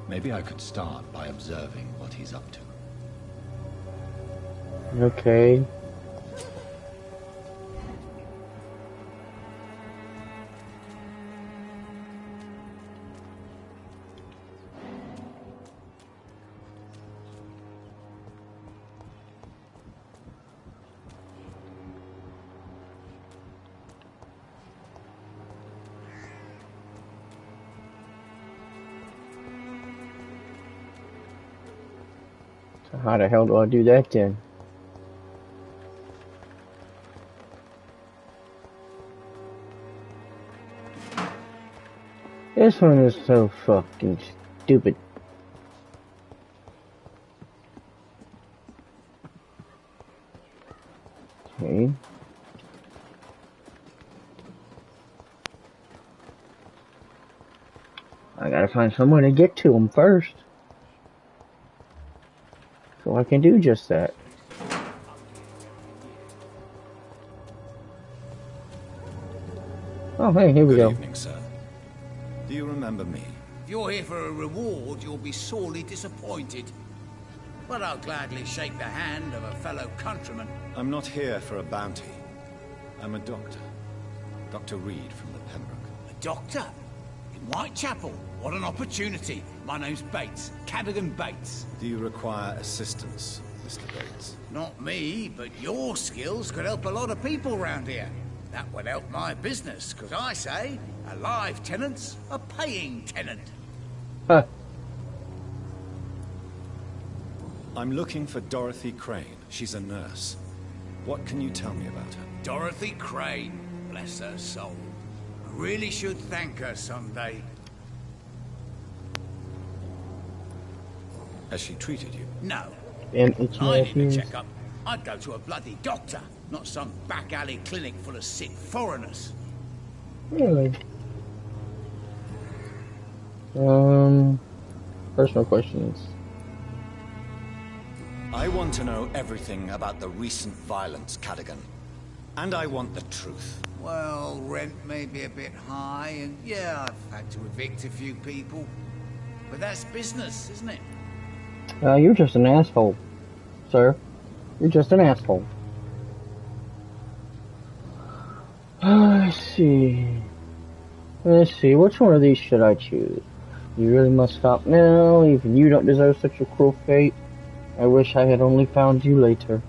Maybe I could start by observing what he's up to. Okay. So how the hell do I do that then? This one is so fucking stupid. Okay. I gotta find somewhere to get to him first. So I can do just that. Oh, hey, here we go. Good evening, sir. Do you remember me? If you're here for a reward, you'll be sorely disappointed. But I'll gladly shake the hand of a fellow countryman. I'm not here for a bounty. I'm a doctor. Dr. Reed from the Pembroke. A doctor? In Whitechapel? What an opportunity. My name's Bates. Cadogan Bates. Do you require assistance, Mr. Bates? Not me, but your skills could help a lot of people round here. That would help my business, because I say, a live tenant's a paying tenant. Huh. I'm looking for Dorothy Crane. She's a nurse. What can you tell me about her? Dorothy Crane, bless her soul. I really should thank her someday. Has she treated you? No. And it's I need a Matthews. checkup. I'd go to a bloody doctor, not some back alley clinic full of sick foreigners. Really? Personal questions. I want to know everything about the recent violence, Cadogan. And I want the truth. Well, rent may be a bit high, and yeah, I've had to evict a few people. But that's business, isn't it? You're just an asshole, sir. You're just an asshole. Let's see. Let's see. Which one of these should I choose? You really must stop now. Even you don't deserve such a cruel fate. I wish I had only found you later.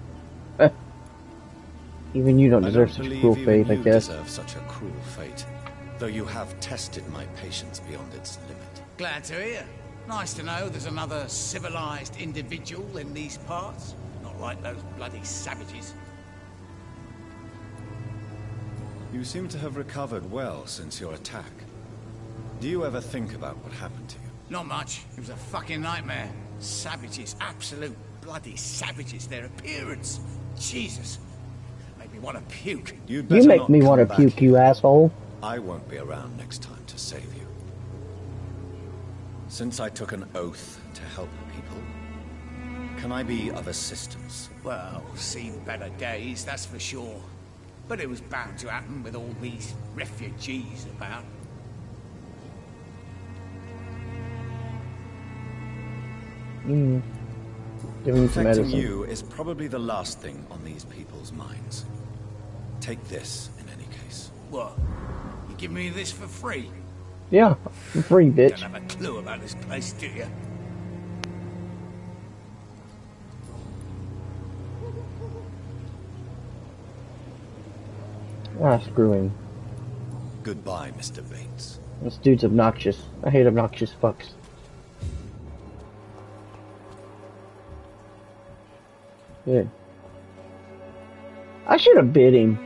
Even you don't deserve such a cruel fate, I guess. Deserve such a cruel fate, though you have tested my patience beyond its limit. Glad to hear. Nice to know there's another civilized individual in these parts. Not like those bloody savages. You seem to have recovered well since your attack. Do you ever think about what happened to you? Not much. It was a fucking nightmare. Savages. Absolute bloody savages. Their appearance. Jesus. Made me want to puke. You make me want to puke, you asshole. I won't be around next time to save you. Since I took an oath to help people, can I be of assistance? Well, seen better days, that's for sure. But it was bound to happen with all these refugees about. Give him some Infecting medicine. you is probably the last thing on these people's minds. Take this, in any case. What? You give me this for free? Yeah, free, bitch. Don't have a clue about this place, do you? Ah, screw him. Goodbye, Mr. Bates. This dude's obnoxious. I hate obnoxious fucks. Good. I should have bit him.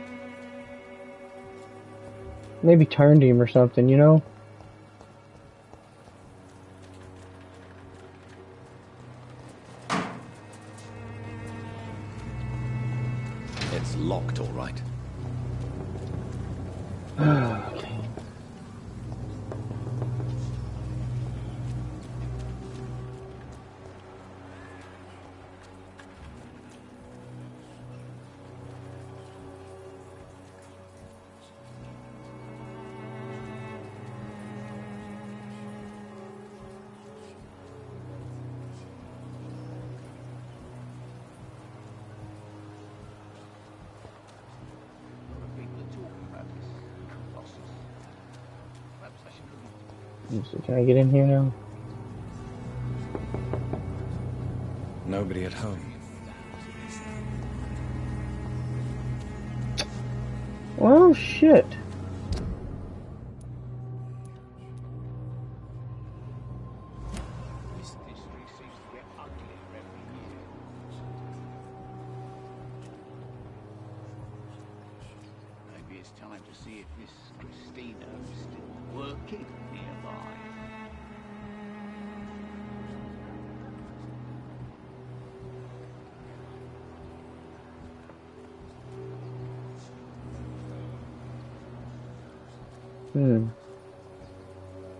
Maybe turned him or something, you know? It's locked, all right. Okay. So can I get in here now? Nobody at home. Oh shit. This district seems to get uglier every year. Maybe it's time to see if this Christina is still working nearby.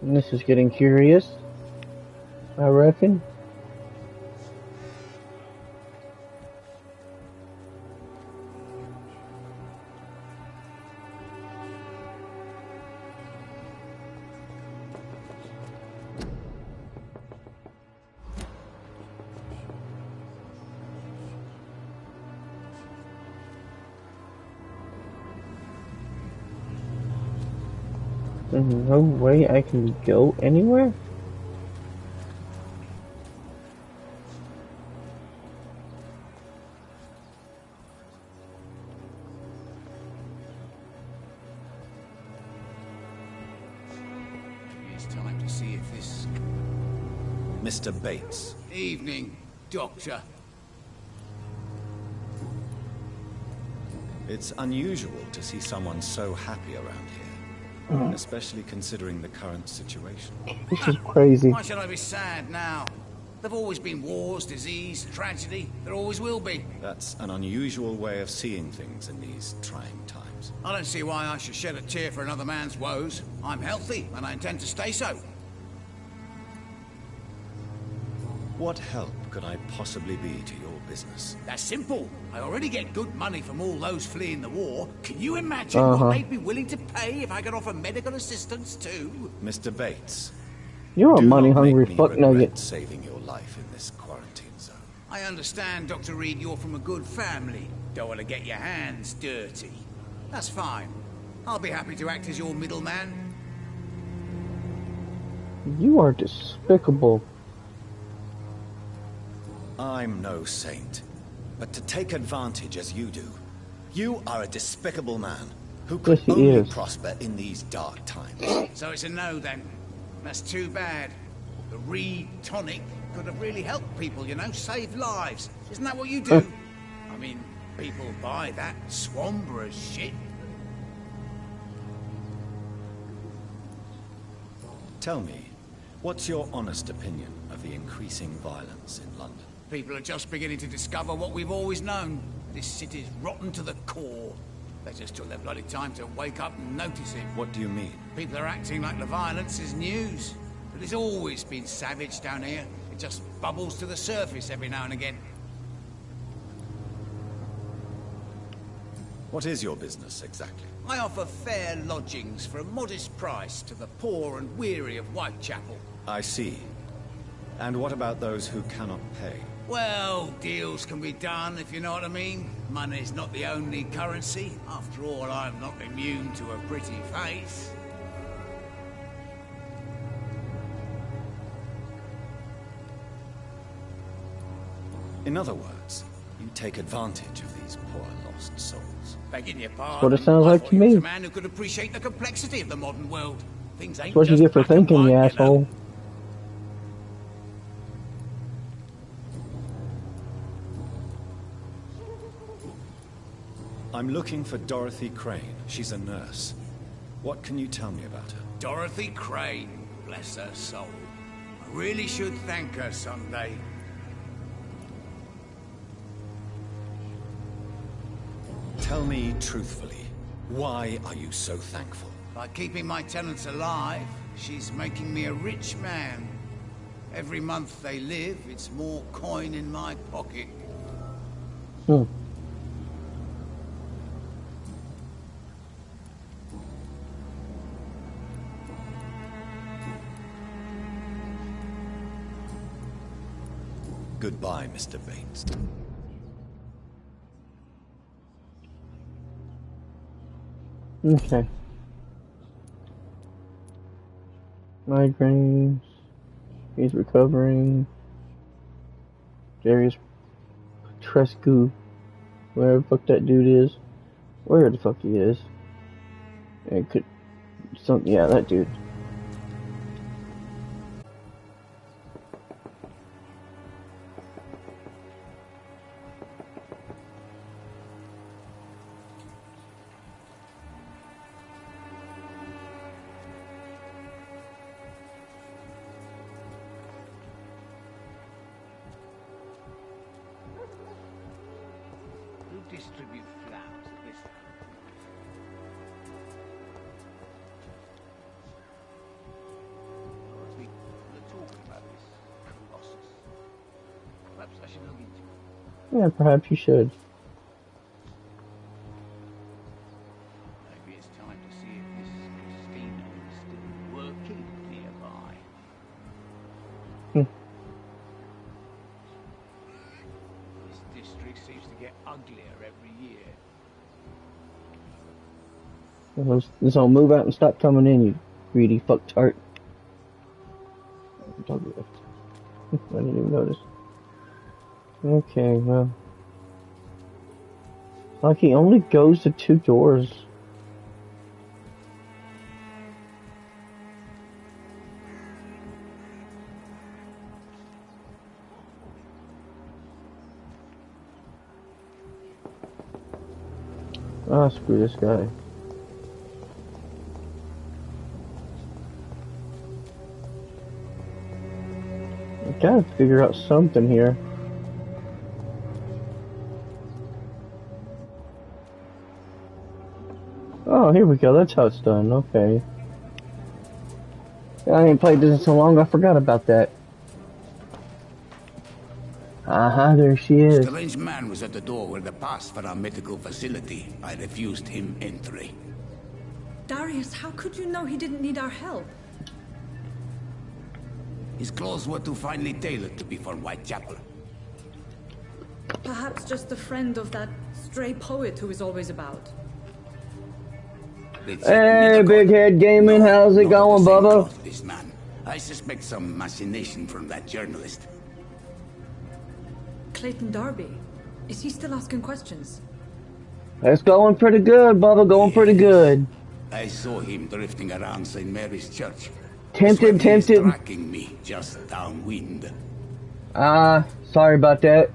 This is getting curious, I reckon. There's no way I can go anywhere? Maybe it's time to see if this... Mr. Bates. Evening, Doctor. It's unusual to see someone so happy around here. Especially considering the current situation. This is crazy. Why should I be sad now? There've always been wars, disease, tragedy. There always will be. That's an unusual way of seeing things in these trying times. I don't see why I should shed a tear for another man's woes. I'm healthy, and I intend to stay so. What help could I possibly be to your business? That's simple. I already get good money from all those fleeing the war. Can you imagine what they'd be willing to pay if I could offer medical assistance too? Mr. Bates. You're a money-hungry fuck nugget. Saving your life in this quarantine zone. I understand, Dr. Reed, you're from a good family. Don't want to get your hands dirty. That's fine. I'll be happy to act as your middleman. You are despicable. I'm no saint, but to take advantage as you do, you are a despicable man who could only prosper in these dark times. So it's a no then. That's too bad. The Reed tonic could have really helped people, you know, save lives. Isn't that what you do? I mean, people buy that Swanborough shit. Tell me, what's your honest opinion of the increasing violence in London? People are just beginning to discover what we've always known. This city's rotten to the core. They just took their bloody time to wake up and notice it. What do you mean? People are acting like the violence is news. But it's always been savage down here. It just bubbles to the surface every now and again. What is your business, exactly? I offer fair lodgings for a modest price to the poor and weary of Whitechapel. I see. And what about those who cannot pay? Well, deals can be done, if you know what I mean. Money's not the only currency. After all, I'm not immune to a pretty face. In other words, you take advantage of these poor lost souls. Begging your pardon. That's what it sounds like to I thought you was me. a man who could appreciate the complexity of the modern world. Things ain't That's what you just get for black and thinking, you white, asshole. I'm looking for Dorothy Crane. She's a nurse. What can you tell me about her? Dorothy Crane, bless her soul. I really should thank her someday. Tell me truthfully, why are you so thankful? By keeping my tenants alive, she's making me a rich man. Every month they live, it's more coin in my pocket. Goodbye, Mr. Bates. Okay. Migraines. He's recovering. Darius Trescu. Wherever the fuck that dude is. Where the fuck he is. It could... yeah, that dude. Distribute flowers at this time. As we were talking about this Colossus, perhaps I should look into it. Yeah, perhaps you should. Maybe it's time to see if this casino is still working nearby. This district seems to get uglier every year. This all move out and stop coming in, you greedy fucktard. Dog left. I didn't even notice. Okay, well. Like he only goes to 2 doors. Ah, screw this guy. I gotta figure out something here. Oh, here we go. That's how it's done. Okay. I ain't played this in so long, I forgot about that. There she is. A strange man was at the door with a pass for our medical facility. I refused him entry. Darius, how could you know he didn't need our help? His clothes were too finely tailored to be for Whitechapel. Perhaps just a friend of that stray poet who is always about. Hey, Big Head Gaming, how's it going, Bubba? This man. I suspect some machination from that journalist. Clayton Darby. Is he still asking questions? It's going pretty good, Bubba, going pretty good. I saw him drifting around St. Mary's Church. Tempted. Tracking me just downwind. Sorry about that.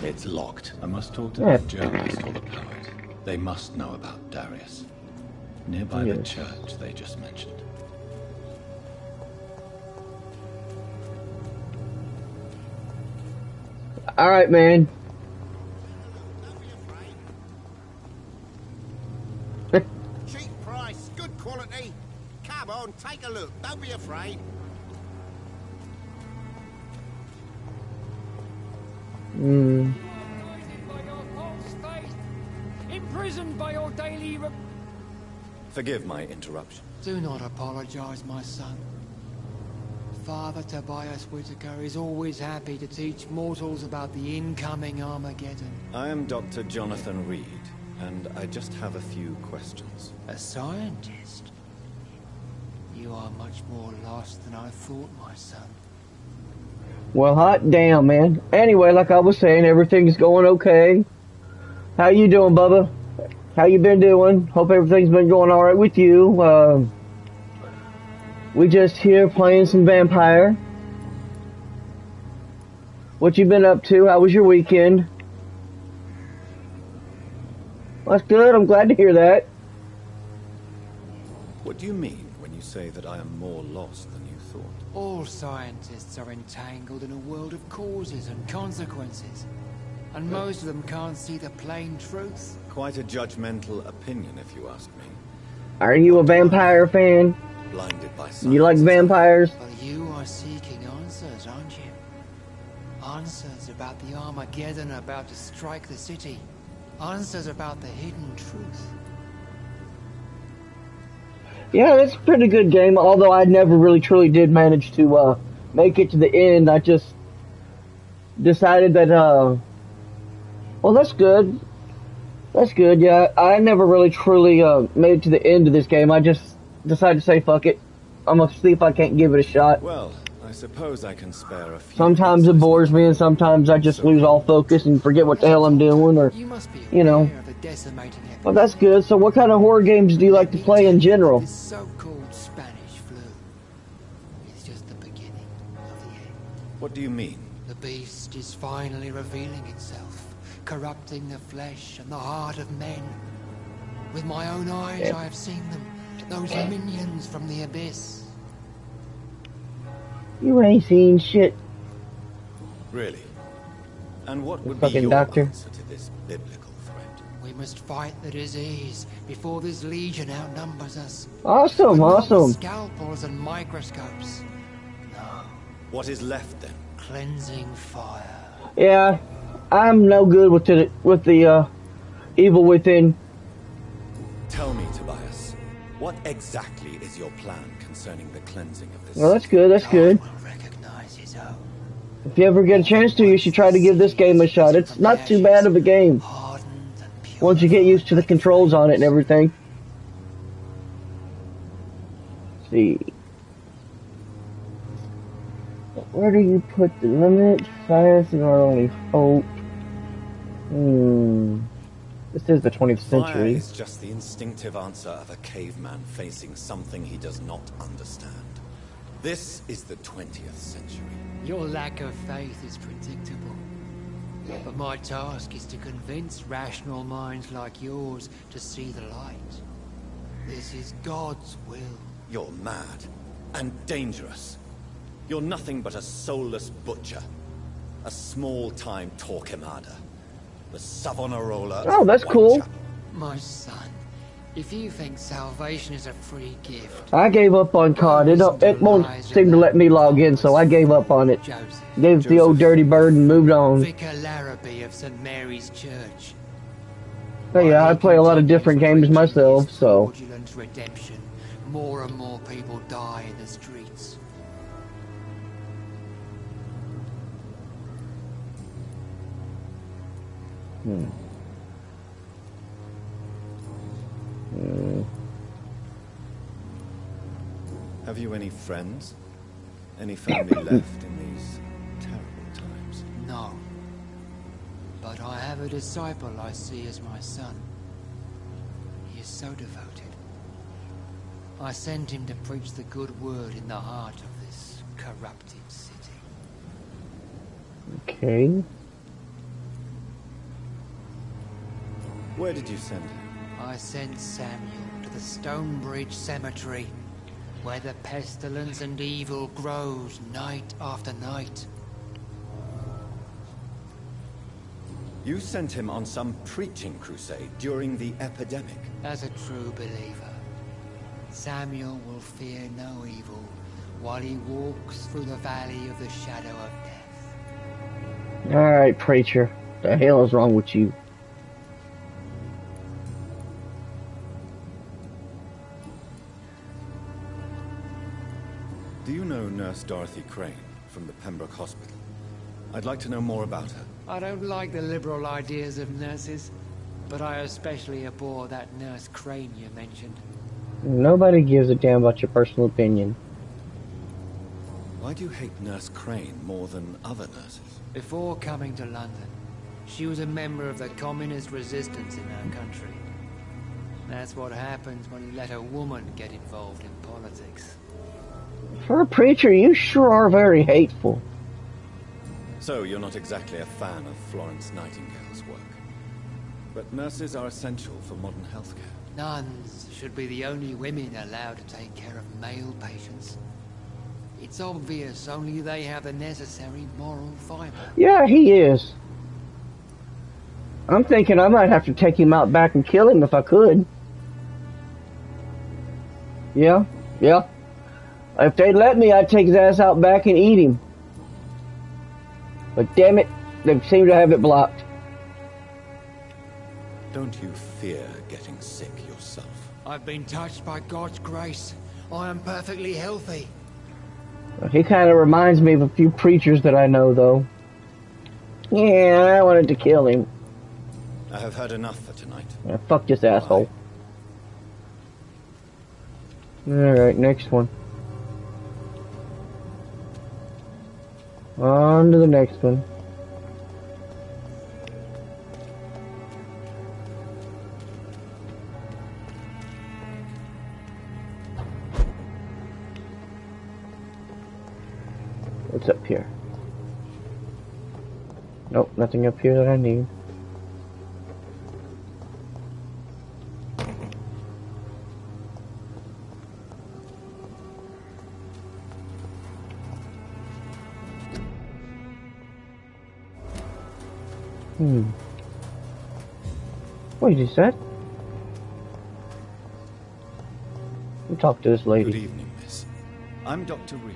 It's locked. I must talk to that journalist or the poet. They must know about Darius. Nearby the church they just mentioned. Alright, man. Cheap price, good quality. Come on, take a look. Don't be afraid. Imprisoned by your daily Forgive my interruption. Do not apologize, my son. Father Tobias Whitaker is always happy to teach mortals about the incoming Armageddon. I am Dr. Jonathan Reed, and I just have a few questions. A scientist? You are much more lost than I thought, my son. Well, hot damn, man. Anyway, like I was saying, everything's going okay. How you doing, Bubba? How you been doing? Hope everything's been going alright with you. We just here playing some Vampyr. What you been up to? How was your weekend? That's good. I'm glad to hear that. What do you mean when you say that I am more lost than you thought? All scientists are entangled in a world of causes and consequences. And most of them can't see the plain truth. Quite a judgmental opinion, if you ask me. Are you a Vampyr fan? Blinded by science. You like vampires? But you are seeking answers, aren't you? Answers about the Armageddon about to strike the city. Answers about the hidden truth. Yeah, it's a pretty good game, although I never really truly did manage to make it to the end. I just decided that, well, that's good. That's good, yeah. I never really truly made it to the end of this game. I just decided to say, fuck it. I'm gonna see if I can't give it a shot. Well, I suppose I can spare a few. Sometimes it bores me, and sometimes I just lose all focus and forget what the hell I'm doing, or, you know. Well, that's good. So what kind of horror games do you like to play in general? This so-called Spanish flu is just the beginning of the end. What do you mean? The beast is finally revealing itself, corrupting the flesh and the heart of men. With my own eyes, I have seen them, those minions from the abyss. You ain't seen shit. Really? And what would be fucking your doctor. answer to this biblical threat? We must fight the disease before this legion outnumbers us. Awesome, awesome. Scalpels and microscopes. No. What is left then? Cleansing fire. Yeah, I'm no good with the evil within. Tell me, Tobias, what exactly is your plan concerning the cleansing of this? Well, that's good, that's good. If you ever get a chance to, you should try to give this game a shot. It's not too bad of a game. Once you get used to the controls on it and everything. Let's see. Where do you put the limit? Science is our only hope. This is the 20th Fire century. is just the instinctive answer of a caveman facing something he does not understand. This is the 20th century. Your lack of faith is predictable. But my task is to convince rational minds like yours to see the light. This is God's will. You're mad and dangerous. You're nothing but a soulless butcher. A small-time Torquemada. The Savonarola. Oh, that's cool. My son, if you think salvation is a free gift... I gave up on COD. It won't seem to let me log in, so I gave up on it. Gave it the old dirty bird and moved on. Vicar Larrabee of St. Mary's Church. But yeah, I play a lot of different games myself, so... Fraudulent redemption. More and more people die in the streets. Have you any friends? Any family left in these terrible times? No. But I have a disciple I see as my son. He is so devoted. I sent him to preach the good word in the heart of this corrupted city. Okay. Where did you send him? I sent Samuel to the Stonebridge Cemetery, where the pestilence and evil grows night after night. You sent him on some preaching crusade during the epidemic. As a true believer, Samuel will fear no evil while he walks through the valley of the shadow of death. Alright, preacher. The hell is wrong with you? Do you know Nurse Dorothy Crane from the Pembroke Hospital. I'd like to know more about her. I don't like the liberal ideas of nurses, but I especially abhor that Nurse Crane you mentioned. Nobody gives a damn about your personal opinion. Why do you hate Nurse Crane more than other nurses? Before coming to London, she was a member of the communist resistance in our country. That's what happens when you let a woman get involved in politics. For a preacher, you sure are very hateful. So, you're not exactly a fan of Florence Nightingale's work. But nurses are essential for modern healthcare. Nuns should be the only women allowed to take care of male patients. It's obvious only they have the necessary moral fiber. Yeah, he is. I'm thinking I might have to take him out back and kill him if I could. Yeah. If they'd let me, I'd take his ass out back and eat him. But damn it, they seem to have it blocked. Don't you fear getting sick yourself? I've been touched by God's grace. I am perfectly healthy. He kind of reminds me of a few preachers that I know, though. Yeah, I wanted to kill him. I have heard enough for tonight. Yeah, fuck this asshole. Alright, next one. On to the next one. What's up here? Nope, nothing up here that I need. Wait, is that? Let me talk to this lady. Good evening, miss. I'm Dr. Reed.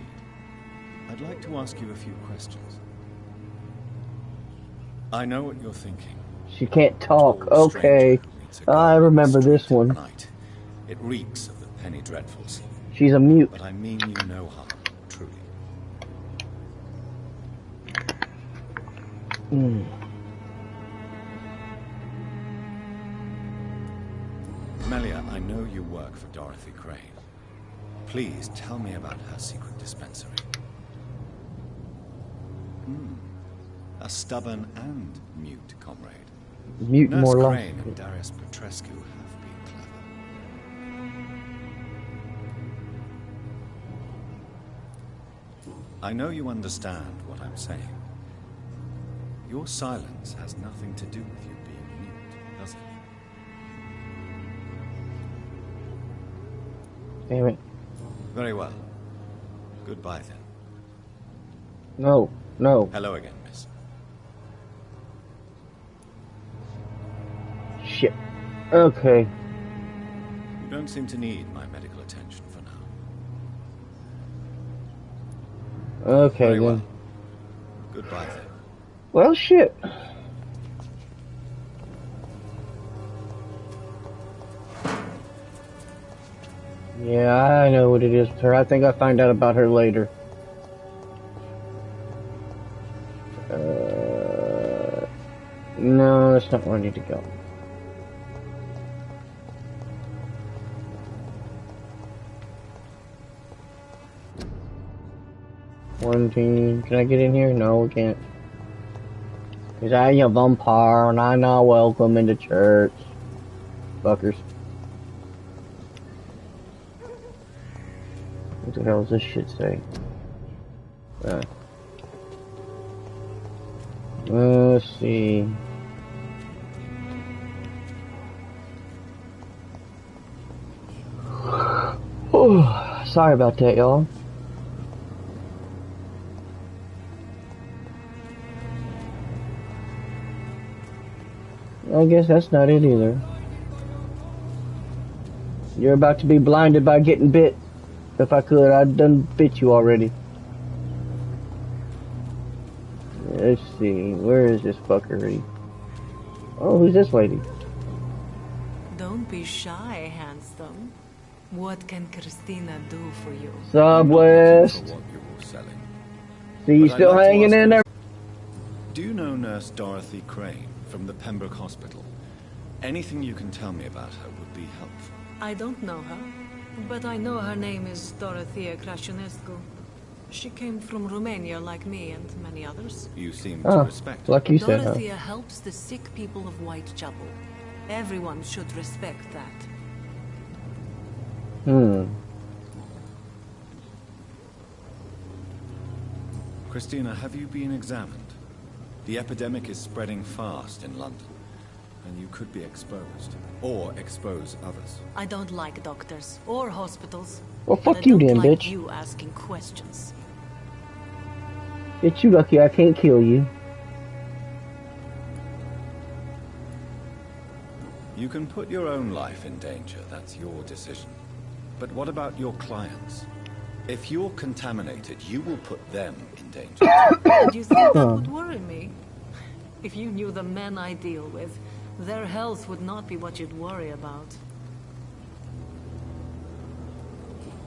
I'd like to ask you a few questions. I know what you're thinking. She can't talk. Okay. I remember this one. Night. It reeks of the penny dreadfuls. She's a mute. But I mean you no harm, truly. Melia, I know you work for Dorothy Crane. Please tell me about her secret dispensary. A stubborn and mute comrade. Mute Nurse more like. Crane and Darius Petrescu have been clever. I know you understand what I'm saying. Your silence has nothing to do with you being mute, does it? Damn it. Very well. Goodbye then. No. Hello again, miss. Shit. Okay. You don't seem to need my medical attention for now. Okay, Very then. well. Goodbye then. Well, shit. Yeah, I know what it is with her. I think I'll find out about her later. No, that's not where I need to go. Quarantine. Can I get in here? No, I can't. Cause I am a vampire and I'm not welcome in the church. Fuckers. What the hell does this shit say? Let's see. Oh, sorry about that, y'all. I guess that's not it either. You're about to be blinded by getting bit. If I could, I'd done bit you already. Let's see, where is this fuckery? Oh, who's this lady? Don't be shy, handsome. What can Christina do for you? For Southwest. what you're selling. See you But I'd still like to hanging ask in you- there? Do you know Nurse Dorothy Crane from the Pembroke Hospital? Anything you can tell me about her would be helpful. I don't know her, but I know her name is Dorothea Crasionescu. She came from Romania like me and many others. You seem Oh, to respect her. like you said, huh? Dorothea helps the sick people of Whitechapel. Everyone should respect that. Christina, have you been examined? The epidemic is spreading fast in London, and you could be exposed, or expose others. I don't like doctors or hospitals. Well, but fuck I you don't then, like bitch. you asking questions. Get you lucky I can't kill you. You can put your own life in danger, that's your decision. But what about your clients? If you're contaminated, you will put them in danger. And you think that would worry me? If you knew the men I deal with, their health would not be what you'd worry about.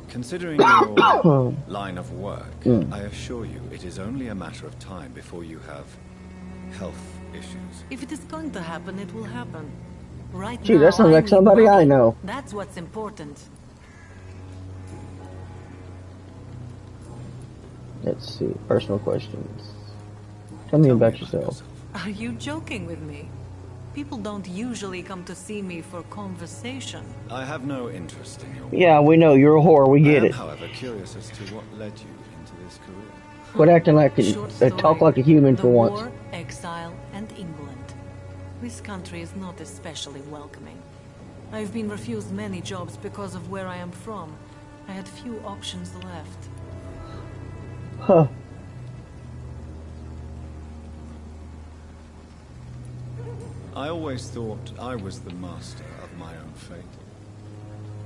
Considering your line of work, Mm. I assure you it is only a matter of time before you have health issues. If it is going to happen, it will happen. Right Gee, now, that sounds I like need somebody money. I know. That's what's important. Let's see. Personal questions. Tell me about yourself. Are you joking with me? People don't usually come to see me for conversation. I have no interest in your Yeah, we know you're a whore. We get I am, it. however, curious as to what led you into this career. Quit acting like Short talk story. like a human The for once. war, exile, and England. This country is not especially welcoming. I've been refused many jobs because of where I am from. I had few options left. Huh. I always thought I was the master of my own fate.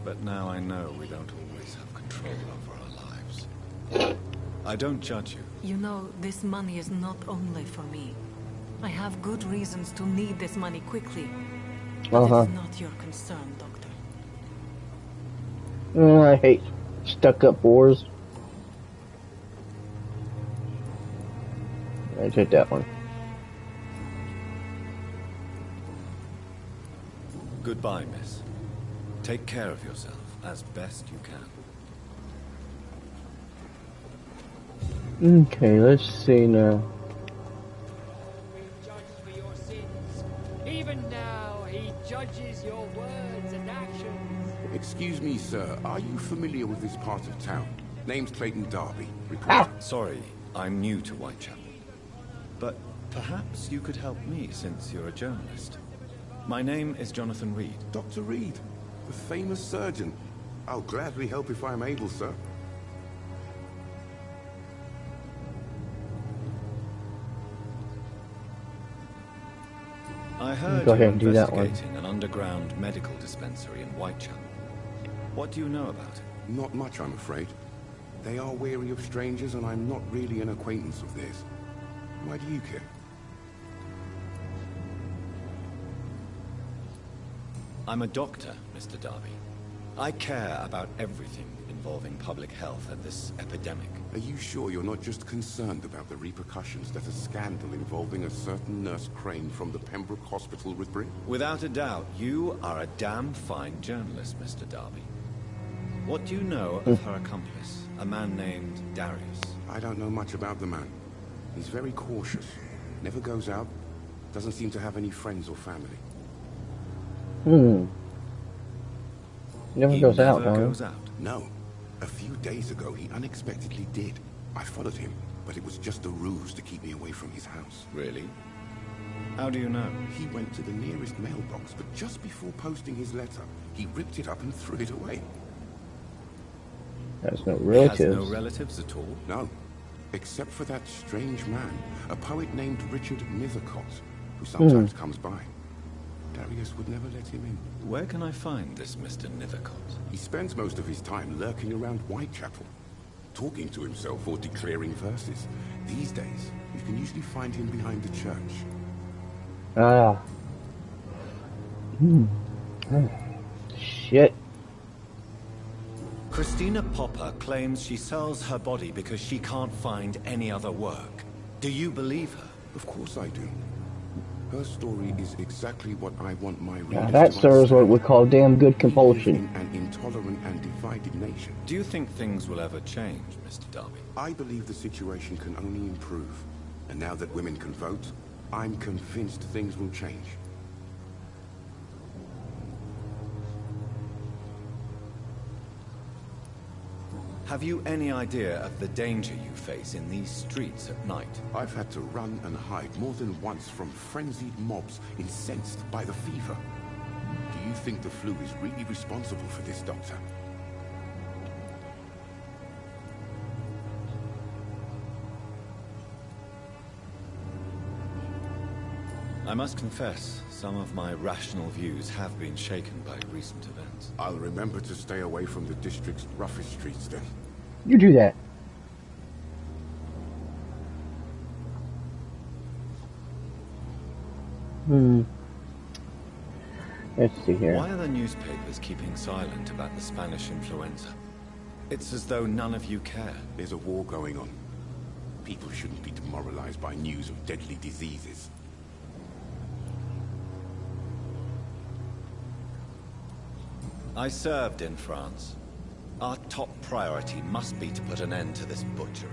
But now I know we don't always have control over our lives. I don't judge you. You know, this money is not only for me. I have good reasons to need this money quickly. But it's not your concern, Doctor. I hate stuck-up whores. I take that one. Goodbye, miss. Take care of yourself as best you can. Okay, let's see now. Even now, he judges your words and actions. Excuse me, sir. Are you familiar with this part of town? Name's Clayton Darby. Reporter. Sorry, I'm new to Whitechapel. But perhaps you could help me since you're a journalist. My name is Jonathan Reed. Dr. Reed, the famous surgeon. I'll gladly help if I'm able, sir. I heard Go you're ahead and do that one. investigating an underground medical dispensary in Whitechapel. What do you know about it? Not much, I'm afraid. They are wary of strangers, and I'm not really an acquaintance of theirs. Why do you care? I'm a doctor, Mr. Darby. I care about everything involving public health and this epidemic. Are you sure you're not just concerned about the repercussions that a scandal involving a certain Nurse Crane from the Pembroke Hospital would bring? Without a doubt, you are a damn fine journalist, Mr. Darby. What do you know of her accomplice, a man named Darius? I don't know much about the man. He's very cautious. Never goes out. Doesn't seem to have any friends or family. Never goes out, huh? goes out? No. A few days ago, he unexpectedly did. I followed him, but it was just a ruse to keep me away from his house. Really? How do you know? He went to the nearest mailbox, but just before posting his letter, he ripped it up and threw it away. Has no He relatives. has no relatives at all? No. Except for that strange man, a poet named Richard Mithercott, who sometimes comes by. Darius would never let him in. Where can I find this Mr. Nithercott? He spends most of his time lurking around Whitechapel, talking to himself or declaring verses. These days, you can usually find him behind the church. Ah. Shit. Christina Popper claims she sells her body because she can't find any other work. Do you believe her? Of course I do. Her story is exactly what I want my readers Now that, to sir, is what we call damn good We compulsion. live in an intolerant and divided nation. Do you think things will ever change, Mr. Darby? I believe the situation can only improve. And now that women can vote, I'm convinced things will change. Have you any idea of the danger you face in these streets at night? I've had to run and hide more than once from frenzied mobs incensed by the fever. Do you think the flu is really responsible for this, Doctor? I must confess, some of my rational views have been shaken by recent events. I'll remember to stay away from the district's roughest streets then. You do that. Let's see here. Why are the newspapers keeping silent about the Spanish influenza? It's as though none of you care. There's a war going on. People shouldn't be demoralized by news of deadly diseases. I served in France. Our top priority must be to put an end to this butchery.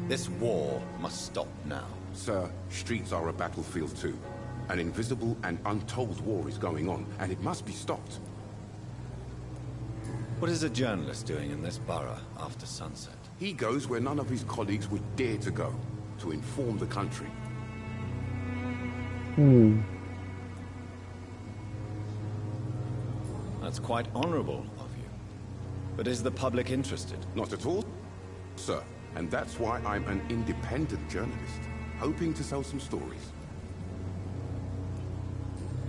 This war must stop now. Sir, streets are a battlefield too. An invisible and untold war is going on, and it must be stopped. What is a journalist doing in this borough after sunset? He goes where none of his colleagues would dare to go, to inform the country. That's quite honorable of you. But is the public interested? Not at all, sir. And that's why I'm an independent journalist, hoping to sell some stories.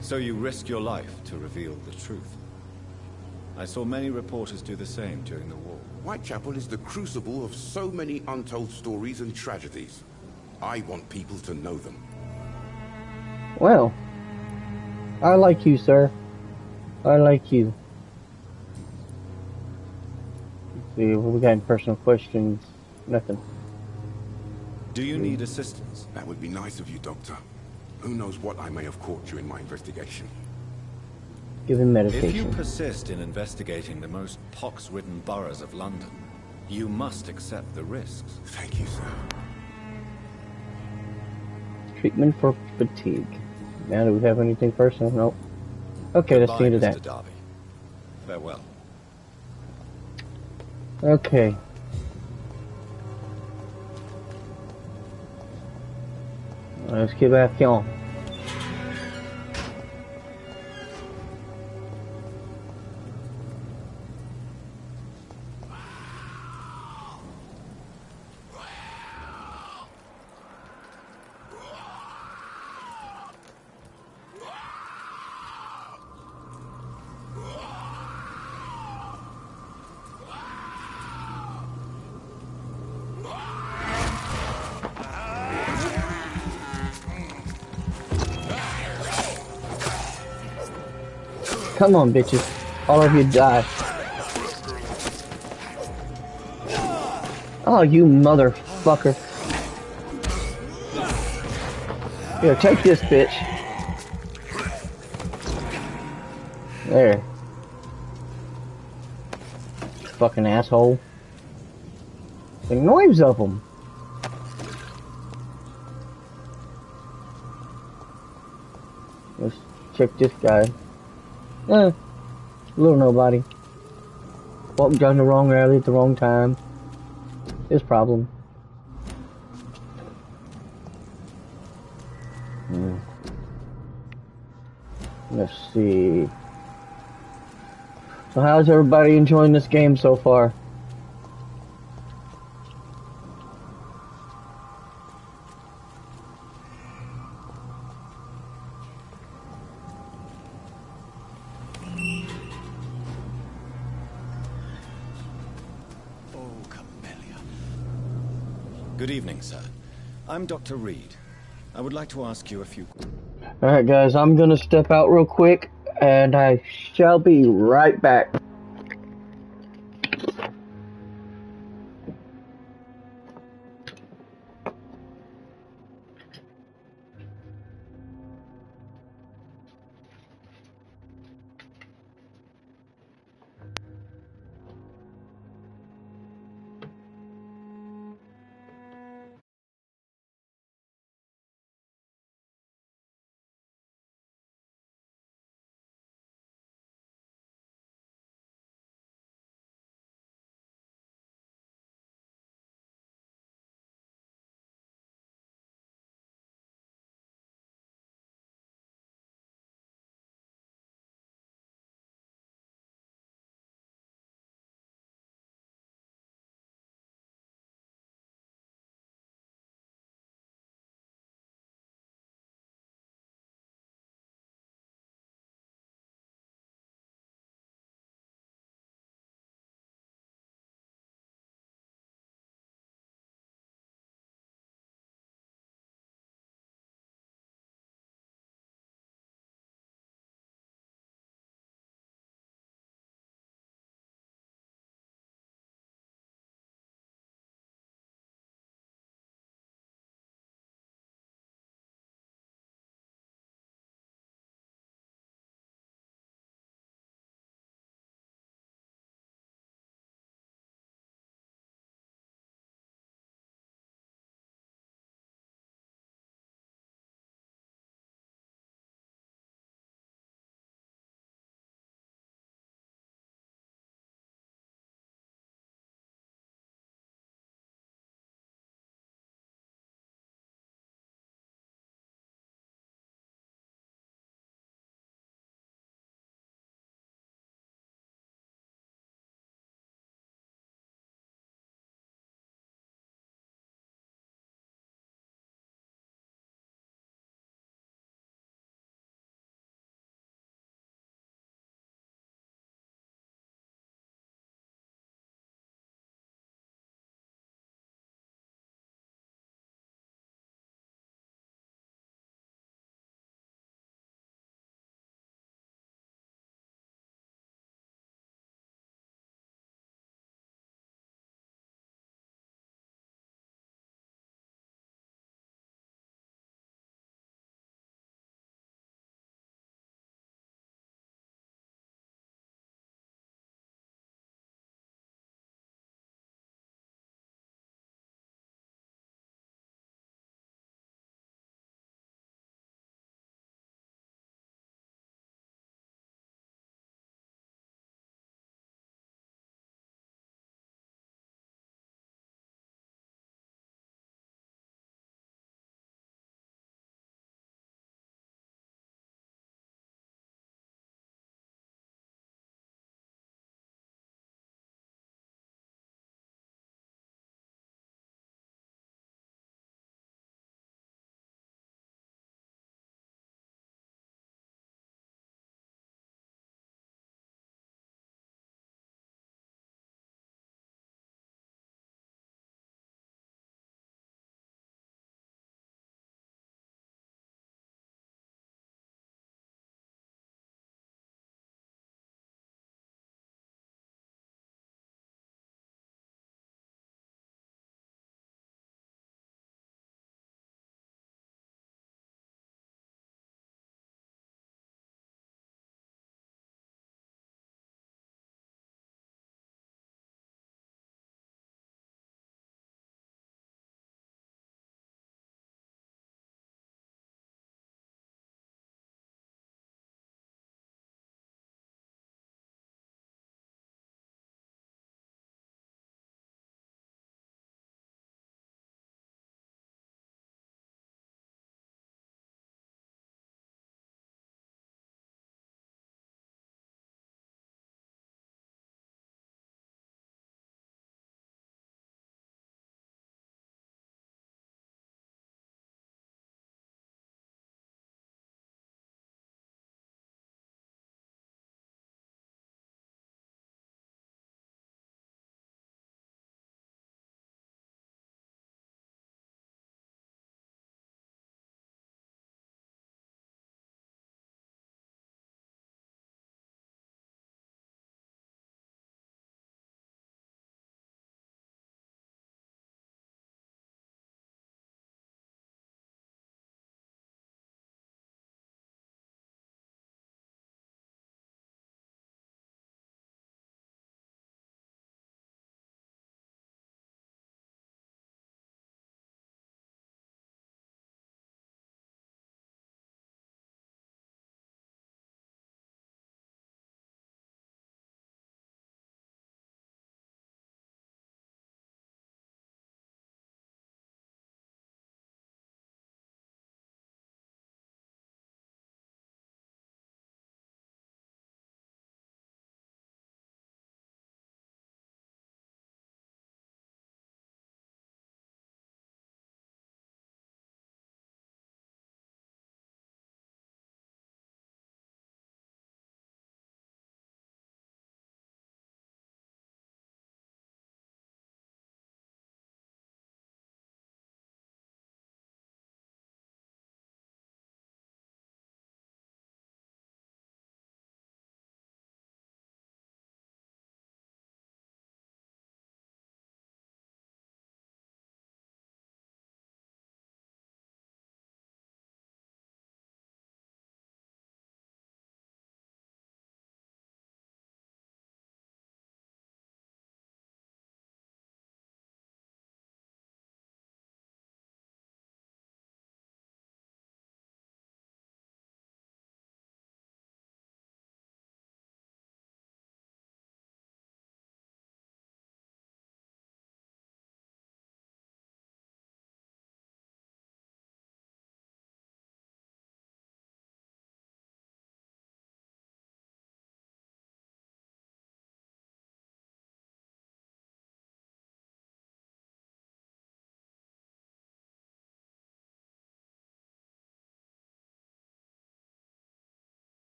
So you risk your life to reveal the truth. I saw many reporters do the same during the war. Whitechapel is the crucible of so many untold stories and tragedies. I want people to know them. Well, I like you, sir. I like you. Let's see, what we got in personal questions? Nothing. Do you need assistance? That would be nice of you, Doctor. Who knows what I may have caught you in my investigation. Give him medication. If you persist in investigating the most pox-ridden boroughs of London, you must accept the risks. Thank you, sir. Treatment for fatigue. Now, do we have anything personal? Nope. Okay, let's see to that. Mr. Darby. Farewell. Okay. Let's get back on. Come on, bitches. All of you die. Oh, you motherfucker. Here, take this, bitch. There. Fucking asshole. The noise of them. Let's check this guy. Little nobody. Walked down the wrong alley at the wrong time. His problem. Let's see. So how's everybody enjoying this game so far? Good evening, sir. I'm Dr. Reed. I would like to ask you a few... Alright guys, I'm gonna step out real quick, and I shall be right back.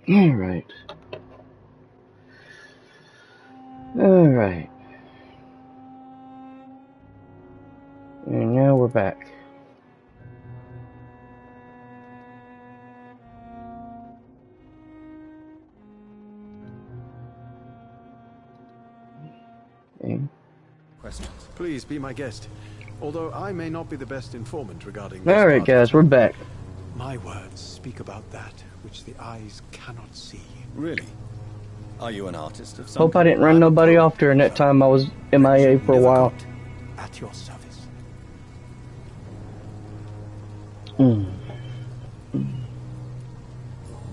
Alright. Alright. And now we're back. Okay. Questions? Please be my guest. Although I may not be the best informant regarding Alright guys, we're back. My words speak about that which the eyes cannot see. Really? Are you an artist of some Hope I didn't run nobody off during that time I was MIA for a while. At your service.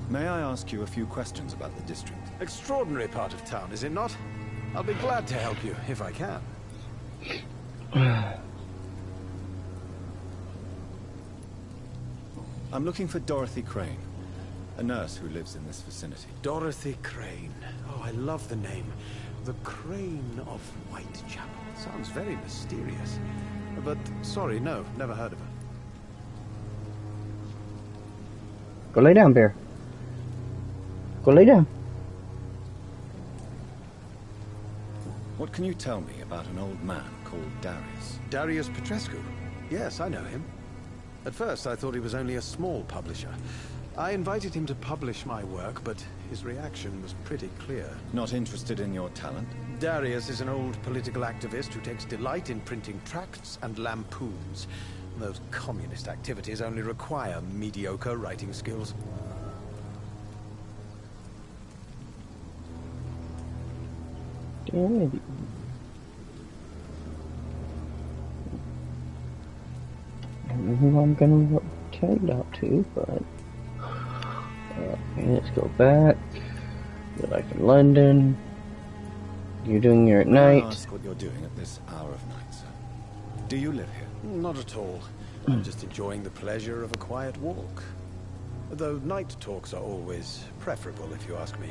May I ask you a few questions about the district? Extraordinary part of town, is it not? I'll be glad to help you, if I can. I'm looking for Dorothy Crane, a nurse who lives in this vicinity. Dorothy Crane. Oh, I love the name. The Crane of Whitechapel. Sounds very mysterious. But, sorry, no, never heard of her. Go lay down, Bear. Go lay down. What can you tell me about an old man called Darius? Darius Petrescu? Yes, I know him. At first, I thought he was only a small publisher. I invited him to publish my work, but his reaction was pretty clear. Not interested in your talent? Darius is an old political activist who takes delight in printing tracts and lampoons. Those communist activities only require mediocre writing skills. Damn it. I don't know who I'm gonna tell you out to, but okay, let's go back. You're like in London. You're doing your at night. May I ask what you're doing at this hour of night, sir? Do you live here? Not at all. I'm just enjoying the pleasure of a quiet walk. Though night talks are always preferable, if you ask me.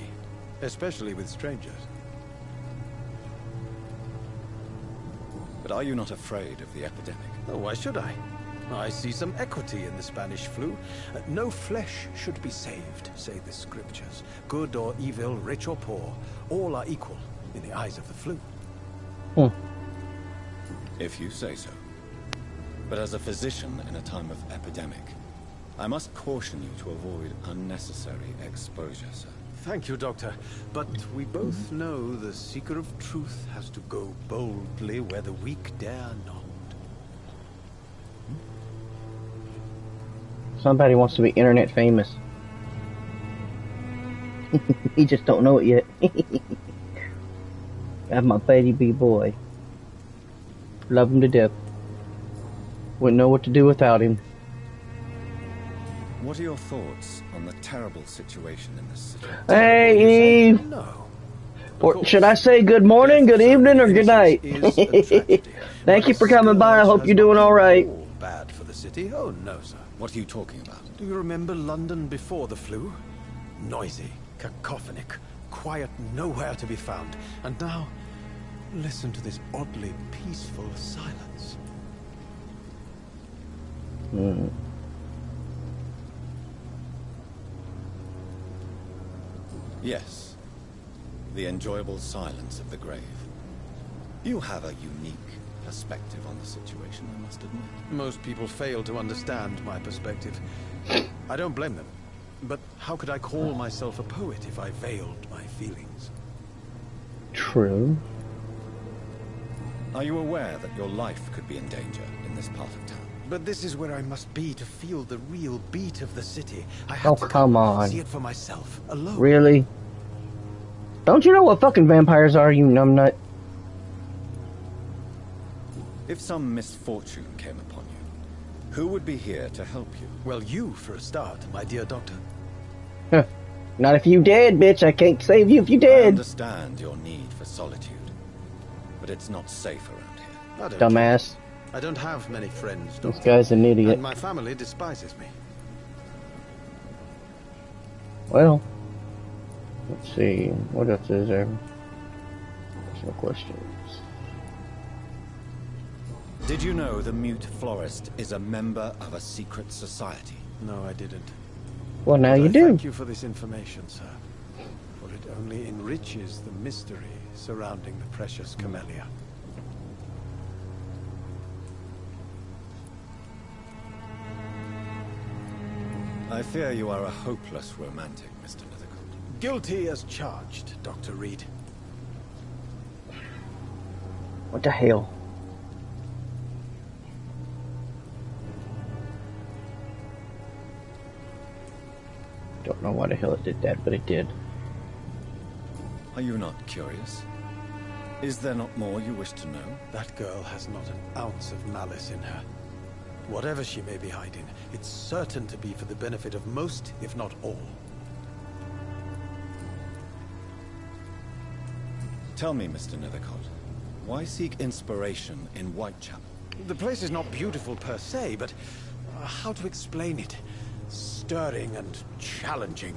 Especially with strangers. But are you not afraid of the epidemic? Oh, why should I? I see some equity in the Spanish flu. No flesh should be saved, say the scriptures. Good or evil, rich or poor, all are equal in the eyes of the flu. If you say so. But as a physician in a time of epidemic, I must caution you to avoid unnecessary exposure, sir. Thank you, Doctor. But we both know the seeker of truth has to go boldly where the weak dare not. Somebody wants to be internet famous. He just don't know it yet. That's my baby boy. Love him to death. Wouldn't know what to do without him. What are your thoughts on the terrible situation in this city? Hey, Eve. No. Or should I say good morning, good evening, or good night? Thank you for coming by. I hope you're doing all right. Bad for the city? Oh, no, sir. What are you talking about? Do you remember London before the flu? Noisy, cacophonic, quiet, nowhere to be found. And now, listen to this oddly peaceful silence. Yes. The enjoyable silence of the grave. You have a unique perspective on the situation, I must admit. Most people fail to understand my perspective. I don't blame them. But how could I call myself a poet if I veiled my feelings? True. Are you aware that your life could be in danger in this part of town? But this is where I must be to feel the real beat of the city. I Oh, have to come on. see it for myself, alone. Really? Don't you know what fucking vampires are, you numbnut? If some misfortune came upon you, who would be here to help you? Well, you, for a start, my dear doctor. Huh. Not if you did, bitch. I can't save you if you I did. understand your need for solitude, but it's not safe around here. Dumbass. I don't have many friends, Doctor. This guy's an idiot. And my family despises me. Well, let's see. What else is there? There's no questions. Did you know the Mute Florist is a member of a secret society? No, I didn't. Well, now But you I do. Thank you for this information, sir. For it only enriches the mystery surrounding the precious camellia. I fear you are a hopeless romantic, Mr. Nethercourt. Guilty as charged, Dr. Reed. What the hell? Don't know why the hell it did that, but it did. Are you not curious? Is there not more you wish to know? That girl has not an ounce of malice in her. Whatever she may be hiding, it's certain to be for the benefit of most, if not all. Tell me, Mr. Nethercourt, why seek inspiration in Whitechapel? The place is not beautiful per se, but how to explain it? Stirring and challenging.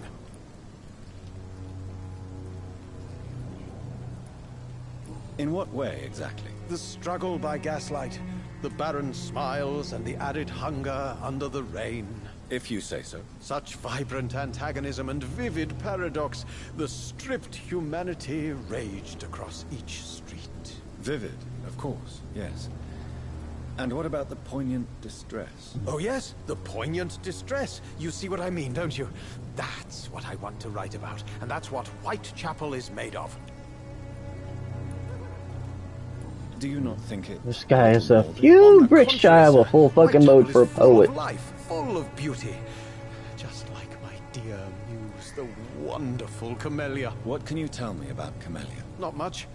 In what way, exactly? The struggle by gaslight, the barren smiles, and the added hunger under the rain. If you say so. Such vibrant antagonism and vivid paradox. The stripped humanity raged across each street. Vivid, of course, yes. And what about the poignant distress? Oh yes, the poignant distress. You see what I mean, don't you? That's what I want to write about, and that's what Whitechapel is made of. Do you not think it... This guy is a few bricks shy of a full fucking mode for a poet. Full of life, full of beauty. Just like my dear muse, the wonderful Camellia. What can you tell me about Camellia? Not much.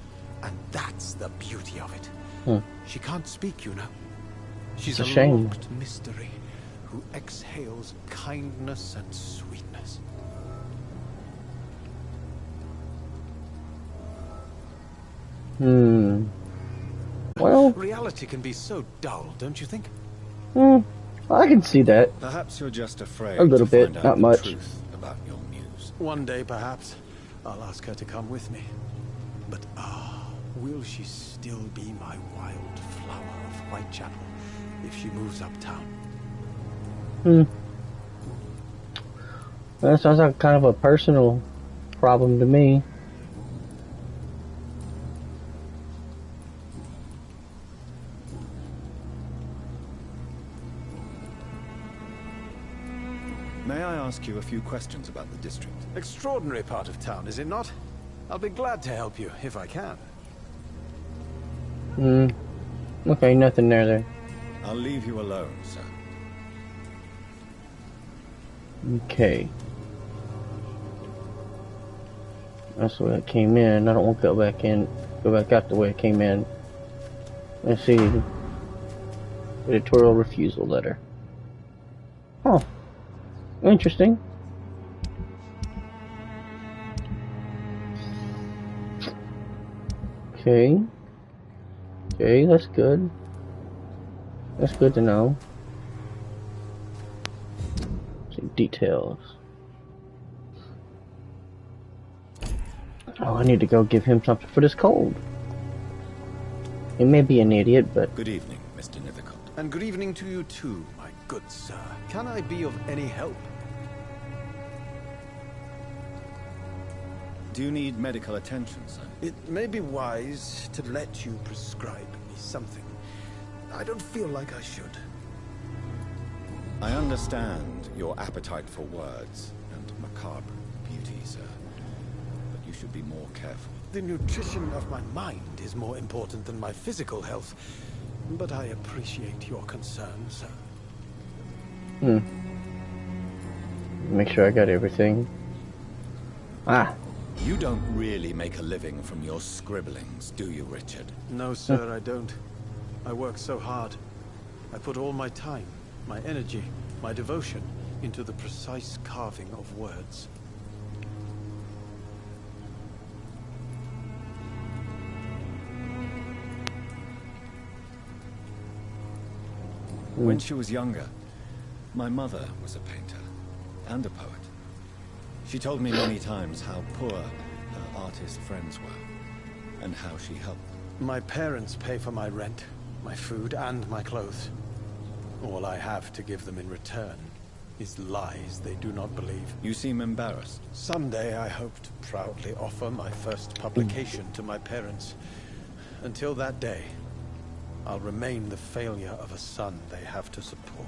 And that's the beauty of it. She can't speak, you know. She's It's a a shame. locked mystery who exhales kindness and sweetness. Well, reality can be so dull, don't you think? I can see that. Perhaps you're just afraid A little to bit, find out not the much. truth about your muse. One day, perhaps, I'll ask her to come with me. But will she still be my wild flower of Whitechapel if she moves uptown? That sounds like kind of a personal problem to me. May I ask you a few questions about the district? Extraordinary part of town, is it not? I'll be glad to help you, if I can. Okay, nothing there. I'll leave you alone, sir. Okay. That's the way it came in. I don't want to go back in. Go back out the way it came in. Let's see. Editorial refusal letter. Oh. Interesting. Okay. Okay, that's good. That's good to know. Some details. Oh, I need to go give him something for this cold. He may be an idiot, but... Good evening, Mr. Nethercourt. And good evening to you too, my good sir. Can I be of any help? Do you need medical attention, sir? It may be wise to let you prescribe me something. I don't feel like I should. I understand your appetite for words and macabre beauty, sir. But you should be more careful. The nutrition of my mind is more important than my physical health. But I appreciate your concern, sir. Make sure I got everything. You don't really make a living from your scribblings, do you, Richard? No, sir, I don't. I work so hard. I put all my time, my energy, my devotion into the precise carving of words. When she was younger, my mother was a painter and a poet. She told me many times how poor her artist friends were, and how she helped them. My parents pay for my rent, my food, and my clothes. All I have to give them in return is lies they do not believe. You seem embarrassed. Someday I hope to proudly offer my first publication to my parents. Until that day, I'll remain the failure of a son they have to support.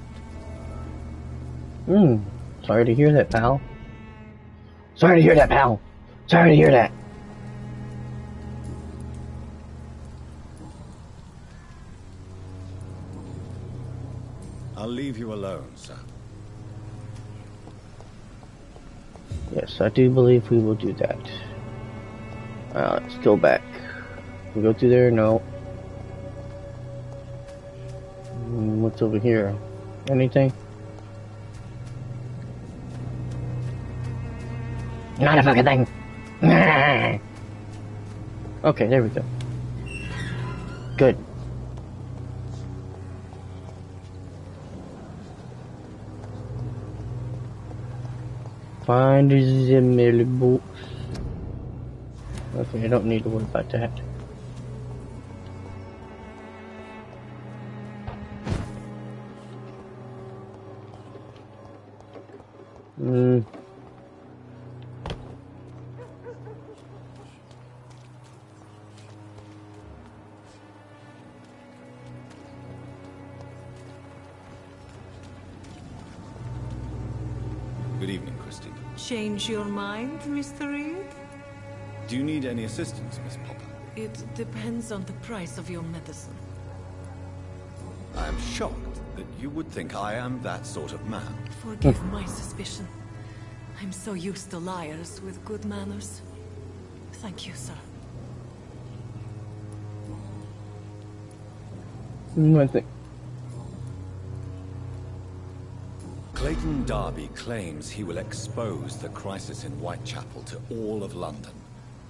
Sorry to hear that, pal. Sorry to hear that, pal. Sorry to hear that. I'll leave you alone, sir. Yes, I do believe we will do that. Let's go back. We go through there? No. What's over here? Anything? Not a fucking thing. Okay, there we go. Good. Find the middle books. Okay, I don't need to worry about that. Good evening, Christine. Change your mind, Mr. Reed? Do you need any assistance, Miss Popper? It depends on the price of your medicine. I am shocked that you would think I am that sort of man. Forgive my suspicion. I'm so used to liars with good manners. Thank you, sir. I think. Clayton Darby claims he will expose the crisis in Whitechapel to all of London.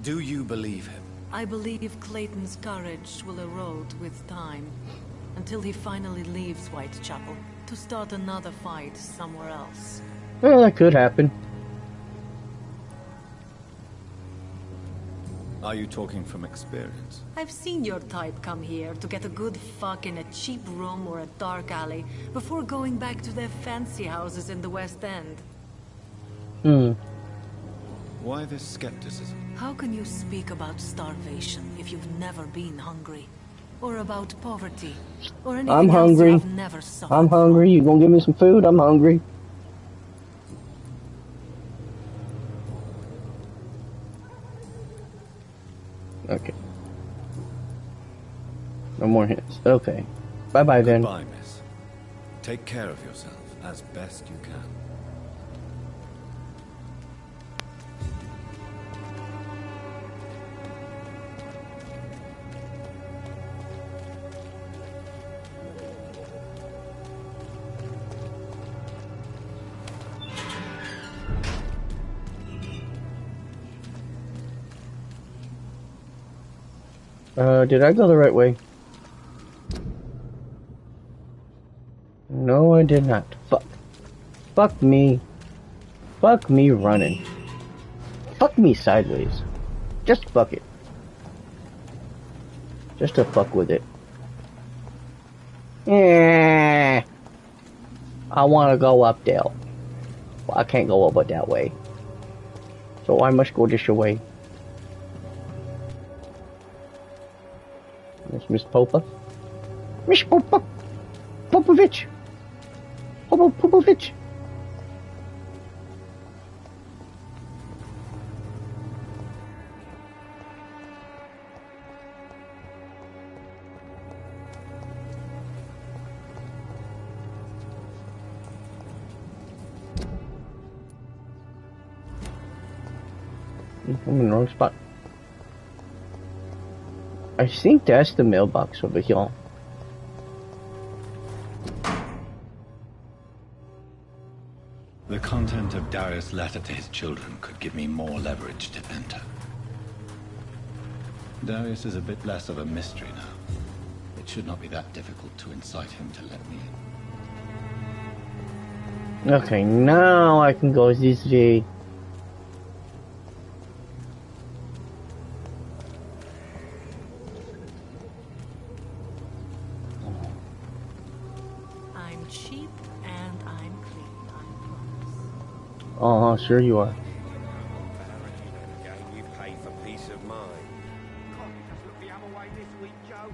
Do you believe him? I believe Clayton's courage will erode with time, until he finally leaves Whitechapel to start another fight somewhere else. Well, that could happen. Are you talking from experience? I've seen your type come here to get a good fuck in a cheap room or a dark alley before going back to their fancy houses in the West End. Why this skepticism? How can you speak about starvation if you've never been hungry? Or about poverty? Or anything I'm hungry. else you have never suffered I'm hungry. You gonna give me some food? I'm hungry. Okay. No more hints. Okay. Bye-bye then. Goodbye, miss. Take care of yourself as best you can. Did I go the right way? No, I did not. Fuck. Fuck me. Fuck me running. Fuck me sideways. Just fuck it. Just to fuck with it. Yeah. I want to go up there. Well, I can't go over that way. So I must go this way. That's Miss Popa. Miss Popa! Popovich! Popovich! I'm in the wrong spot. I think that's the mailbox over here. The content of Darius' letter to his children could give me more leverage to enter. Darius is a bit less of a mystery now. It should not be that difficult to incite him to let me in. Okay, now I can go this way. I'm cheap and I'm clean, I Sure you are. Again, you pay for peace of mind. Can't you just look the other way this week, Joe?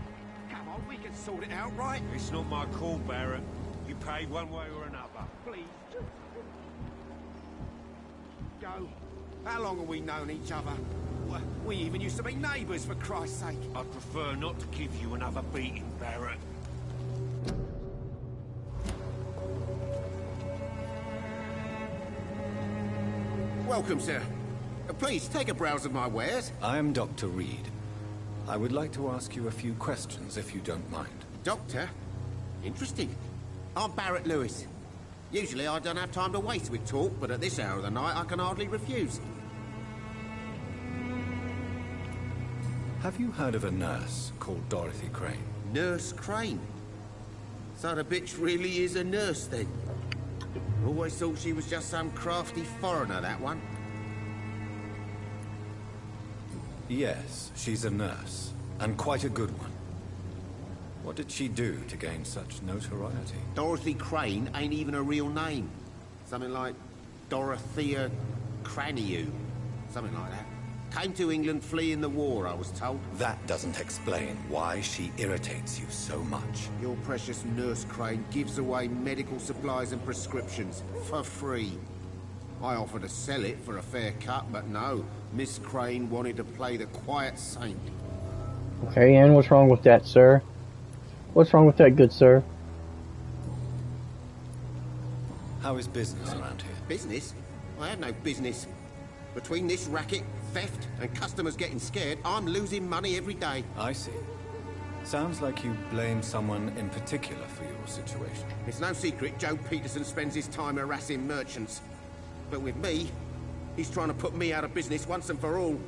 Come on, we can sort it out, right? It's not my call, Barrett. You pay one way or another. Please. Joe, how long have we known each other? We even used to be neighbours, for Christ's sake. I'd prefer not to give you another beating, Barrett. Welcome, sir. Please, take a browse of my wares. I am Dr. Reed. I would like to ask you a few questions, if you don't mind. Doctor? Interesting. I'm Barrett Lewis. Usually I don't have time to waste with talk, but at this hour of the night I can hardly refuse. Have you heard of a nurse called Dorothy Crane? Nurse Crane? So the bitch really is a nurse, then? Always thought she was just some crafty foreigner, that one. Yes, she's a nurse, and quite a good one. What did she do to gain such notoriety? Dorothy Crane ain't even a real name. Something like Dorothea Craniu. Something like that. Came to England fleeing the war, I was told. That doesn't explain why she irritates you so much. Your precious Nurse Crane gives away medical supplies and prescriptions for free. I offered to sell it for a fair cut, but no. Miss Crane wanted to play the quiet saint. Okay, and what's wrong with that, sir? What's wrong with that, good sir? How is business around here? Business? I have no business. Between this racket, theft, and customers getting scared, I'm losing money every day. I see. Sounds like you blame someone in particular for your situation. It's no secret Joe Peterson spends his time harassing merchants. But with me, he's trying to put me out of business once and for all.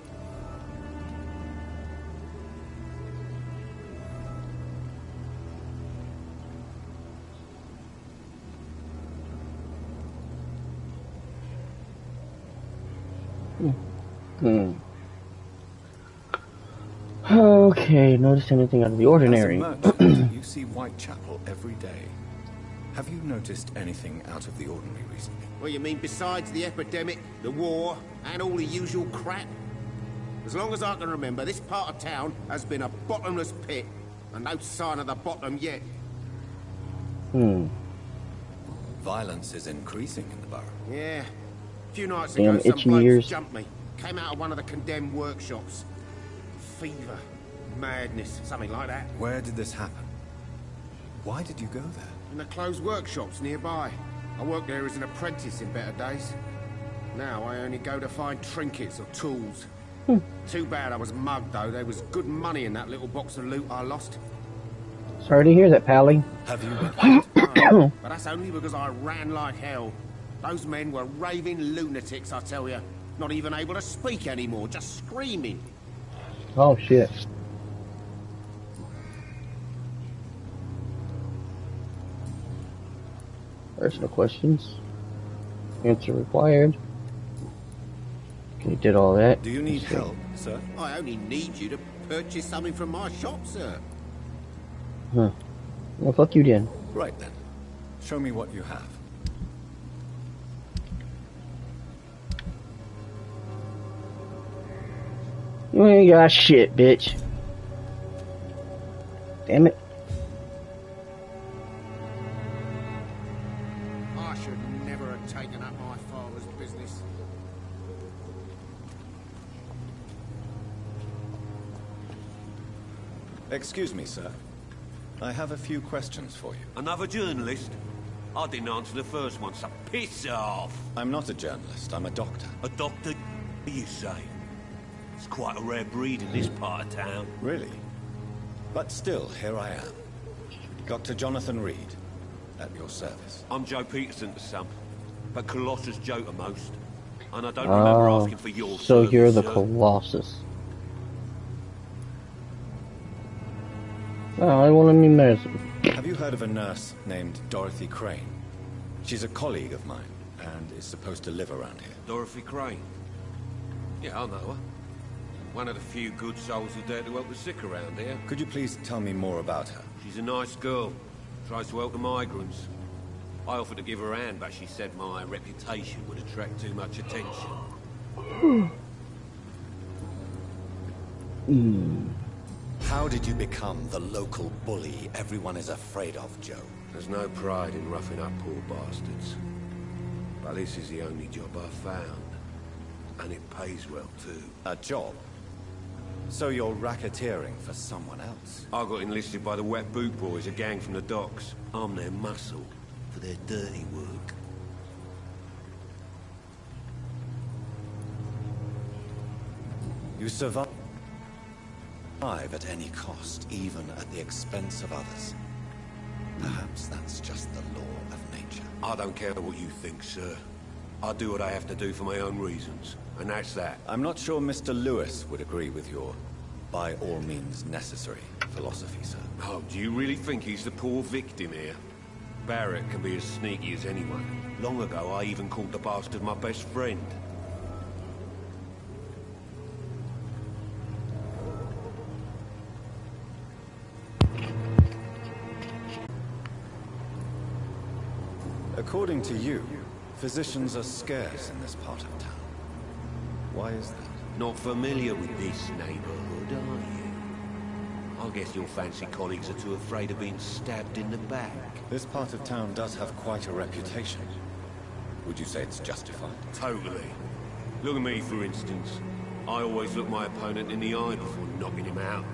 Okay, notice anything out of the ordinary. As a merchant, you see Whitechapel every day. Have you noticed anything out of the ordinary recently? Well, you mean besides the epidemic, the war, and all the usual crap? As long as I can remember, this part of town has been a bottomless pit, and no sign of the bottom yet. Violence is increasing in the borough. Yeah. A few nights Damn ago, some itchy blokes ears. jumped me. Came out of one of the condemned workshops. Fever, madness, something like that. Where did this happen? Why did you go there? In the closed workshops nearby. I worked there as an apprentice in better days. Now I only go to find trinkets or tools. Too bad I was mugged, though. There was good money in that little box of loot I lost. Sorry to hear that, Pally. Have you But that's only because I ran like hell. Those men were raving lunatics, I tell you. Not even able to speak anymore, just screaming. Oh, shit. Personal questions. Answer required. Okay, did all that. Do you need help, sir? I only need you to purchase something from my shop, sir. Huh. Well, fuck you then. Right then. Show me what you have. You ain't got shit, bitch. Damn it. I should never have taken up my father's business. Excuse me, sir. I have a few questions for you. Another journalist? I didn't answer the first one, so piss off! I'm not a journalist, I'm a doctor. A doctor, you say? It's quite a rare breed in this part of town. Really? But still, here I am. Dr. Jonathan Reed, at your service. I'm Joe Peterson to some, but Colossus Joe to most. And I don't remember asking for your so service, you're the sir. Colossus. Oh, I want to be medicine. Have you heard of a nurse named Dorothy Crane? She's a colleague of mine, and is supposed to live around here. Dorothy Crane? Yeah, I know her. One of the few good souls who dare to help the sick around here. Could you please tell me more about her? She's a nice girl. Tries to help the migrants. I offered to give her a hand, but she said my reputation would attract too much attention. How did you become the local bully everyone is afraid of, Joe? There's no pride in roughing up poor bastards. But this is the only job I've found. And it pays well, too. A job? So you're racketeering for someone else? I got enlisted by the Wet Boot Boys, a gang from the docks. I'm their muscle for their dirty work. You survive at any cost, even at the expense of others. Perhaps that's just the law of nature. I don't care what you think, sir. I do what I have to do for my own reasons, and that's that. I'm not sure Mr. Lewis would agree with your by all means necessary philosophy, sir. Oh, do you really think he's the poor victim here? Barrett can be as sneaky as anyone. Long ago, I even called the bastard my best friend. According to you, physicians are scarce in this part of town. Why is that? Not familiar with this neighborhood, are you? I guess your fancy colleagues are too afraid of being stabbed in the back. This part of town does have quite a reputation. Would you say it's justified? Totally. Look at me, for instance. I always look my opponent in the eye before knocking him out.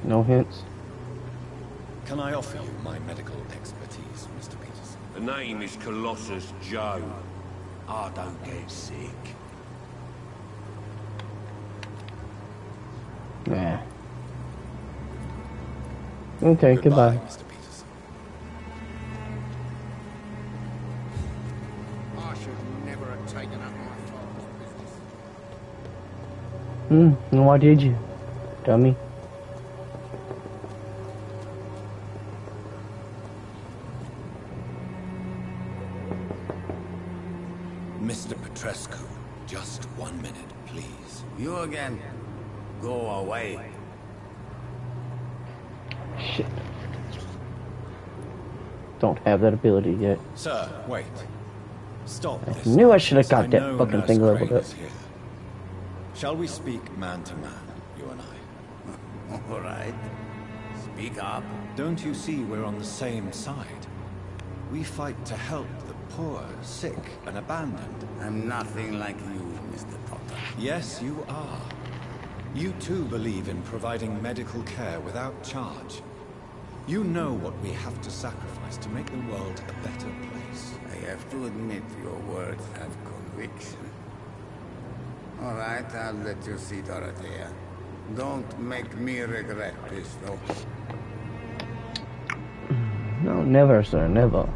No hints. Can I offer you my medical expertise, Mr. Peterson? The name is Colossus Joe. I don't get sick. Nah. Okay, goodbye. Mr. Peterson. I should never have taken up my father's business. And why did you, dummy? Mr. Petrescu, just 1 minute, please. You again. Go away. Shit. Don't have that ability yet. Sir, wait. Stop I this. knew I should have got I that know fucking Nurse thing leveled Crane up. is here. Shall we speak man to man, you and I? All right. Speak up. Don't you see we're on the same side? We fight to help the poor, sick, and abandoned. I'm nothing like you, Mr. Potter. Yes, you are. You too believe in providing medical care without charge. You know what we have to sacrifice to make the world a better place. I have to admit your words have conviction. All right, I'll let you see Dorothea. Don't make me regret this, though. No, never, sir, never.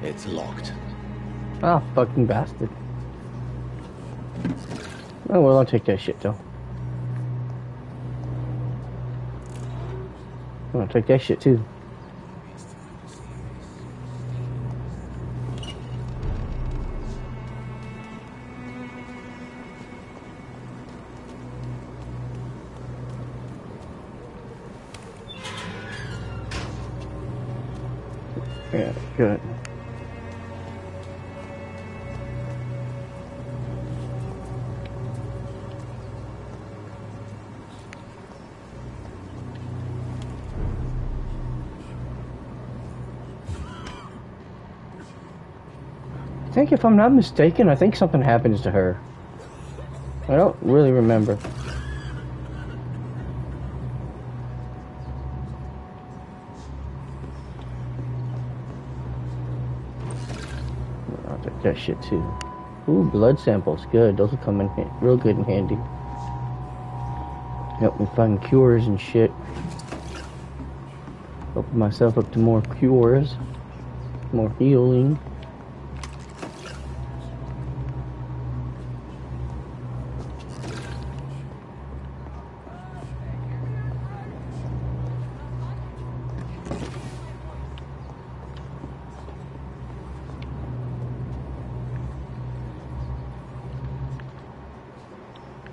It's locked. Ah, fucking bastard. Oh well, I'll take that shit though. I'll take that shit too. Yeah, good. I think if I'm not mistaken, I think something happens to her. I don't really remember. I'll take that shit too. Ooh, blood samples, good. Those will come in real good and handy. Help me find cures and shit. Open myself up to more cures, more healing.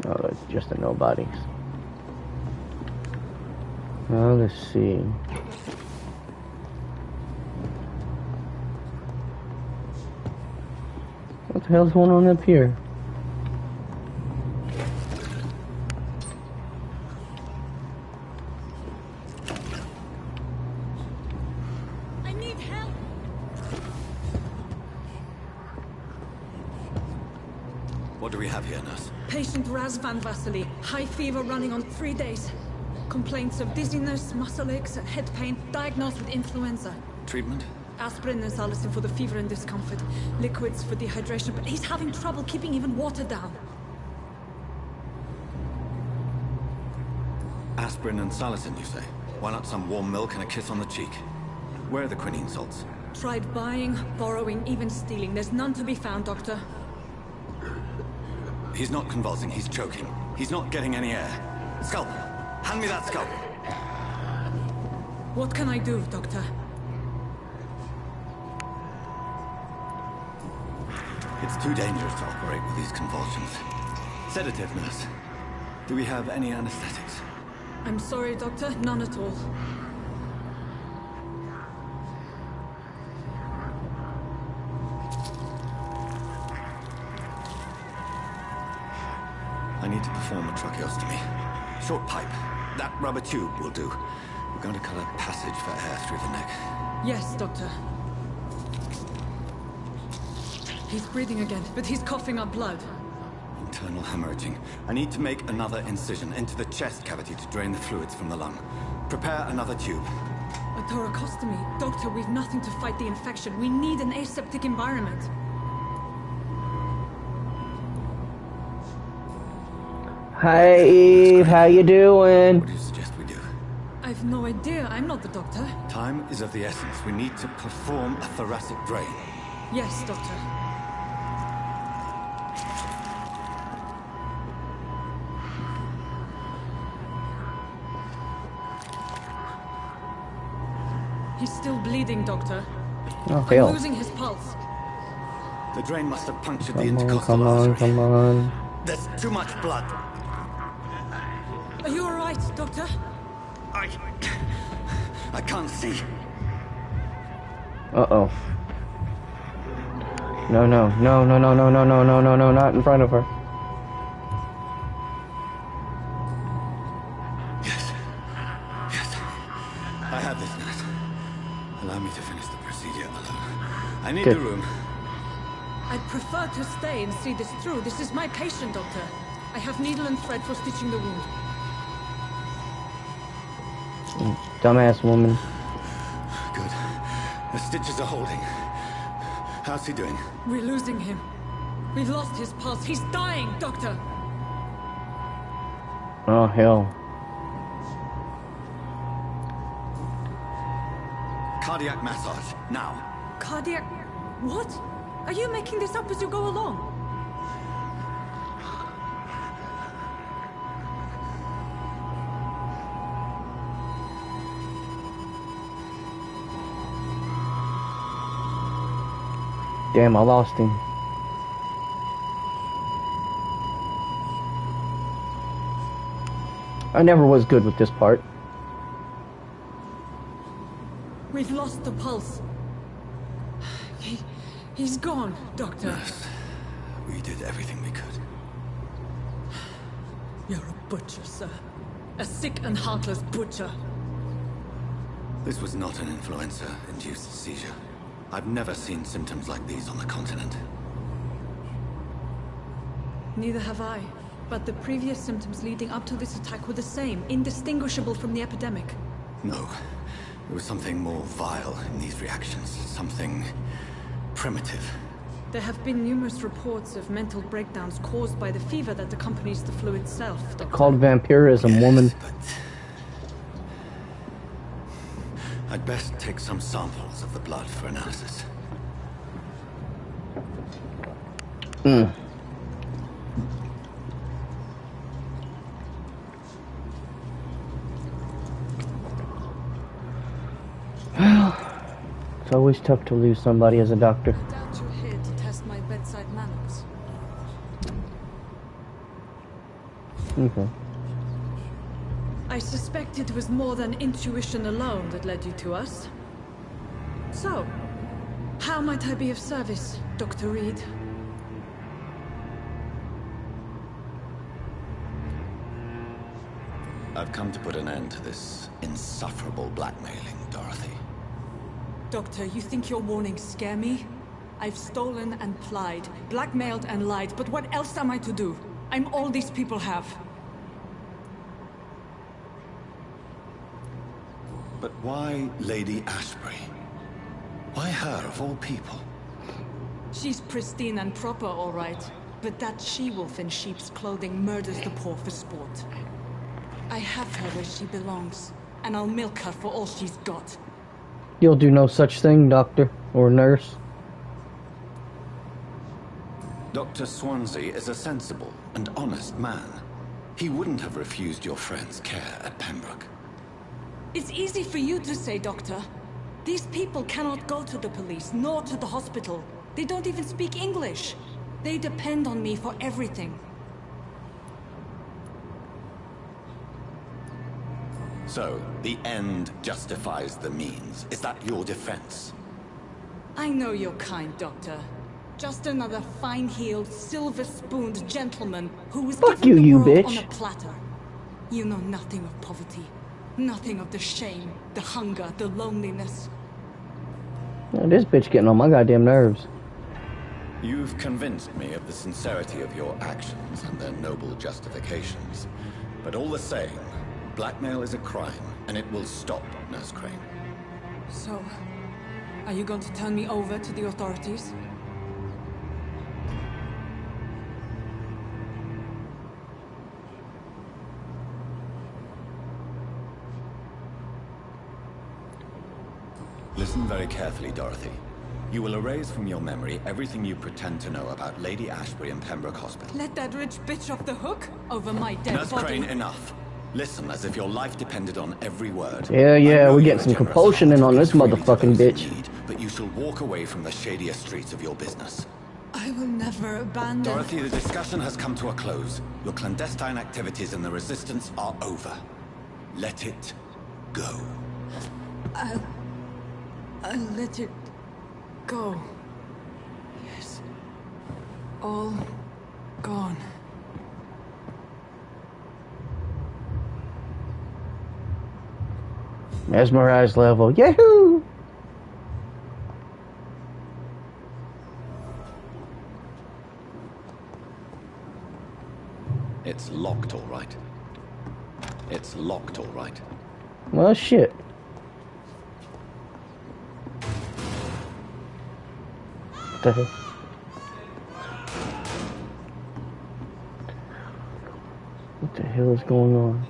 Oh, it's just a nobodies. Well, let's see. What the hell's going on up here? I need help. What do we have here, nurse? Patient Raz Van Vasily. High fever running on 3 days. Complaints of dizziness, muscle aches, head pain. Diagnosed with influenza. Treatment? Aspirin and salicin for the fever and discomfort. Liquids for dehydration, but he's having trouble keeping even water down. Aspirin and salicin, you say? Why not some warm milk and a kiss on the cheek? Where are the quinine salts? Tried buying, borrowing, even stealing. There's none to be found, Doctor. He's not convulsing, he's choking. He's not getting any air. Scalpel! Hand me that scalpel! What can I do, Doctor? It's too dangerous to operate with these convulsions. Sedative, nurse. Do we have any anesthetics? I'm sorry, Doctor. None at all. I need to perform a tracheostomy. Short pipe. That rubber tube will do. We're going to cut a passage for air through the neck. Yes, Doctor. He's breathing again, but he's coughing up blood. Internal hemorrhaging. I need to make another incision into the chest cavity to drain the fluids from the lung. Prepare another tube. A thoracostomy. Doctor, we've nothing to fight the infection. We need an aseptic environment. Hi Eve, how you doing? What do you suggest we do? I've no idea. I'm not the doctor. Time is of the essence. We need to perform a thoracic drain. Yes, Doctor. He's still bleeding, Doctor. Oh, hell. I'm losing his pulse. The drain must have punctured the Come on, intercostal come on, artery. come on. There's too much blood. Are you all right, Doctor? I can't see. Uh-oh. No, no, no, no, no, no, no, no, no, no, no, not in front of her. I have this, nurse. Allow me to finish the procedure alone. I need Good. the room. I'd prefer to stay and see this through. This is my patient, Doctor. I have needle and thread for stitching the wound. Dumbass woman. Good. The stitches are holding. How's he doing? We're losing him. We've lost his pulse. He's dying, Doctor. Oh, hell. Cardiac massage, now. Cardiac... What? Are you making this up as you go along? Damn, I lost him. I never was good with this part. We've lost the pulse. He's gone, Doctor. Nurse, we did everything we could. You're a butcher, sir. A sick and heartless butcher. This was not an influenza-induced seizure. I've never seen symptoms like these on the continent. Neither have I. But the previous symptoms leading up to this attack were the same, indistinguishable from the epidemic. No. There was something more vile in these reactions. Something primitive. There have been numerous reports of mental breakdowns caused by the fever that accompanies the flu itself, Doctor. Called vampirism, woman. I'd best take some samples of the blood for analysis. Hmm. Well, it's always tough to lose somebody as a doctor. Doubt you're here to test my bedside manners. Okay. I suspect it was more than intuition alone that led you to us. So, how might I be of service, Dr. Reed? I've come to put an end to this insufferable blackmailing, Dorothy. Doctor, you think your warnings scare me? I've stolen and plied, blackmailed and lied, but what else am I to do? I'm all these people have. But why Lady Ashbury? Why her, of all people? She's pristine and proper, all right. But that she-wolf in sheep's clothing murders the poor for sport. I have her where she belongs, and I'll milk her for all she's got. You'll do no such thing, doctor or nurse. Dr. Swansea is a sensible and honest man. He wouldn't have refused your friend's care at Pembroke. It's easy for you to say, Doctor. These people cannot go to the police, nor to the hospital. They don't even speak English. They depend on me for everything. So, the end justifies the means. Is that your defense? I know you're kind, Doctor. Just another fine-heeled, silver-spooned gentleman who was given the world bitch. on a platter. You know nothing of poverty. Nothing of the shame, the hunger, the loneliness. Yeah, this bitch getting on my goddamn nerves. You've convinced me of the sincerity of your actions and their noble justifications. But all the same, blackmail is a crime, and it will stop, Nurse Crane. So, are you going to turn me over to the authorities? Listen very carefully, Dorothy. You will erase from your memory everything you pretend to know about Lady Ashbury and Pembroke Hospital. Let that rich bitch off the hook over my dead Nurse body. Crane, enough. Listen as if your life depended on every word. Yeah, we're getting some compulsion in on this motherfucking bitch. But you shall walk away from the shadier streets of your business. I will never abandon... Dorothy, the discussion has come to a close. Your clandestine activities in the Resistance are over. Let it go. I'll let it go. Yes. All gone. Mesmerized level. Yahoo! It's locked, all right. It's locked, all right. Well, shit. What the hell? What the hell is going on?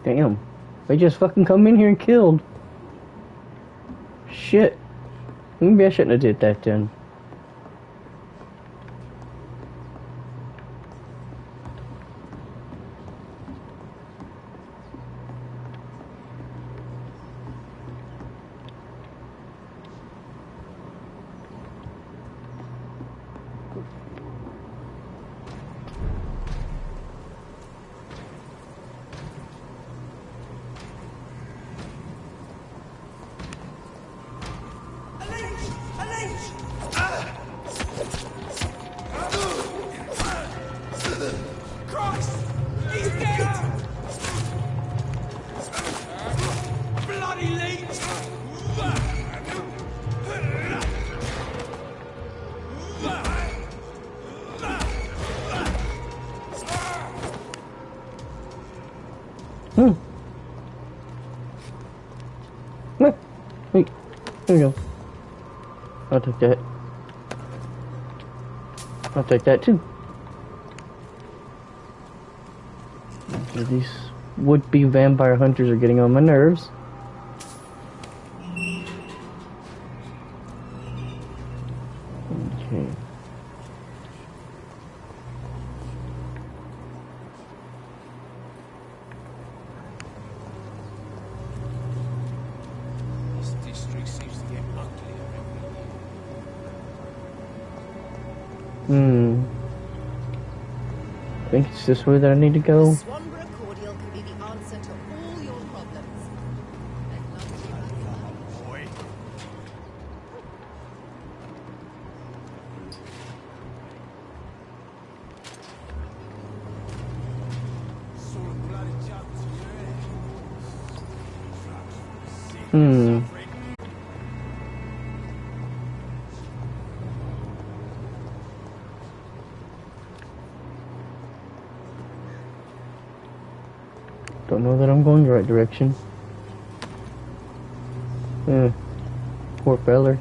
Damn. They just fucking come in here and killed. Shit. Maybe I shouldn't have did that then. Wait, there we go. I'll take that. I'll take that too. Okay, these would-be vampire hunters are getting on my nerves. Okay. This district seems to get uglier every year. I think it's this way that I need to go. Swanborough cordial can be the answer to all your problems. Boy. Sort of bloody jump to Don't know that I'm going the right direction. Poor feller.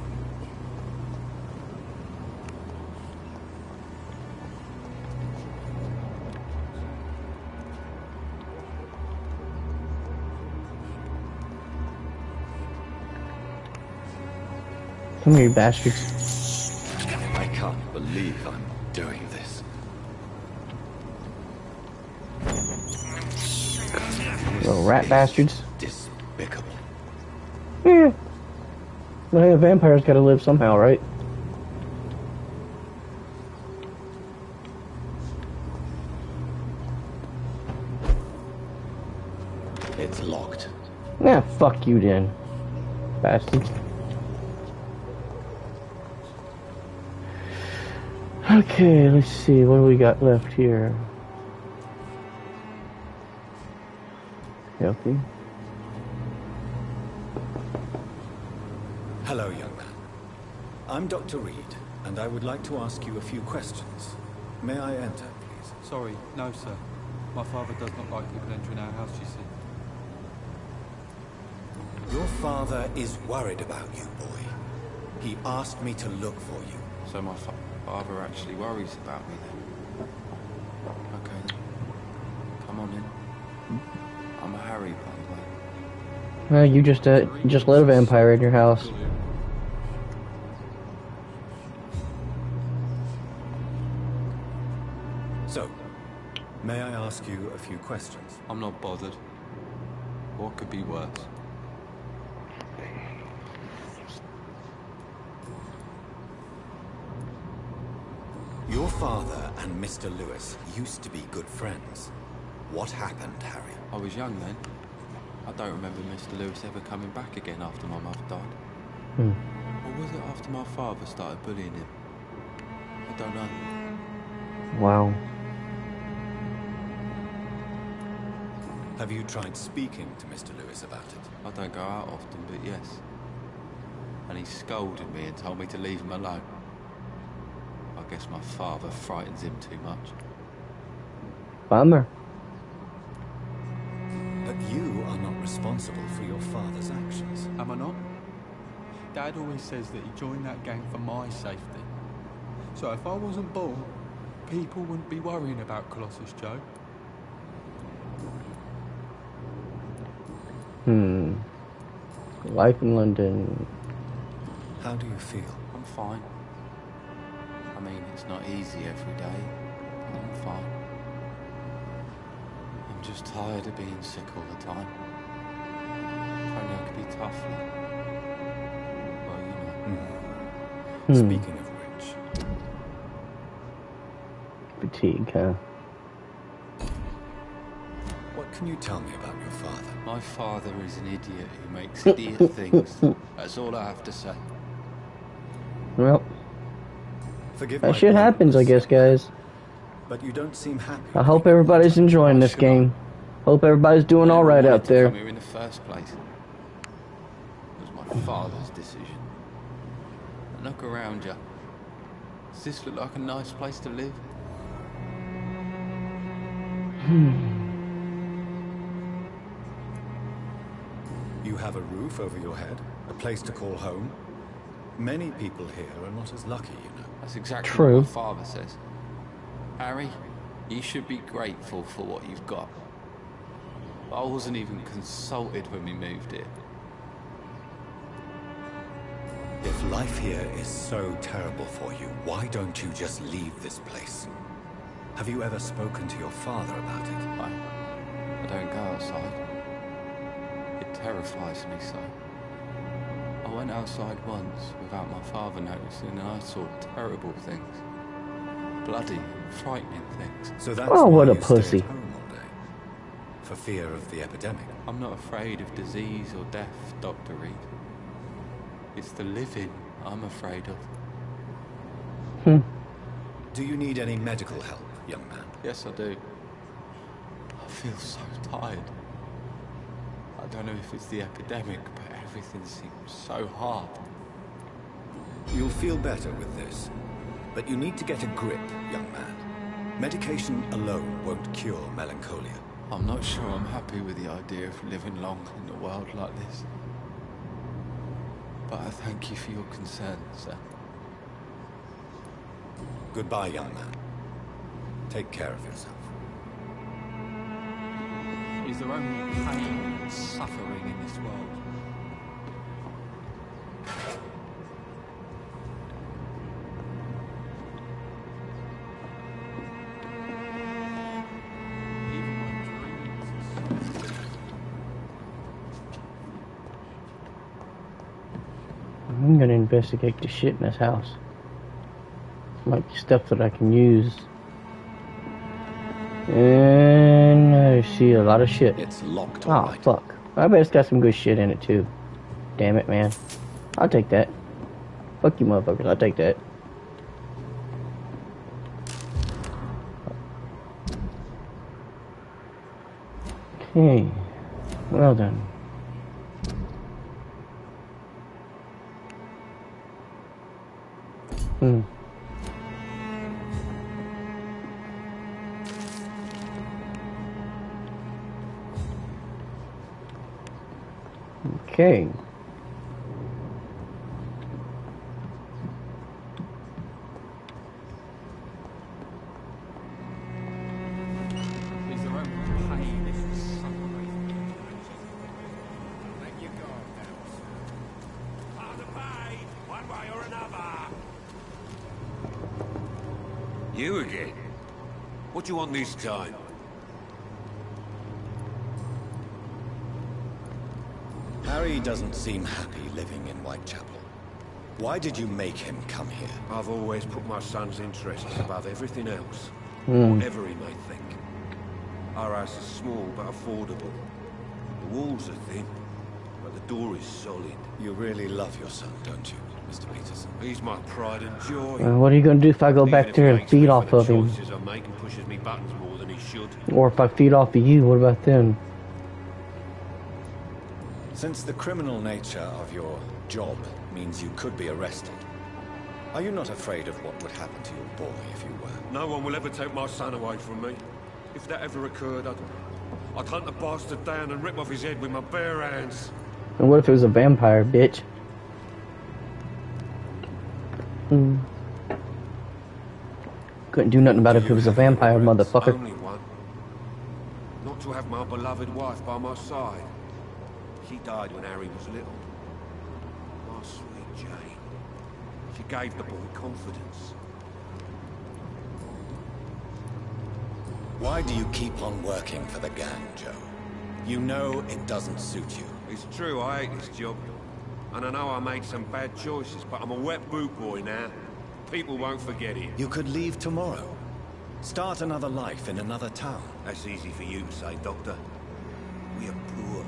Come here, you bastards. I can't believe I'm doing this. Little rat bastards. Despicable. Yeah. Well, hey, a vampire's gotta live somehow, right? It's locked. Yeah, fuck you then, bastards. Okay, let's see, what do we got left here? Healthy. Hello, young man. I'm Dr. Reed, and I would like to ask you a few questions. May I enter, please? Sorry, no, sir. My father does not like people entering our house, you see. Your father is worried about you, boy. He asked me to look for you. So my father actually worries about me then? Okay then. Come on in. I'm a Harry, by the way. Well, you just let a vampire in your house. So, may I ask you a few questions? I'm not bothered. What could be worse? Your father and Mr. Lewis used to be good friends. What happened, Harry? I was young then. I don't remember Mr. Lewis ever coming back again after my mother died. Or was it after my father started bullying him? I don't know. Wow. Have you tried speaking to Mr. Lewis about it? I don't go out often, but yes. And he scolded me and told me to leave him alone. I guess my father frightens him too much. Bummer. But you are not responsible for your father's actions. Am I not? Dad always says that he joined that gang for my safety. So if I wasn't born, people wouldn't be worrying about Colossus Joe. Life in London. How do you feel? I'm fine. I mean, it's not easy every day, but I'm fine. I'm just tired of being sick all the time. If only I could be tough, like. Well, you know. Speaking of which... Fatigue, huh? What can you tell me about your father? My father is an idiot who makes idiot things. That's all I have to say. Well, Forgive that my shit happens, I guess, guys. But you don't seem happy. I hope everybody's enjoying this game. Hope everybody's doing all right out there. Come here in the first place. It was my father's decision. And look around you. Does this look like a nice place to live? You have a roof over your head, a place to call home. Many people here are not as lucky, you know. That's exactly True. what my father says. Harry, you should be grateful for what you've got. But I wasn't even consulted when we moved here. If life here is so terrible for you, why don't you just leave this place? Have you ever spoken to your father about it? I don't go outside. It terrifies me so. I went outside once without my father noticing and I saw terrible things. Bloody, frightening things. So that's Oh, what why a you stay at pussy. home all day? For fear of the epidemic? I'm not afraid of disease or death, Dr. Reed. It's the living I'm afraid of. Do you need any medical help, young man? Yes, I do. I feel so tired. I don't know if it's the epidemic, but everything seems so hard. You'll feel better with this. But you need to get a grip, young man. Medication alone won't cure melancholia. I'm not sure I'm happy with the idea of living long in a world like this. But I thank you for your concern, sir. Goodbye, young man. Take care of yourself. Is there only pain and suffering in this world? I'm gonna investigate the shit in this house. Might be stuff that I can use. And I see a lot of shit. It's locked, Oh, fuck. I bet it's got some good shit in it, too. Damn it, man. I'll take that. Fuck you, motherfuckers. I'll take that. Okay. Well done. Okay. Is there only pain and suffering? Let you go now, sir. Part of pay, one way or another. You again? What do you want this time? Harry doesn't seem happy living in Whitechapel. Why did you make him come here? I've always put my son's interests above everything else. Hmm. Whatever he may think. Our house is small but affordable. The walls are thin, but the door is solid. You really love your son, don't you, Mr. Peterson? He's my pride and joy. What are you gonna do if I go back there and feed off of him? Choices I make and pushes me buttons more than he should. Or if I feed off of you, what about them? Since the criminal nature of your job means you could be arrested, are you not afraid of what would happen to your boy if you were? No one will ever take my son away from me. If that ever occurred, I'd hunt the bastard down and rip off his head with my bare hands. And what if it was a vampire, bitch? Couldn't do nothing about it if it was a vampire, motherfucker. Only one. Not to have my beloved wife by my side. She died when Harry was little. My sweet Jane. She gave the boy confidence. Why do you keep on working for the gang, Joe? You know it doesn't suit you. It's true, I hate this job. And I know I made some bad choices, but I'm a wet boot boy now. People won't forget it. You could leave tomorrow. Start another life in another town. That's easy for you to say, Doctor. We are poor.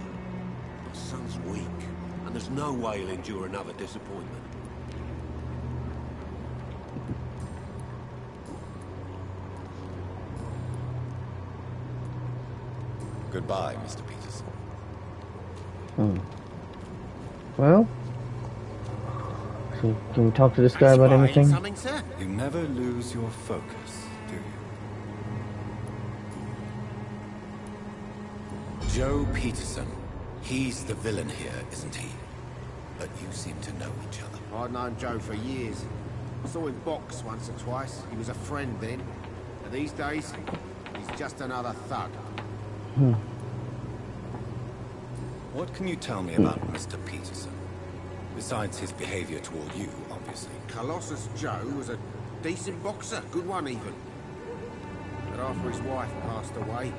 My son's weak, and there's no way he'll endure another disappointment. Goodbye, Mr. Peterson. Well, so can we talk to this guy about anything? You never lose your focus, do you? Joe Peterson. He's the villain here, isn't he? But you seem to know each other. I've known Joe for years. I saw him box once or twice. He was a friend then. But these days, he's just another thug. What can you tell me about Mr. Peterson? Besides his behavior toward you, obviously. Colossus Joe was a decent boxer, good one even. But after his wife passed away,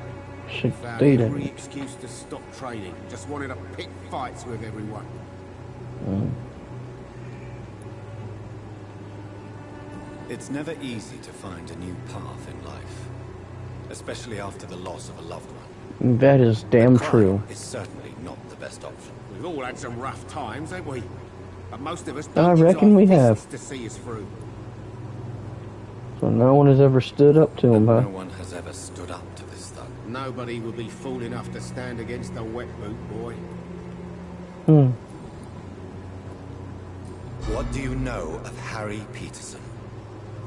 he found every excuse to stop training. Just wanted to pick fights with everyone. It's never easy to find a new path in life, especially after the loss of a loved one. That is damn true. It's certainly not the best option. We've all had some rough times, ain't we? But most of us I don't use reckon our we fists have. to see us through. So no one has ever stood up to him, huh? No one has ever stood up to this thug. Nobody would be fool enough to stand against a wet boot boy. What do you know of Harry Peterson?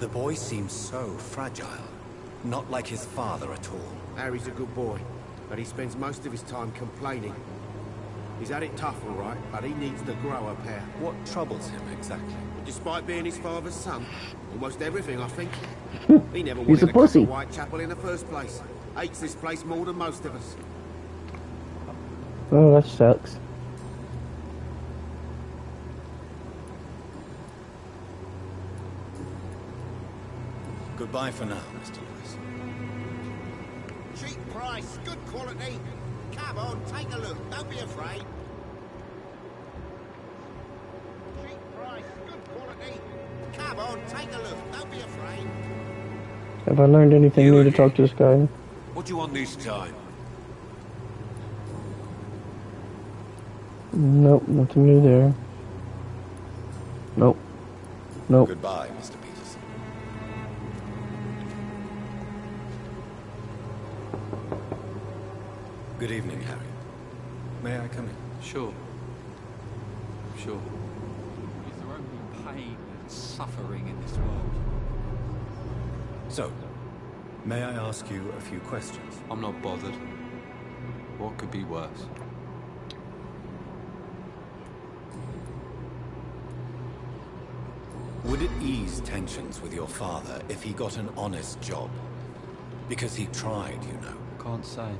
The boy seems so fragile. Not like his father at all. Harry's a good boy, but he spends most of his time complaining. He's had it tough, all right, but he needs to grow a pair. What troubles him exactly? Despite being his father's son, almost everything, I think. He never He's wanted a to come pussy. to Whitechapel in the first place. Hates this place more than most of us. Oh, that sucks. Goodbye for now, Mr. Lewis. Cheap price, good quality. Come on, take a look. Don't be afraid. Cheap price, good quality. Come on, take a look. Don't be afraid. Have I learned anything new to talk to this guy? What do you want this time? Nope, nothing new there. Nope. Nope. Goodbye, Mr. Peterson. Good evening, Harry. May I come in? Sure. Sure. Is there only pain and suffering in this world? So, may I ask you a few questions? I'm not bothered. What could be worse? Would it ease tensions with your father if he got an honest job? Because he tried, you know. Can't say.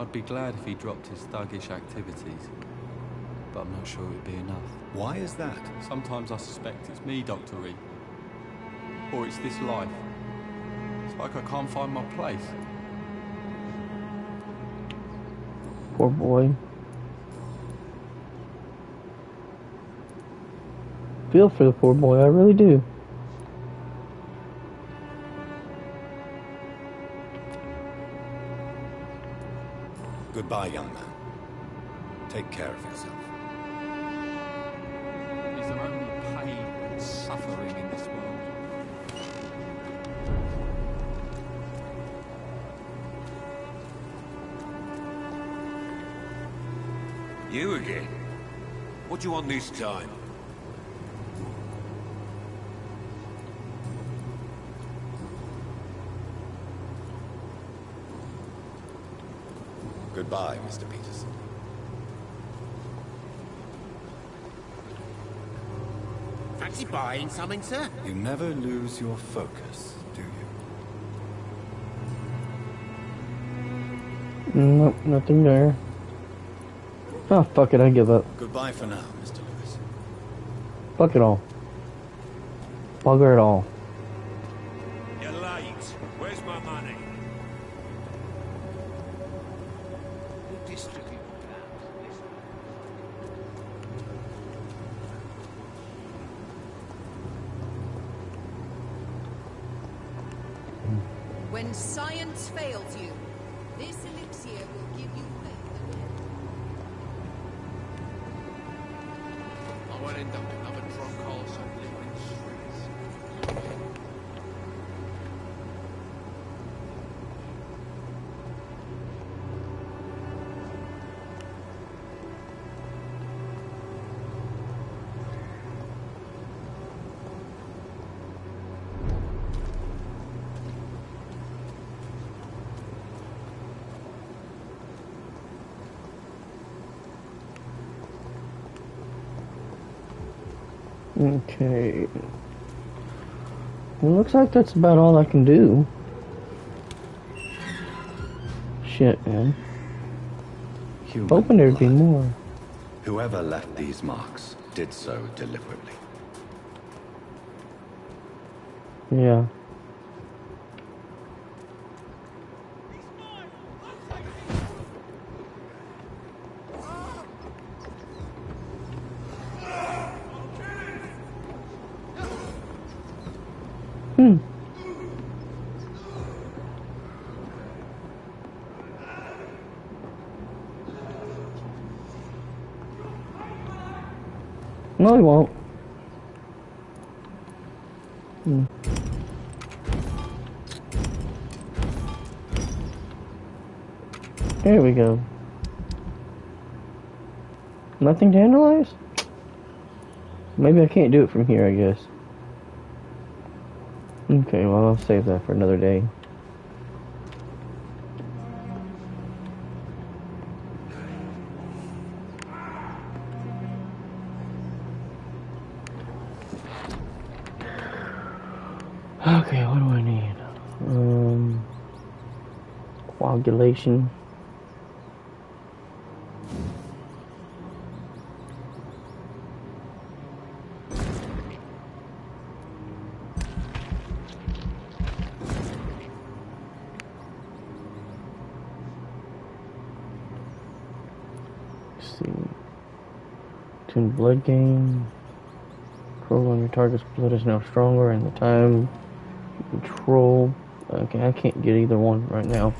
I'd be glad if he dropped his thuggish activities, but I'm not sure it'd be enough. Why is that? Sometimes I suspect it's me, Dr. Reed. Or it's this life. It's like I can't find my place. Poor boy. Feel for the poor boy, I really do. Goodbye, young man. Take care of yourself. Is there only pain and suffering in this world? You again? What do you want this time? Goodbye, Mr. Peterson. Fancy buying something, sir? You never lose your focus, do you? Nope, nothing there. Oh, fuck it, I give up. Goodbye for now, Mr. Lewis. Fuck it all. Bugger it all. You're late. Where's my money? Who distributed that? When science fails you, this elixir will give you faith again. I won't end up another drunk arse on littering streets. Okay. It looks like that's about all I can do. Shit, man. Human Hoping there'd be blood. more. Whoever left these marks did so deliberately. Yeah. No, he won't. There we go. Nothing to analyze? Maybe I can't do it from here, I guess. Okay, well, I'll save that for another day. Okay, what do I need? Coagulation. Let's see. Tune blood gain. Control on your target's blood is now stronger, and the time control. Okay, I can't get either one right now.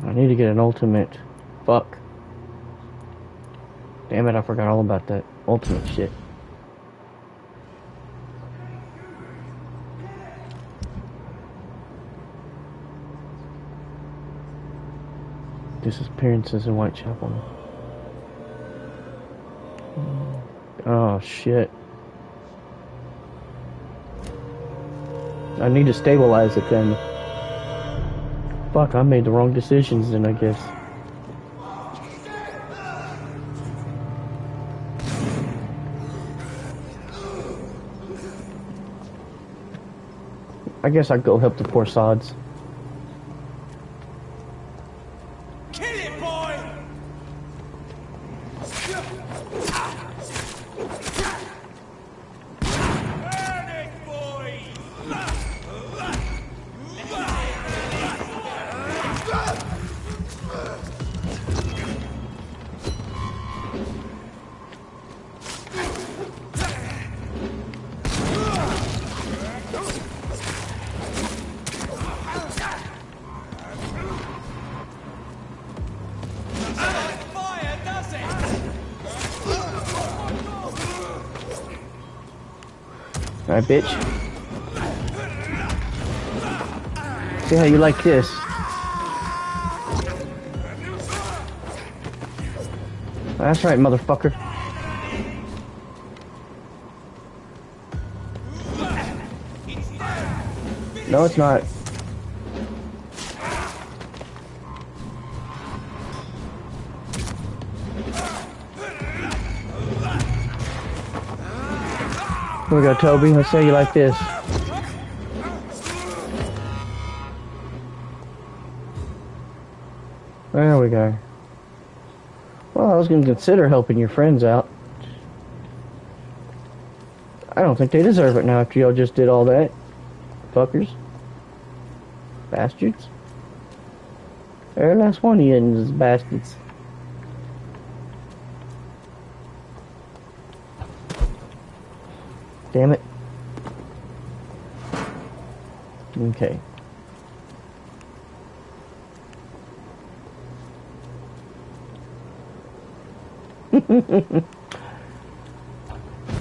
I need to get an ultimate. Fuck. Damn it, I forgot all about that ultimate shit. Disappearances in Whitechapel. Oh shit. I need to stabilize it then. Fuck, I made the wrong decisions then, I guess. I guess I'd go help the poor sods. Alright, bitch. See how you like this. That's right, motherfucker. No, it's not. Here we go, Toby. Let's say you like this. There we go. Well, I was going to consider helping your friends out. I don't think they deserve it now after y'all just did all that. Fuckers. Bastards. Every last one of you is bastards. Damn it. Okay.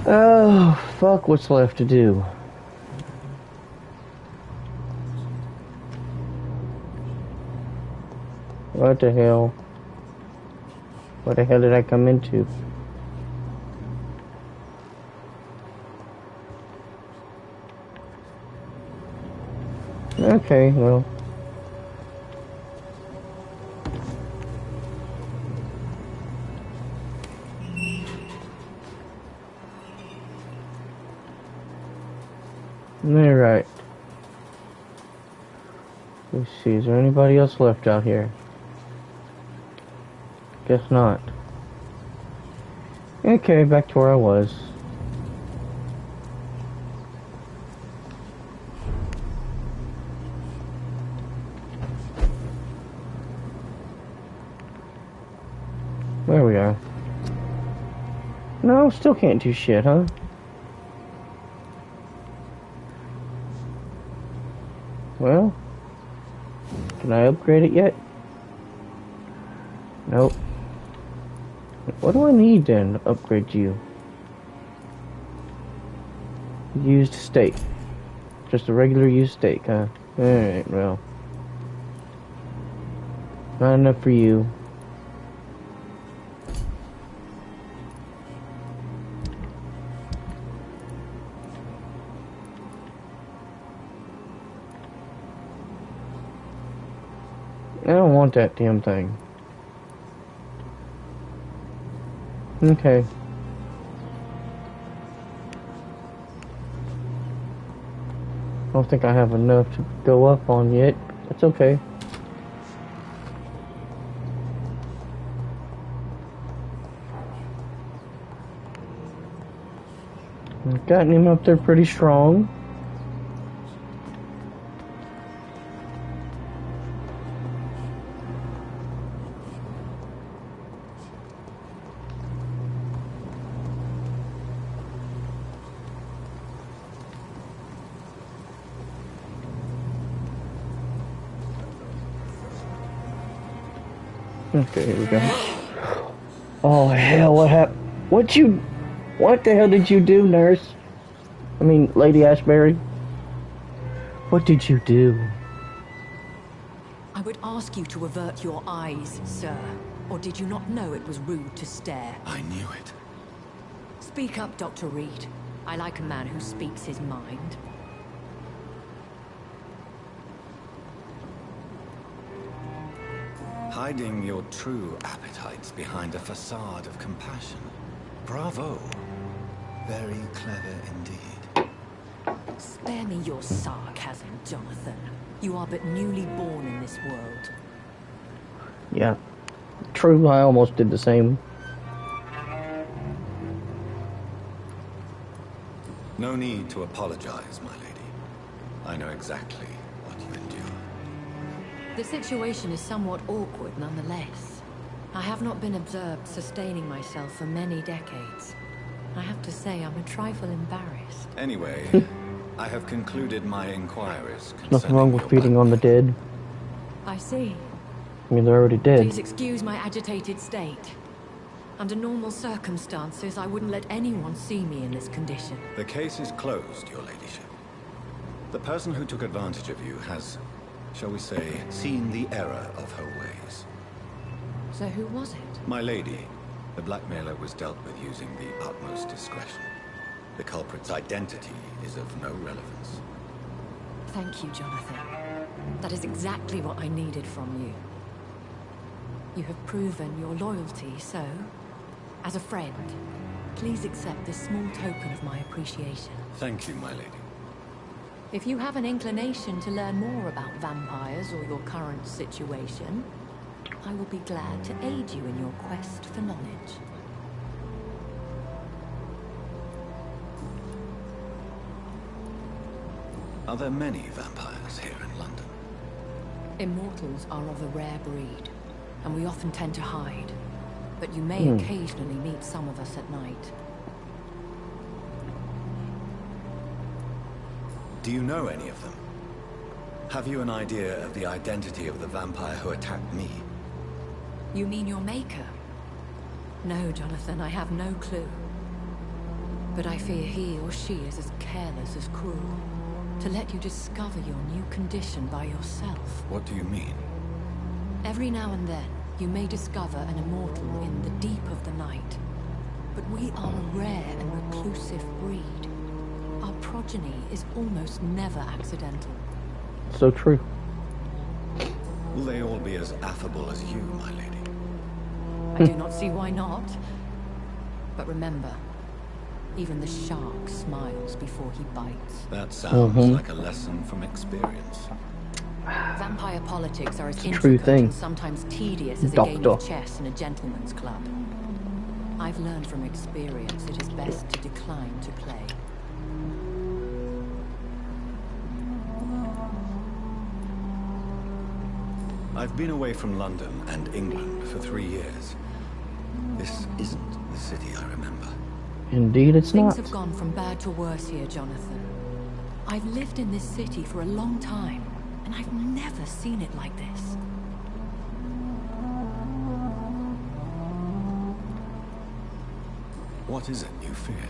Oh, fuck, what's left to do? What the hell? What the hell did I come into? Okay, well. Alright. Let's see, is there anybody else left out here? Guess not. Okay, back to where I was. There we are. No, still can't do shit, huh? Well, can I upgrade it yet? Nope. What do I need then to upgrade you? Used steak. Just a regular used steak, huh? Alright, well. Not enough for you. I don't want that damn thing. Okay. I don't think I have enough to go up on yet. That's okay. I've gotten him up there pretty strong. Okay, here we go. Oh hell, what happened? What the hell did you do, nurse? I mean, Lady Ashbury? What did you do? I would ask you to avert your eyes, sir. Or did you not know it was rude to stare? I knew it. Speak up, Dr. Reed. I like a man who speaks his mind. Hiding your true appetites behind a facade of compassion. Bravo. Very clever indeed. Spare me your sarcasm, Jonathan. You are but newly born in this world. Yeah. True, I almost did the same. No need to apologize, my lady. I know exactly what you endure. The situation is somewhat awkward nonetheless. I have not been observed sustaining myself for many decades. I have to say I'm a trifle embarrassed. Anyway, I have concluded my inquiries concerning Nothing wrong with feeding on the dead. I see. I mean, they're already dead. Please excuse my agitated state. Under normal circumstances, I wouldn't let anyone see me in this condition. The case is closed, your ladyship. The person who took advantage of you has, shall we say, seen the error of her ways. So who was it? My lady, the blackmailer was dealt with using the utmost discretion. The culprit's identity is of no relevance. Thank you, Jonathan. That is exactly what I needed from you. You have proven your loyalty, so, as a friend, please accept this small token of my appreciation. Thank you, my lady. If you have an inclination to learn more about vampires or your current situation, I will be glad to aid you in your quest for knowledge. Are there many vampires here in London? Immortals are of a rare breed, and we often tend to hide. But you may occasionally meet some of us at night. Do you know any of them? Have you an idea of the identity of the vampire who attacked me? You mean your maker? No, Jonathan, I have no clue. But I fear he or she is as careless as cruel. To let you discover your new condition by yourself. What do you mean? Every now and then, you may discover an immortal in the deep of the night. But we are a rare and reclusive breed. Our progeny is almost never accidental. So true. Will they all be as affable as you, my lady? I do not see why not. But remember, Even the shark smiles before he bites. That sounds like a lesson from experience. Vampire politics are as It's a true intricate thing. and sometimes tedious as a game of chess in a gentleman's club. I've learned from experience it is best to decline to play. I've been away from London and England for 3 years. This isn't the city I remember. Indeed, it's Things not. have gone from bad to worse here, Jonathan. I've lived in this city for a long time, and I've never seen it like this. What is it you fear?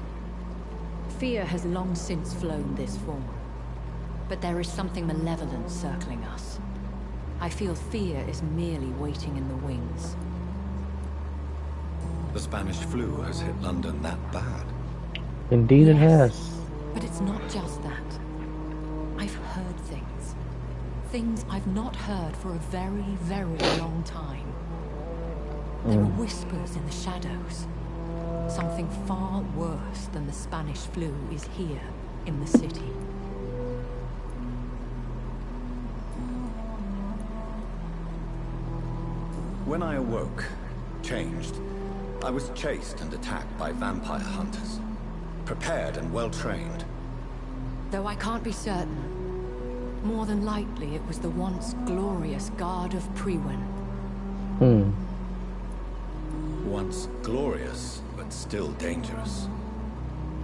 Fear has long since flown this form. But there is something malevolent circling us. I feel fear is merely waiting in the wings. The Spanish flu has hit London that bad. Indeed it has. But it's not just that. I've heard things. Things I've not heard for a very, very long time. There are whispers in the shadows. Something far worse than the Spanish flu is here in the city. When I awoke, changed, I was chased and attacked by vampire hunters. Prepared and well-trained. Though I can't be certain, more than likely it was the once glorious Guard of Priwen. Once glorious, but still dangerous.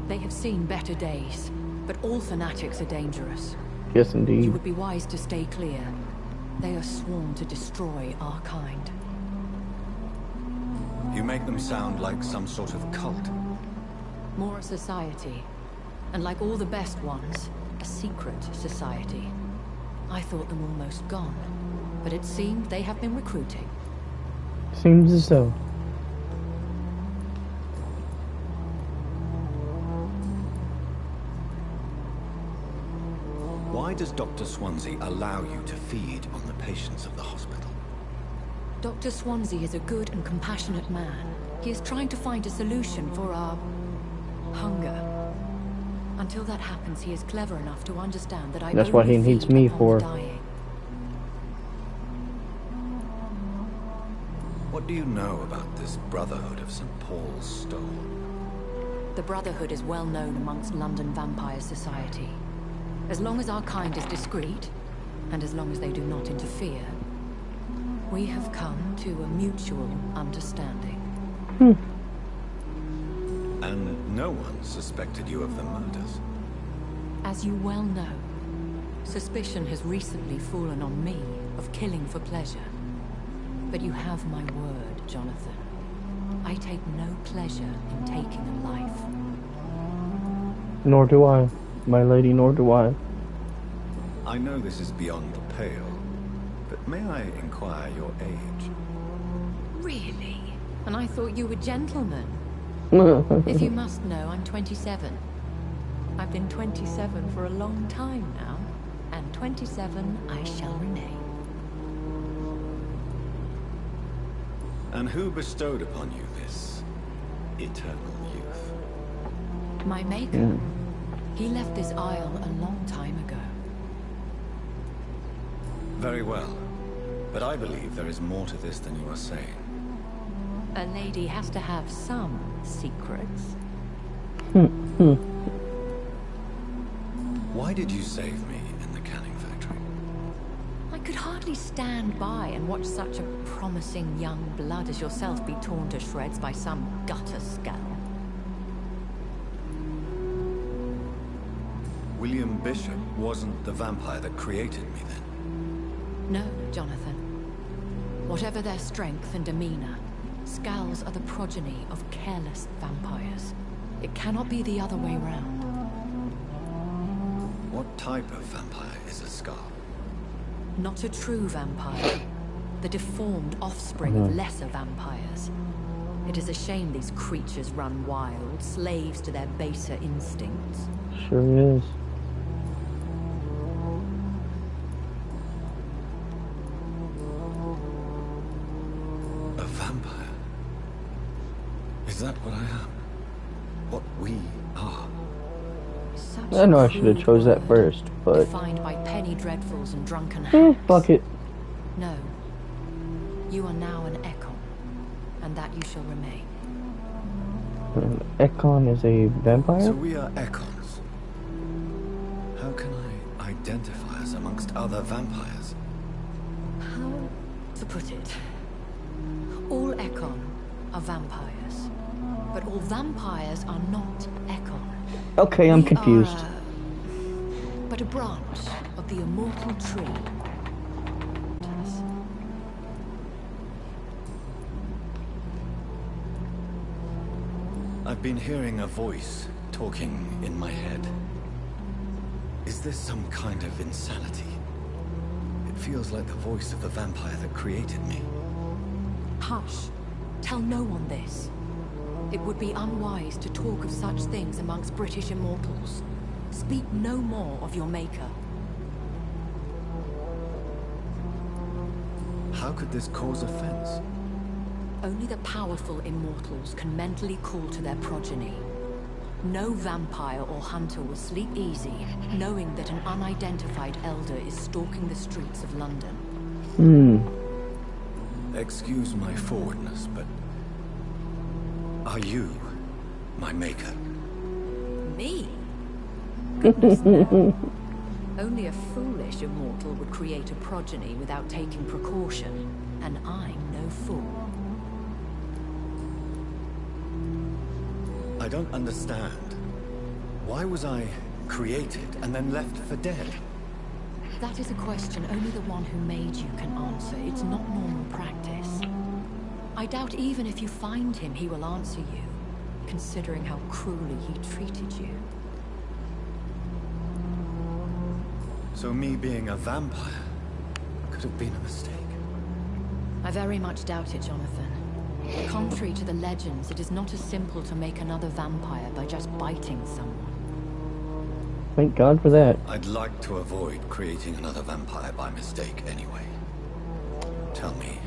They have seen better days, but all fanatics are dangerous. Yes, indeed. You would be wise to stay clear. They are sworn to destroy our kind. You make them sound like some sort of cult. More a society. And like all the best ones, a secret society. I thought them almost gone, but it seemed they have been recruiting. Seems as though. Why does Dr. Swansea allow you to feed on the patients of the hospital? Dr. Swansea is a good and compassionate man. He is trying to find a solution for our hunger. Until that happens, he is clever enough to understand that I That's what he only needs feed me upon for. the dying. What do you know about this Brotherhood of St. Paul's Stole? The Brotherhood is well known amongst London Vampire Society. As long as our kind is discreet, and as long as they do not interfere, we have come to a mutual understanding. And no one suspected you of the murders. As you well know, suspicion has recently fallen on me of killing for pleasure. But you have my word, Jonathan. I take no pleasure in taking a life. Nor do I, my lady, nor do I. I know this is beyond the pale, but may I inquire your age? Really? And I thought you were gentlemen. If you must know, I'm 27. I've been 27 for a long time now, and 27 I shall remain. And who bestowed upon you this eternal youth? My maker. He left this isle a long time ago. Very well, but I believe there is more to this than you are saying. A lady has to have some secrets. Why did you save me in the canning factory? I could hardly stand by and watch such a promising young blood as yourself be torn to shreds by some gutter scum. William Bishop wasn't the vampire that created me then? No, Jonathan. Whatever their strength and demeanor, Skulls are the progeny of careless vampires. It cannot be the other way round. What type of vampire is a Skull? Not a true vampire. The deformed offspring of lesser vampires. It is a shame these creatures run wild, slaves to their baser instincts. Sure is. A vampire? Is that what I am? what we are. Such I know I should have crude chose that word, first, but defined by penny dreadfuls and drunken hags. fuck it. No. You are now an Ekon, and that you shall remain. Ekon is a vampire? So we are Ekons. How can I identify us amongst other vampires? How to put it? All Ekon are vampires, but all vampires are not Ekon. Okay, I'm We confused. are, but a branch of the immortal tree. I've been hearing a voice talking in my head. Is this some kind of insanity? It feels like the voice of the vampire that created me. Hush. Tell no one this. It would be unwise to talk of such things amongst British immortals. Speak no more of your maker. How could this cause offense? Only the powerful immortals can mentally call to their progeny. No vampire or hunter will sleep easy, knowing that an unidentified elder is stalking the streets of London. Excuse my forwardness, but are you my maker? Me? Goodness no. Only a foolish immortal would create a progeny without taking precaution, and I'm no fool. I don't understand. Why was I created and then left for dead? That is a question only the one who made you can answer. It's not normal practice. I doubt even if you find him, he will answer you, considering how cruelly he treated you. So me being a vampire could have been a mistake. I very much doubt it, Jonathan. Contrary to the legends, it is not as simple to make another vampire by just biting someone. Thank God for that. I'd like to avoid creating another vampire by mistake anyway. Tell me,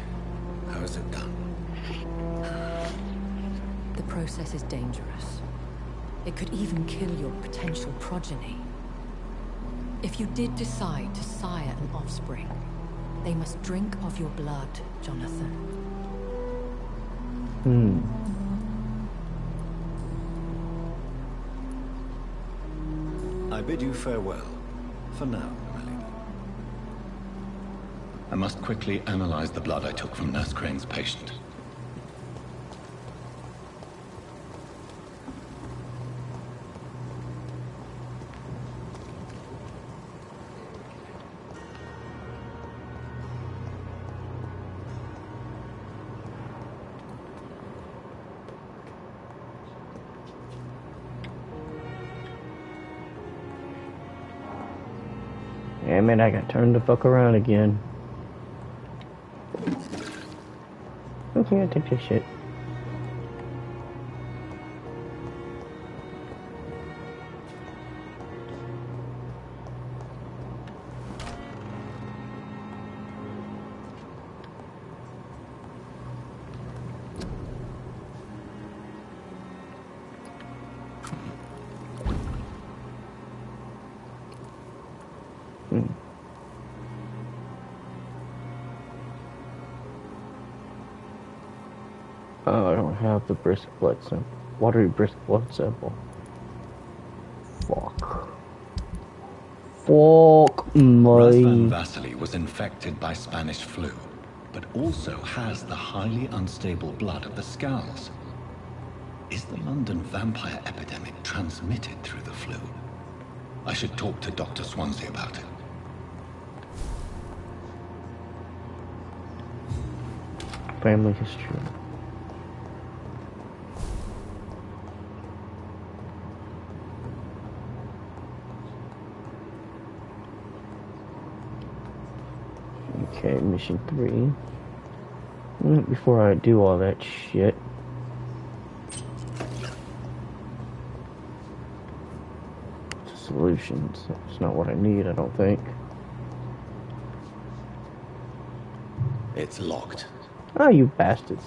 how is it done? The process is dangerous. It could even kill your potential progeny. If you did decide to sire an offspring, they must drink of your blood, Jonathan. I bid you farewell, for now, my lady. I must quickly analyze the blood I took from Nurse Crane's patient. Yeah, man, I got turned the fuck around again. Okay, I'll take this shit. Oh, I don't have the brisk blood sample. Watery brisk blood sample. Fuck. Fuck Razvan my. Vasily was infected by Spanish flu, but also has the highly unstable blood of the Skulls. Is the London vampire epidemic transmitted through the flu? I should talk to Dr. Swansea about it. Family history. Okay, mission 3. Before I do all that shit. Solutions. That's not what I need, I don't think. It's locked. Oh, you bastards.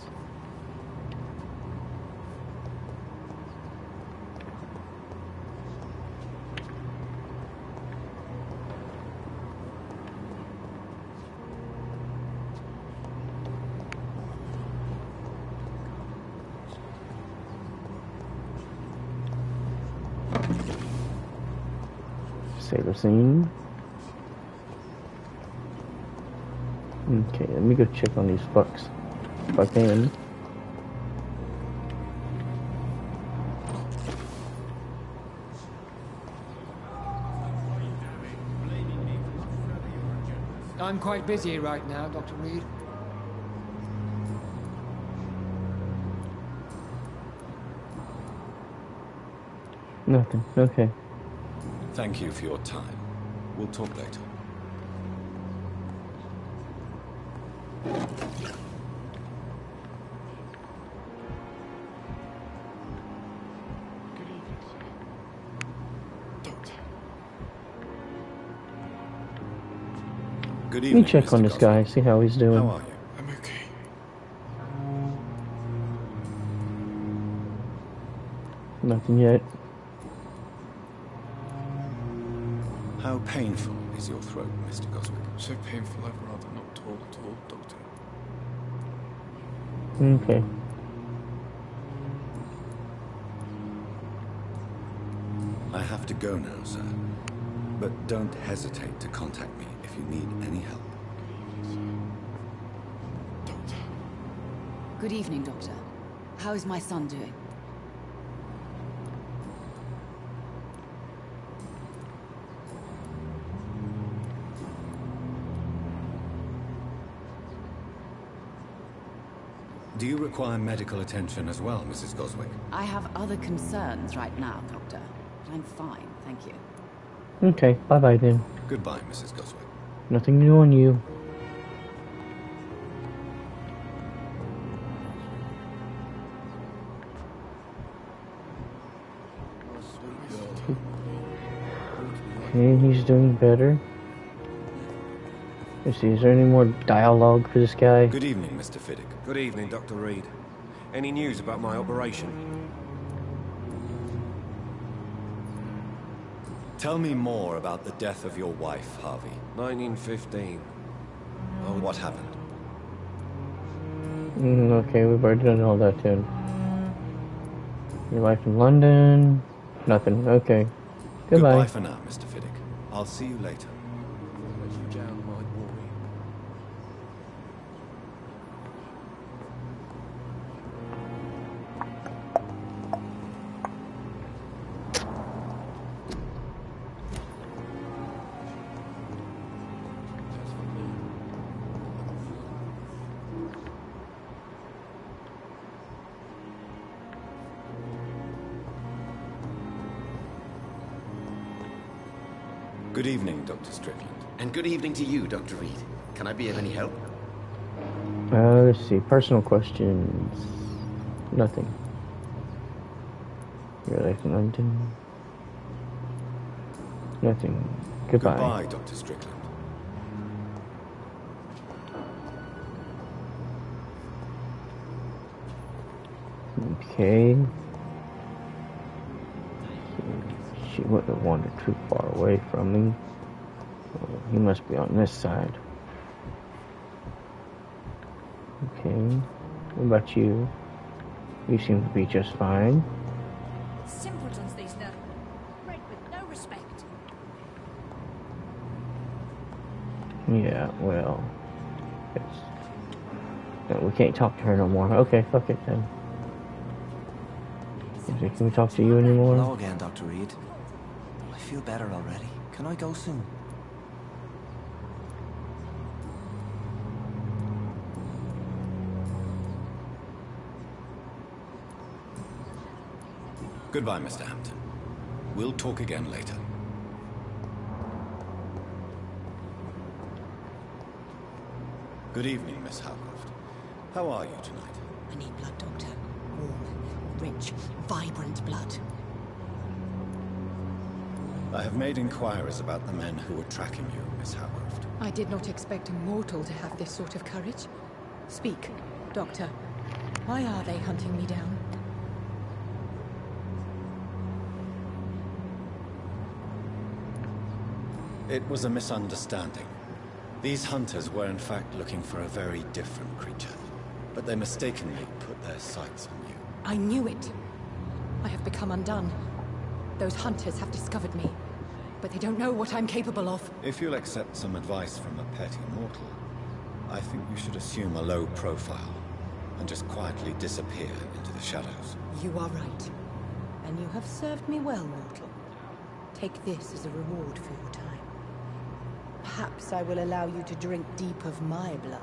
Save the scene. Okay, let me go check on these fucks. If I can. I'm quite busy right now, Dr. Reed. Nothing. Okay. Thank you for your time. We'll talk later. Good Let evening, me check Mr. on this guy, see how he's doing. How are you? I'm okay. Nothing yet. How painful is your throat, Mr. Goswick? So painful I'd rather not talk at all, Doctor. Okay. I have to go now, sir. But don't hesitate to contact me if you need any help. Good evening, Doctor. How is my son doing? Do you require medical attention as well, Mrs. Goswick? I have other concerns right now, Doctor. But I'm fine, thank you. Okay, bye-bye then. Goodbye, Mrs. Goswick. Nothing new on you. Okay, he's doing better. Let's see, is there any more dialogue for this guy? Good evening, Mr. Fiddick. Good evening, Dr. Reed. Any news about my operation? Tell me more about the death of your wife, Harvey. 1915. Oh, what happened? Okay, we've already done all that too. Your life in London? Nothing, okay. Goodbye. Goodbye for now, Mr. Fiddick. I'll see you later. Good evening, Dr. Strickland. And good evening to you, Dr. Reed. Can I be of any help? Let's see, personal questions. Nothing. Your life in London? Nothing. Goodbye. Goodbye, Dr. Strickland. Okay. She wouldn't have wandered too far away from me. Oh, he must be on this side. Okay. What about you? You seem to be just fine. Simpletons, these nerds. Bred with no respect. Yeah, well. No, we can't talk to her no more. Okay, fuck it then. Can we talk to you anymore? Hello again, Dr. Reed. I feel better already. Can I go soon? Goodbye, Mr. Hampton. We'll talk again later. Good evening, Miss Howcroft. How are you tonight? I need blood, Doctor. Warm, rich, vibrant blood. I have made inquiries about the men who were tracking you, Miss Howcroft. I did not expect a mortal to have this sort of courage. Speak, Doctor. Why are they hunting me down? It was a misunderstanding. These hunters were in fact looking for a very different creature, but they mistakenly put their sights on you. I knew it. I have become undone. Those hunters have discovered me. but they don't know what I'm capable of. If you'll accept some advice from a petty mortal, I think you should assume a low profile and just quietly disappear into the shadows. You are right. And you have served me well, mortal. Take this as a reward for your time. Perhaps I will allow you to drink deep of my blood.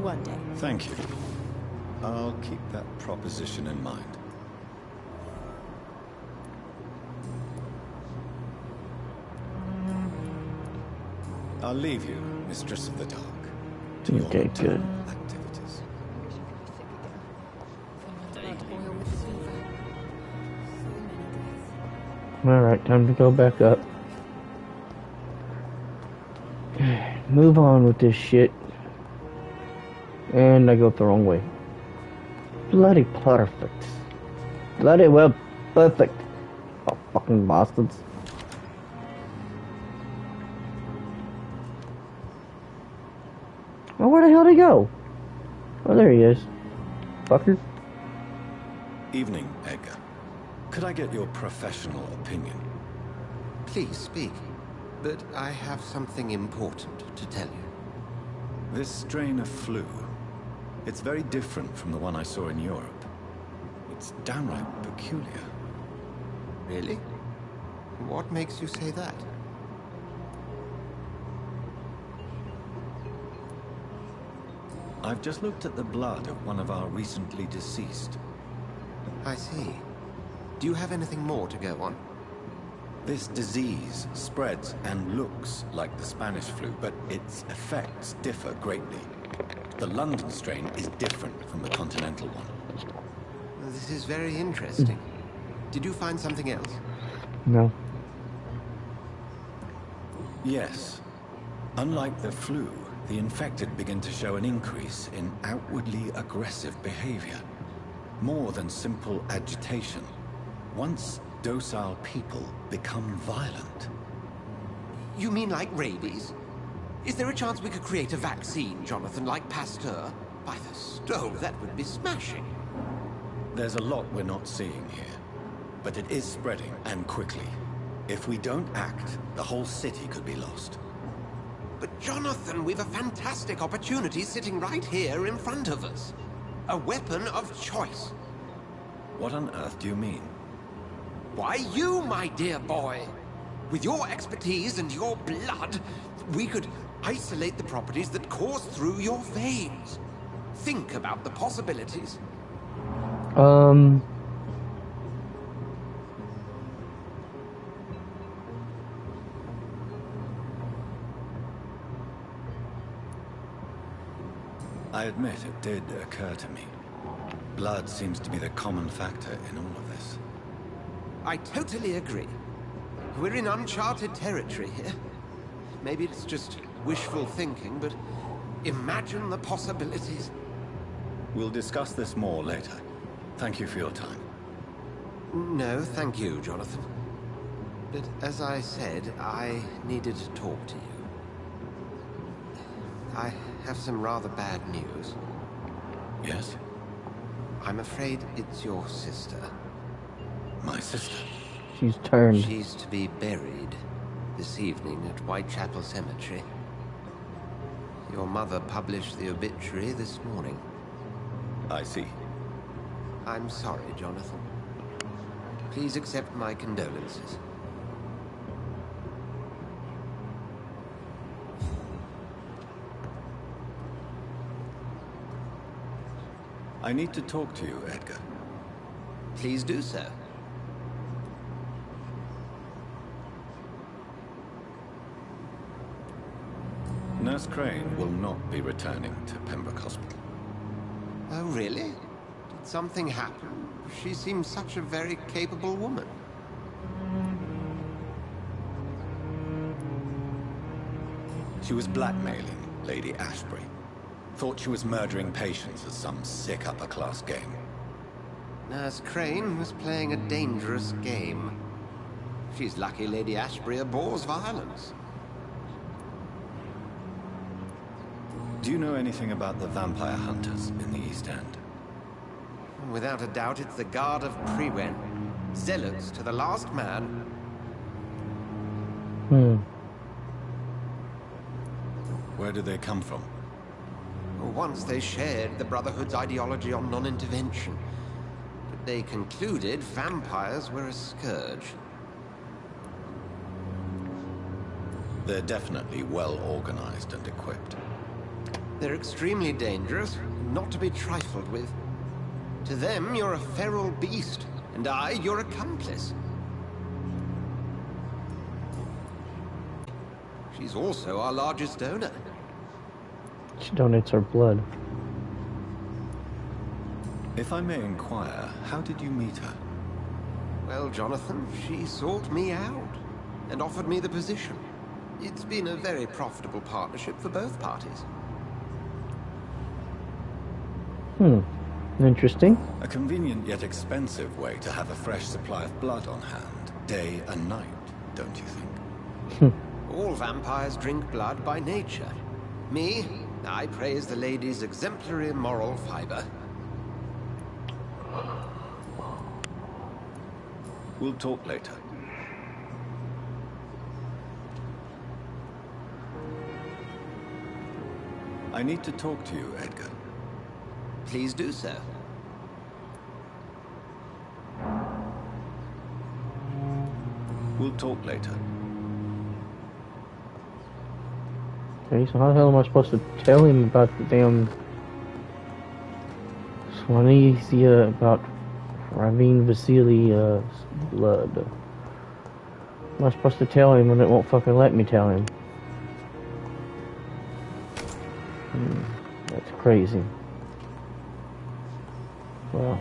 One day. Thank you. I'll keep that proposition in mind. I'll leave you, Mistress of the Dark, to your Okay, good. activities. Alright, time to go back up. Move on with this shit. And I go the wrong way. Bloody perfect. Bloody well perfect. Oh, fucking bastards. Oh, where the hell did he go? Oh, there he is. Fucker. Evening, Edgar. Could I get your professional opinion? Please speak, but I have something important to tell you. This strain of flu, it's very different from the one I saw in Europe. It's downright peculiar. Really? What makes you say that? I've just looked at the blood of one of our recently deceased. I see. Do you have anything more to go on? This disease spreads and looks like the Spanish flu, but its effects differ greatly. The London strain is different from the continental one. This is very interesting. Did you find something else? No. Yes. Unlike the flu, the infected begin to show an increase in outwardly aggressive behavior. More than simple agitation. Once docile people become violent. You mean like rabies? Is there a chance we could create a vaccine, Jonathan, like Pasteur? By the stove, that would be smashing. There's a lot we're not seeing here. But it is spreading, and quickly. If we don't act, the whole city could be lost. But Jonathan, we've a fantastic opportunity sitting right here in front of us. A weapon of choice. What on earth do you mean? Why, you, my dear boy. With your expertise and your blood, we could isolate the properties that course through your veins. Think about the possibilities. I admit it did occur to me. Blood seems to be the common factor in all of this. I totally agree. We're in uncharted territory here. Maybe it's just wishful thinking, but imagine the possibilities. We'll discuss this more later. Thank you for your time. No, thank you, Jonathan. But as I said, I needed to talk to you. I have some rather bad news. Yes? I'm afraid it's your sister. My sister? She's turned. She's to be buried this evening at Whitechapel Cemetery. Your mother published the obituary this morning. I see. I'm sorry, Jonathan. Please accept my condolences. I need to talk to you, Edgar. Please do so. Nurse Crane will not be returning to Pembroke Hospital. Oh, really? Did something happen? She seems such a very capable woman. She was blackmailing Lady Ashbury. Thought she was murdering patients as some sick upper-class game. Nurse Crane was playing a dangerous game. She's lucky Lady Ashbury abhors violence. Do you know anything about the vampire hunters in the East End? Without a doubt, it's the Guard of Priwen. Zealots to the last man. Where do they come from? Once they shared the Brotherhood's ideology on non-intervention, but they concluded vampires were a scourge. They're definitely well organized and equipped. They're extremely dangerous, not to be trifled with. To them, you're a feral beast, and I, your accomplice. She's also our largest donor. She donates her blood. If I may inquire, how did you meet her? Well, Jonathan, she sought me out and offered me the position. It's been a very profitable partnership for both parties. Interesting. A convenient yet expensive way to have a fresh supply of blood on hand, day and night, don't you think? All vampires drink blood by nature. Me, I praise the lady's exemplary moral fiber. We'll talk later. I need to talk to you, Edgar. Please do so. We'll talk later. Okay, so how the hell am I supposed to tell him about the damn Swanesia, about Ravine Vasili's blood? Am I supposed to tell him and it won't fucking let me tell him? That's crazy. Well.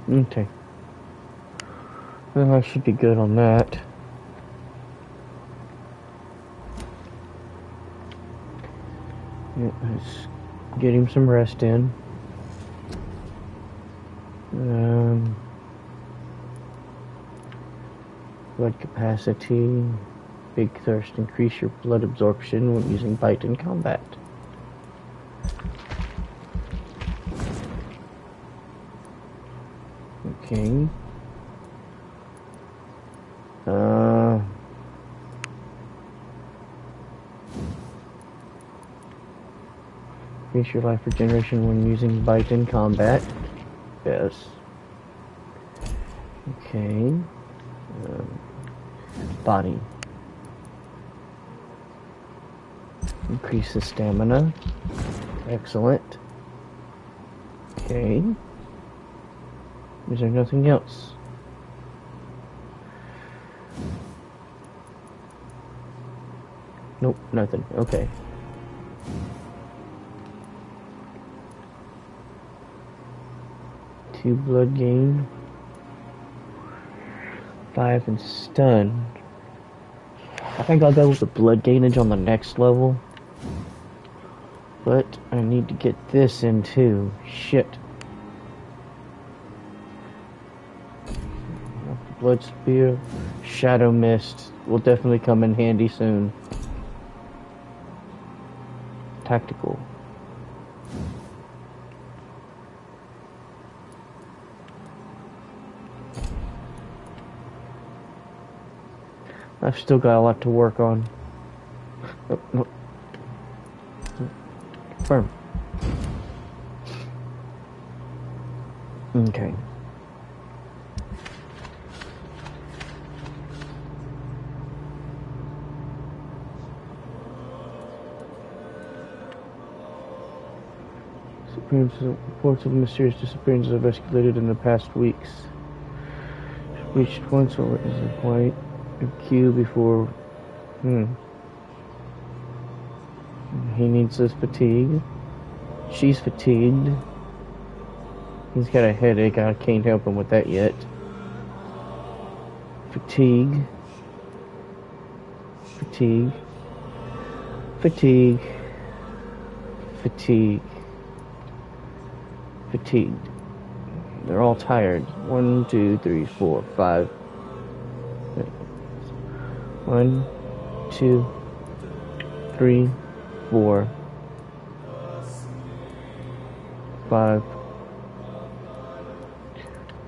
Okay. Well, I should be good on that. Yeah, let's get him some rest in. Blood capacity. Big thirst. Increase your blood absorption when using bite in combat. Okay. Increase your life regeneration when using bite in combat. Yes. Okay. Body. Increase the stamina. Excellent. Okay. Is there nothing else? Nope, nothing. Okay. Two blood gain. 5 and stun. I think I'll go with the blood gainage on the next level. But I need to get this in too. Shit. Blood Spear, Shadow Mist will definitely come in handy soon. Tactical. I've still got a lot to work on. Oh. Confirm. Okay. Reports of mysterious disappearances have escalated in the past weeks. Reached once or is a white queue before. He needs his fatigue. She's fatigued. He's got a headache. I can't help him with that yet. Fatigue. Fatigue. Fatigue. Fatigue. Fatigued. They're all tired. 1, 2, 3, 4, 5. 1, 2, 3, 4, 5,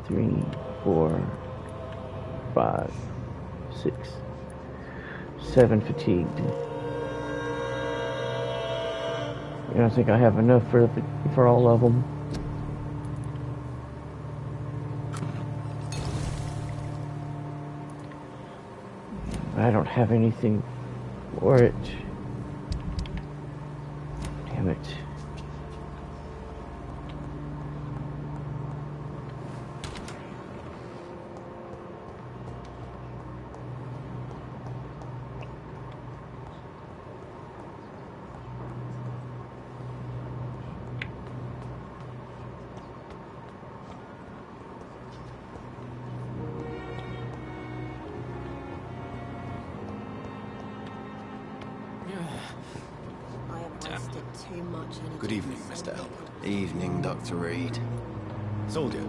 3, 4, 5, 6, 7 fatigued. I don't think I have enough for all of them. I don't have anything for it. Damn it. Good evening, Mr. Elwood. Evening, Dr. Reed. Soldier,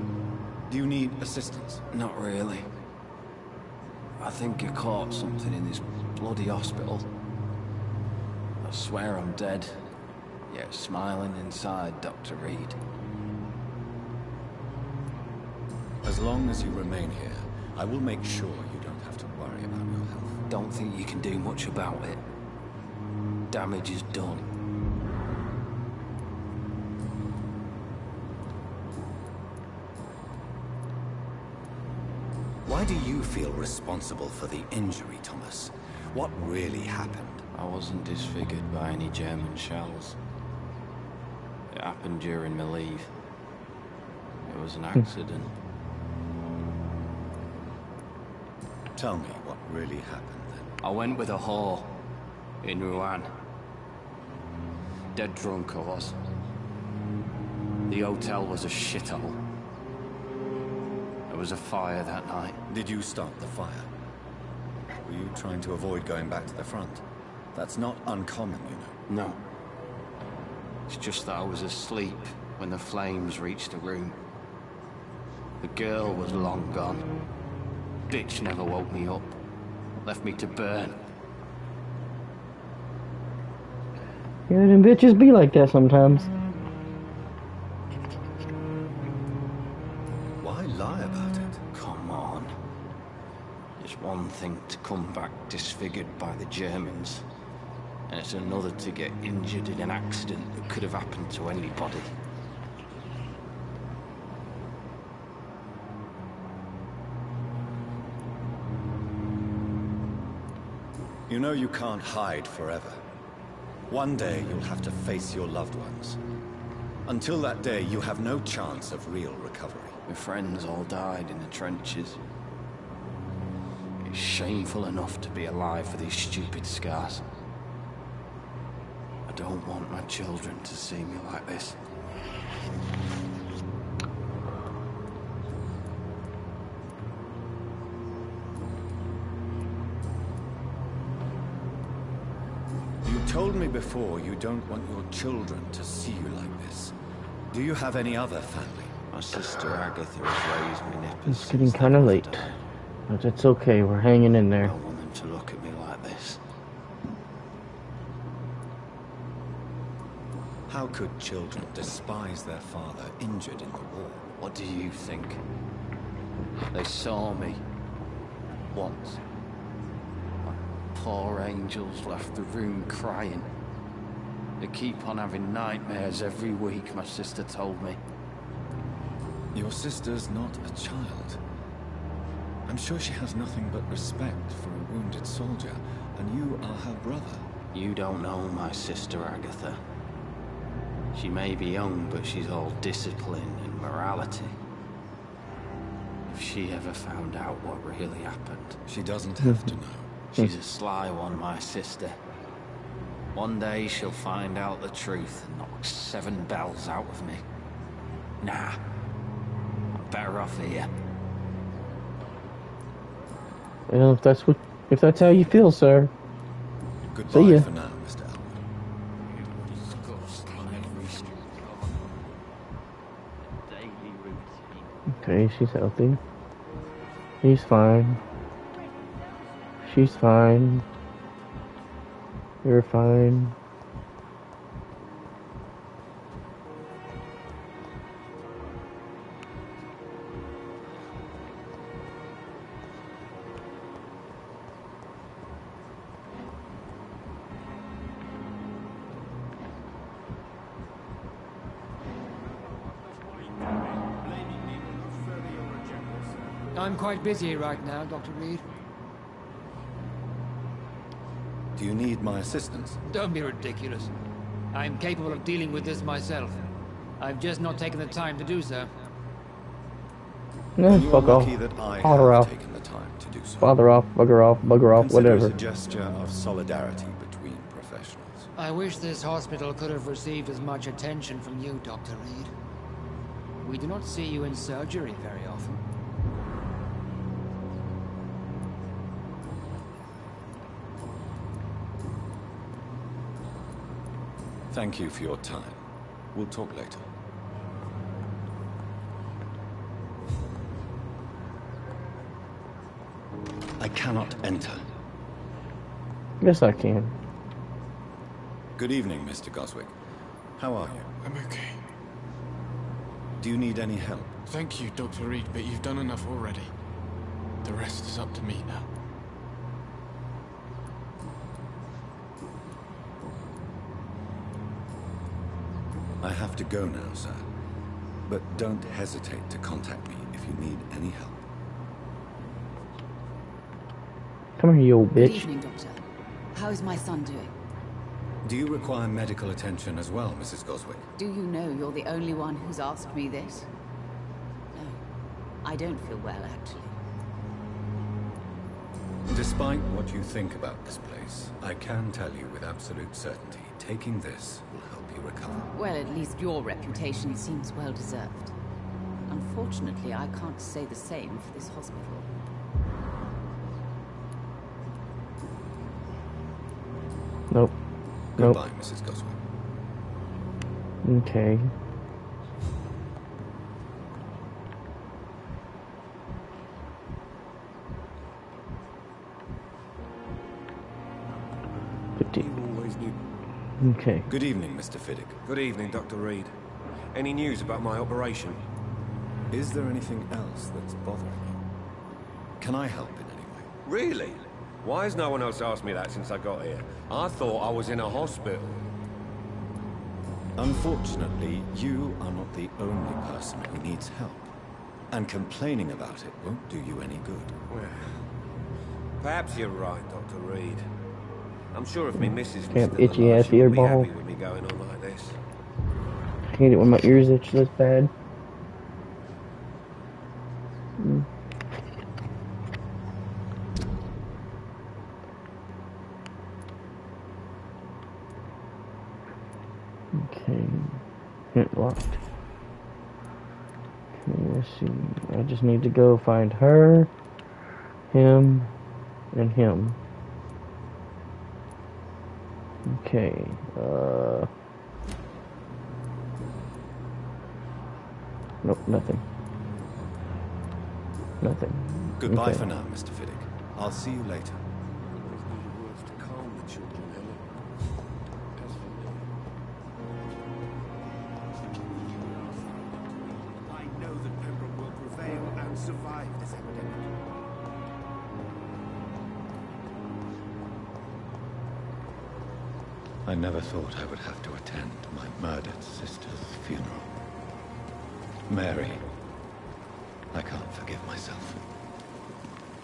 do you need assistance? Not really. I think I caught something in this bloody hospital. I swear I'm dead, yet smiling inside, Dr. Reed. As long as you remain here, I will make sure you don't have to worry about your health. Don't think you can do much about it. Damage is done. Why do you feel responsible for the injury, Thomas? What really happened? I wasn't disfigured by any German shells. It happened during my leave. It was an accident. Tell me what really happened then. I went with a whore in Rouen. Dead drunk I was. The hotel was a shithole. There was a fire that night. Did you start the fire? Were you trying to avoid going back to the front? That's not uncommon, you know. No. It's just that I was asleep when the flames reached the room. The girl was long gone. Bitch never woke me up. Left me to burn. Yeah, them bitches be like that sometimes. Why lie about it? Come on. It's one thing to come back disfigured by the Germans, and it's another to get injured in an accident that could have happened to anybody. You know you can't hide forever. One day you'll have to face your loved ones. Until that day, you have no chance of real recovery. My friends all died in the trenches. It's shameful enough to be alive for these stupid scars. I don't want my children to see me like this. You told me before you don't want your children to see you like this. Do you have any other family? My sister Agatha has raised me nippers. It's getting kind of late. But it's okay, we're hanging in there. I don't want them to look at me like this. How could children despise their father injured in the war? What do you think? They saw me once. My poor angels left the room crying. They keep on having nightmares every week, my sister told me. Your sister's not a child. I'm sure she has nothing but respect for a wounded soldier, and you are her brother. You don't know my sister Agatha. She may be young, but she's all discipline and morality. If she ever found out what really happened... She doesn't have to know. She's a sly one, my sister. One day she'll find out the truth and knock 7 bells out of me. Nah. I'm better off here. Well, if that's how you feel, sir. Goodbye See ya. for now, Mr. Elwood. Okay, she's healthy. He's fine. She's fine. You're fine. I'm quite busy right now, Dr. Reed. Do you need my assistance? Don't be ridiculous. I'm capable of dealing with this myself. I've just not taken the time to do so. No, You fuck are off. lucky that I Father have off. taken the time to do so. Father off, bugger off, Consider whatever. it a gesture of solidarity between professionals. I wish this hospital could have received as much attention from you, Dr. Reed. We do not see you in surgery very often. Thank you for your time. We'll talk later. I cannot enter. Yes, I can. Good evening, Mr. Goswick. How are you? I'm okay. Do you need any help? Thank you, Dr. Reed, but you've done enough already. The rest is up to me now. I have to go now, sir. But don't hesitate to contact me if you need any help. Come here, you old Good bitch. evening, Doctor. How is my son doing? Do you require medical attention as well, Mrs. Goswick? Do you know you're the only one who's asked me this? No, I don't feel well, actually. Despite what you think about this place, I can tell you with absolute certainty, taking this will help you recover. Well, at least your reputation seems well deserved. Unfortunately, I can't say the same for this hospital. Nope. Goodbye, Mrs. Goswick. Okay. Okay. Good evening, Mr. Fiddick. Good evening, Dr. Reed. Any news about my operation? Is there anything else that's bothering you? Can I help in any way? Really? Why has no one else asked me that since I got here? I thought I was in a hospital. Unfortunately, you are not the only person who needs help. And complaining about it won't do you any good. Well, perhaps you're right, Dr. Reed. I'm sure if me missus was Can't still itchy alive, ass she would ear be ball. happy with me going on like this. I hate it when my ears itch this bad. Okay. Hint locked. Okay, let's see. I just need to go find her, him, and him. Okay, nope, nothing. Nothing. Goodbye Okay. for now, Mr. Fiddick. I'll see you later. I know that Pembroke will prevail and survive this epidemic. I never thought I would have to attend my murdered sister's funeral. Mary, I can't forgive myself.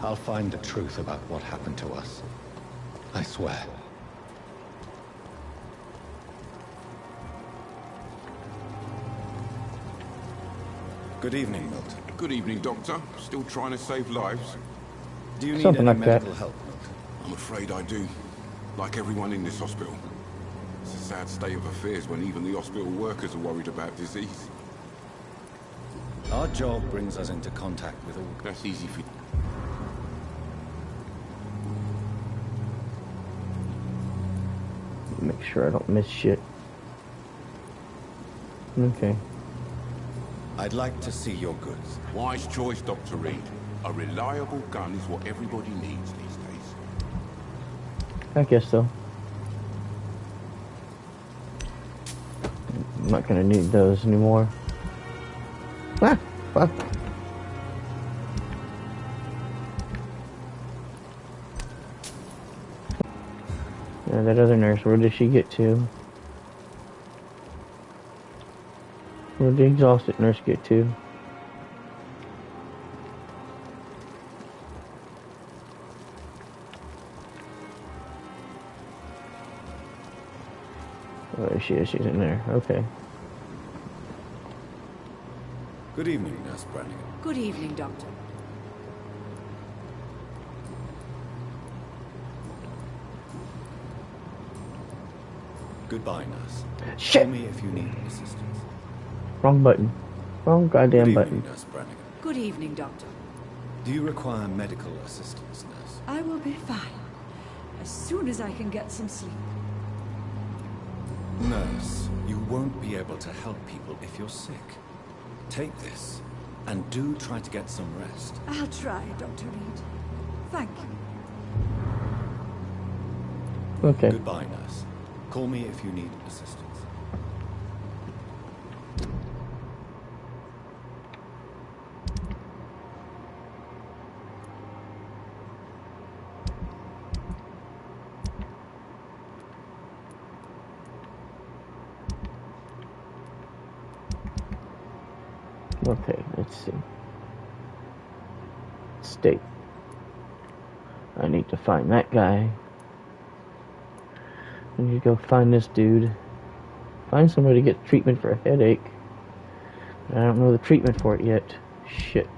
I'll find the truth about what happened to us. I swear. Good evening, Milton. Good evening, Doctor. Still trying to save lives? Do you need Something any like that. medical help, Milton? I'm afraid I do. Like everyone in this hospital. Sad state of affairs when even the hospital workers are worried about disease. Our job brings us into contact with all... That's easy for... Make sure I don't miss shit. Okay. I'd like to see your goods. Wise choice, Dr. Reed. A reliable gun is what everybody needs these days. I guess so. I'm not gonna need those anymore. Ah, fuck. Yeah, that other nurse, where did she get to? Where did the exhausted nurse get to? Oh, there she is. She's in there. Okay. Good evening, Nurse Brannigan. Good evening, Doctor. Goodbye, Nurse. Shit! Call me if you need assistance. Wrong button. Wrong goddamn Good button. evening, Nurse Brannigan. Good evening, Doctor. Do you require medical assistance, Nurse? I will be fine. As soon as I can get some sleep. Nurse, you won't be able to help people if you're sick. Take this, and do try to get some rest. I'll try, Dr. Reed. Thank you. Okay. Goodbye, Nurse. Call me if you need assistance. Okay, let's see. State. I need to find that guy. I need to go find this dude. Find somebody to get treatment for a headache. I don't know the treatment for it yet. Shit.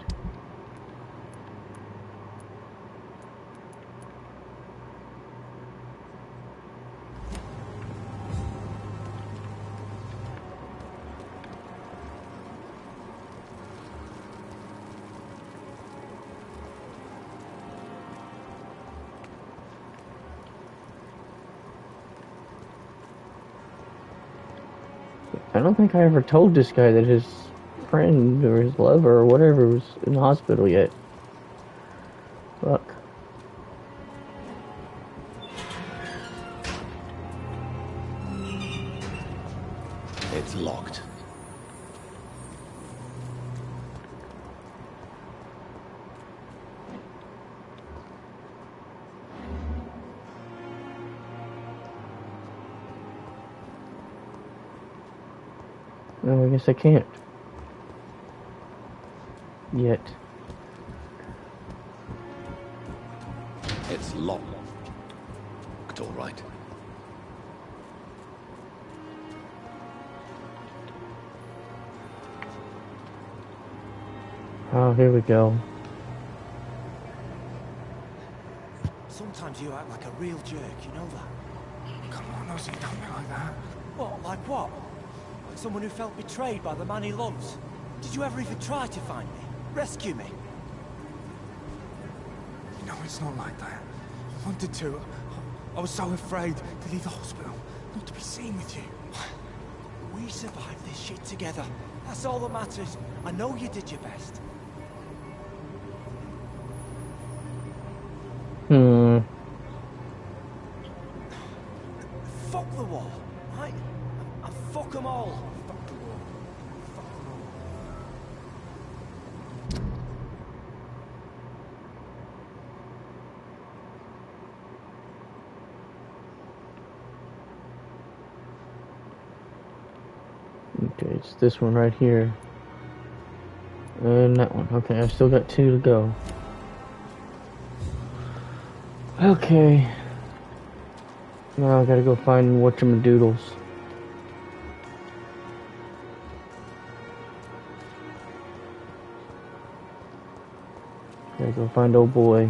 I don't think I ever told this guy that his friend or his lover or whatever was in the hospital yet. Fuck. It's locked. No, I guess I can't. Yet. It's locked. All right. Oh, here we go. Sometimes you act like a real jerk, you know that? Come on, Ozzy, don't be like that. What, like what? Like someone who felt betrayed by the man he loves? Did you ever even try to find me? Rescue me? No, it's not like that. I wanted to. I was so afraid to leave the hospital, not to be seen with you. We survived this shit together. That's all that matters. I know you did your best. Fuck the wall, right? And fuck them all. Fuck the wall. Fuck them all. Okay, it's this one right here. And that one. Okay, I've still got 2 to go. Okay. Now I gotta go find whatchamadoodles. Gotta go find old boy.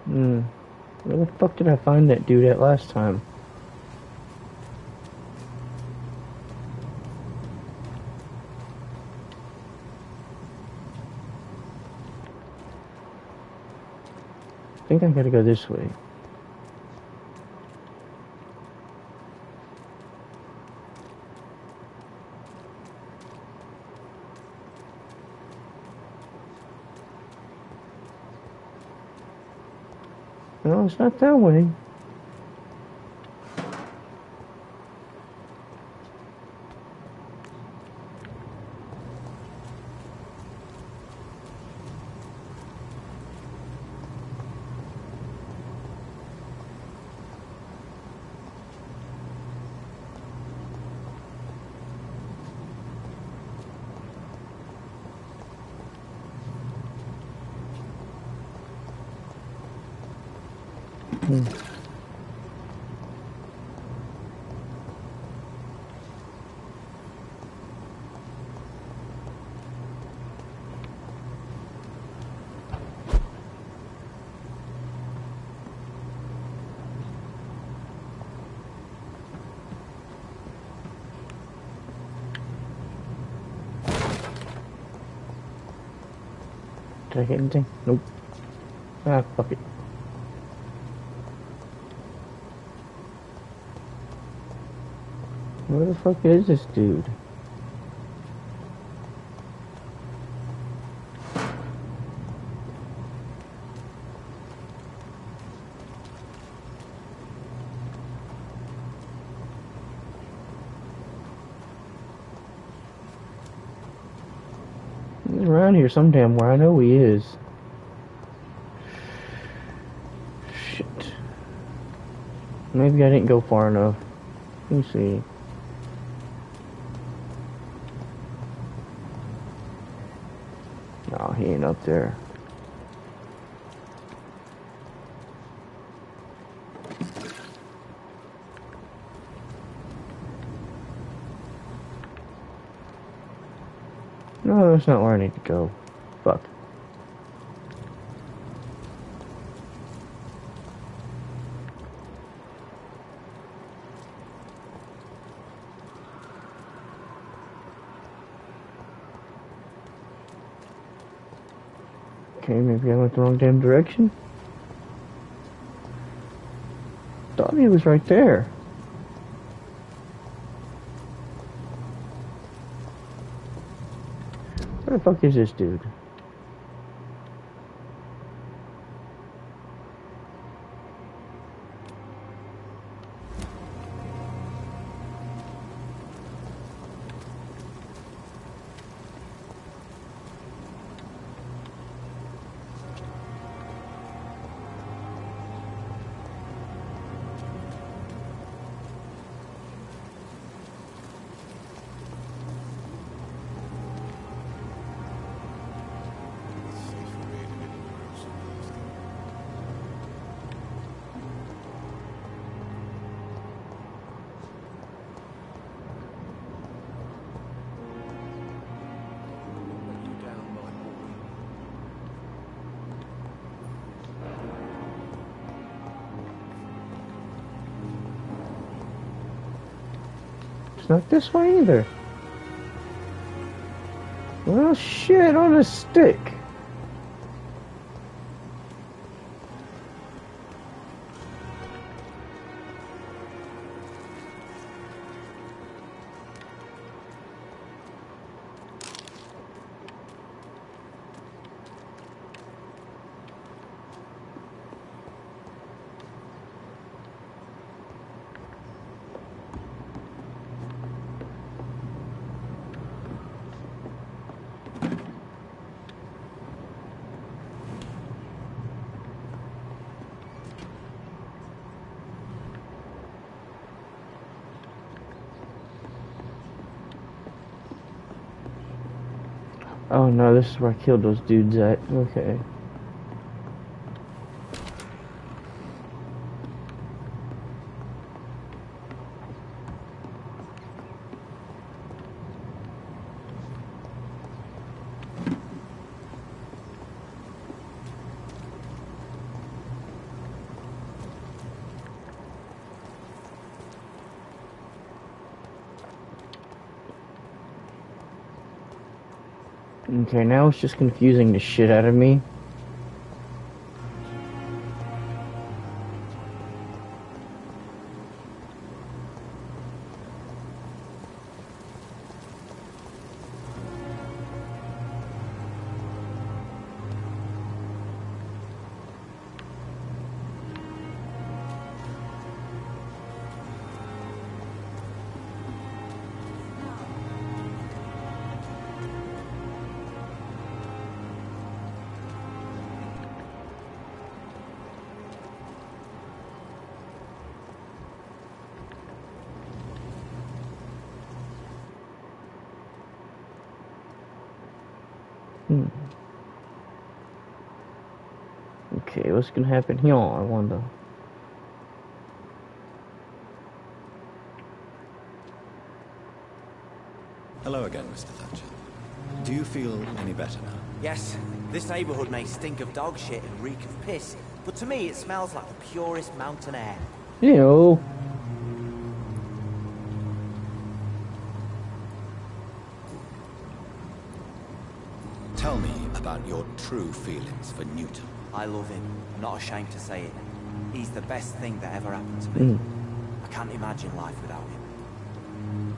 Where the fuck did I find that dude at last time? I think I gotta go this way. No, it's not that way. Did I get anything? Nope. Ah, fuck it. Where the fuck is this dude? He's around here sometime where I know he is. Shit. Maybe I didn't go far enough. Let me see. No, he ain't up there. No, that's not where I need to go. Fuck. Okay, maybe I went the wrong damn direction. Thought he was right there. Where the fuck is this dude? It's not this way either. Well, shit on a stick. Oh no, this is where I killed those dudes at. Okay. Okay, now it's just confusing the shit out of me. Okay, what's gonna happen here? I wonder. Hello again, Mr. Thatcher. Do you feel any better now? Yes, this neighborhood may stink of dog shit and reek of piss, but to me it smells like the purest mountain air. Ew. Tell me about your true feelings for Newton. I love him. I'm not ashamed to say it. He's the best thing that ever happened to me. I can't imagine life without him.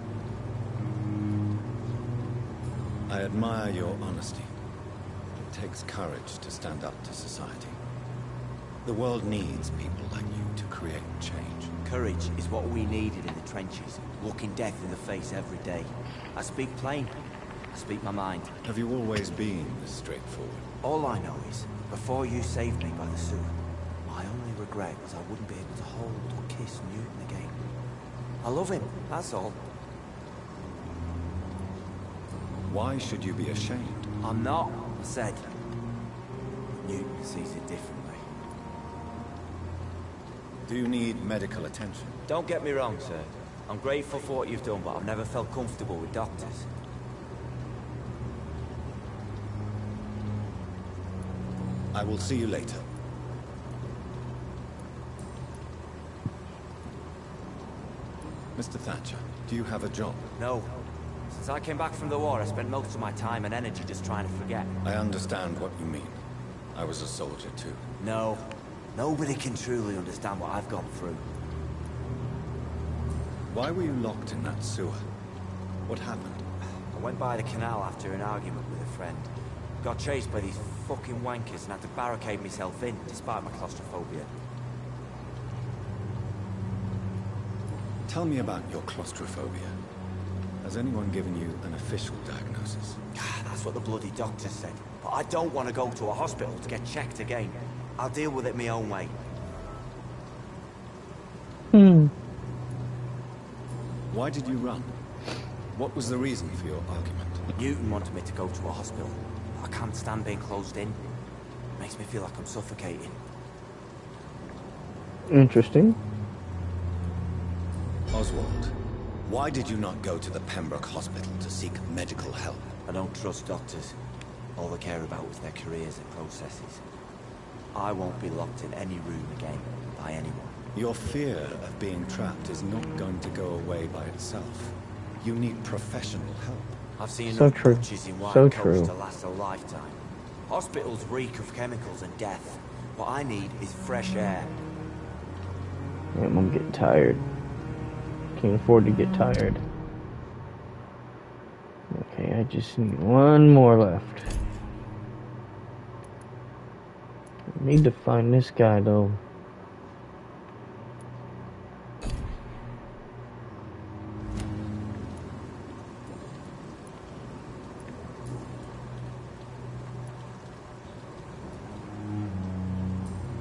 I admire your honesty. It takes courage to stand up to society. The world needs people like you to create change. Courage is what we needed in the trenches, looking death in the face every day. I speak plain. I speak my mind. Have you always been this straightforward? All I know is, before you saved me by the sewer, my only regret was I wouldn't be able to hold or kiss Newton again. I love him, that's all. Why should you be ashamed? I'm not, I said. Newton sees it differently. Do you need medical attention? Don't get me wrong, sir. I'm grateful for what you've done, but I've never felt comfortable with doctors. I will see you later. Mr. Thatcher, do you have a job? No. Since I came back from the war, I spent most of my time and energy just trying to forget. I understand what you mean. I was a soldier too. No. Nobody can truly understand what I've gone through. Why were you locked in that sewer? What happened? I went by the canal after an argument with a friend. Got chased by these fucking wankers and had to barricade myself in, despite my claustrophobia. Tell me about your claustrophobia. Has anyone given you an official diagnosis? That's what the bloody doctor said. But I don't want to go to a hospital to get checked again. I'll deal with it my own way. Why did you run? What was the reason for your argument? Newton wanted me to go to a hospital. I can't stand being closed in. It makes me feel like I'm suffocating. Interesting. Oswald, why did you not go to the Pembroke Hospital to seek medical help? I don't trust doctors. All they care about is their careers and processes. I won't be locked in any room again by anyone. Your fear of being trapped is not going to go away by itself. You need professional help. I've seen So enough true. butchers in white So coats true. to last a lifetime. Hospitals reek of chemicals and death. What I need is fresh air. Damn, I'm getting tired. Can't afford to get tired. Okay, I just need one more left. I need to find this guy though.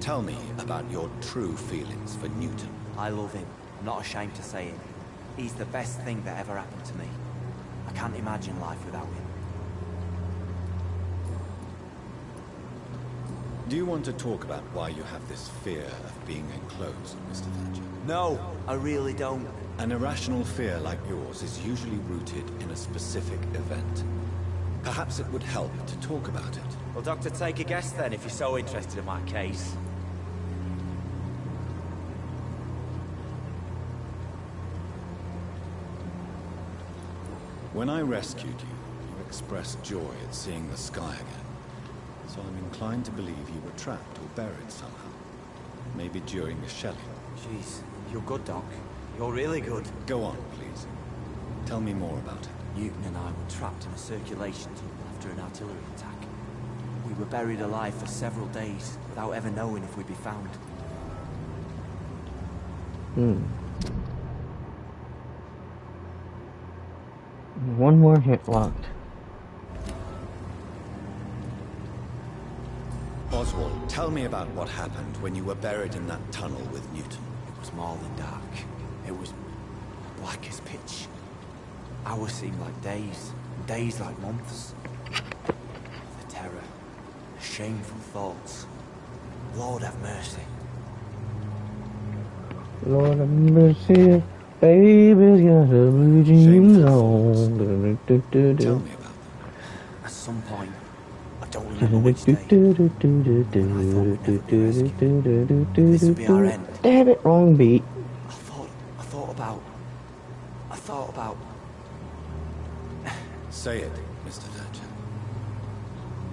Tell me about your true feelings for Newton. I love him. I'm not ashamed to say it. He's the best thing that ever happened to me. I can't imagine life without him. Do you want to talk about why you have this fear of being enclosed, Mr. Thatcher? No, I really don't. An irrational fear like yours is usually rooted in a specific event. Perhaps it would help to talk about it. Well, Doctor, take a guess then if you're so interested in my case. When I rescued you, you expressed joy at seeing the sky again. So I'm inclined to believe you were trapped or buried somehow. Maybe during the shelling. Jeez, you're good, Doc. You're really good. Go on, please. Tell me more about it. Newton and I were trapped in a circulation tunnel after an artillery attack. We were buried alive for several days without ever knowing if we'd be found. One more hit locked. Oswald, tell me about what happened when you were buried in that tunnel with Newton. It was more than dark. It was black as pitch. Hours seemed like days, and days like months. The terror, the shameful thoughts. Lord have mercy. Lord have mercy, baby's got a blue jeans on. Tell me about them. At some point, I don't remember which day, I thought we'd never be rescued. This would be our end. Damn it, wrong beat. I thought about... Say it, Mr. Thatcher.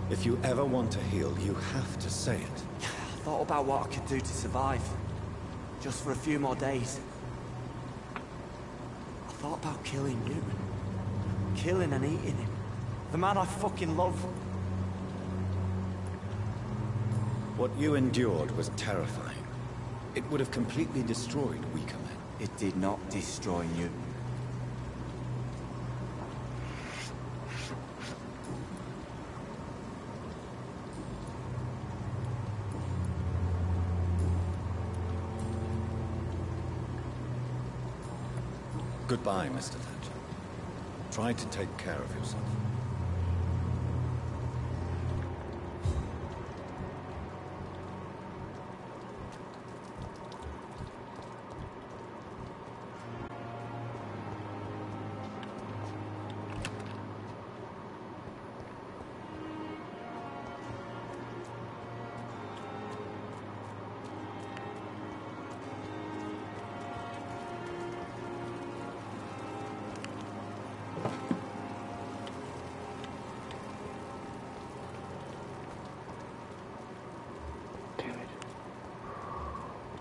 If you ever want to heal, you have to say it. I thought about what I could do to survive. Just for a few more days. I thought about killing Newton. Killing and eating him. The man I fucking love. What you endured was terrifying. It would have completely destroyed weaker men. It did not destroy Newton. Goodbye, Mr. Thatcher. Try to take care of yourself.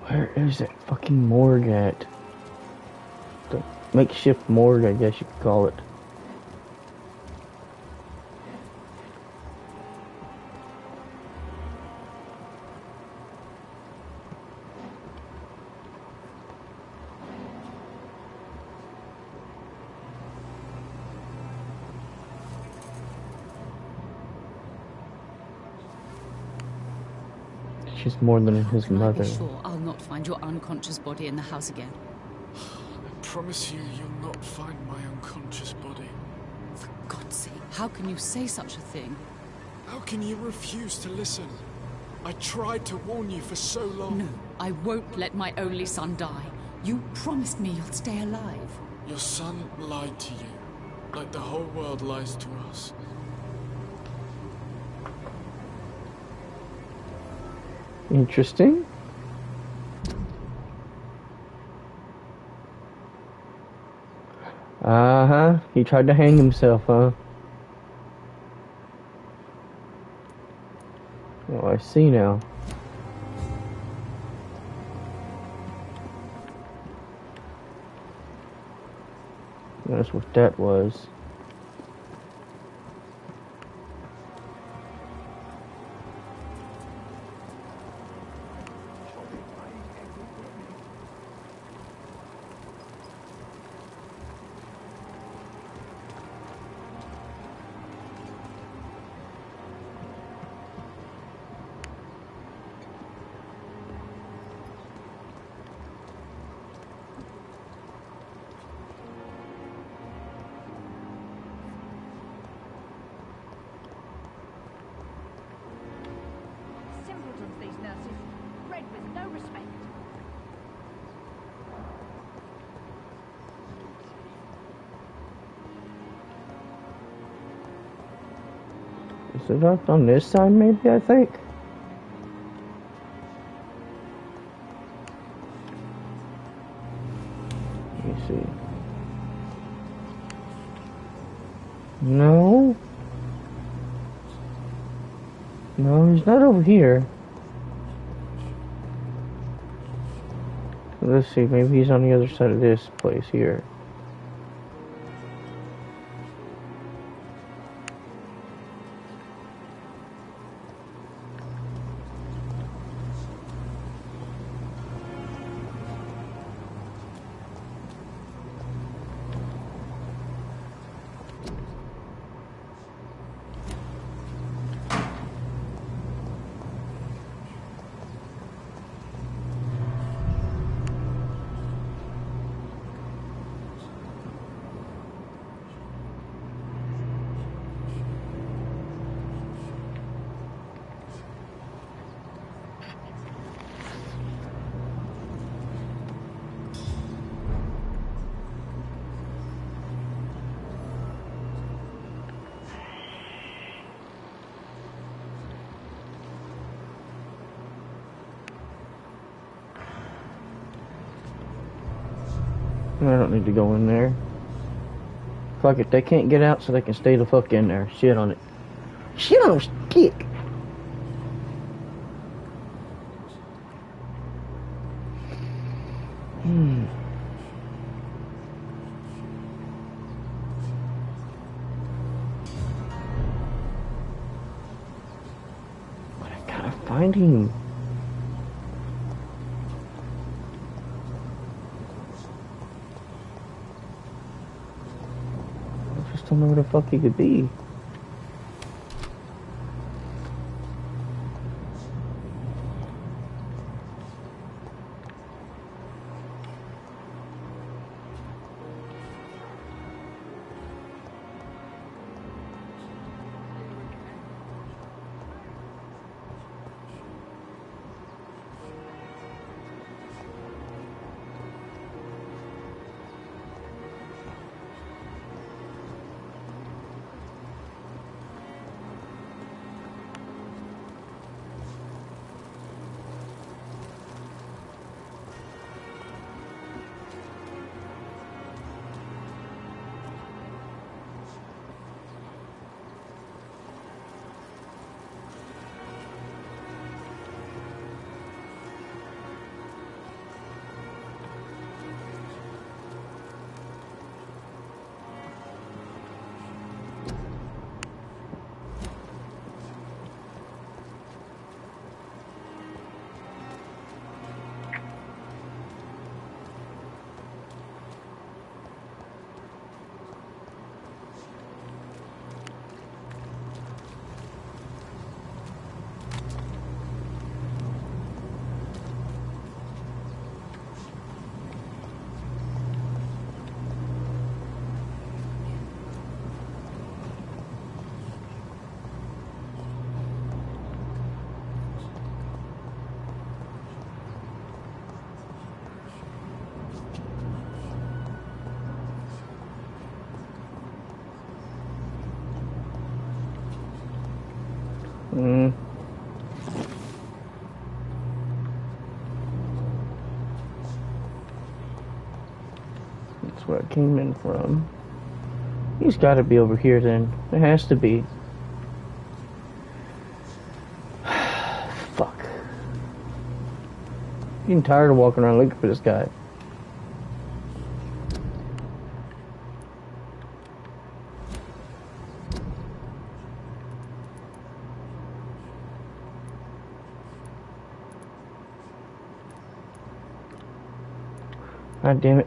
Where is that fucking morgue at? The makeshift morgue, I guess you could call it. She's more than his mother. Be sure I'll not find your unconscious body in the house again. I promise you, you'll not find my unconscious body. For God's sake, how can you say such a thing? How can you refuse to listen? I tried to warn you for so long. No, I won't let my only son die. You promised me you'll stay alive. Your son lied to you, like the whole world lies to us. Interesting. Uh-huh. He tried to hang himself, huh? Oh, I see now. That's what that was. Is it up on this side, maybe, I think? Let me see. No? No, he's not over here. Let's see, maybe he's on the other side of this place here. I don't need to go in there. Fuck it, they can't get out, so they can stay the fuck in there. Shit on it. Shit on a stick. But I gotta find him. I don't know where the fuck he could be. That's where I came in from. He's got to be over here then. It has to be. Fuck. I'm getting tired of walking around looking for this guy. God damn it.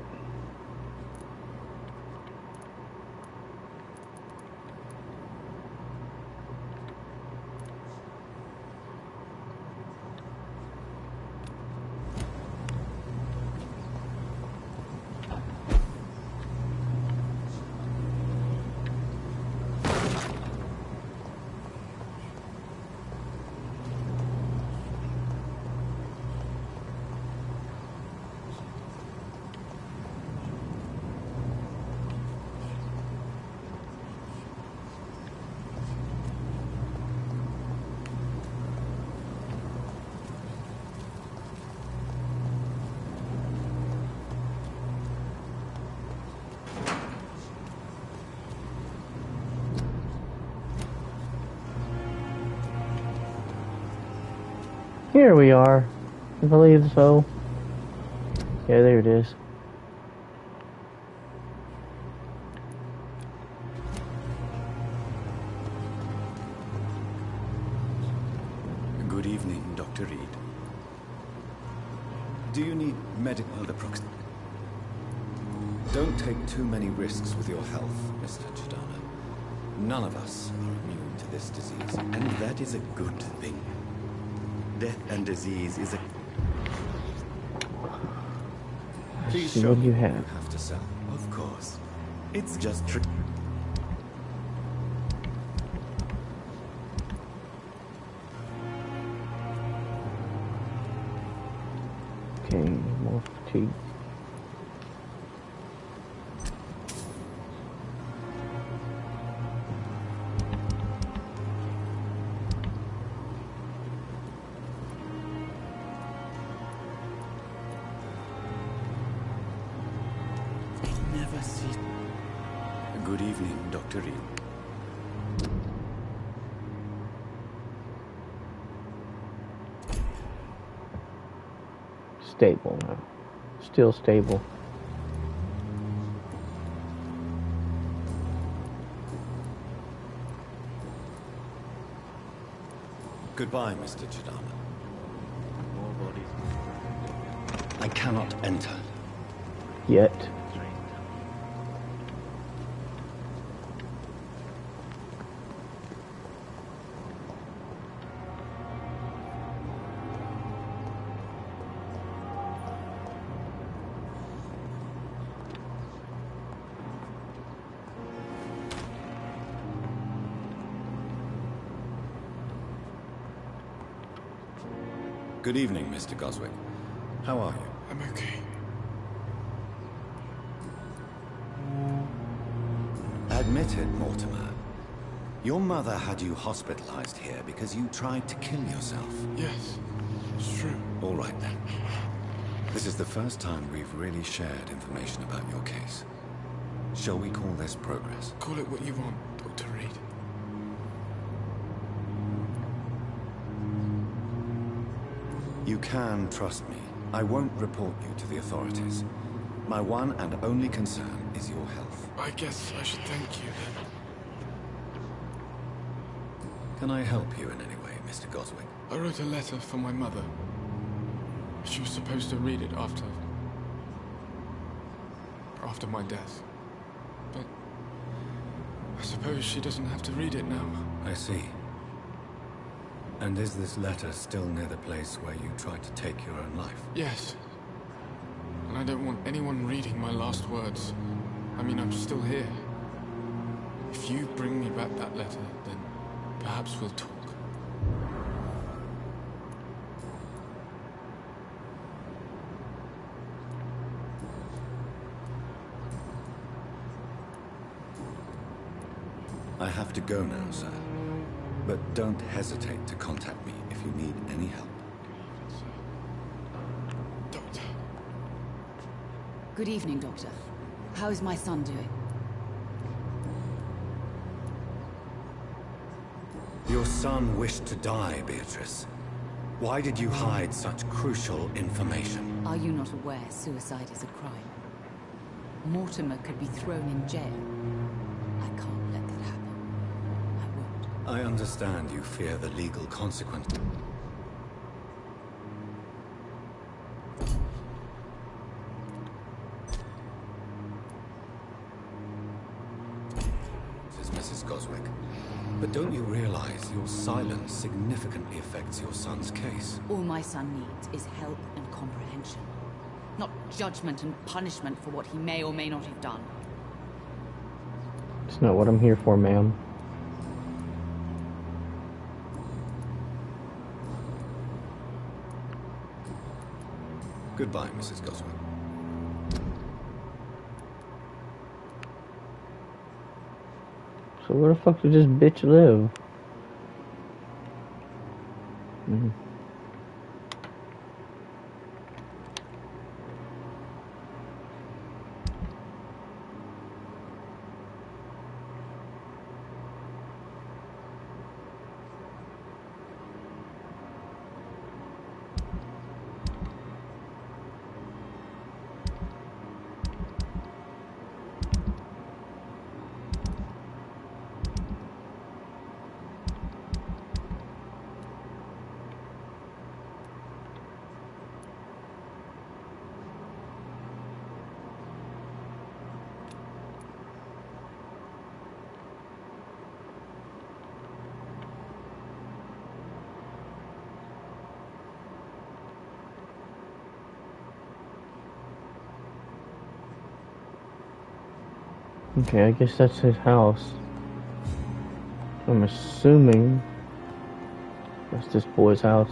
Here we are. I believe so. Yeah, there it is. Good evening, Dr. Reed. Do you need medical approx? Don't take too many risks with your health, Mr. Chidana. None of us are immune to this disease, and that is a good thing. Death and disease is a... Please See show what me you what have. you have to sell. Of course. It's just Okay, more fatigue. never see. Good evening, Dr. Reed. Stable now. Still stable. Goodbye, Mr. Chidama. I cannot enter. Yet. Good evening, Mr. Goswick. How are you? I'm okay. Admit it, Mortimer. Your mother had you hospitalized here because you tried to kill yourself. Yes, it's true. All right then. This is the first time we've really shared information about your case. Shall we call this progress? Call it what you want, Dr. Reed. You can trust me. I won't report you to the authorities. My one and only concern is your health. I guess I should thank you then. Can I help you in any way, Mr. Goswick? I wrote a letter for my mother. She was supposed to read it after my death. But I suppose she doesn't have to read it now. I see. And is this letter still near the place where you tried to take your own life? Yes. And I don't want anyone reading my last words. I mean, I'm still here. If you bring me back that letter, then perhaps we'll talk. I have to go now, sir. But don't hesitate to contact me if you need any help. Doctor. Good evening, Doctor. How is my son doing? Your son wished to die, Beatrice. Why did you hide such crucial information? Are you not aware suicide is a crime? Mortimer could be thrown in jail. I can't let that happen. I understand you fear the legal consequences. Mrs. Goswick. But don't you realize your silence significantly affects your son's case? All my son needs is help and comprehension. Not judgment and punishment for what he may or may not have done. It's not what I'm here for, ma'am. Goodbye, Mrs. Goswick. So where the fuck did this bitch live? Okay, I guess that's his house. I'm assuming that's this boy's house.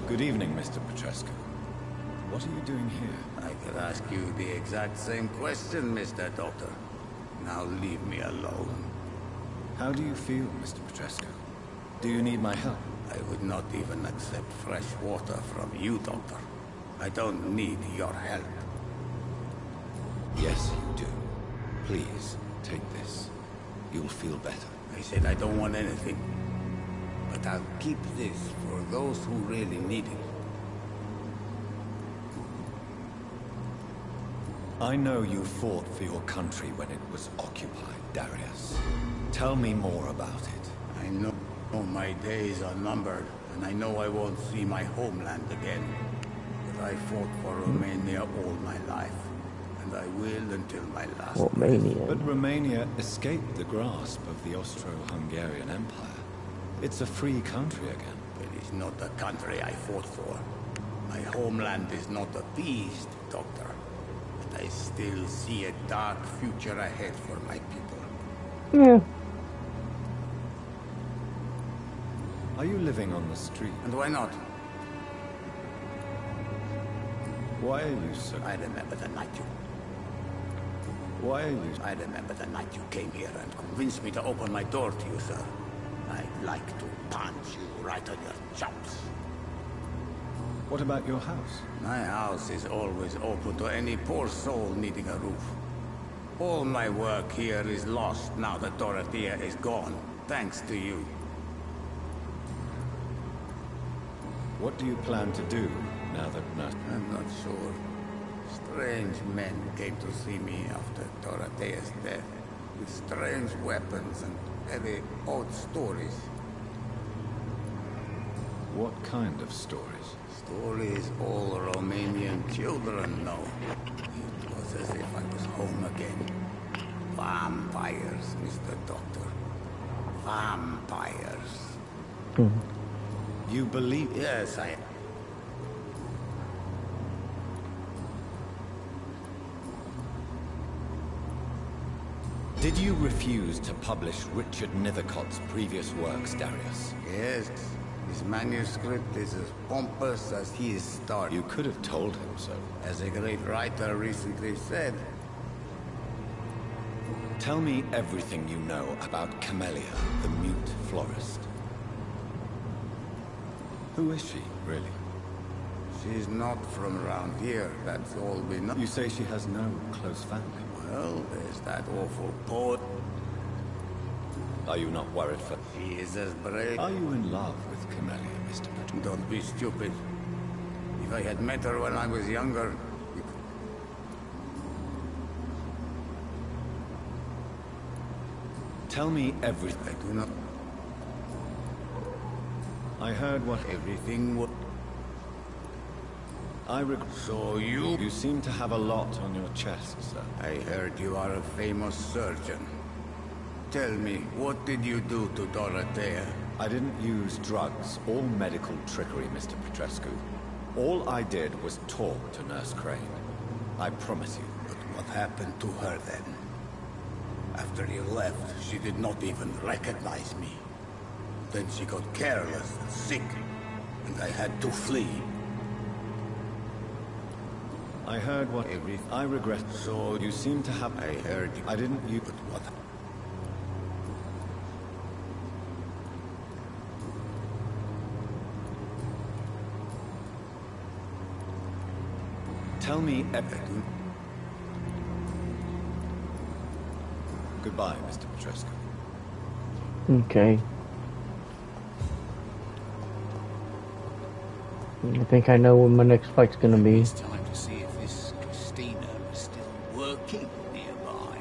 Good evening, Mr. Petrescu. What are you doing here? I could ask you the exact same question, Mr. Doctor. Now leave me alone. How do you feel, Mr. Petrescu? Do you need my help? I would not even accept fresh water from you, Doctor. I don't need your help. Yes, you do. Please, take this. You'll feel better. I said I don't want anything. But I'll keep this for those who really need it. I know you fought for your country when it was occupied, Darius. Tell me more about it. I know my days are numbered, and I know I won't see my homeland again. But I fought for Romania all my life, and I will until my last Romania. But Romania escaped the grasp of the Austro-Hungarian Empire. It's a free country again. It is not the country I fought for. My homeland is not appeased, Doctor. But I still see a dark future ahead for my people. Yeah. Are you living on the street? And why not? Why are you so... I remember the night you... Why are you... I remember the night you came here and convinced me to open my door to you, sir. I'd like to punch you right on your chops. What about your house? My house is always open to any poor soul needing a roof. All my work here is lost now that Dorothea is gone, thanks to you. What do you plan to do now that I'm not sure. Strange men came to see me after Dorothea's death, with strange weapons and very odd stories. What kind of stories? Stories all Romanian children know. It was as if I was home again. Vampires, Mr. Doctor. Vampires. You believe... Yes, I... Did you refuse to publish Richard Nethercott's previous works, Darius? Yes. His manuscript is as pompous as he is stark. You could have told him so. As a great writer recently said. Tell me everything you know about Camellia, the mute florist. Who is she, really? She's not from around here, that's all we know. You say she has no close family? Well, there's that awful poet. Are you not worried for... She is as brave. Are you in love with Camellia, Mr. Petru? Don't be stupid. If I had met her when I was younger... Tell me everything. I do not... I heard what... Everything what... I regret... So you... You seem to have a lot on your chest, sir. I heard you are a famous surgeon. Tell me, what did you do to Dorothea? I didn't use drugs or medical trickery, Mr. Petrescu. All I did was talk to Nurse Crane. I promise you. But what happened to her then? After you left, she did not even recognize me. Then she got careless and sick, and I had to flee. I heard what... I regret... So you seem to have... I heard you... I didn't use... But what... Tell me everything. Goodbye, Mr. Petrescu. Okay. I think I know when my next fight's gonna be. It's time to see if this Christina is still working nearby.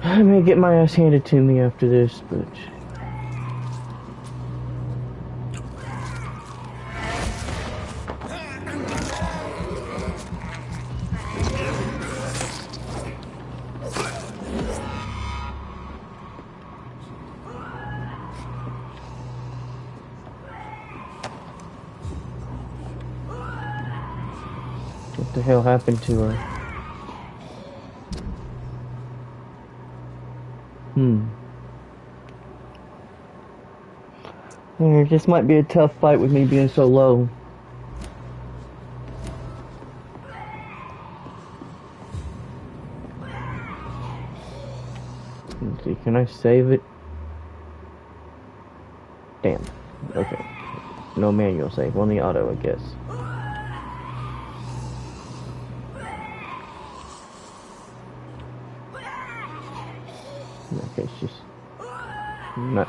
I may get my ass handed to me after this, but... What the hell happened to her? This might be a tough fight with me being so low. Let's see, can I save it? Damn. Okay. No manual save, only auto, I guess. Okay, it's just not.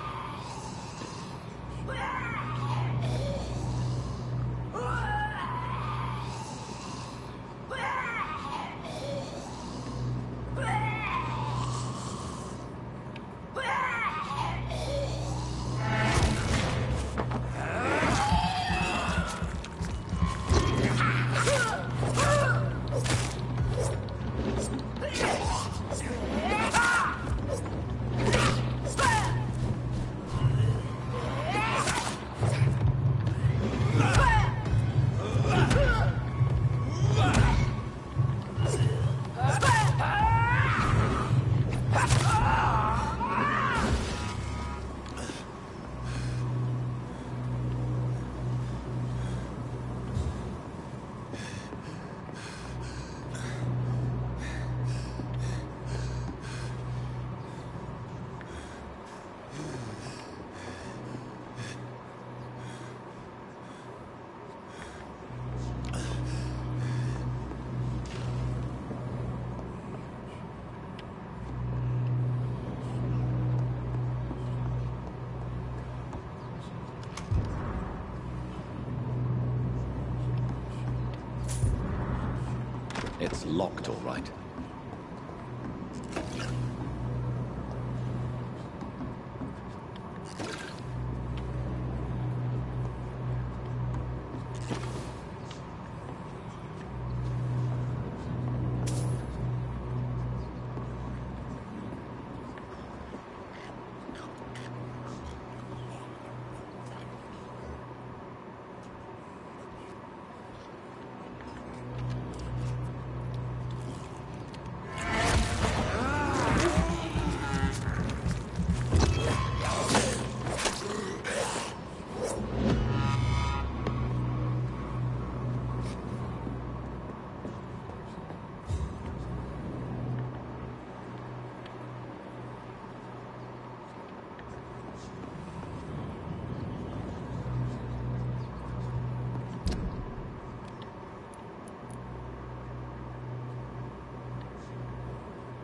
It's locked, all right.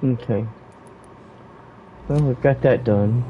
Okay. Well, we've got that done.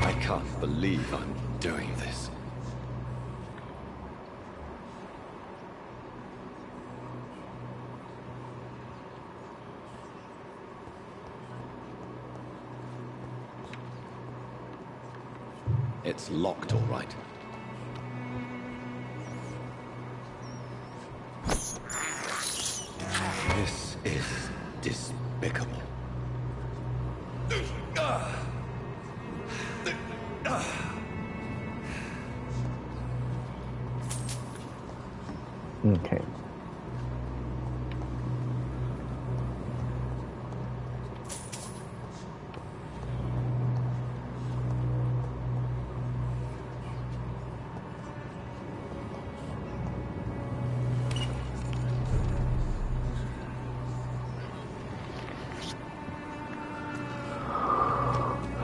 I can't believe I'm doing this. It's locked, all right. This is despicable. Okay.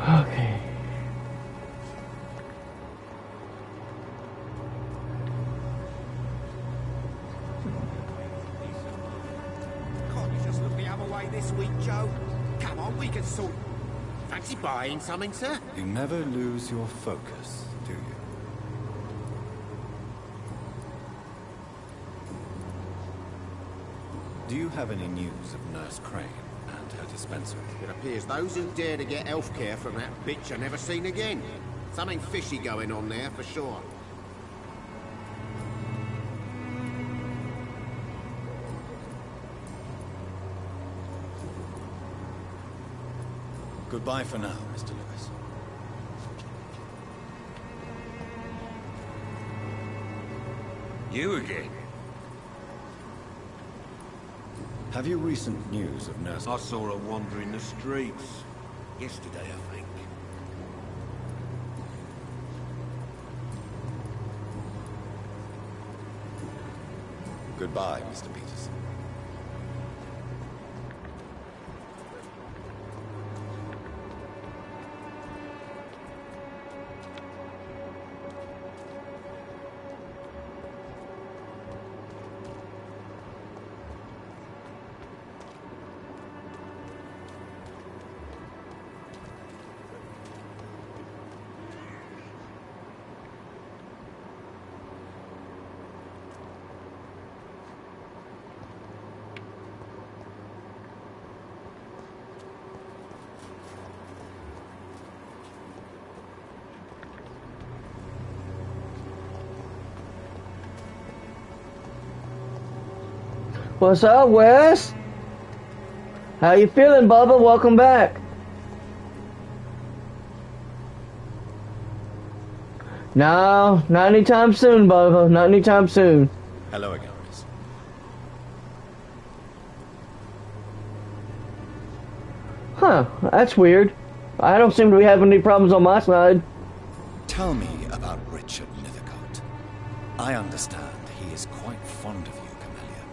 Okay. Can't you just look the other way this week, Joe? Come on, we can sort... Fancy buying something, sir? You never lose your focus, do you? Do you have any news of Nurse Crane and her dispensary? It appears those who dare to get health care from that bitch are never seen again. Something fishy going on there, for sure. Goodbye for now, Mr. Lewis. You again? Have you recent news of Nurse... I saw her wandering the streets. Yesterday, I think. Goodbye, Mr. Peterson. What's up, Wes? How you feeling, Bubba? Welcome back. No, not anytime soon, Bubba. Not anytime soon. Hello again, Miss. Huh, that's weird. I don't seem to be having any problems on my side. Tell me about Richard Nethercott. I understand he is quite fond of you, Camellia.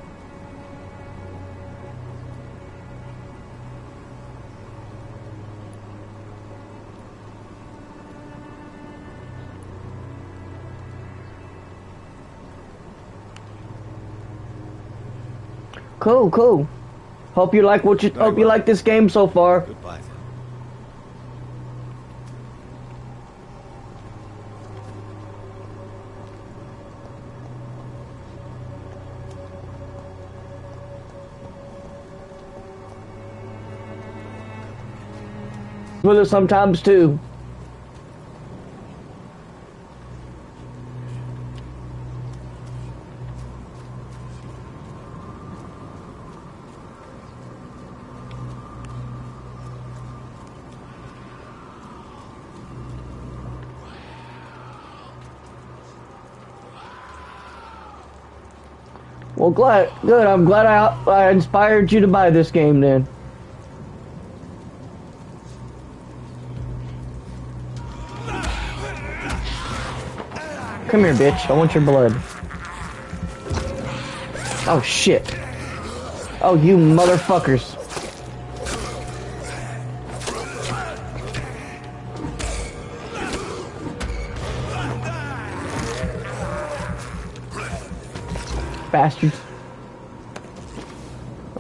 Cool. Hope you like hope you like this game so far. Goodbye. With it sometimes too. Well, good. I'm glad I inspired you to buy this game then. Come here, bitch. I want your blood. Oh, shit. Oh, you motherfuckers. Bastards.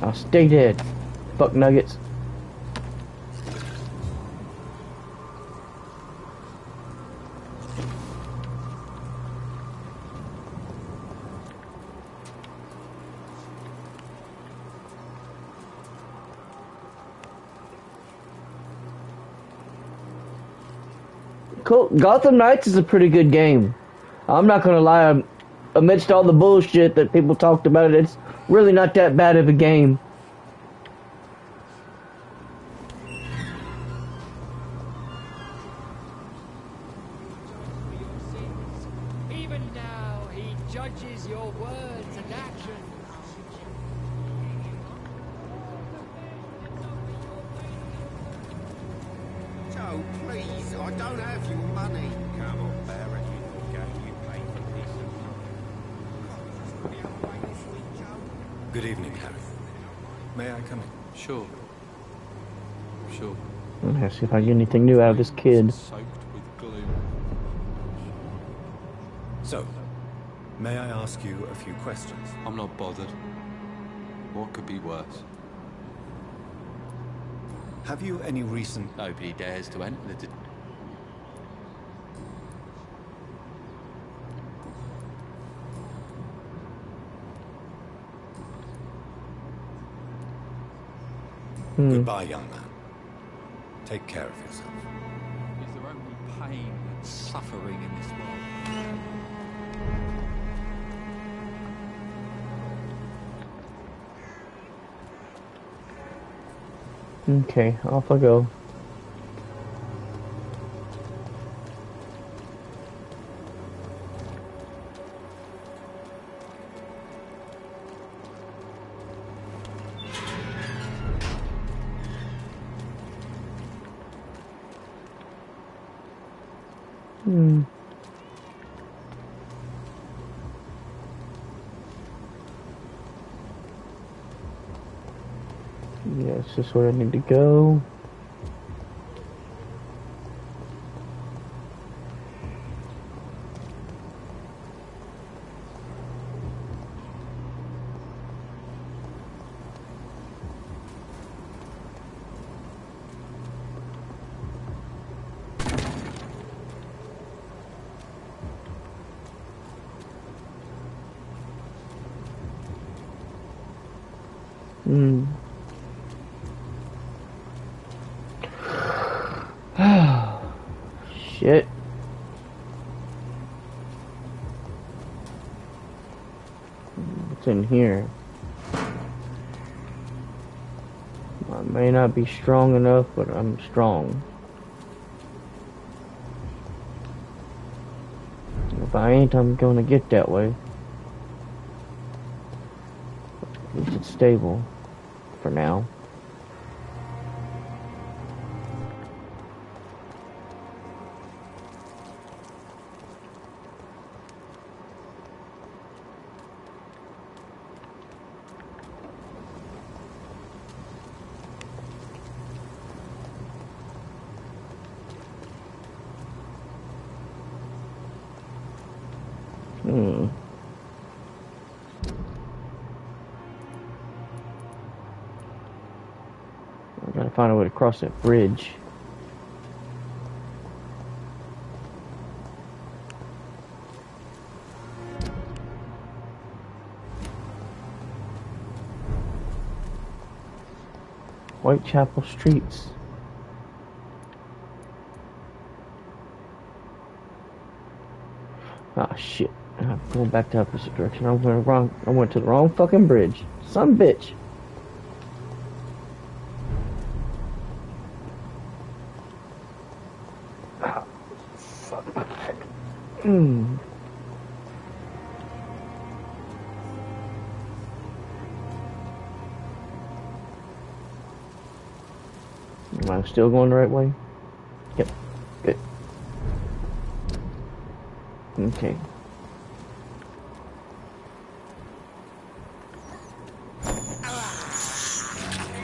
I'll stay dead. Fuck nuggets. Cool. Gotham Knights is a pretty good game. I'm not gonna lie. Amidst all the bullshit that people talked about, it's really not that bad of a game. Even now, he judges your words and actions. Joe, please, I don't have your money. Come on, Barrett, you go, you pay for this. Good evening, Harry. May I come in? Sure. I'm gonna see if I get anything new out of this kid. Soaked with glue. So, may I ask you a few questions? I'm not bothered. What could be worse? Have you any recent... Nobody dares to enter the... Goodbye, young man. Take care of yourself. Is there only pain and suffering in this world? Okay, off I go. Yes, this is where I need to go. Shit. What's in here? I may not be strong enough, but I'm strong. If I ain't, I'm gonna get that way. At least it's stable. For now. find a way to cross that bridge. Whitechapel streets. Ah, shit. I'm going back the opposite direction. I went to the wrong fucking bridge. Some bitch. Ah, fuck my head. Am I still going the right way? Yep. Good. Okay.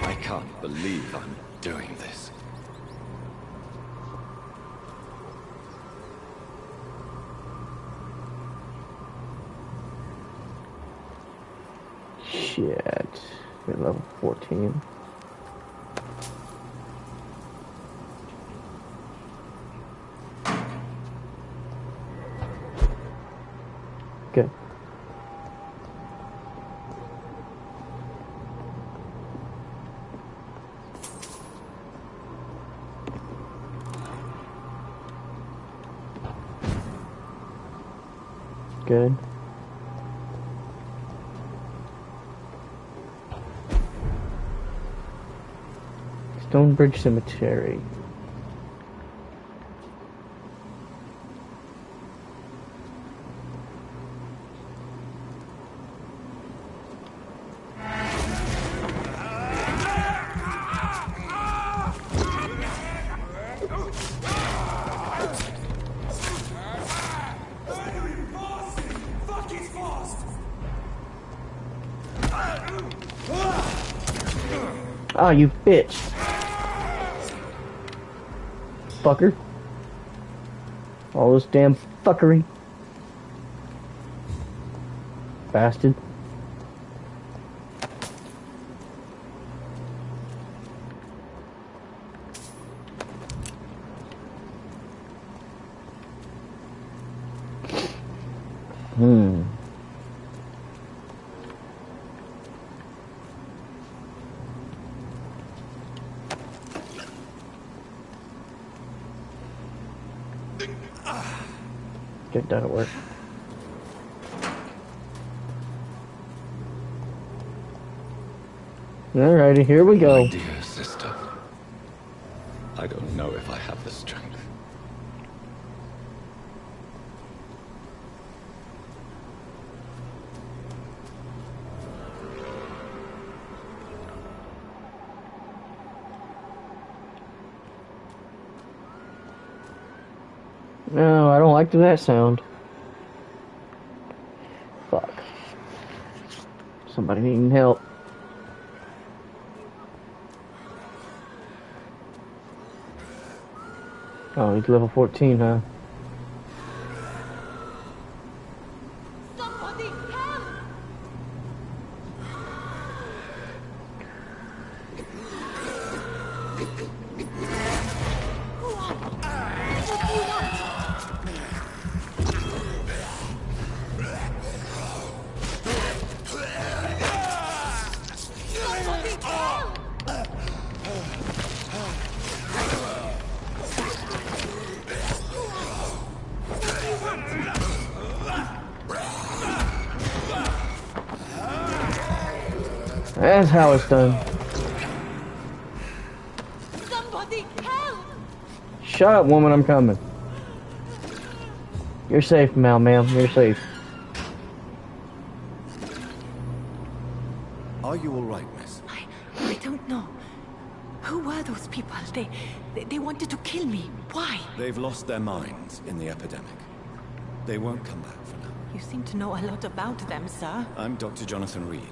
I can't believe I'm doing this. Shit. We're level 14. Good. Good. Stonebridge Cemetery. Oh, you bitch. Fucker. All this damn fuckery. Bastard. Get done at work. Alrighty, here we go. My dear sister, I don't know if I have the strength. No, I don't like that sound. Fuck. Somebody needing help. Oh, he's level 14, huh? That's how it's done. Somebody help! Shut up, woman, I'm coming. You're safe, ma'am. You're safe. Are you all right, miss? I don't know. Who were those people? They wanted to kill me. Why? They've lost their minds in the epidemic. They won't come back for now. You seem to know a lot about them, sir. I'm Dr. Jonathan Reed.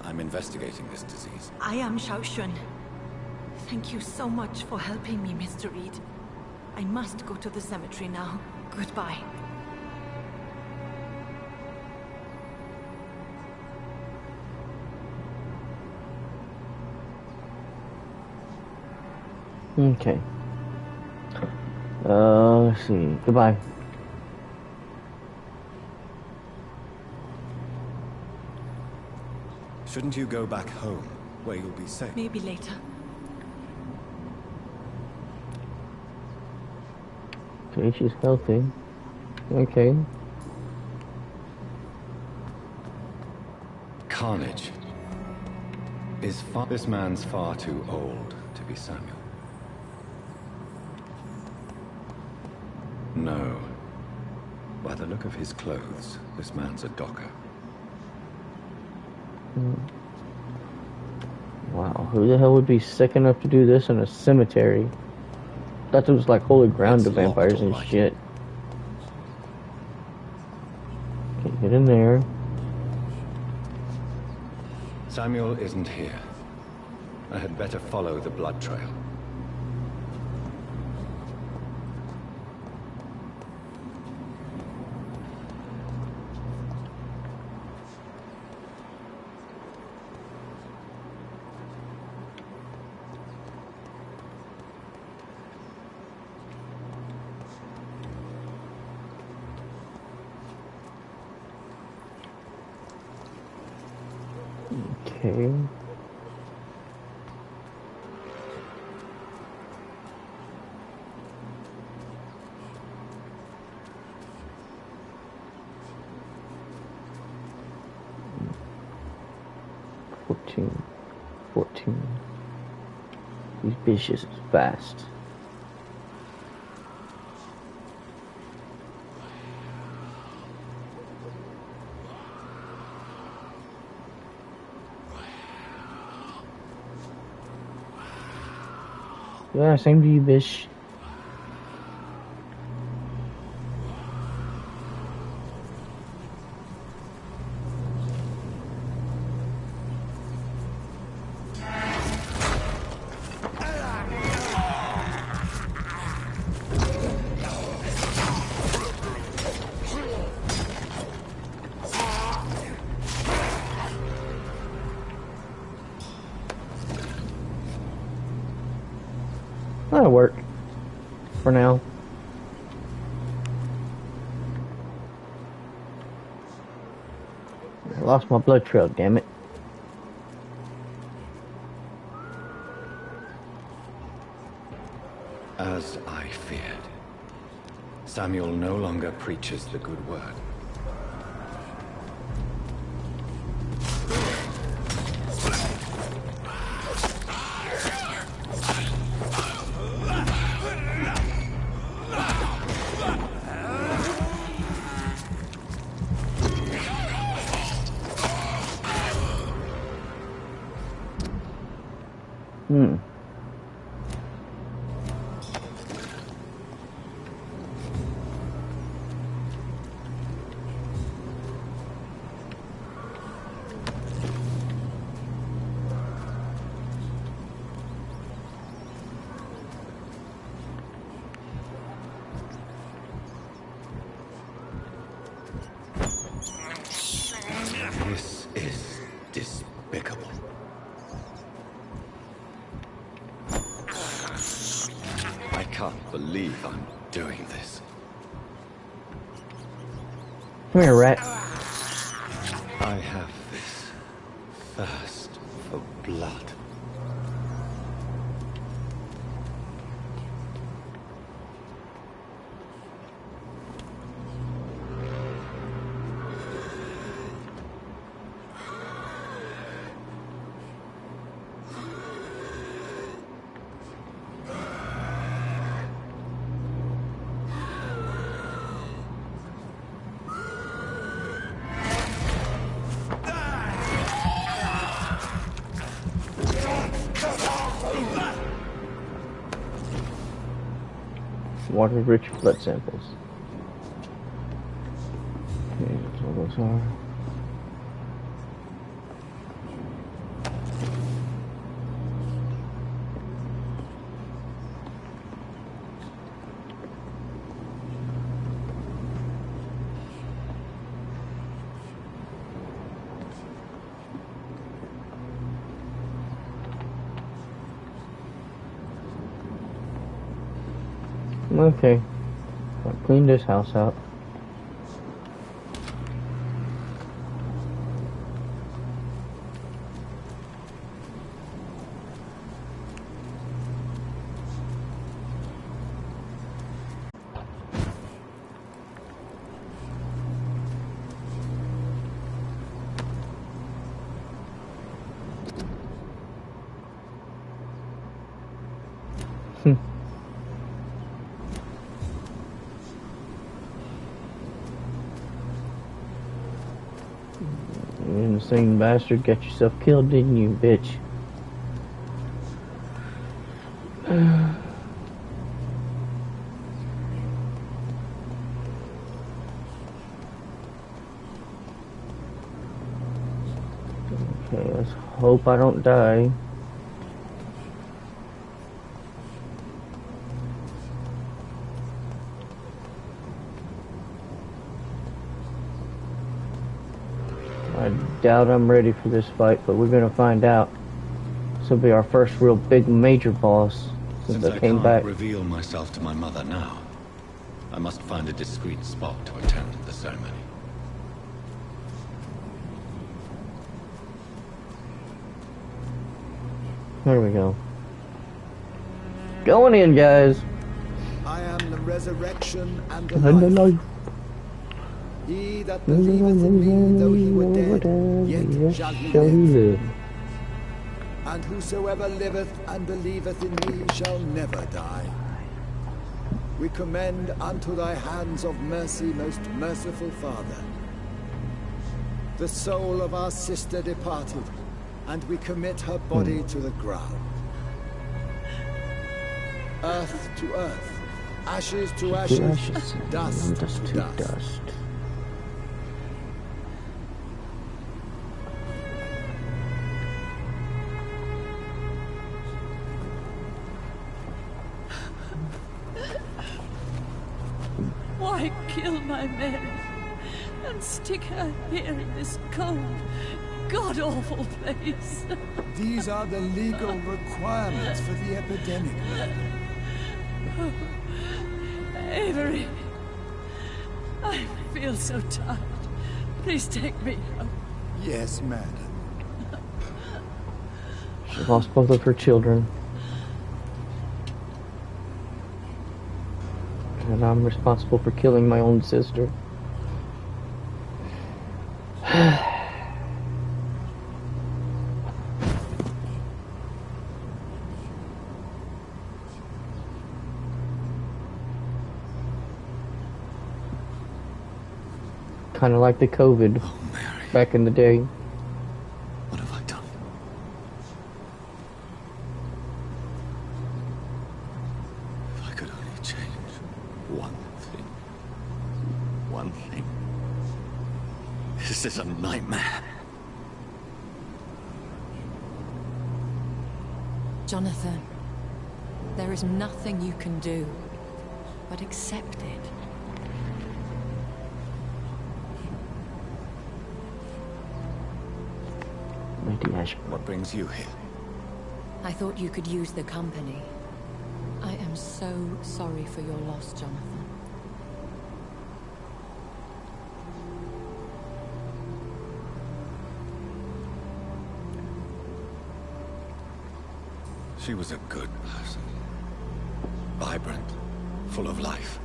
I'm investigating this disease. I am Xiaoxun. Thank you so much for helping me, Mr. Reed. I must go to the cemetery now. Goodbye. Okay. Let's see. Goodbye. Shouldn't you go back home, where you'll be safe? Maybe later. Okay, she's healthy. Okay. Carnage. This man's far too old to be Samuel. No. By the look of his clothes, this man's a docker. Wow, who the hell would be sick enough to do this in a cemetery? Thought it was like holy ground to vampires and shit. Okay, get in there. Samuel isn't here. I had better follow the blood trail. Okay. $14. These bitches is fast. Yeah, same to you, bitch. That'll work. For now. I lost my blood trail, damn it. As I feared. Samuel no longer preaches the good word. This is despicable. I can't believe I'm doing this. Come here, rat. I have this thirst for blood. Water-rich blood samples. Okay, that's what those are. Okay. I'll clean this house out. You insane bastard, got yourself killed, didn't you, bitch? Okay, let's hope I don't die. I doubt I'm ready for this fight, but we're gonna find out. This will be our first real big major boss since I came back. Can't reveal myself to my mother now, I must find a discreet spot to attend the ceremony. There we go. Going in, guys. I am the resurrection and the life. He that believeth in me, though he were dead, yet shall he live. And whosoever liveth and believeth in me shall never die. We commend unto thy hands of mercy, most merciful Father, the soul of our sister departed, and we commit her body to the ground. Earth to earth, ashes to ashes, dust to dust. Why kill my Mary and stick her here in this cold, god-awful place? These are the legal requirements for the epidemic. Oh, Avery, I feel so tired. Please take me home. Yes, madam. She lost both of her children. And I'm responsible for killing my own sister. Kind of like the COVID back in the day. What have I done? If I could only change one thing. One thing. This is a nightmare. Jonathan, there is nothing you can do but accept it. What brings you here? I thought you could use the company. I am so sorry for your loss, Jonathan. She was a good person. Vibrant, full of life.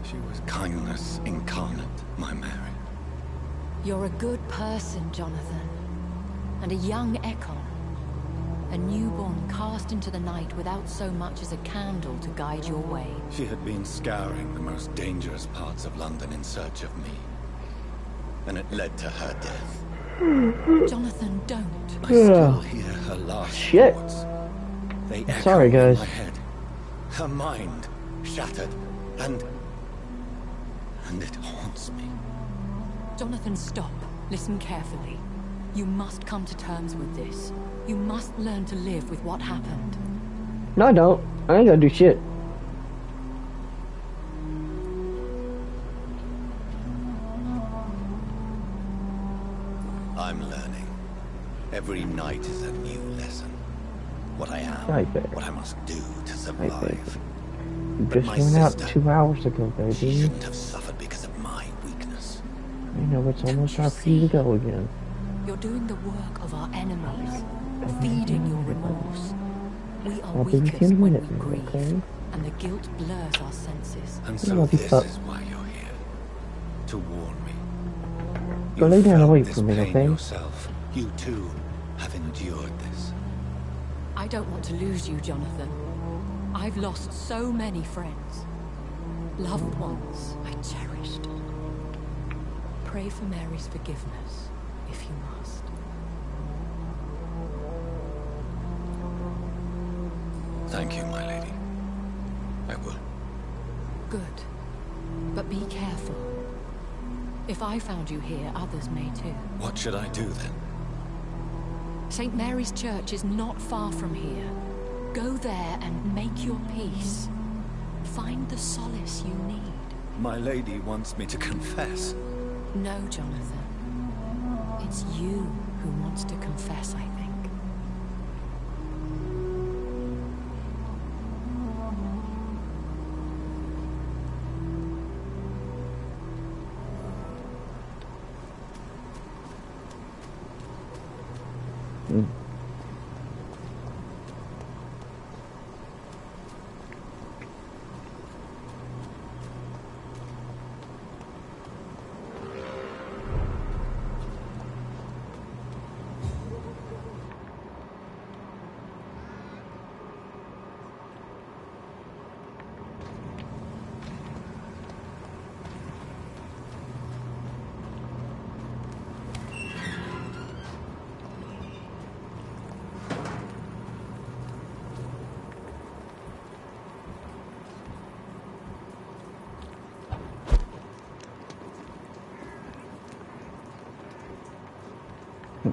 She was kindness incarnate, my Mary. You're a good person, Jonathan. And a young Ekon. A newborn cast into the night without so much as a candle to guide your way. She had been scouring the most dangerous parts of London in search of me. And it led to her death. Jonathan, don't. I still hear her last words. They echo Sorry, guys. in my head. Her mind shattered, and it haunts me. Jonathan, stop. Listen carefully. You must come to terms with this. You must learn to live with what happened. No, I don't. I ain't gonna do shit. I'm learning. Every night is a new lesson. What I am, I bet. what I must do to survive. just my went out sister, 2 hours ago, she baby. shouldn't have suffered because of my weakness. I know it's almost time for you to go again. You're doing the work of our enemies, feeding your remorse. We are I'll be with you weakest in a when minute, we grieve, okay? and the guilt blurs our senses. And I so love you, this pup. is why you're here. To warn me. Go You lay down felt away this from me, pain okay? yourself. You too have endured this. I don't want to lose you, Jonathan. I've lost so many friends. Loved ones I cherished. Pray for Mary's forgiveness, if you must. Thank you, my lady. I will. Good. But be careful. If I found you here, others may too. What should I do then? St. Mary's Church is not far from here. Go there and make your peace. Find the solace you need. My lady wants me to confess. No, Jonathan. It's you who wants to confess, I think.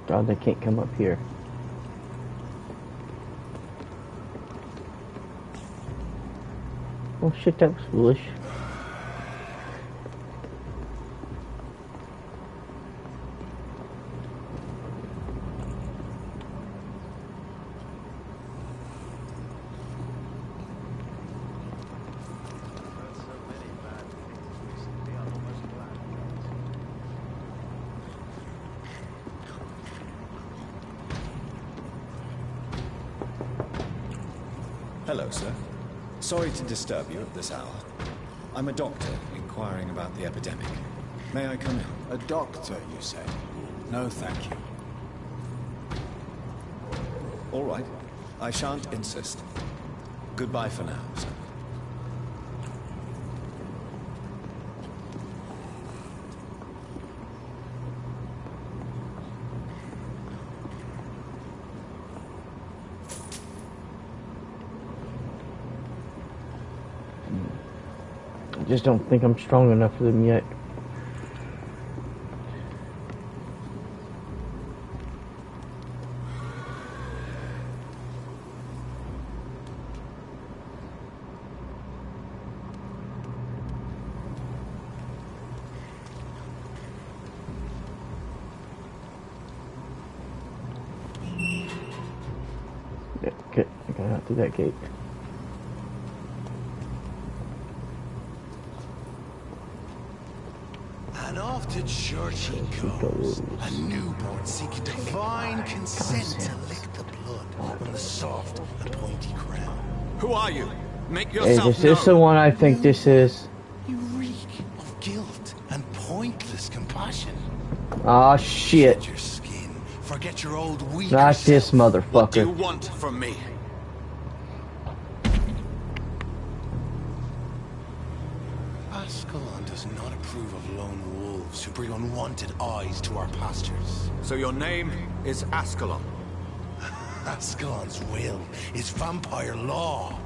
God, they can't come up here. Oh shit, that was foolish. Hello, sir. Sorry to disturb you at this hour. I'm a doctor inquiring about the epidemic. May I come in? A doctor, you say? No, thank you. All right. I shan't insist. Goodbye for now, sir. I just don't think I'm strong enough for them yet. Yeah, okay, I got out through that gate. And off to church he goes, a newborn seeking divine consent to lick the blood from the soft and pointy crown. Who are you? Make Hey, yourself this is the one I think this is. You reek of guilt and pointless compassion. Aw, shit. Shed your skin, forget your old weak. Not this What do you motherfucker. want from me? Ascalon does not approve of lone wolves who bring unwanted eyes to our pastures. So your name is Ascalon. Ascalon's will is vampire law.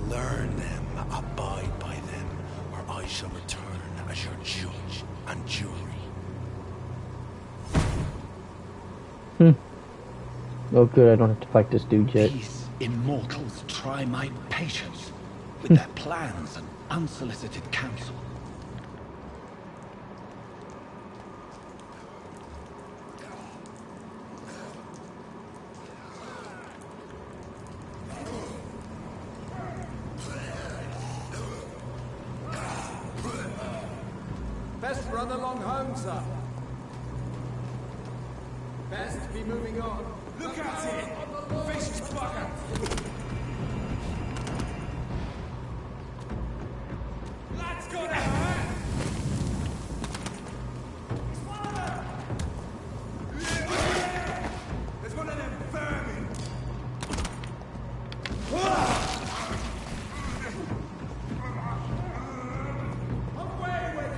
Learn them, abide by them, or I shall return as your judge and jury. Oh good, I don't have to fight this dude yet. These immortals try my patience with their plans and unsolicited counsel. run along home, sir. Best be moving on. Look at it! Vicious bugger! Lad's got it! There's one of them vermin! Away with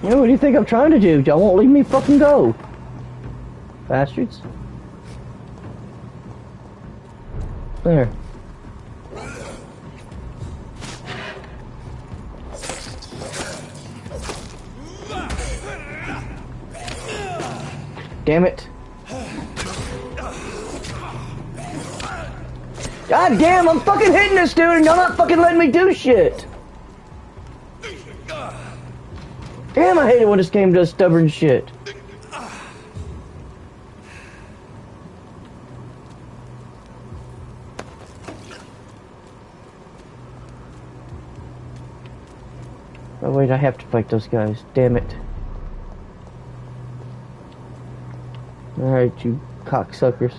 you! What do you think I'm trying to do? Y'all won't leave me fucking go. Bastards. There. Damn it. God damn, I'm fucking hitting this dude and y'all not fucking letting me do shit. Damn, I hate it when this game does stubborn shit. Oh wait, I have to fight those guys. Damn it. Alright, you cocksuckers.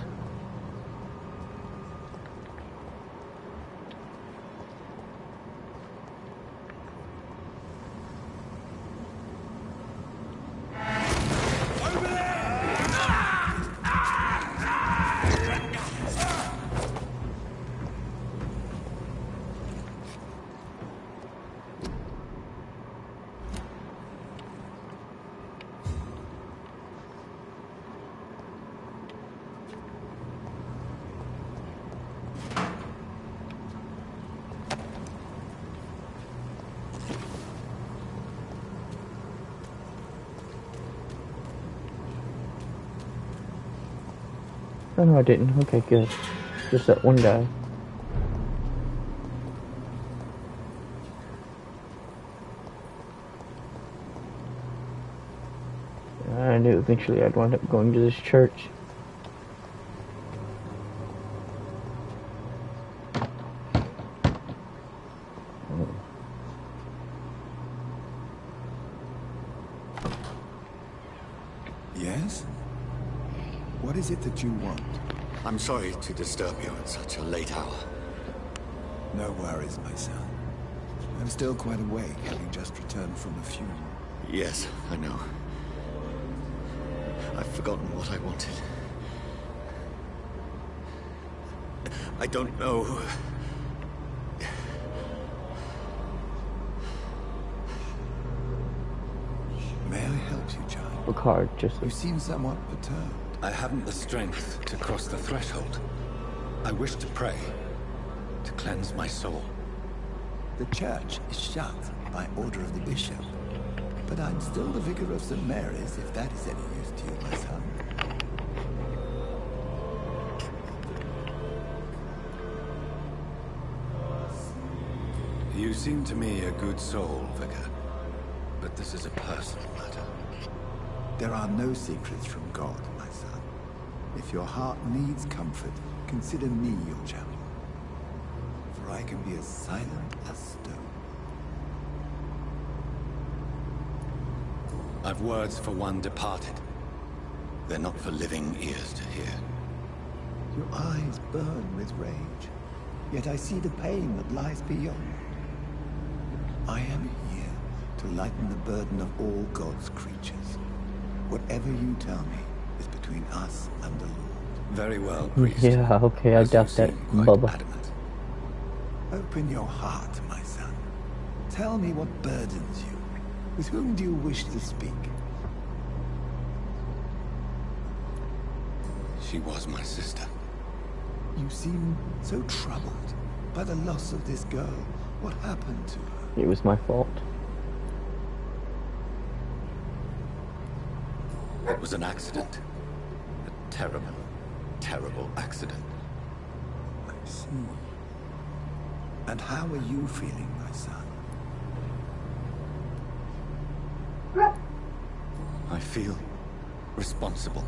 Oh no, I didn't. Okay, good. Just that one guy. I knew eventually I'd wind up going to this church. Yes? What is it that you want? I'm sorry to disturb you at such a late hour. No worries, my son. I'm still quite awake, having just returned from a funeral. Yes, I know. I've forgotten what I wanted. I don't know. May I help you, child? Look hard, just... You seem somewhat perturbed. I haven't the strength to cross the threshold. I wish to pray, to cleanse my soul. The church is shut by order of the bishop. But I'm still the vicar of St. Mary's, if that is any use to you, my son. You seem to me a good soul, Vicar. But this is a personal matter. There are no secrets from God, my son. If your heart needs comfort, consider me your chapel. For I can be as silent as stone. I've words for one departed. They're not for living ears to hear. Your eyes burn with rage, yet I see the pain that lies beyond. I am here to lighten the burden of all God's creatures. Whatever you tell me is between us and the Lord. Very well, priest. Yeah, okay, I doubt that, Bubba. Adamant. Open your heart, my son. Tell me what burdens you. With whom do you wish to speak? She was my sister. You seem so troubled by the loss of this girl. What happened to her? It was my fault. It was an accident. A terrible, terrible accident. I see. And how are you feeling, my son? I feel responsible.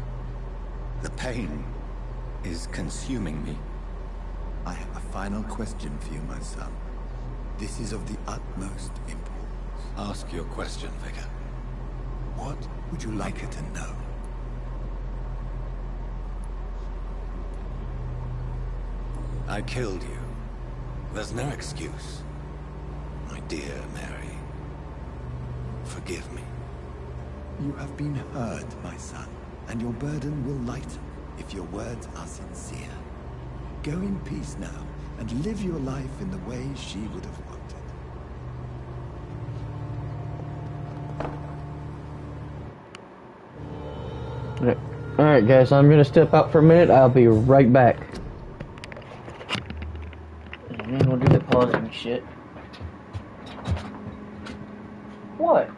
The pain is consuming me. I have a final question for you, my son. This is of the utmost importance. Ask your question, Vicar. What would you like her to know? I killed you. There's no excuse. My dear Mary, forgive me. You have been heard, my son, and your burden will lighten if your words are sincere. Go in peace now, and live your life in the way she would have wanted. Alright guys, I'm gonna step out for a minute. I'll be right back. And we'll do the pausing shit. What?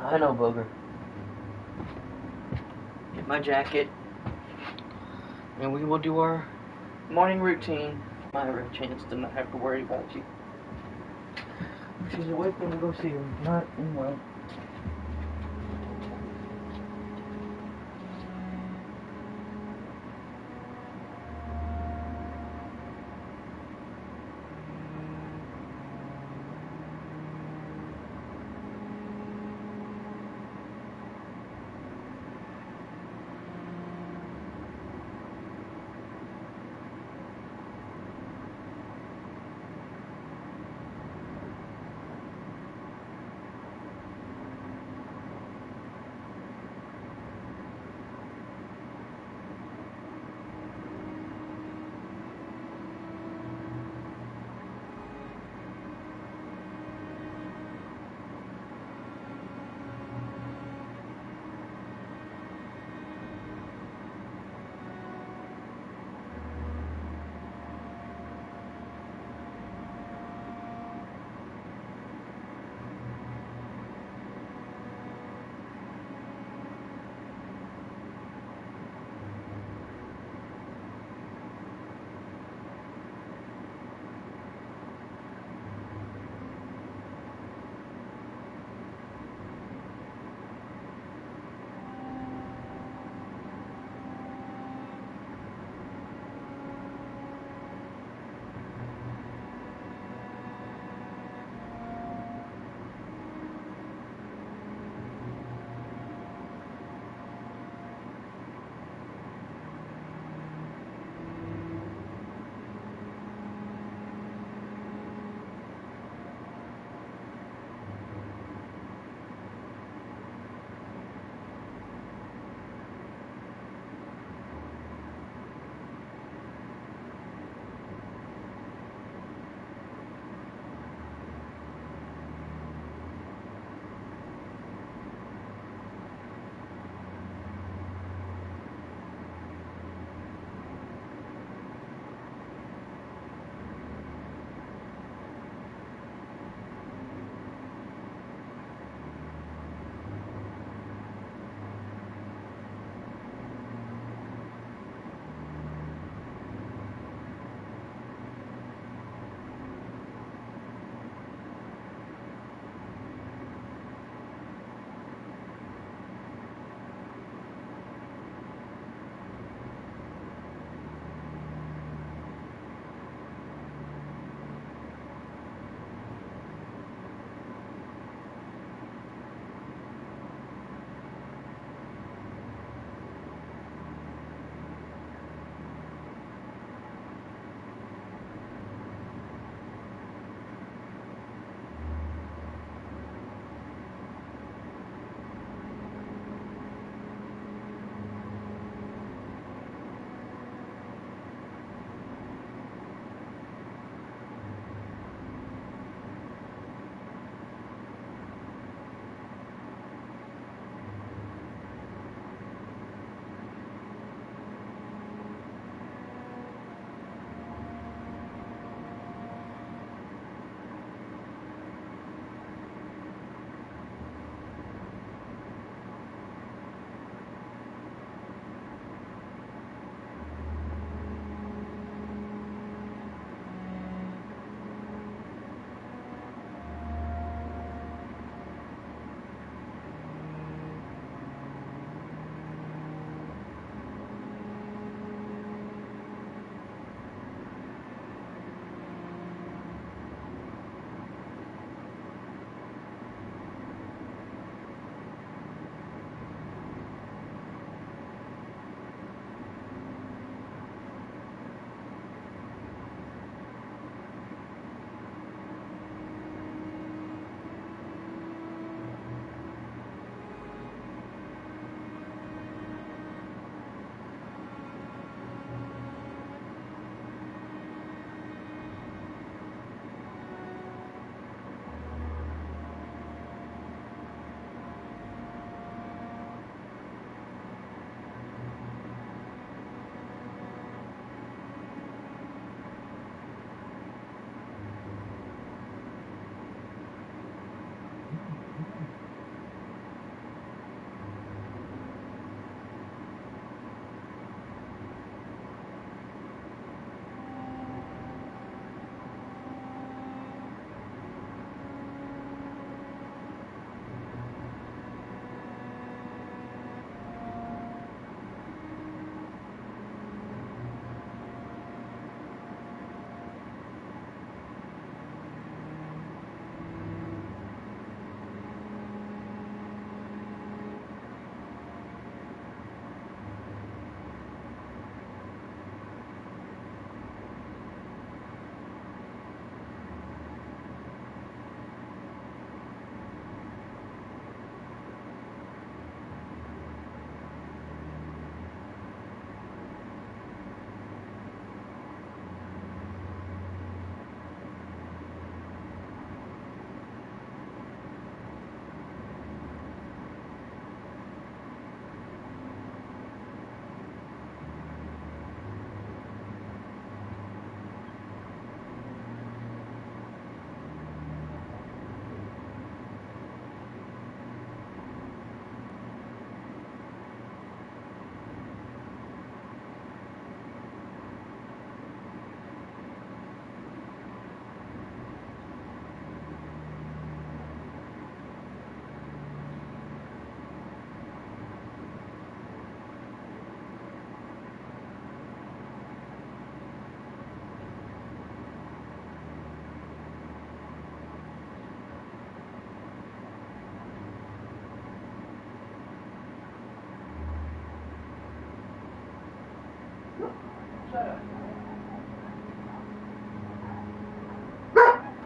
I know, Booger. Get my jacket. And we will do our morning routine. Might have a chance to not have to worry about you. If she's awake, then we'll go see her. If not, then well.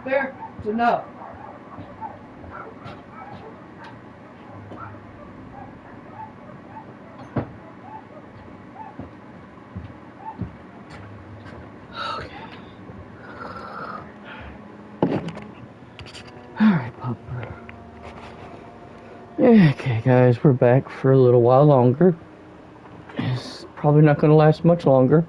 There, it's enough. Alright, Papa. Okay, guys, we're back for a little while longer. It's probably not going to last much longer.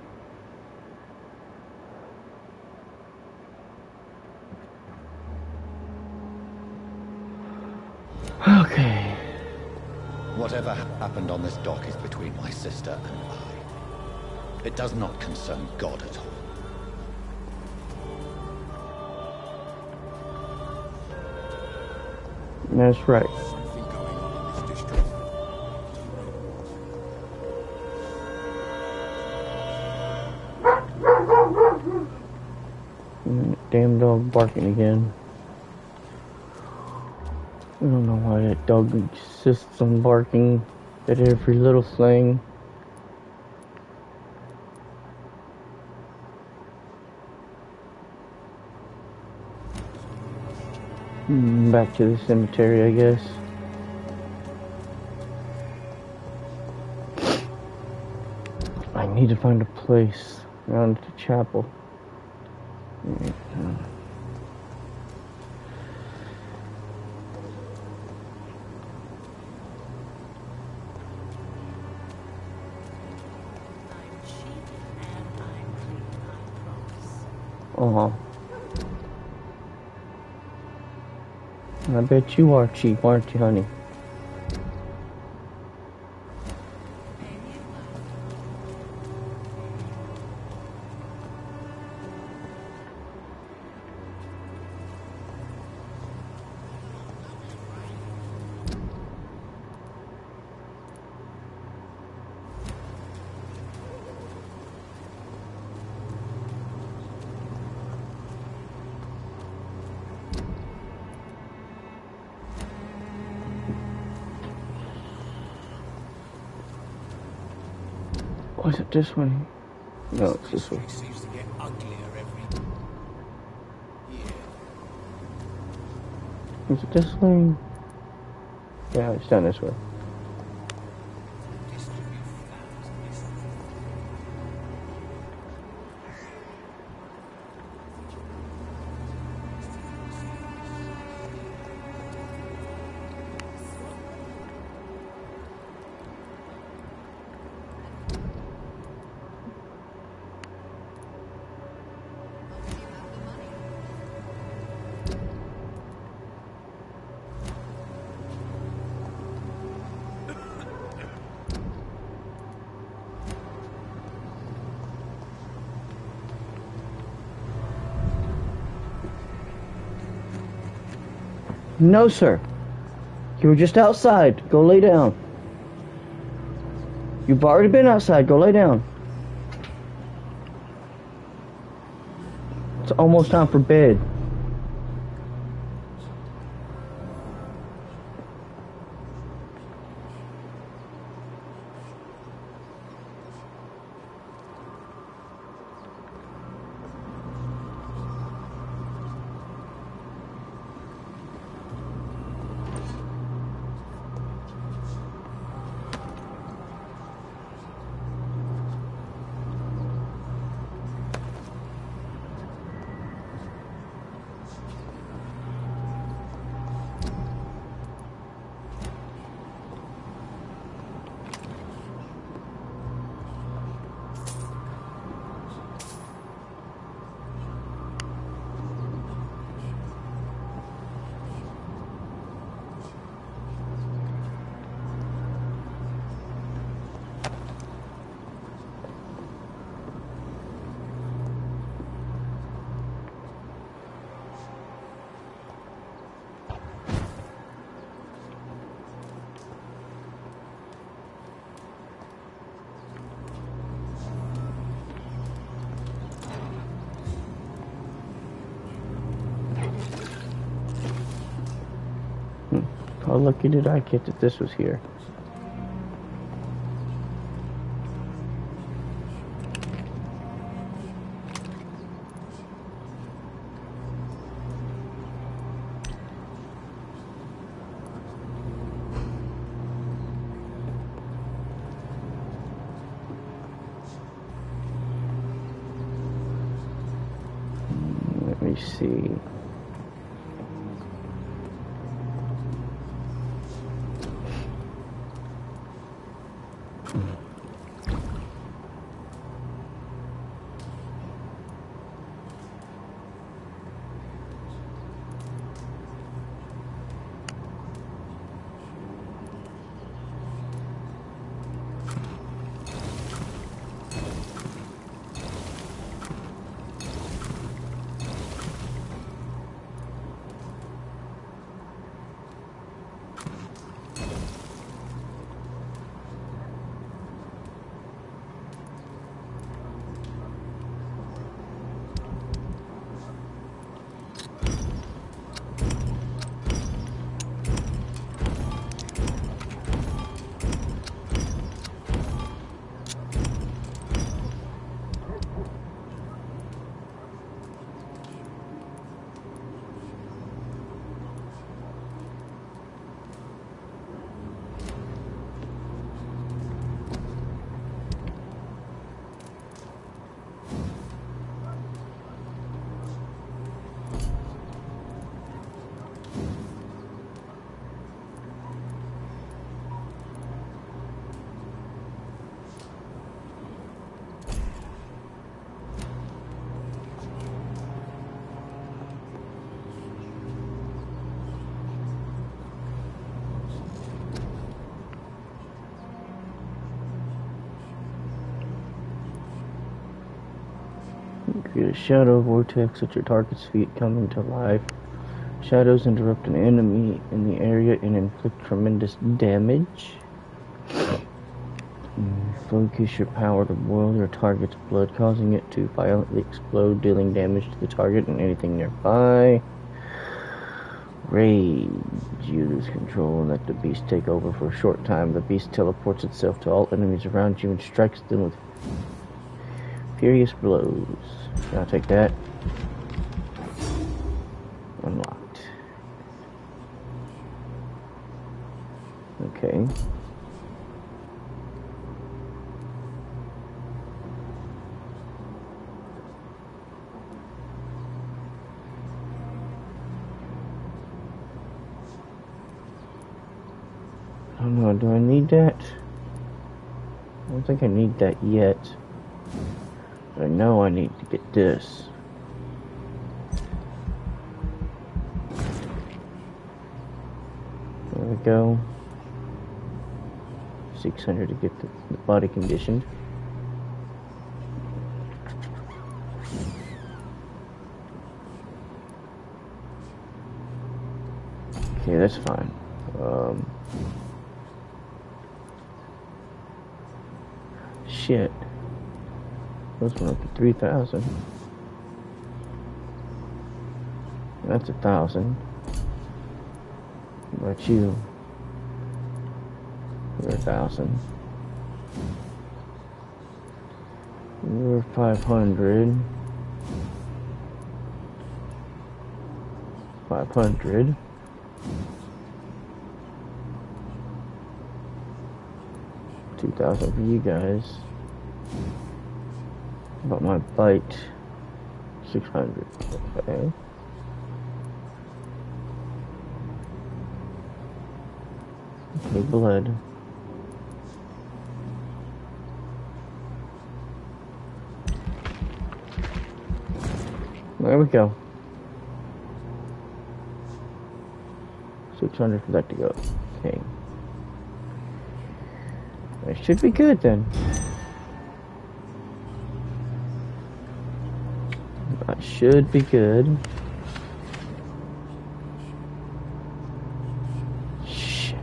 Okay. Whatever happened on this dock is between my sister and I. It does not concern God at all. That's right. Damn dog barking again. I don't know why that dog insists on barking at every little thing. Back to the cemetery, I guess. I need to find a place around the chapel. I bet you are cheap, aren't you, honey? Was it this way? No, it's this way. Seems to get uglier every year. Is it this way? Yeah, it's down this way. No, sir. You were just outside. Go lay down. You've already been outside. Go lay down. It's almost time for bed. How lucky did I get that this was here? see. Create a shadow vortex at your target's feet, coming to life. Shadows interrupt an enemy in the area and inflict tremendous damage. Focus your power to boil your target's blood, causing it to violently explode, dealing damage to the target and anything nearby. Rage. You lose control and let the beast take over for a short time. The beast teleports itself to all enemies around you and strikes them with furious blows. I'll take that. Unlocked. Okay. I don't know, do I need that? I don't think I need that yet. But I know I need to get this. There we go. 600 to get the body conditioned. Okay, that's fine. Shit. Those went up to 3,000. That's 1,000. What about you? You're 1,000. You're 500. 500. $2,000 for you guys. About my bite, 600. Okay. Okay, blood. There we go. 600 for that to go. Okay. That should be good then. That should be good. Shit.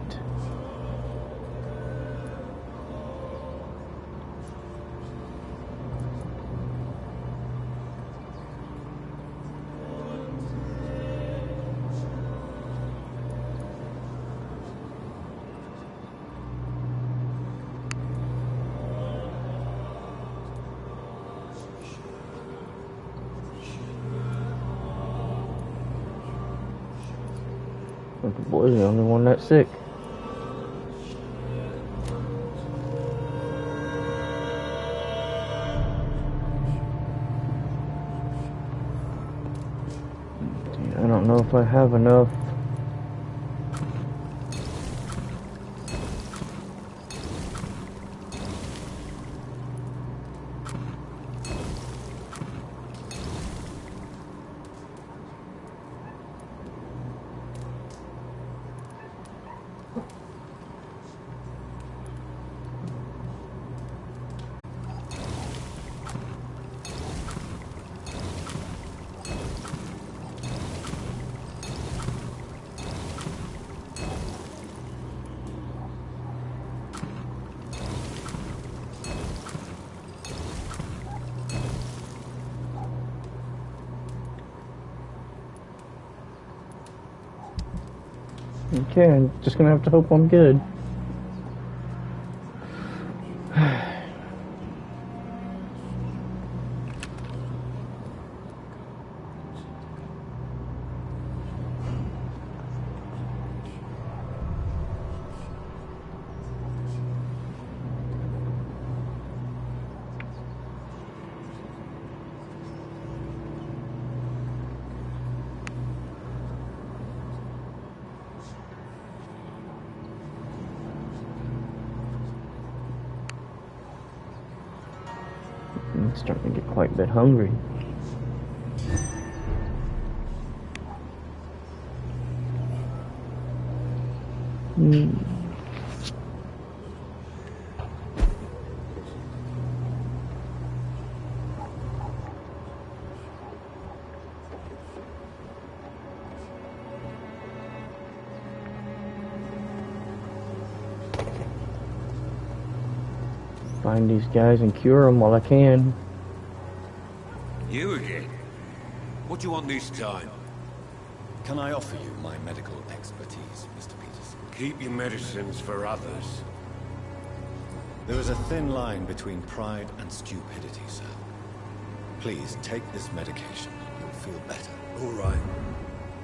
The boy's the only one that's sick. if I have enough. Okay, I'm just gonna have to hope I'm good. I'm starting to get quite a bit hungry. Find these guys and cure them while I can. You again? What do you want this time? Can I offer you my medical expertise, Mr. Peters? Keep your medicines for others. There is a thin line between pride and stupidity, sir. Please take this medication and you'll feel better. All right.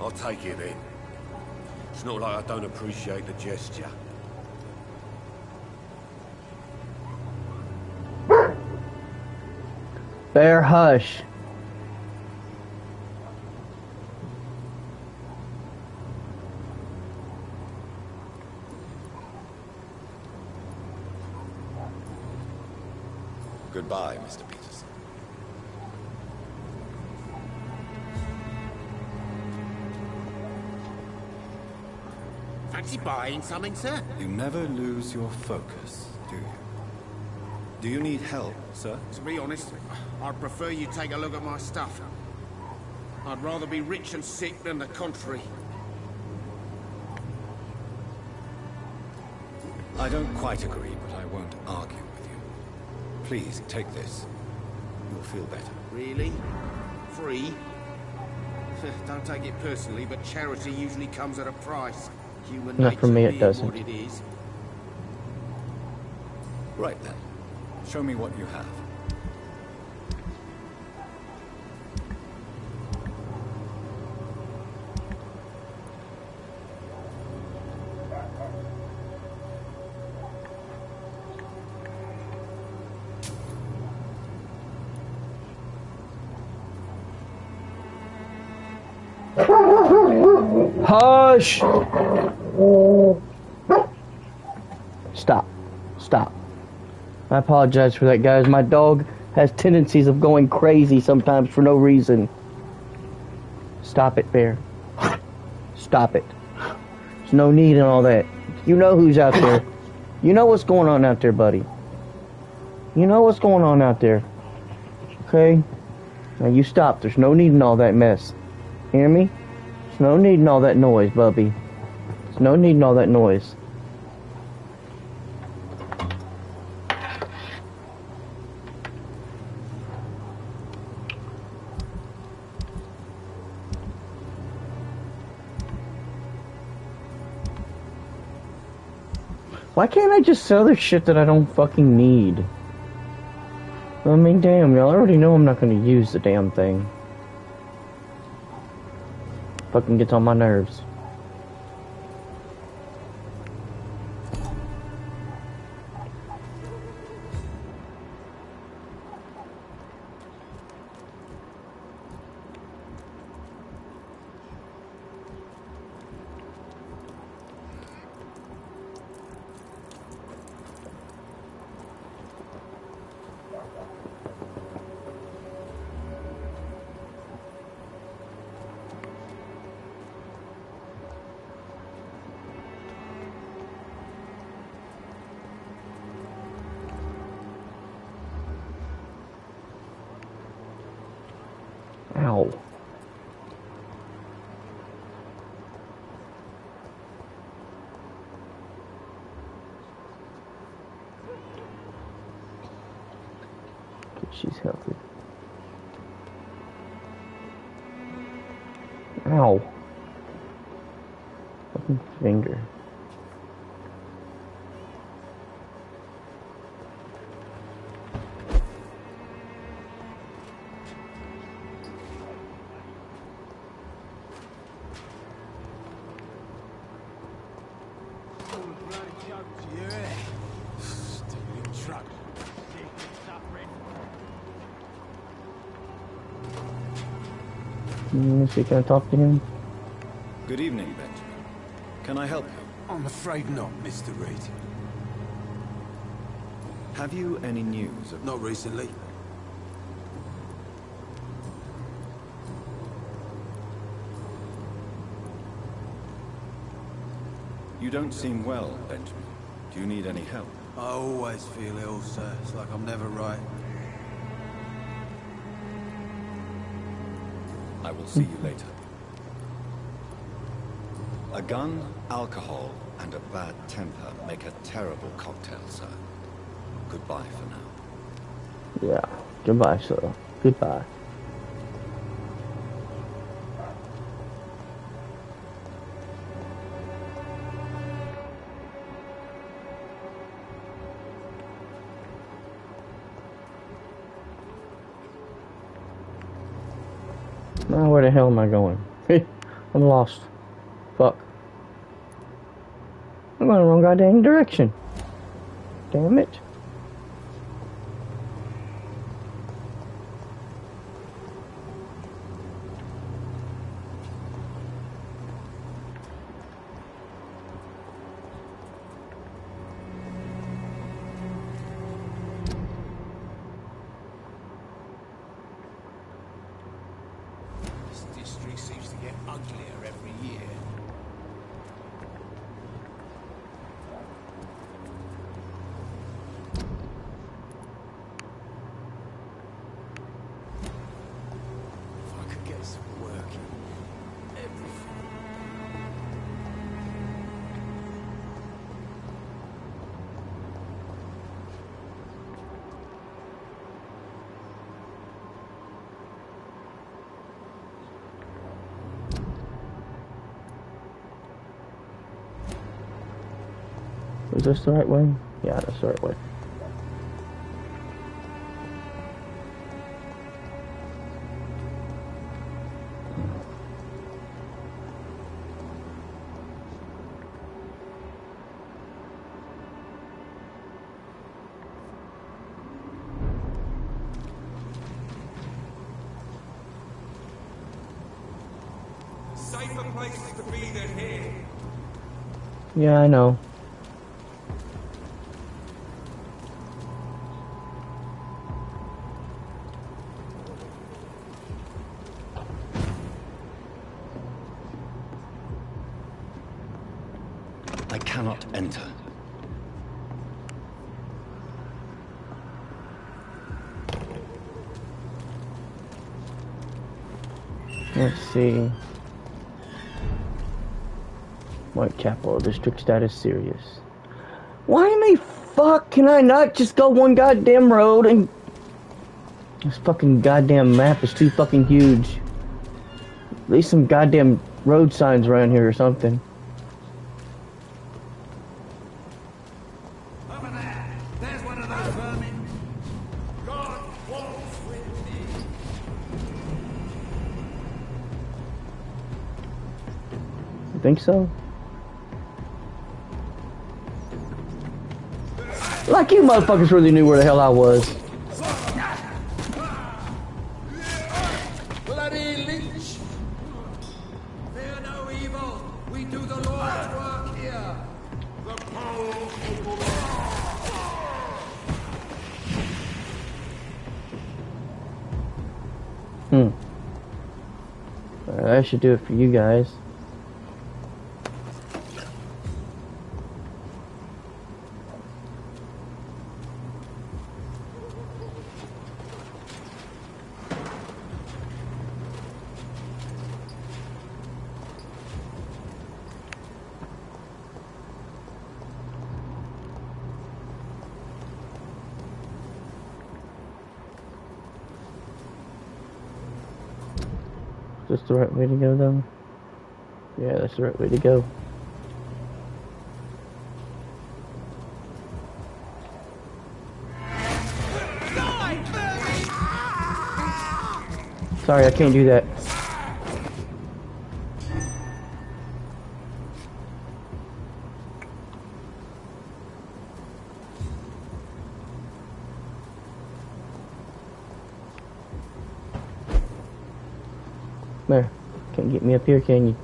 I'll take it then. It's not like I don't appreciate the gesture. Bear, hush. Goodbye, Mr. Peters. Fancy buying something, sir? You never lose your focus, do you? Do you need help, sir? To be honest, I'd prefer you take a look at my stuff. I'd rather be rich and sick than the contrary. I don't quite agree, but I won't argue with you. Please, take this. You'll feel better. Really? Free? Don't take it personally, but charity usually comes at a price. Human Not for me, it doesn't. What it is. Right then. Show me what you have. Hush! Stop. Stop. I apologize for that, guys. My dog has tendencies of going crazy sometimes for no reason. Stop it, Bear. Stop it. There's no need in all that. You know who's out there. You know what's going on out there, buddy. You know what's going on out there. Okay? Now you stop. There's no need in all that mess. Hear me? There's no need in all that noise, Bubby. There's no need in all that noise. Why can't I just sell this shit that I don't fucking need? I mean, damn, y'all already know I'm not gonna use the damn thing. Fucking gets on my nerves. Ow. She's healthy. Ow. Fucking finger. Is she gonna talk to him? Good evening, Benjamin. Can I help you? I'm afraid not, Mr. Reed. Have you any news of... Not recently. You don't seem well, Benjamin. Do you need any help? I always feel ill, sir. It's like I'm never right. I will see you later. A gun, alcohol, and a bad temper make a terrible cocktail, sir. Goodbye for now. Yeah. Goodbye, sir. Goodbye. Now where the hell am I going? I'm lost. Fuck. I'm going the wrong goddamn direction. Damn it. Is this the right way? Yeah, that's the right way. Safer places to be than here. Yeah, I know. I cannot enter. Let's see. Whitechapel district status serious. Why in the fuck can I not just go one goddamn road and... This fucking goddamn map is too fucking huge. At least some goddamn road signs around here or something. There's one of those vermin. God walks with me. You think so? Like you motherfuckers really knew where the hell I was. Bloody leech. Fear no evil. We do the Lord's work here. The That should do it for you guys. this the right way to go, though? Yeah, that's the right way to go. Sorry, I can't do that. There. Can't get me up here, can you?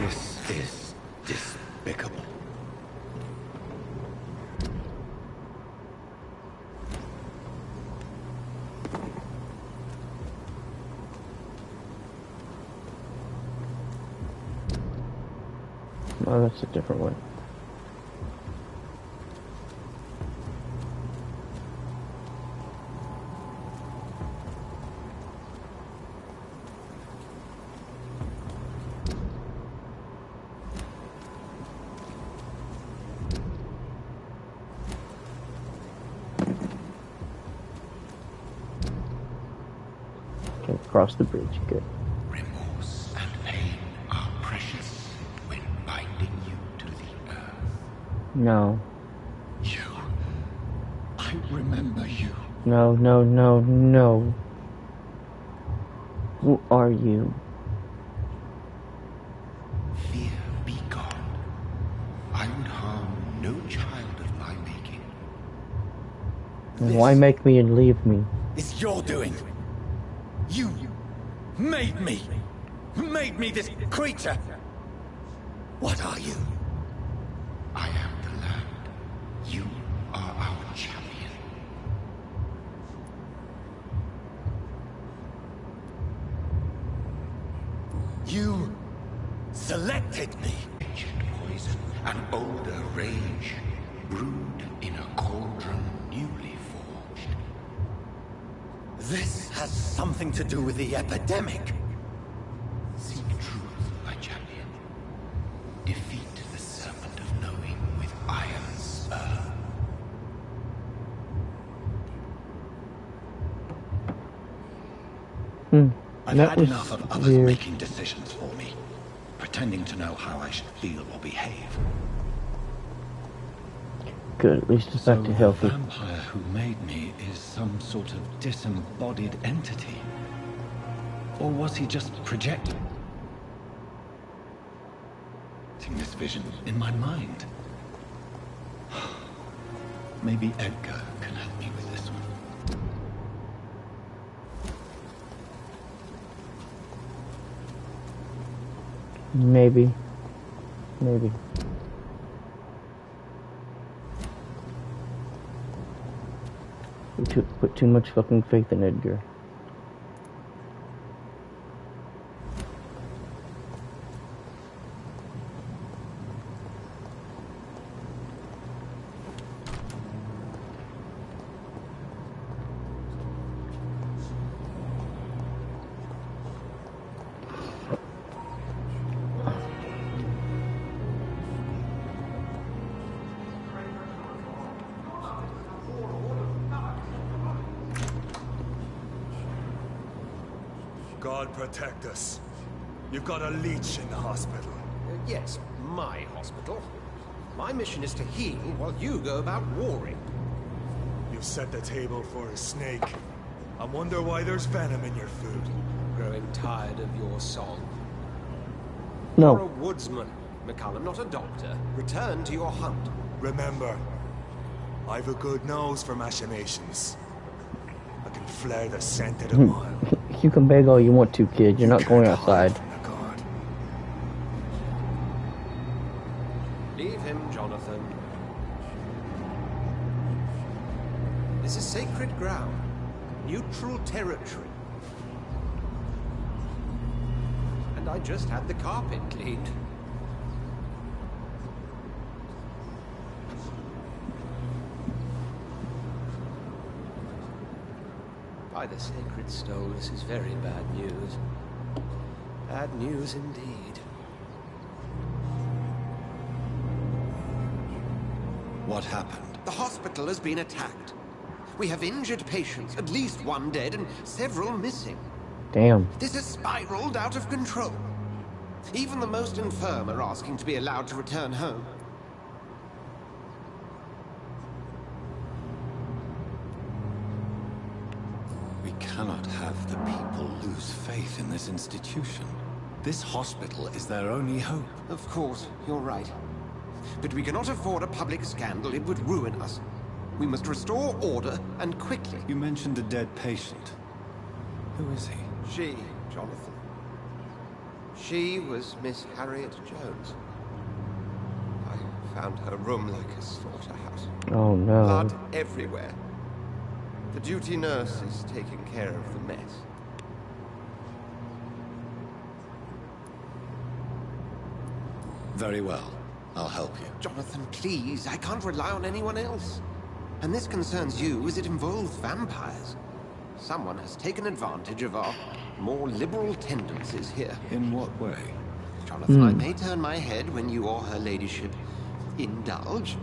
This is despicable. Oh, that's a different one. Okay, cross the bridge. Good. Remorse and pain are precious when binding you to the earth. No. You. I remember you. No, no, no, no. Who are you? Fear be gone. I would harm no child of my making. And why make me and leave me? It's your doing. You made me. Made me this creature. What are you? I am the land. You are our champion. You selected me. Ancient poison and older rage, brewed in a cauldron newly forged. This has something to do with the epidemic. Seek truth, my champion. Defeat the serpent of knowing with iron spur. I've That had was enough of others weird. making decisions for me, pretending to know how I should feel or behave. Good, at least it's So back to the healthy. vampire who made me is some sort of disembodied entity? Or was he just projecting this vision in my mind? Maybe Edgar can help me with this one. Maybe. Maybe. We put too much fucking faith in Edgar. God protect us. You've got a leech in the hospital. Yes, my hospital. My mission is to heal while you go about warring. You set the table for a snake. I wonder why there's venom in your food. Growing tired of your song. No. You're a woodsman, McCallum, not a doctor. Return to your hunt. Remember, I've a good nose for machinations. I can flare the scent at a mile. You can beg all you want to, kid. You're not going outside. Leave him, Jonathan. This is sacred ground. Neutral territory. And I just had the carpet cleaned. By the sacred stone, this is very bad news. Bad news indeed. What happened? The hospital has been attacked. We have injured patients, at least one dead and several missing. Damn. This has spiraled out of control. Even the most infirm are asking to be allowed to return home. We cannot have the people lose faith in this institution. This hospital is their only hope. Of course, you're right. But we cannot afford a public scandal. It would ruin us. We must restore order, and quickly. You mentioned a dead patient. Who is he? She, Jonathan. She was Miss Harriet Jones. I found her room like a slaughterhouse. Oh no. Blood everywhere. The duty nurse is taking care of the mess. Very well. I'll help you. Jonathan, please. I can't rely on anyone else. And this concerns you as it involves vampires. Someone has taken advantage of our more liberal tendencies here. In what way? Jonathan, I may turn my head when you or her ladyship indulge,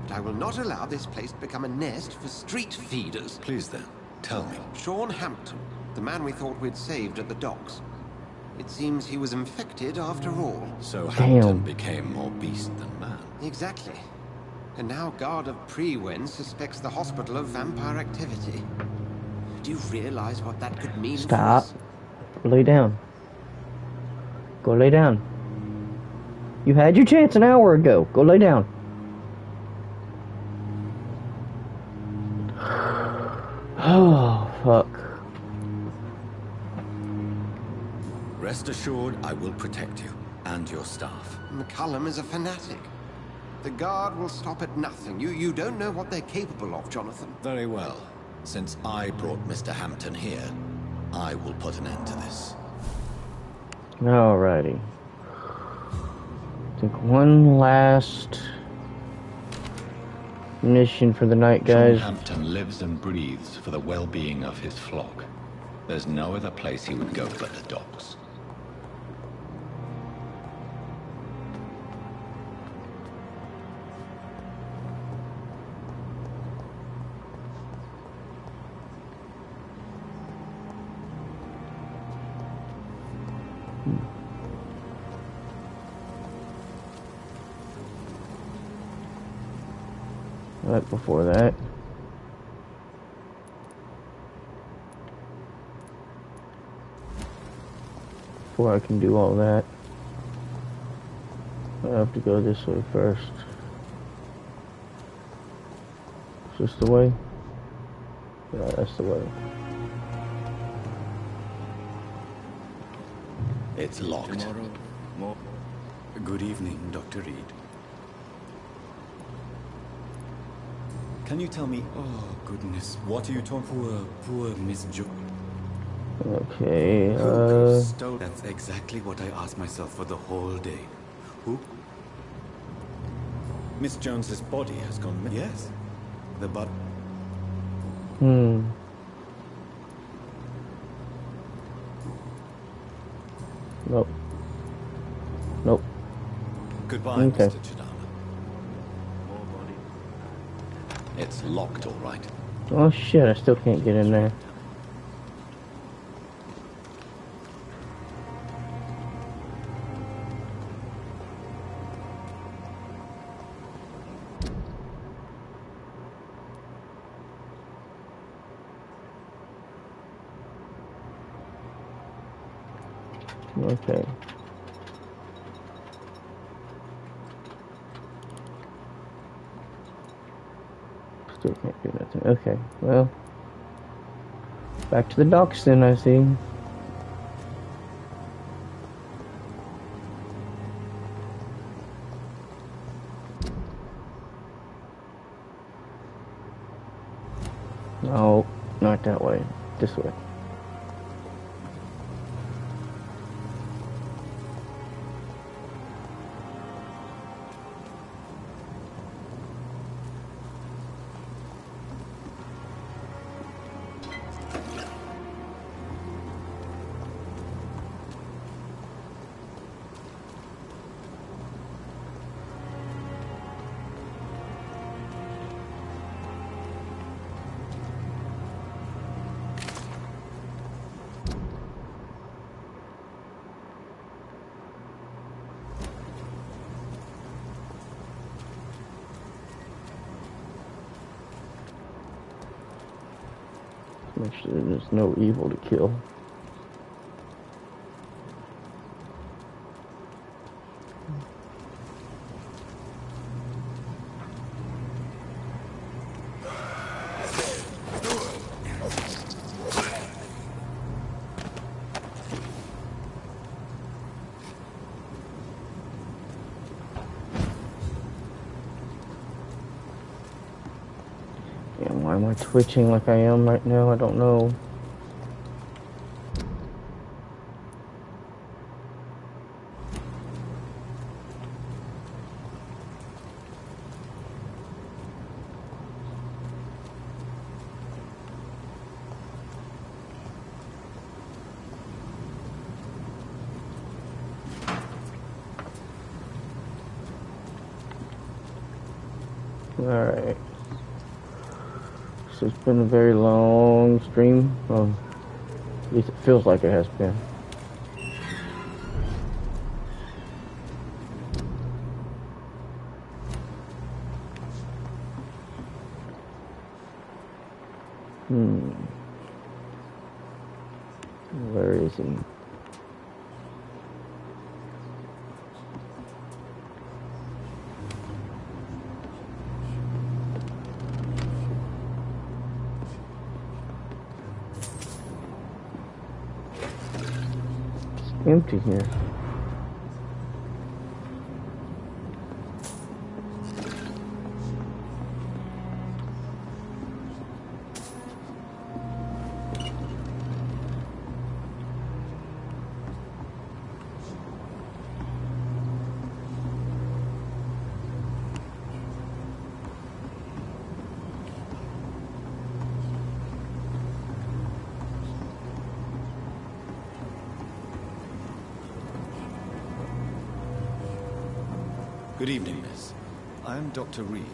but I will not allow this place to become a nest for street feeders. Please then, tell me. Sean Hampton, the man we thought we'd saved at the docks. It seems he was infected after all. So Hampton became more beast than man. Exactly. And now Guard of Prewen suspects the hospital of vampire activity. Do you realize what that could mean for us? Stop. Lay down. Go lay down. You had your chance an hour ago. Go lay down. Oh, fuck. Rest assured, I will protect you and your staff. McCullum is a fanatic. The Guard will stop at nothing. You don't know what they're capable of, Jonathan. Very well. Since I brought Mr. Hampton here, I will put an end to this. Alrighty. I think one last mission for the night, guys. Sean Hampton lives and breathes for the well-being of his flock. There's no other place he would go but the docks. Right before that. Before I can do all that, I have to go this way first. Is this the way? Yeah, that's the way. It's locked. Tomorrow, Good evening, Dr. Reed. Can you tell me... Oh, goodness. What are you talking... Poor Miss Jo... Okay, Who stole... That's exactly what I asked myself for the whole day. Who? Miss Jones's body has gone... Yes. The body... Nope. Nope. Goodbye, Okay. Mr. Chidana. It's locked, all right. Oh shit, I still can't get in there. Okay. Still can't do nothing. Okay, well. Back to the docks then, I see. No, not that way. This way. There's no evil to kill. And why am I twitching like I am right now? I don't know. Alright. So it's been a very long stream. Well, at least it feels like it has been. Where is he? Empty here. Good evening, miss. I am Dr. Reed.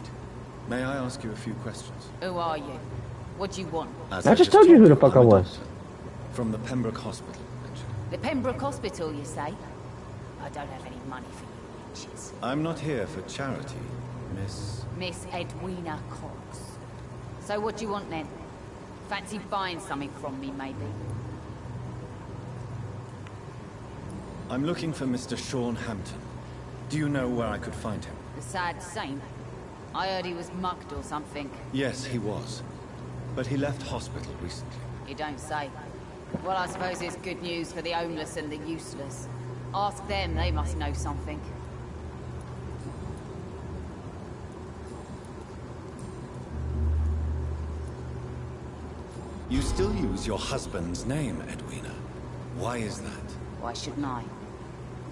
May I ask you a few questions? Who are you? What do you want? I just told you who the fuck I was. From the Pembroke Hospital, actually. The Pembroke Hospital, you say? I don't have any money for you witches. I'm not here for charity, Miss... Miss Edwina Cox. So what do you want then? Fancy buying something from me, maybe? I'm looking for Mr. Sean Hampton. Do you know where I could find him? The sad saint? I heard he was mugged or something. Yes, he was. But he left hospital recently. You don't say. Well, I suppose it's good news for the homeless and the useless. Ask them, they must know something. You still use your husband's name, Edwina. Why is that? Why shouldn't I?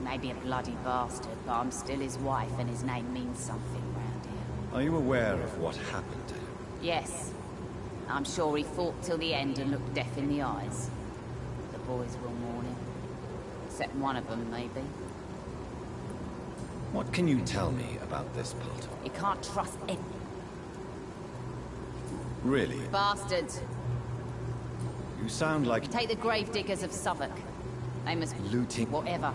Maybe a bloody bastard, but I'm still his wife and his name means something round here. Are you aware of what happened to him? Yes. I'm sure he fought till the end and looked death in the eyes. The boys will mourn him. Except one of them, maybe. What can you tell me about this part? You can't trust anyone. Really? Bastards. You sound like... Take the gravediggers of Southwark. They must... Looting... Whatever.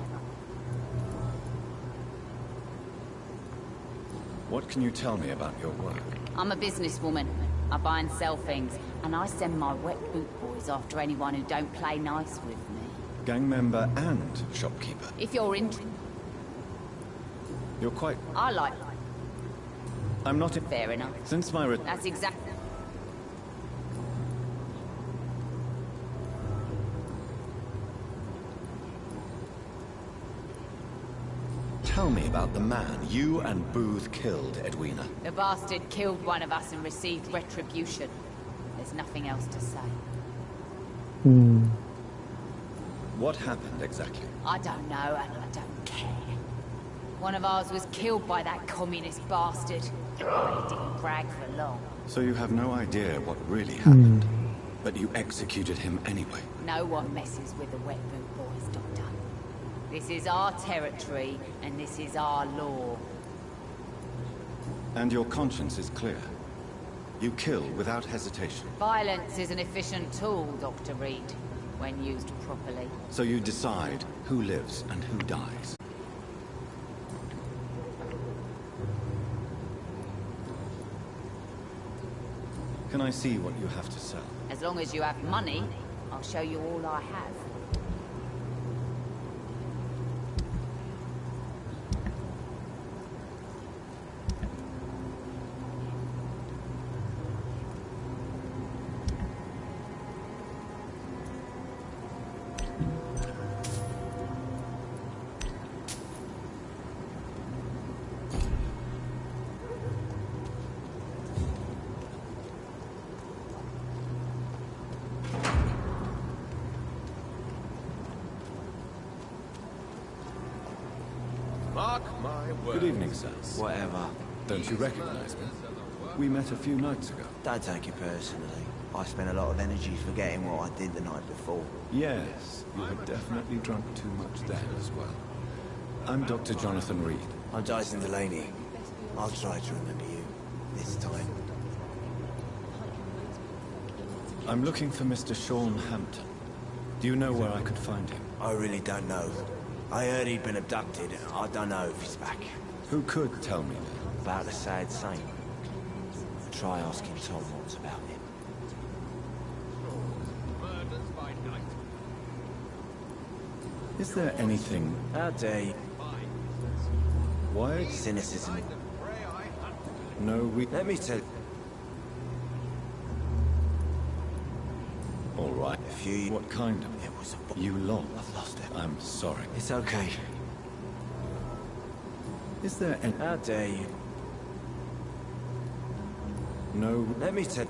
What can you tell me about your work? I'm a businesswoman. I buy and sell things, and I send my wet boot boys after anyone who don't play nice with me. Gang member and shopkeeper? If you're interested... You're quite... I like... I'm not... Fair enough. Since my... That's exactly... Tell me about the man you and Booth killed, Edwina. The bastard killed one of us and received retribution. There's nothing else to say. What happened exactly? I don't know, and I don't care. One of ours was killed by that communist bastard. He didn't brag for long. So you have no idea what really happened, but you executed him anyway. No one messes with the wet boot boys, Doctor. This is our territory, and this is our law. And your conscience is clear. You kill without hesitation. Violence is an efficient tool, Dr. Reed, when used properly. So you decide who lives and who dies. can I see what you have to sell? As long as you have money, I'll show you all I have. Mark my words. Good evening, sir. Whatever. Don't you recognize me? We met a few nights ago. Don't take it personally. I spent a lot of energy forgetting what I did the night before. Yes, you had definitely drunk too much then as well. I'm Dr. Jonathan Reed. I'm Dyson Delaney. I'll try to remember you. This time. I'm looking for Mr. Sean Hampton. Do you know where I could find him? I really don't know. I heard he'd been abducted. I don't know if he's back. Who could tell me that? About the sad saint. Try asking Tom what's about him. Is there anything... How dare you? Why? Cynicism. No, we... Let me tell you. All right. If you... What kind of... It was a... You lost. I've lost it. I'm sorry. It's okay. Is there any... How dare you? No... Let me tell...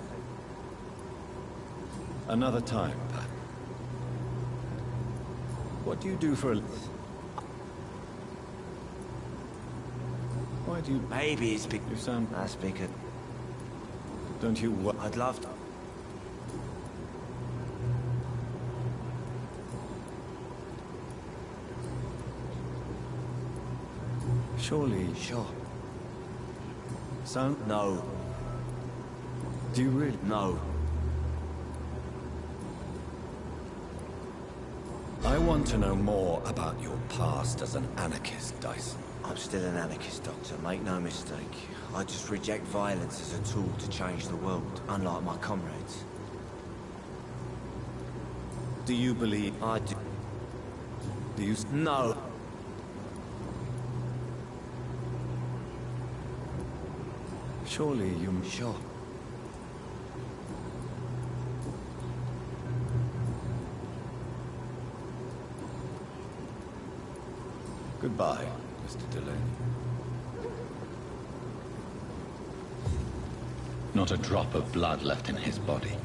Another time, Pat. What do you do for a... Why do you... Maybe it's big... You sound... That's bigger. Don't you... What? I'd love to... Surely... Sure. Sound... No. Do you really... No. I want to know more about your past as an anarchist, Dyson. I'm still an anarchist, Doctor. Make no mistake. I just reject violence as a tool to change the world, unlike my comrades. Do you believe... I do. Do you... No. Surely you... Sure. Goodbye, Mr. Delaney. Not a drop of blood left in his body.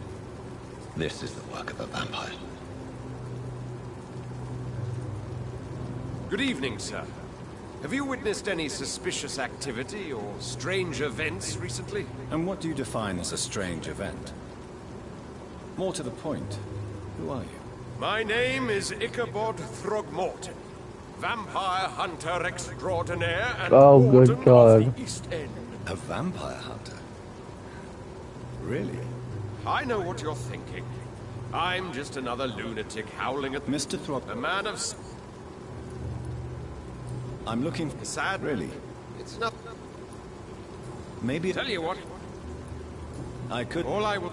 This is the work of a vampire. Good evening, sir. Have you witnessed any suspicious activity or strange events recently? And what do you define as a strange event? More to the point, who are you? My name is Ichabod Throgmorton, vampire hunter extraordinaire and good warden God. of the East End. A vampire hunter? Really? I know what you're thinking. I'm just another lunatic howling at Mr. Throg... a man of... I'm looking for... Sad. Really? It's not... Maybe... Tell you what. I could... All I will...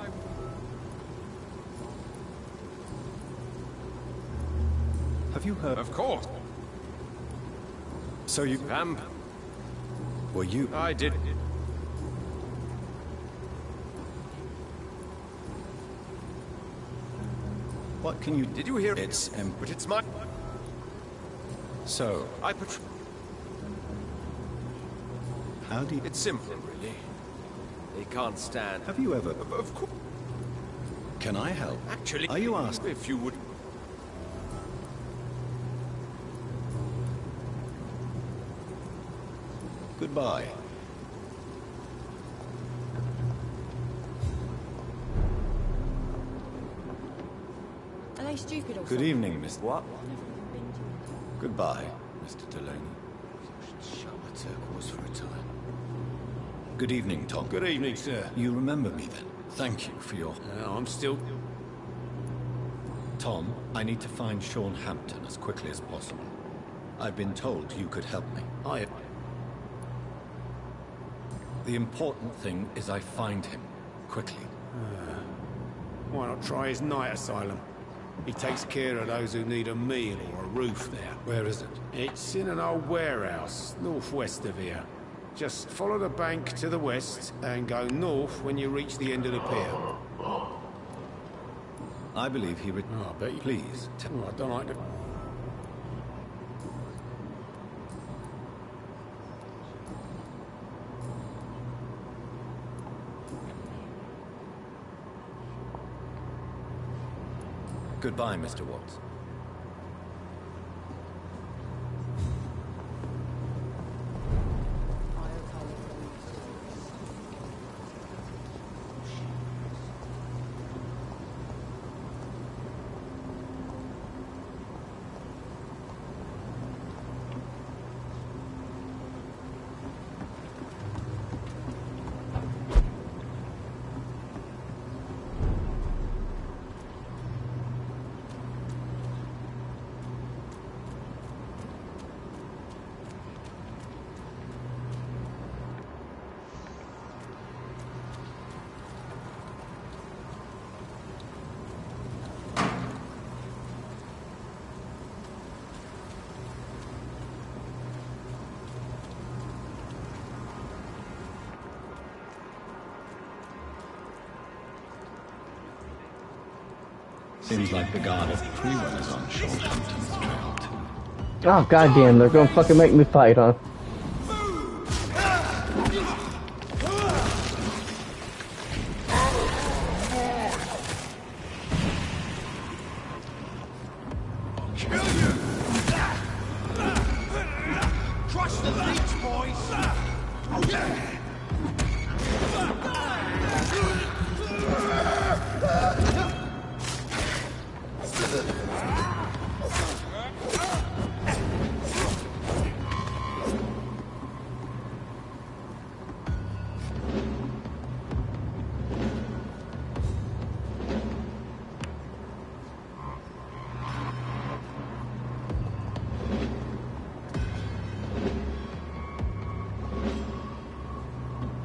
Have you heard... Of course. So you... Vamp... Were you... I did... What can you... Did you hear... It's... But it's my... So... I patrol... How do you... It's simple, really. They can't stand... Have you ever... Of course... Can I help? Actually... Are you asked... If you would... Goodbye. Are they stupid or Good something? evening, Mr... What? Goodbye, Mr. Delaney. Shut my turquoise for a time. Good evening, Tom. Good evening, sir. You remember me then? Thank you for your... I'm still... Tom, I need to find Sean Hampton as quickly as possible. I've been told you could help me. The important thing is I find him, quickly. Why not try his night asylum? He takes care of those who need a meal or a roof there. Where is it? It's in an old warehouse, northwest of here. Just follow the bank to the west and go north when you reach the end of the pier. I believe he I bet you... Please. I don't like to... Goodbye, Mr. Watts. Seems like the guard of Prewell is on Shorthampton's trail too. Oh goddamn! They're gonna fucking make me fight, huh?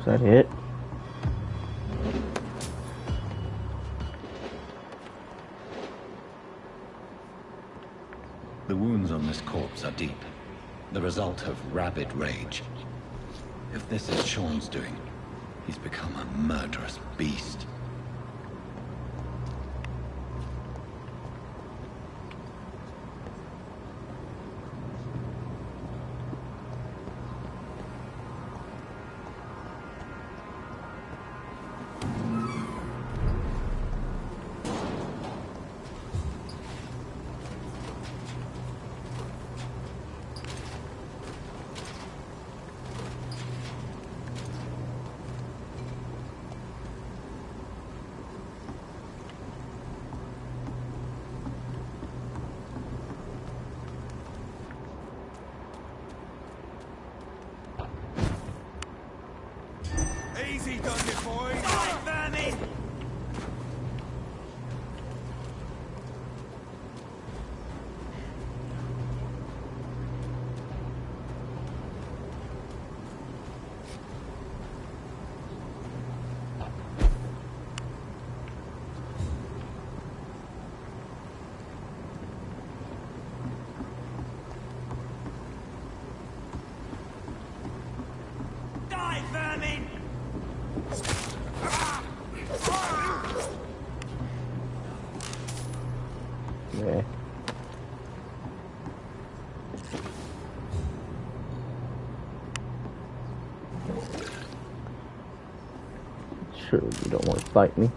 Is that it? The wounds on this corpse are deep, the result of rabid rage. If this is Sean's doing, he's become a murderous beast. Easy does it, boys! Die, vermin! Die, vermin! Yeah. Sure, you don't want to fight me.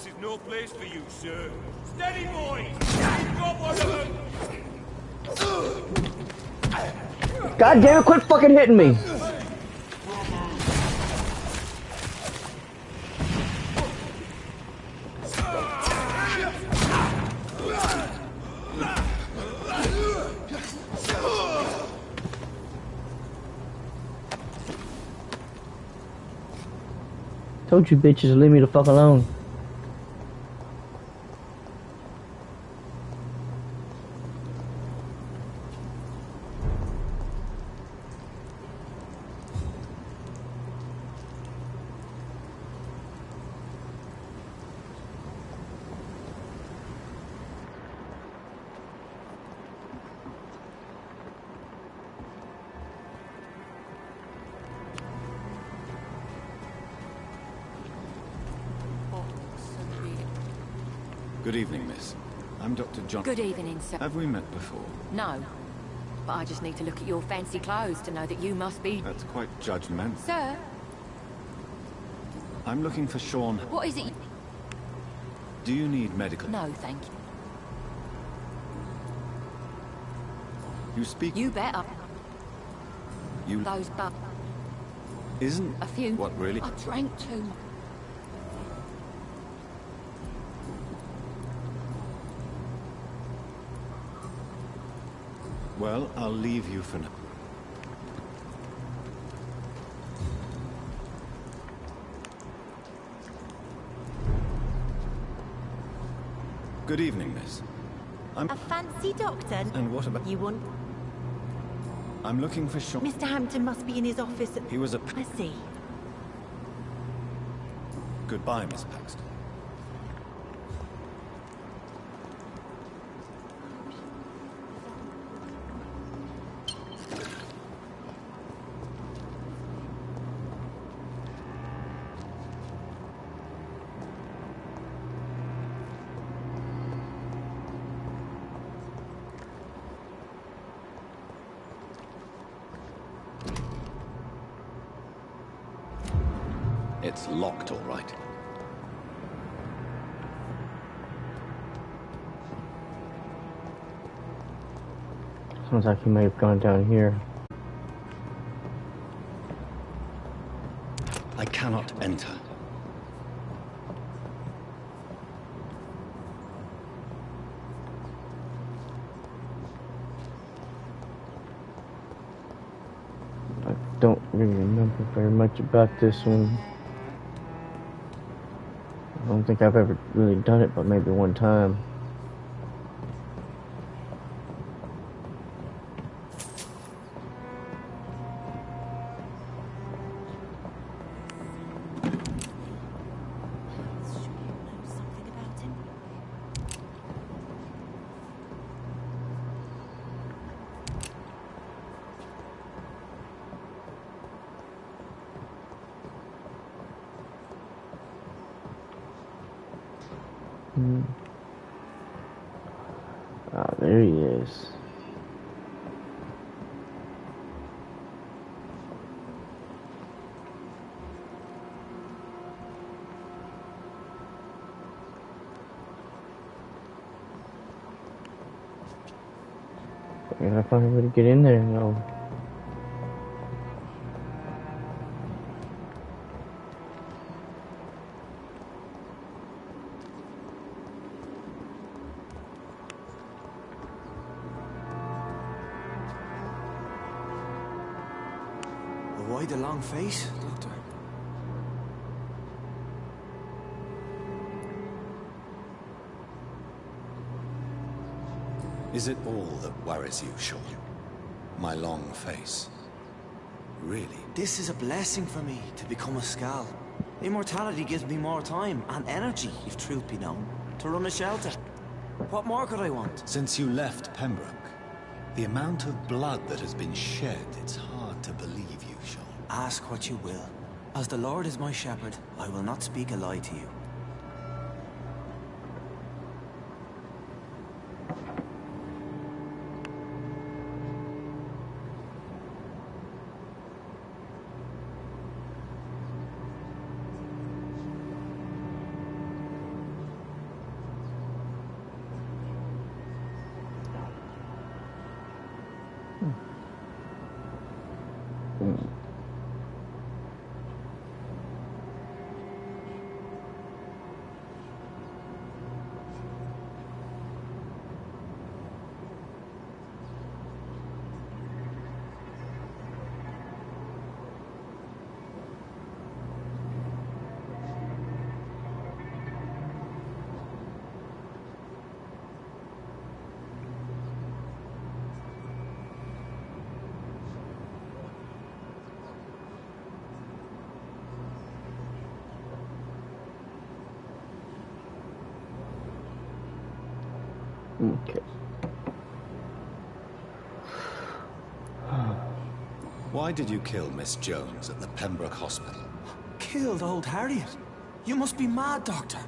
is no place for you, sir. Steady, boys! Got one of them! God damn it, quit fucking hitting me! Told you bitches to leave me the fuck alone. Good evening, miss. I'm Dr. John. Good evening, sir. Have we met before? No. But I just need to look at your fancy clothes to know that you must be... That's quite judgmental. Sir? I'm looking for Sean. What is it? Do you need medical? No, thank you. You speak... You better. You... Those but... Isn't... A few. What, really? I drank too much. Well, I'll leave you for now. Good evening, miss. I'm... A fancy doctor? And what about... You want... I'm looking for Sean. Mr. Hampton must be in his office at... He was a... I see. Goodbye, Miss Paxton. It's locked, all right. Sounds like he may have gone down here. I cannot enter. I don't really remember very much about this one. I don't think I've ever really done it, but maybe one time. Ah, there he is. I gotta find a way to get in there now. Why the long face, Doctor? Is it all that worries you, Sean? My long face? Really? This is a blessing for me, to become a Skal. Immortality gives me more time and energy, if truth be known, to run a shelter. What more could I want? Since you left Pembroke, the amount of blood that has been shed, it's hard to believe you, Sean. Ask what you will. As the Lord is my shepherd, I will not speak a lie to you. Okay. Why did you kill Miss Jones at the Pembroke Hospital? Killed old Harriet? You must be mad, Doctor.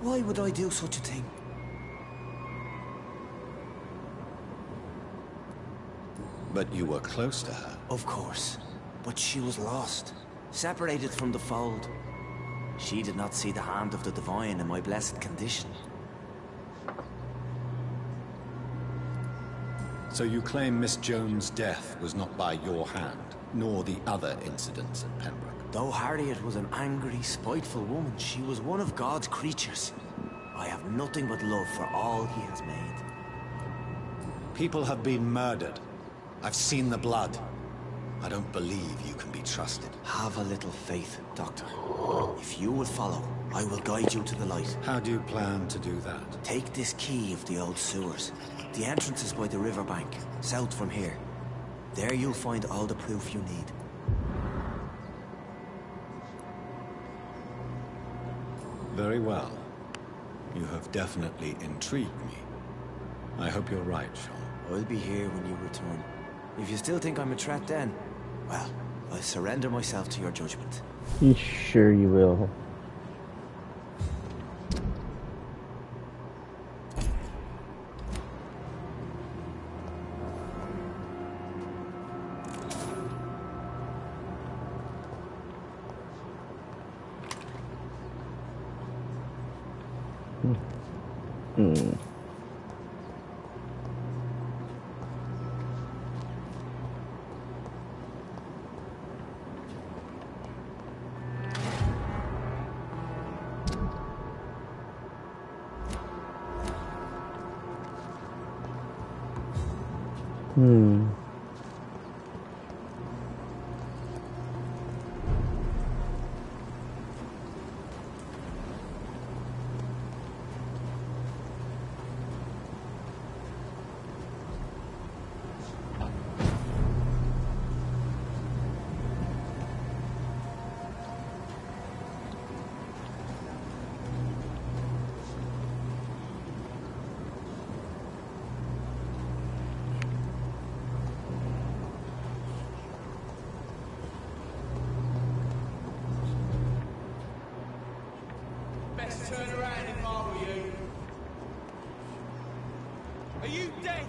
Why would I do such a thing? But you were close to her. Of course. But she was lost. Separated from the fold. She did not see the hand of the divine in my blessed condition. So you claim Miss Jones' death was not by your hand, nor the other incidents at Pembroke? Though Harriet was an angry, spiteful woman, she was one of God's creatures. I have nothing but love for all he has made. People have been murdered. I've seen the blood. I don't believe you can be trusted. Have a little faith, Doctor. If you will follow, I will guide you to the light. How do you plan to do that? Take this key of the old sewers. The entrance is by the riverbank, south from here. There you'll find all the proof you need. Very well. You have definitely intrigued me. I hope you're right, Sean. I'll be here when you return. If you still think I'm a threat then, well, I'll surrender myself to your judgment. Sure you will. Best turn around if I were you. Are you dead?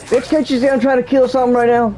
Bitch, can't you see I'm trying to kill something right now?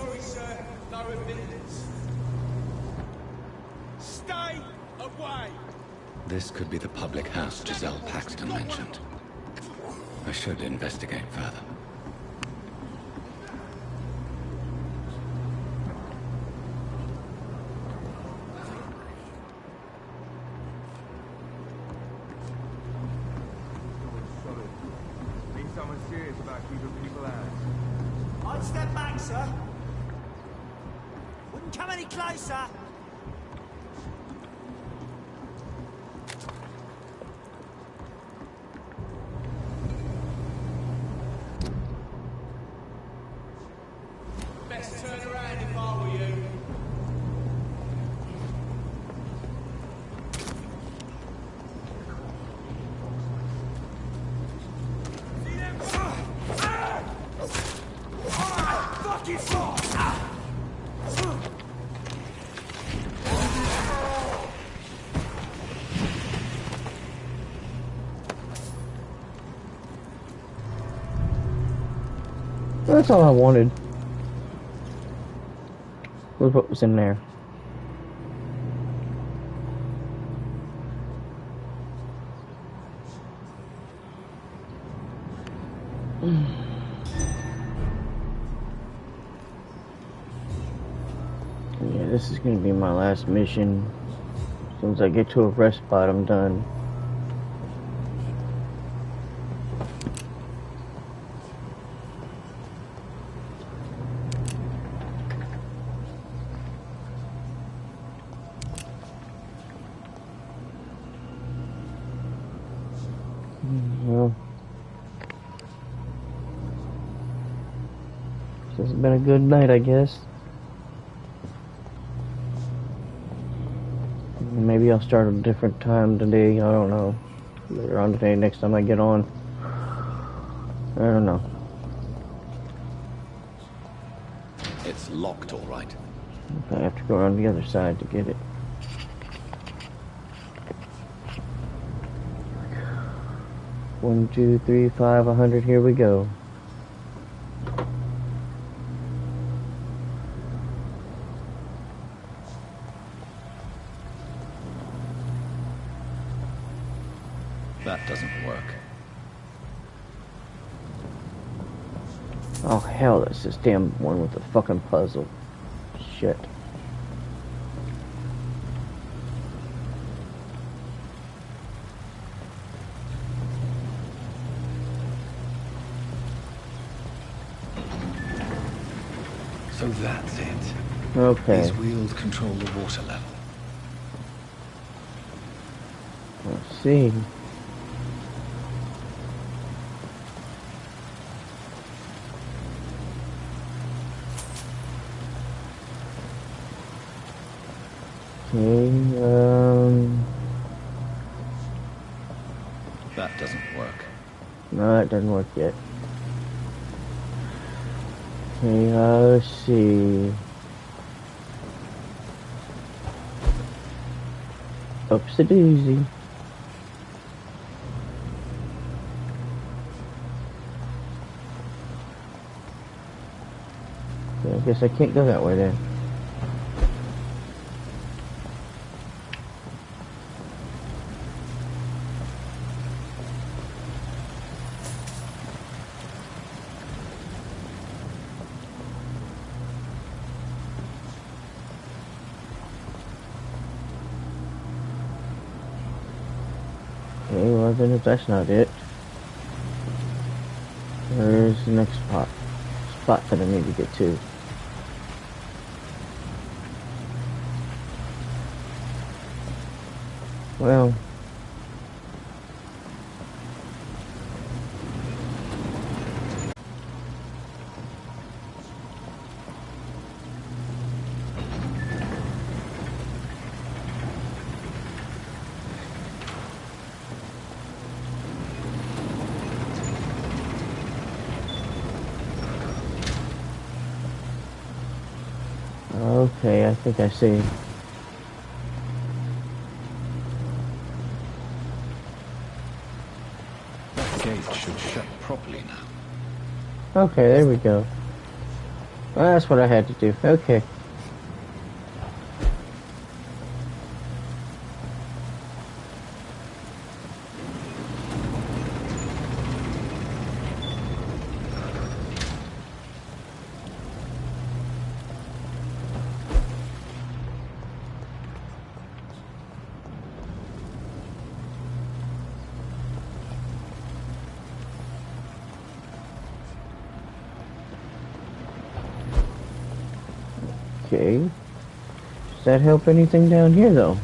sorry, sir. No admittance. Stay away! This could be the public house Giselle Paxton mentioned. I should investigate further. Need someone serious about keeping people out. I'd step back, sir. Wouldn't come any closer. Best turn around if I were you. See them? Fucking fuck! That's all I wanted. Look what was in there. Yeah, this is gonna be my last mission. As soon as I get to a rest spot, I'm done. Well, this has been a good night, I guess. Maybe I'll start at a different time today, I don't know. Later on today, next time I get on. I don't know. It's locked, all right. I have to go around the other side to get it. One, 2, 3, 5, 100, here we go. That doesn't work. Oh hell, that's this damn one with the fucking puzzle. Shit. So that's it. Okay. These wheels control the water level. Let's see. Okay, That doesn't work. no, it doesn't work yet. Okay, let's see. Oopsie daisy. Okay, I guess I can't go that way then. Okay, well then if that's not it, where's the next spot that I need to get to? Well, okay, I think I see. That gate should shut properly now. Okay, there we go. Well, that's what I had to do. Okay. Okay. Does that help anything down here, though?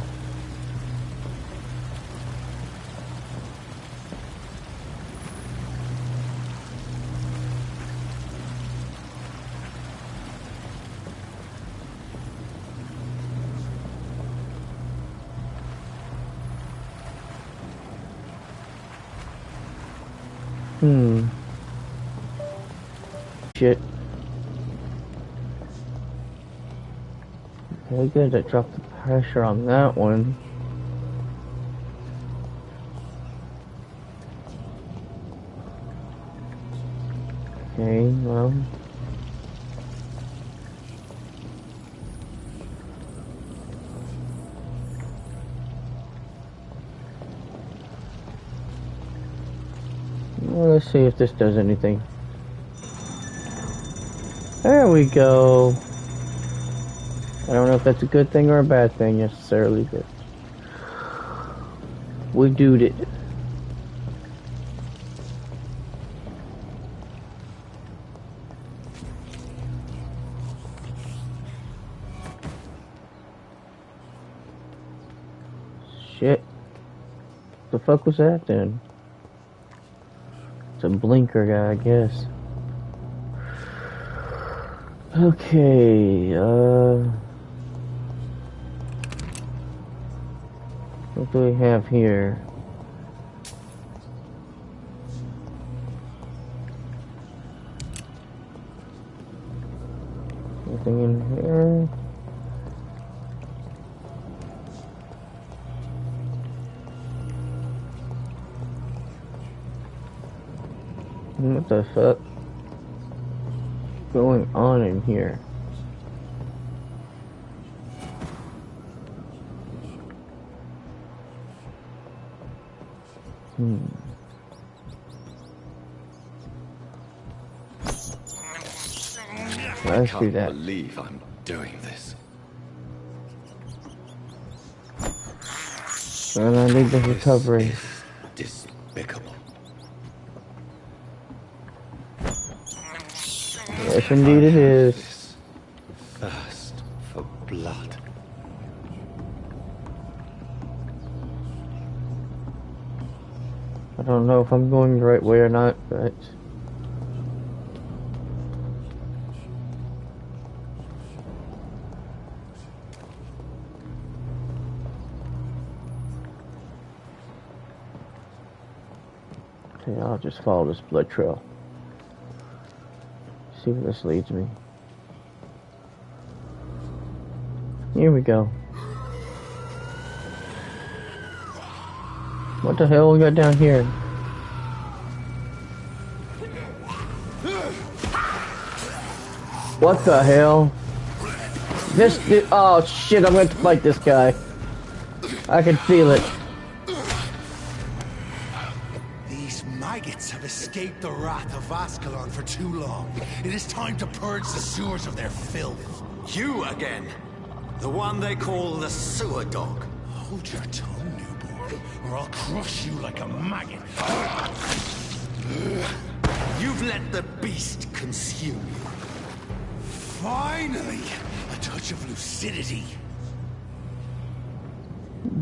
Shit. Okay, good. I dropped the pressure on that one. Okay, well. Well, let's see if this does anything. There we go. I don't know if that's a good thing or a bad thing necessarily, but we doed it. Shit. The fuck was that then? It's a blinker guy, I guess. Okay, what do we have here? Anything in here? What the fuck? Going on in here? Let's do that. I can't believe I'm doing this. And I need the recovery. Despicable. Yes, indeed it is. Thirst for blood. I don't know if I'm going the right way or not, but... okay, I'll just follow this blood trail. See where this leads me. Here we go. What the hell we got down here? What the hell? This dude, oh shit, I'm going to fight this guy. I can feel it. These maggots have escaped the wrath of Ascalon for too long. It is time to purge the sewers of their filth. You again. The one they call the sewer dog. Hold your tongue, newborn, or I'll crush you like a maggot. You've let the beast consume you. Finally! A touch of lucidity.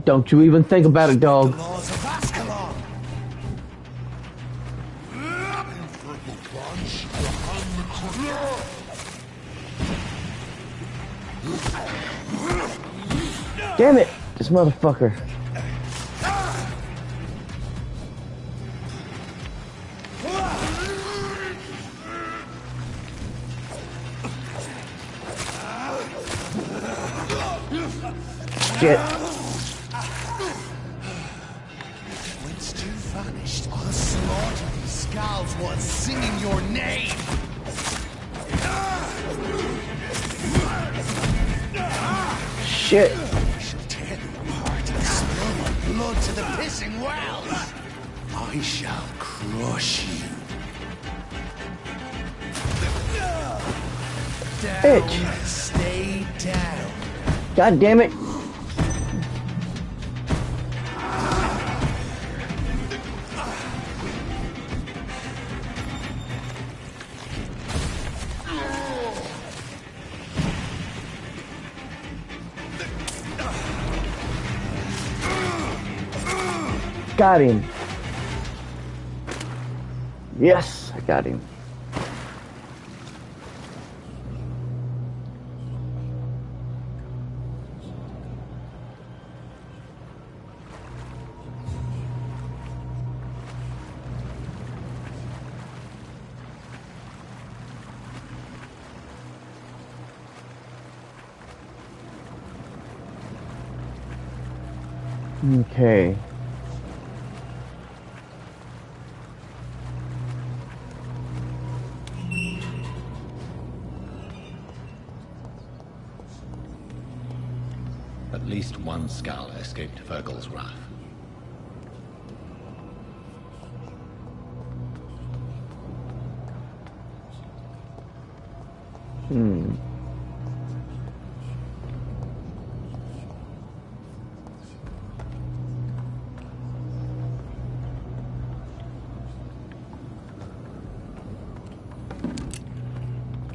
Don't you even think about it, dog. The laws of Ascalon! Damn it! This motherfucker. Shit. Whence you vanished, I'll slaughter these scalds while singing your name! Shit. I shall tear you apart and spill my blood to the pissing wells. I shall crush you. Down, Bitch. stay down. God damn it. Got him. Yes, I got him. Okay. At least one Skal escaped Fergal's wrath.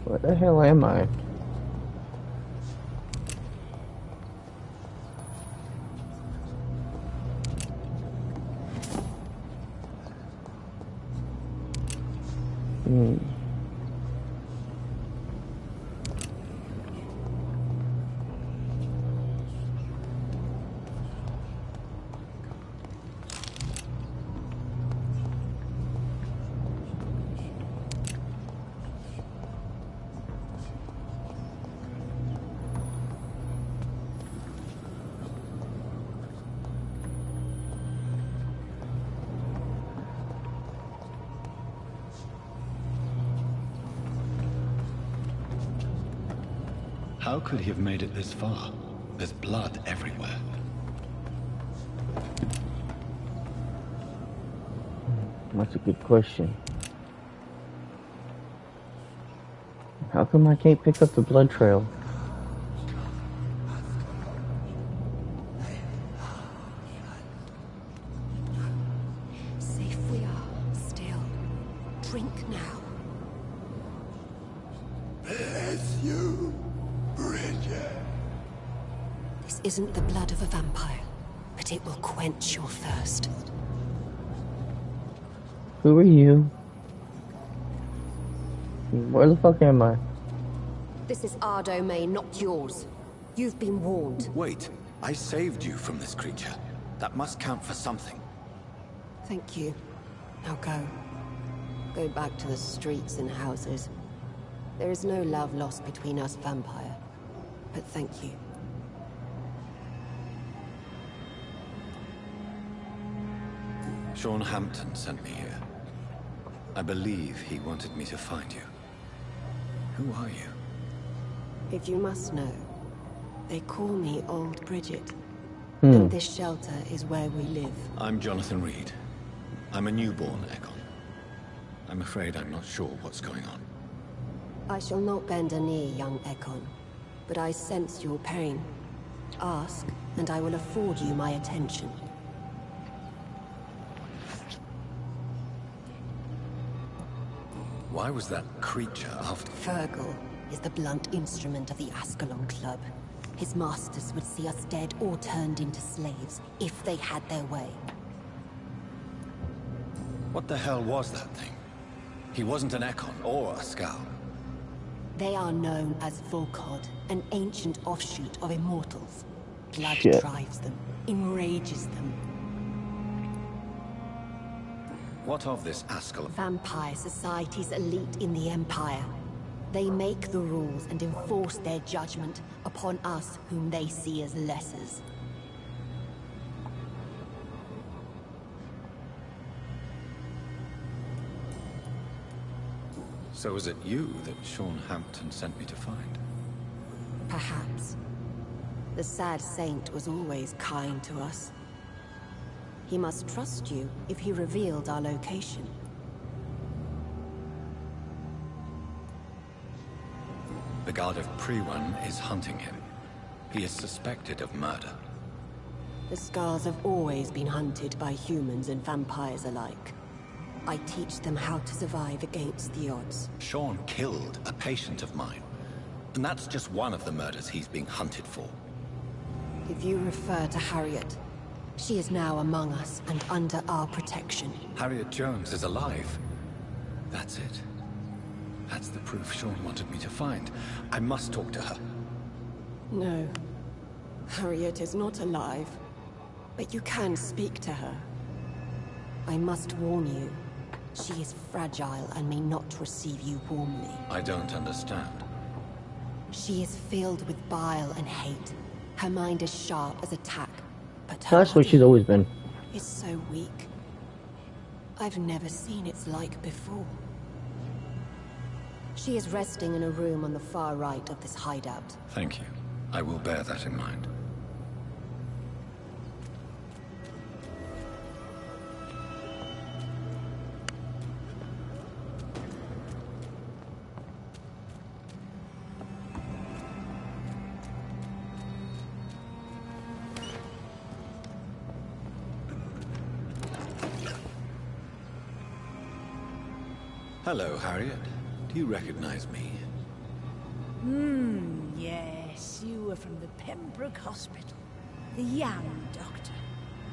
Where the hell am I? How could he have made it this far? There's blood everywhere. That's a good question. How come I can't pick up the blood trail? Safe we are, still. Drink now. Bless you, Bridget. This isn't the blood of a vampire, but it will quench your thirst. Who are you? Where the fuck am I? This is our domain, not yours. You've been warned. Wait, I saved you from this creature. That must count for something. Thank you. Now go. Go back to the streets and houses. There is no love lost between us, Vampire. But thank you. Sean Hampton sent me here. I believe he wanted me to find you. Who are you? If you must know, they call me Old Bridget. And this shelter is where we live. I'm Jonathan Reed. I'm a newborn Ekon. I'm afraid I'm not sure what's going on. I shall not bend a knee, young Ekon, but I sense your pain. Ask, and I will afford you my attention. Why was that creature after... Fergal is the blunt instrument of the Ascalon Club. His masters would see us dead or turned into slaves, if they had their way. What the hell was that thing? He wasn't an Ekon or a Skal. They are known as Volkod, an ancient offshoot of immortals. Blood drives them, enrages them. What of this Ascalon? Vampire society's elite in the Empire. They make the rules and enforce their judgment upon us whom they see as lessers. So was it you that Sean Hampton sent me to find? Perhaps. The sad saint was always kind to us. He must trust you if he revealed our location. The Guard of Prewan is hunting him. He is suspected of murder. The Scars have always been hunted by humans and vampires alike. I teach them how to survive against the odds. Sean killed a patient of mine. And that's just one of the murders he's being hunted for. If you refer to Harriet, she is now among us and under our protection. Harriet Jones is alive. That's it. That's the proof Sean wanted me to find. I must talk to her. No. Harriet is not alive. But you can speak to her. I must warn you. She is fragile and may not receive you warmly. I don't understand. She is filled with bile and hate. Her mind is sharp as a tack, but her That's what she's always been. is so weak. I've never seen its like before. She is resting in a room on the far right of this hideout. Thank you. I will bear that in mind. Hello, Harriet. Do you recognize me? Yes, you were from the Pembroke Hospital. The young doctor.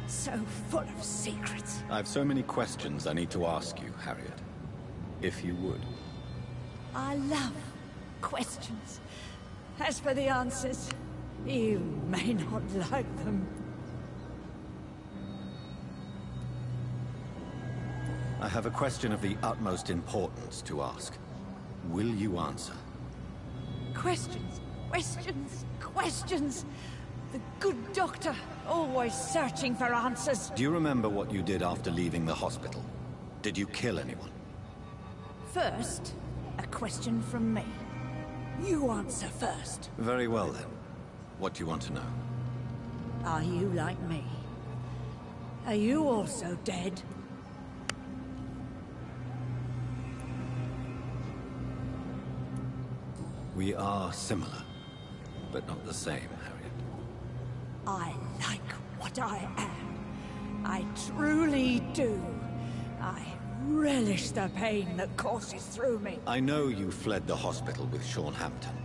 So full of secrets. I have so many questions I need to ask you, Harriet. If you would. I love questions. As for the answers, you may not like them. I have a question of the utmost importance to ask. Will you answer? Questions, questions, questions. The good doctor, always searching for answers. Do you remember what you did after leaving the hospital? Did you kill anyone? First, a question from me. You answer first. Very well then. What do you want to know? Are you like me? Are you also dead? We are similar, but not the same, Harriet. I like what I am. I truly do. I relish the pain that courses through me. I know you fled the hospital with Sean Hampton.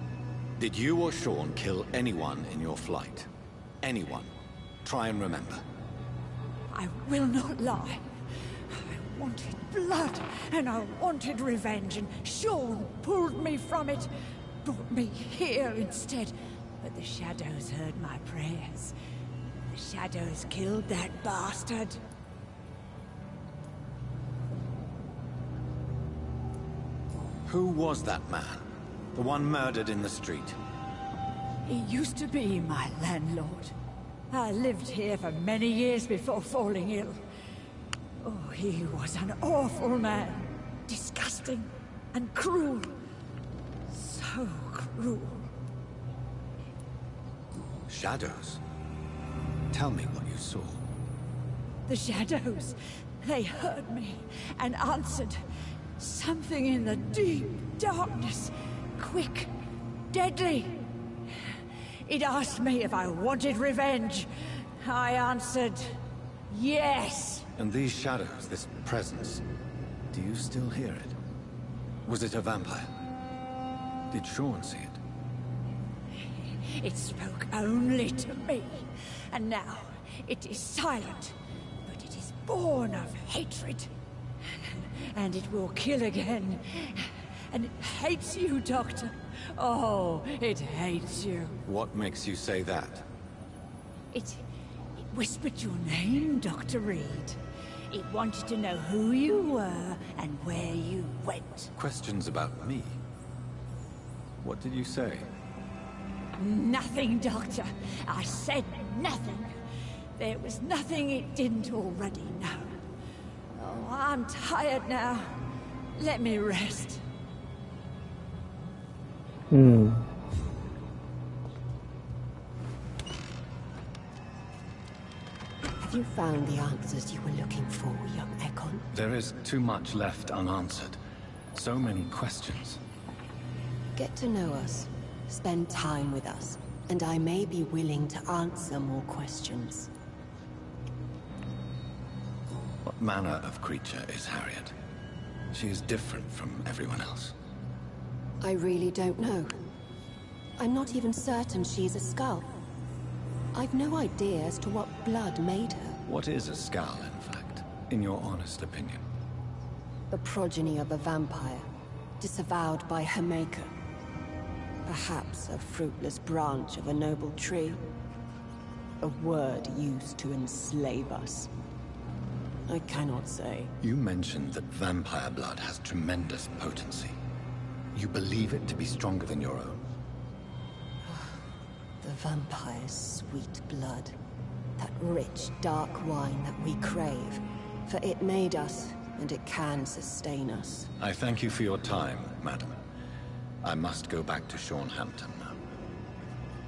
Did you or Sean kill anyone in your flight? Anyone? Try and remember. I will not lie. I wanted blood, and I wanted revenge, and Sean pulled me from it. Brought me here instead. But the shadows heard my prayers. The shadows killed that bastard. Who was that man? The one murdered in the street? He used to be my landlord. I lived here for many years before falling ill. Oh, he was an awful man. Disgusting and cruel. So cruel. Shadows? Tell me what you saw. The shadows, they heard me and answered. Something in the deep darkness. Quick, deadly. It asked me if I wanted revenge. I answered, yes. And these shadows, this presence, do you still hear it? Was it a vampire? Did Sean see it? It spoke only to me. And now, it is silent. But it is born of hatred. And it will kill again. And it hates you, Doctor. Oh, it hates you. What makes you say that? It whispered your name, Dr. Reed. It wanted to know who you were and where you went. Questions about me? What did you say? Nothing, Doctor. I said nothing. There was nothing it didn't already know. Oh, I'm tired now. Let me rest. Have you found the answers you were looking for, young Ekon? There is too much left unanswered. So many questions. Get to know us. Spend time with us. And I may be willing to answer more questions. What manner of creature is Harriet? She is different from everyone else. I really don't know. I'm not even certain she's a skull. I've no idea as to what blood made her. What is a skull, in fact, in your honest opinion? The progeny of a vampire, disavowed by her maker. Perhaps a fruitless branch of a noble tree. A word used to enslave us. I cannot say. You mentioned that vampire blood has tremendous potency. You believe it to be stronger than your own? The vampire's sweet blood. That rich, dark wine that we crave. For it made us, and it can sustain us. I thank you for your time, madam. I must go back to Hampton now.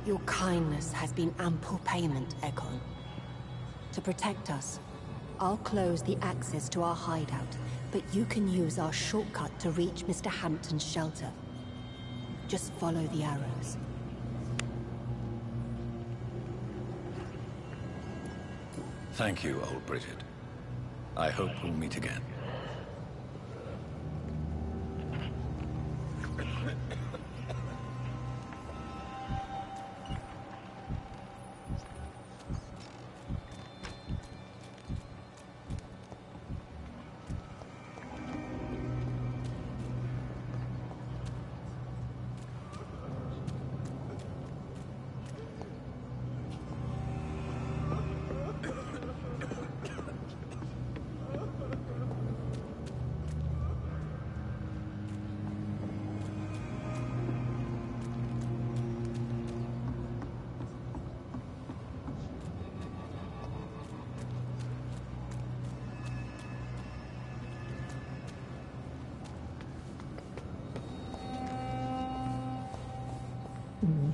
Your kindness has been ample payment, Ekon. To protect us, I'll close the access to our hideout, but you can use our shortcut to reach Mr. Hampton's shelter. Just follow the arrows. Thank you, old Bridget. I hope we'll meet again.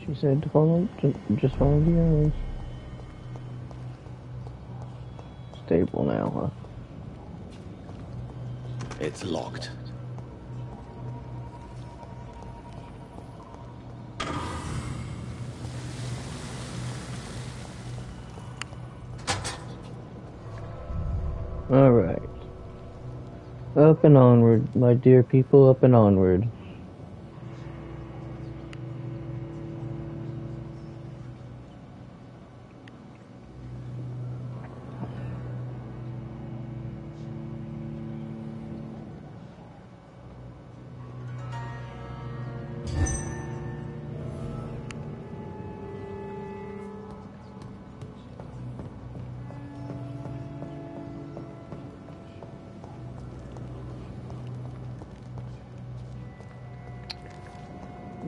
She said to follow, just follow the arrows. Stable now, huh? It's locked. Alright. Up and onward, my dear people, up and onward.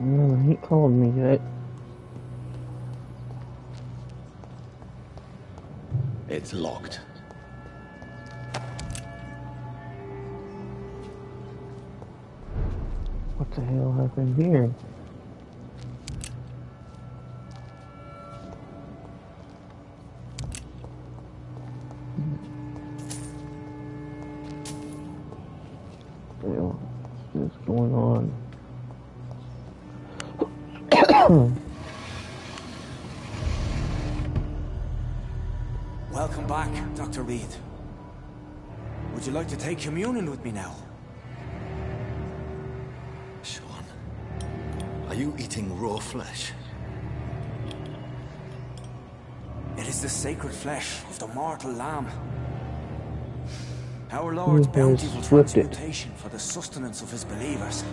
No, he called me yet. It's locked. What the hell happened here? What's going on? Welcome back, Dr. Reed. Would you like to take communion with me now? Sean, are you eating raw flesh? It is the sacred flesh of the mortal lamb. Our Lord's bountiful transmutation for the sustenance of his believers.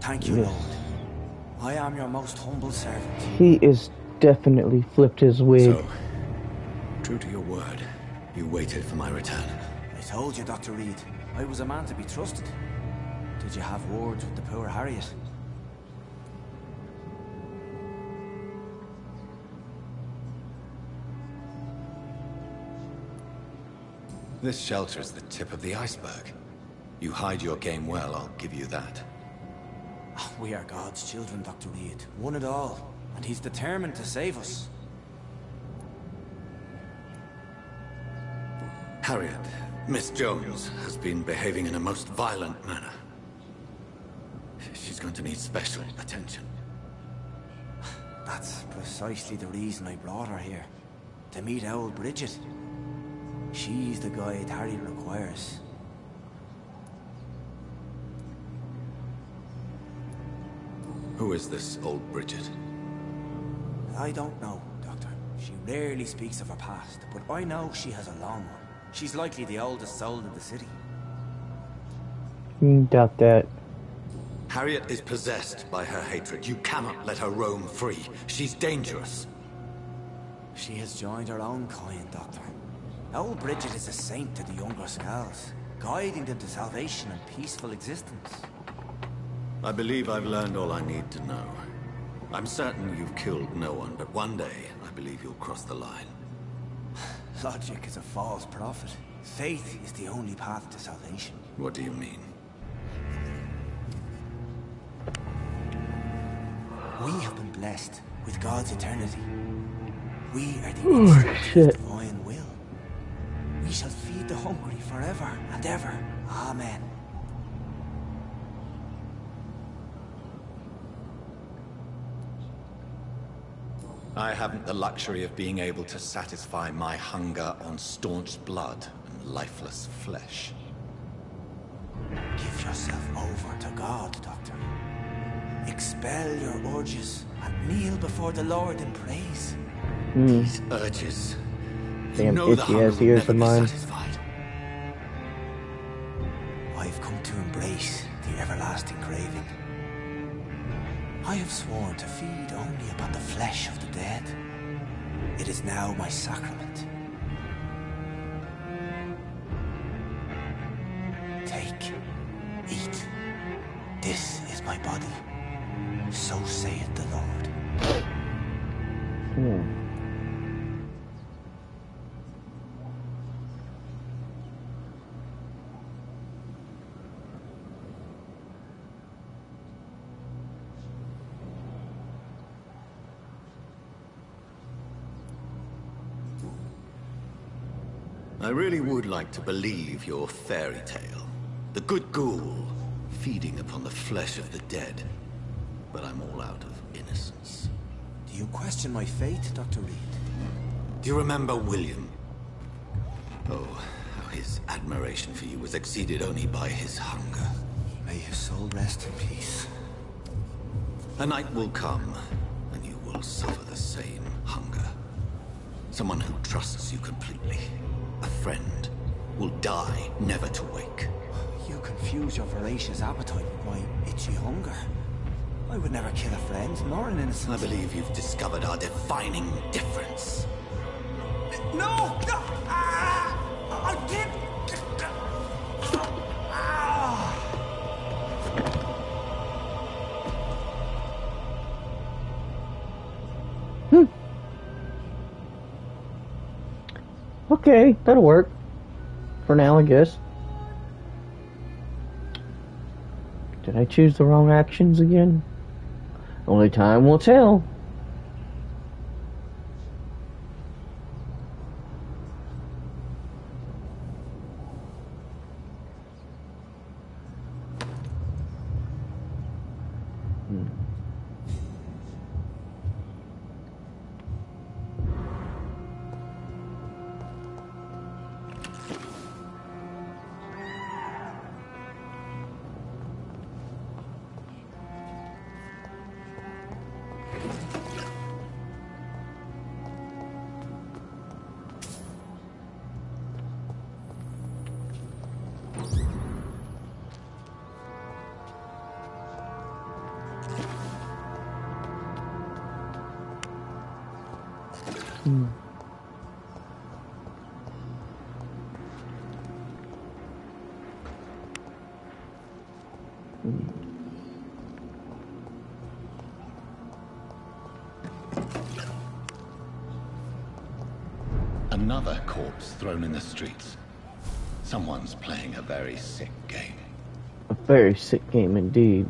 Thank you, Lord. I am your most humble servant. He is definitely flipped his wig. So, true to your word, you waited for my return. I told you, Dr. Reed, I was a man to be trusted. Did you have words with the poor Harriet? This shelter is the tip of the iceberg. You hide your game well, I'll give you that. We are God's children, Dr. Reed. One and all. And he's determined to save us. Harriet, Miss Jones has been behaving in a most violent manner. She's going to need special attention. That's precisely the reason I brought her here. To meet old Bridget. She's the guide Harriet requires. Who is this old Bridget? I don't know, Doctor. She rarely speaks of her past, but I know she has a long one. She's likely the oldest soul in the city. Doubt that. Harriet is possessed by her hatred. You cannot let her roam free. She's dangerous. She has joined her own kind, Doctor. Old Bridget is a saint to the younger Skulls, guiding them to salvation and peaceful existence. I believe I've learned all I need to know. I'm certain you've killed no one, but one day, I believe you'll cross the line. Logic is a false prophet. Faith is the only path to salvation. What do you mean? We have been blessed with God's eternity. We are the Oh, instrument of shit. His divine will. We shall feed the hungry forever and ever. Amen. I haven't the luxury of being able to satisfy my hunger on staunch blood and lifeless flesh. Give yourself over to God, Doctor. Expel your urges and kneel before the Lord in praise. These urges. You Damn know the itchy hunger ass will ears never of be mine. satisfied. I've come to embrace the everlasting craving. I have sworn to feed only upon the flesh of the dead. It is now my sacrament. Take, eat. This is my body. So saith the Lord. I really would like to believe your fairy tale. The good ghoul feeding upon the flesh of the dead. But I'm all out of innocence. Do you question my faith, Dr. Reed? Do you remember William? Oh, how his admiration for you was exceeded only by his hunger. May his soul rest in peace. A night will come, and you will suffer the same hunger. Someone who trusts you completely. A friend will die, never to wake. You confuse your voracious appetite with my itchy hunger. I would never kill a friend, nor an innocent. I believe you've discovered our defining difference. No! No! I can't! Okay, that'll work. For now, I guess. Did I choose the wrong actions again? Only time will tell. Another corpse thrown in the streets. Someone's playing a very sick game. A very sick game indeed.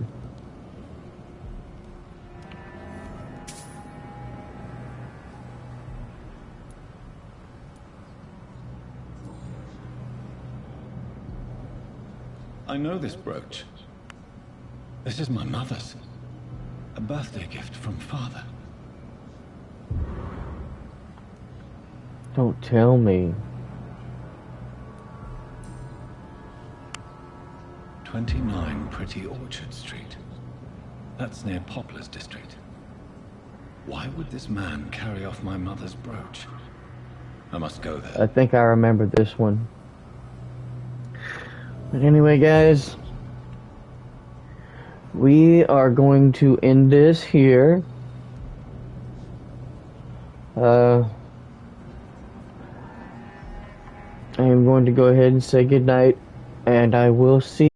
I know this brooch. This is my mother's. A birthday gift from father. Don't tell me. 29 Pretty Orchard Street. That's near Poplar's district. Why would this man carry off my mother's brooch? I must go there. I think I remember this one. But anyway, guys, we are going to end this here. I am going to go ahead and say goodnight, and I will see